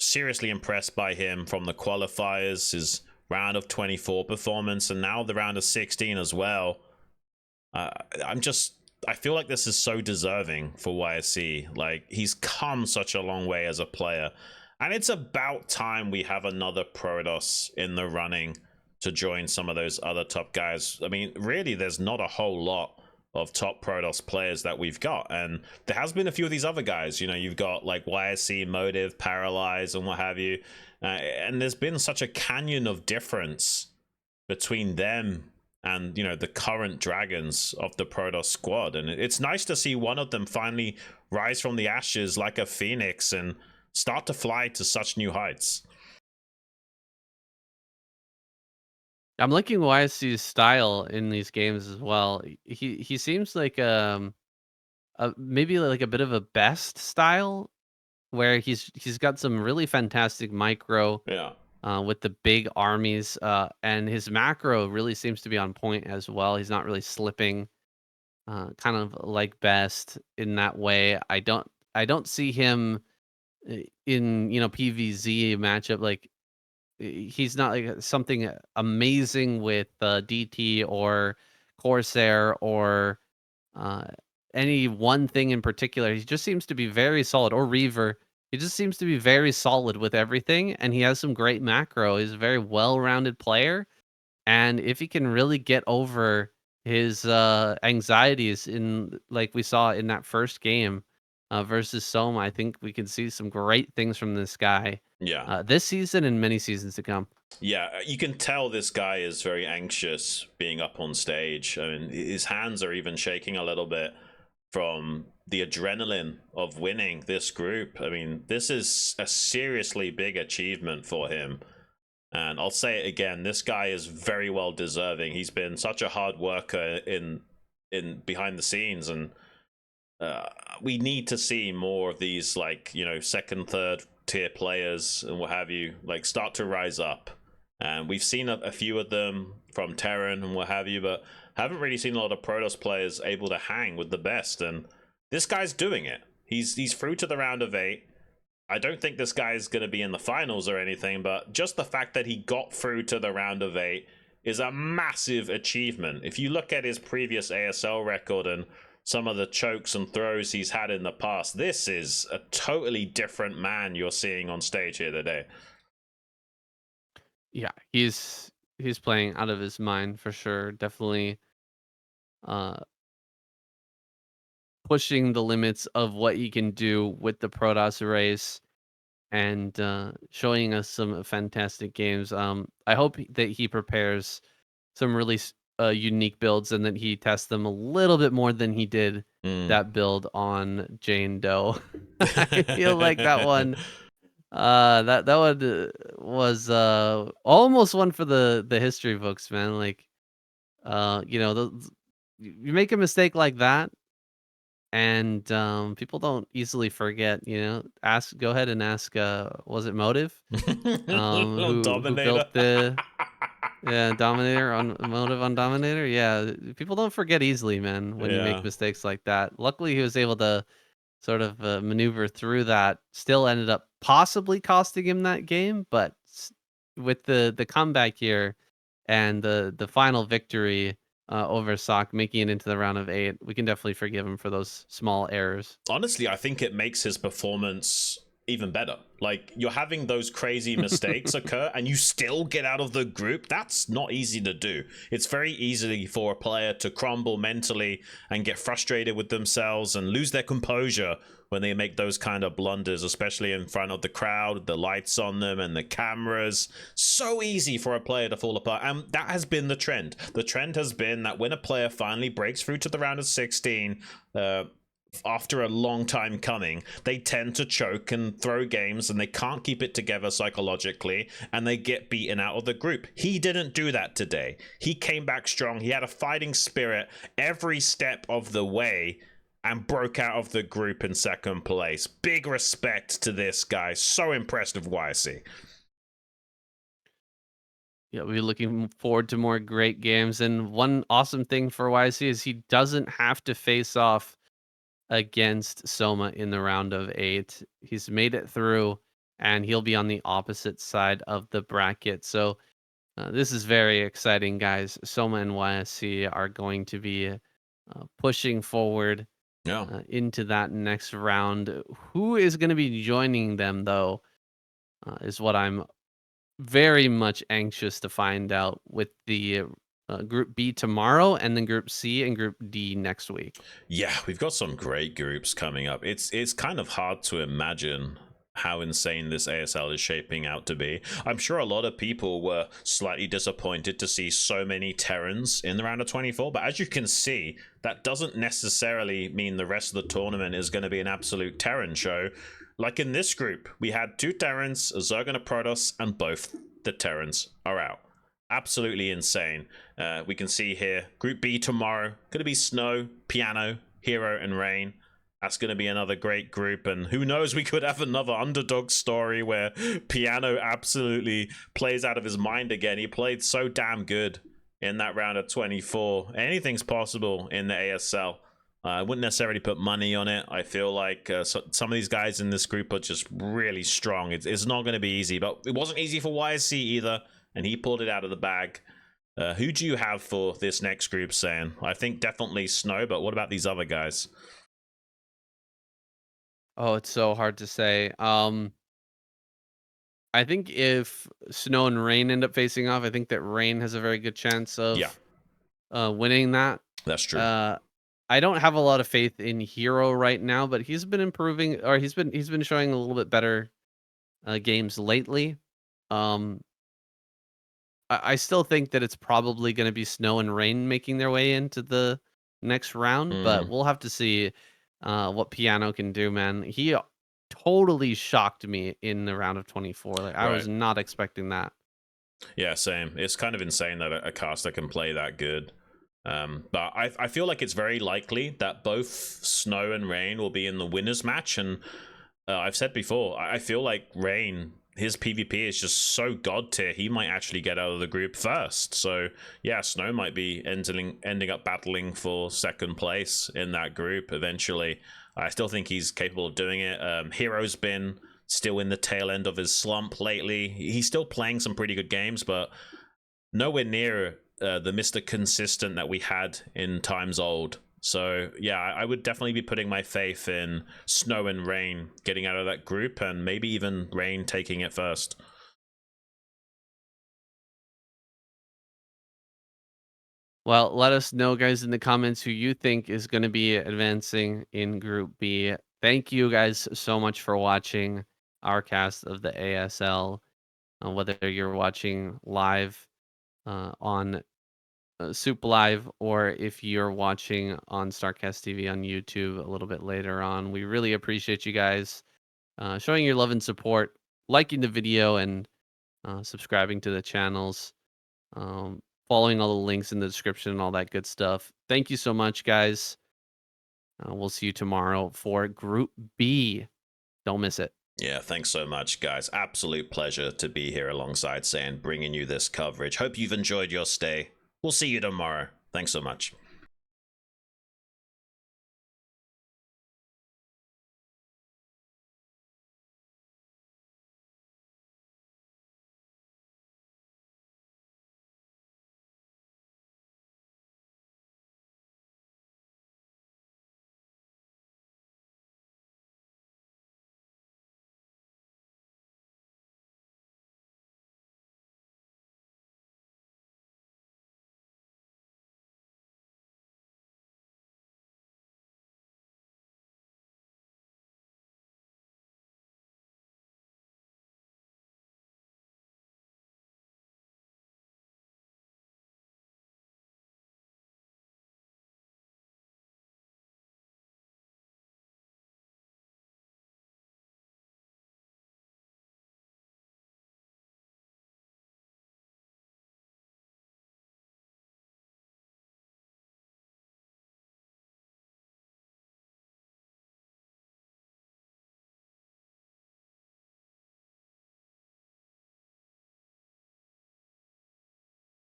Seriously impressed by him from the qualifiers, his round of 24 performance, and now the round of 16 as well. I feel like this is so deserving for YSC. Like, he's come such a long way as a player, and it's about time we have another Protoss in the running to join some of those other top guys. I mean, really, there's not a whole lot of top Protoss players that we've got, and there has been a few of these other guys. You know, you've got like YSC, Motive, Paralyze, and what have you, and there's been such a canyon of difference between them and, you know, the current dragons of the Protoss squad, and it's nice to see one of them finally rise from the ashes like a phoenix and start to fly to such new heights. I'm liking YSC's style in these games as well. He seems like maybe like a bit of a best style where he's got some really fantastic micro Yeah. with the big armies, and his macro really seems to be on point as well. He's not really slipping, kind of like best in that way. I don't see him in PVZ matchup like he's not like something amazing with DT or Corsair or uh, any one thing in particular. He just seems to be very solid, or Reaver. He just seems to be very solid with everything, and he has some great macro. He's a very well-rounded player, and if he can really get over his anxieties in like we saw in that first game versus Soma, I think we can see some great things from this guy Yeah. this season and many seasons to come. Yeah, you can tell this guy is very anxious being up on stage. I mean, his hands are even shaking a little bit from the adrenaline of winning this group. I mean, this is a seriously big achievement for him. And I'll say it again, this guy is very well deserving. He's been such a hard worker in behind the scenes, and we need to see more of these, like, you know, second, third tier players and what have you, like, start to rise up. And we've seen a few of them from Terran and what have you, but haven't really seen a lot of Protoss players able to hang with the best. And this guy's doing it. He's through to the round of 8. I don't think this guy is going to be in the finals or anything, but just the fact that he got through to the round of 8 is a massive achievement. If you look at his previous ASL record and some of the chokes and throws he's had in the past, this is a totally different man you're seeing on stage here today. Yeah, he's playing out of his mind for sure. Definitely uh pushing the limits of what he can do with the Protoss race and showing us some fantastic games. I hope that he prepares some really unique builds and that he tests them a little bit more than he did that build on Jane Doe. I feel like that one that one was almost one for the history books, man. Like you make a mistake like that, and people don't easily forget. Go ahead and ask. Was it Motive? Who Dominator. built the Dominator on Motive on Dominator? Yeah, people don't forget easily, man, when you make Yeah. mistakes like that. Luckily, he was able to sort of maneuver through that. Still ended up possibly costing him that game, but with the comeback here and the final victory over Ssak, making it into the round of 8, we can definitely forgive him for those small errors. Honestly, I think it makes his performance even better. Like, you're having those crazy mistakes occur and you still get out of the group. That's not easy to do. It's very easy for a player to crumble mentally and get frustrated with themselves and lose their composure when they make those kind of blunders, especially in front of the crowd, the lights on them and the cameras. So easy for a player to fall apart. And that has been the trend. The trend has been that when a player finally breaks through to the round of 16, after a long time coming, they tend to choke and throw games and they can't keep it together psychologically and they get beaten out of the group. He didn't do that today. He came back strong. He had a fighting spirit every step of the way and broke out of the group in second place. Big respect to this guy. So impressed with YC. Yeah, we're looking forward to more great games. And one awesome thing for YC is he doesn't have to face off against Soma in the round of 8. He's made it through, and he'll be on the opposite side of the bracket. So this is very exciting, guys. Soma and YSC are going to be pushing forward into that next round. Who is going to be joining them, though, is what I'm very much anxious to find out with the Group B tomorrow and then Group C and Group D next week. Yeah, we've got some great groups coming up. It's kind of hard to imagine how insane this ASL is shaping out to be. I'm sure a lot of people were slightly disappointed to see so many Terrans in the round of 24, but as you can see, that doesn't necessarily mean the rest of the tournament is going to be an absolute Terran show. Like in this group, we had 2 Terrans, a Zerg and a Protoss, and both the Terrans are out. Absolutely insane. We can see here, Group B tomorrow, going to be Snow, Piano, Hero, and Rain. That's going to be another great group, and who knows, we could have another underdog story where Piano absolutely plays out of his mind again. He played so damn good in that round of 24. Anything's possible in the ASL. I wouldn't necessarily put money on it. I feel like some of these guys in this group are just really strong. It's not going to be easy, but it wasn't easy for YSC either, and he pulled it out of the bag. Who do you have for this next group, Saiyan? I think definitely Snow, but what about these other guys? Oh, it's so hard to say. I think if Snow and Rain end up facing off, I think that Rain has a very good chance of winning that. That's true. I don't have a lot of faith in Hero right now, but he's been improving, or he's been showing a little bit better games lately. Um, I still think that it's probably going to be Snow and Rain making their way into the next round, but we'll have to see what Piano can do, man. He totally shocked me in the round of 24. Like, I was not expecting that. Yeah, same. It's kind of insane that a caster can play that good. But I feel like it's very likely that both Snow and Rain will be in the winners match. And I've said before, I feel like Rain, his PvP is just so god tier, he might actually get out of the group first. So yeah, Snow might be ending up battling for second place in that group eventually. I still think he's capable of doing it. Hero's been still in the tail end of his slump lately. He's still playing some pretty good games, but nowhere near the Mr. Consistent that we had in times old. So yeah, I would definitely be putting my faith in Snow and Rain getting out of that group, and maybe even Rain taking it first. Well, let us know, guys, in the comments who you think is going to be advancing in Group B. Thank you guys so much for watching our cast of the ASL. Whether you're watching live on Soup Live, or if you're watching on StarCastTV on YouTube a little bit later on. We really appreciate you guys showing your love and support, liking the video, and subscribing to the channels, following all the links in the description and all that good stuff. Thank you so much, guys. We'll see you tomorrow for Group B. Don't miss it. Yeah, thanks so much, guys. Absolute pleasure to be here alongside Saiyan, bringing you this coverage. Hope you've enjoyed your stay. We'll see you tomorrow. Thanks so much.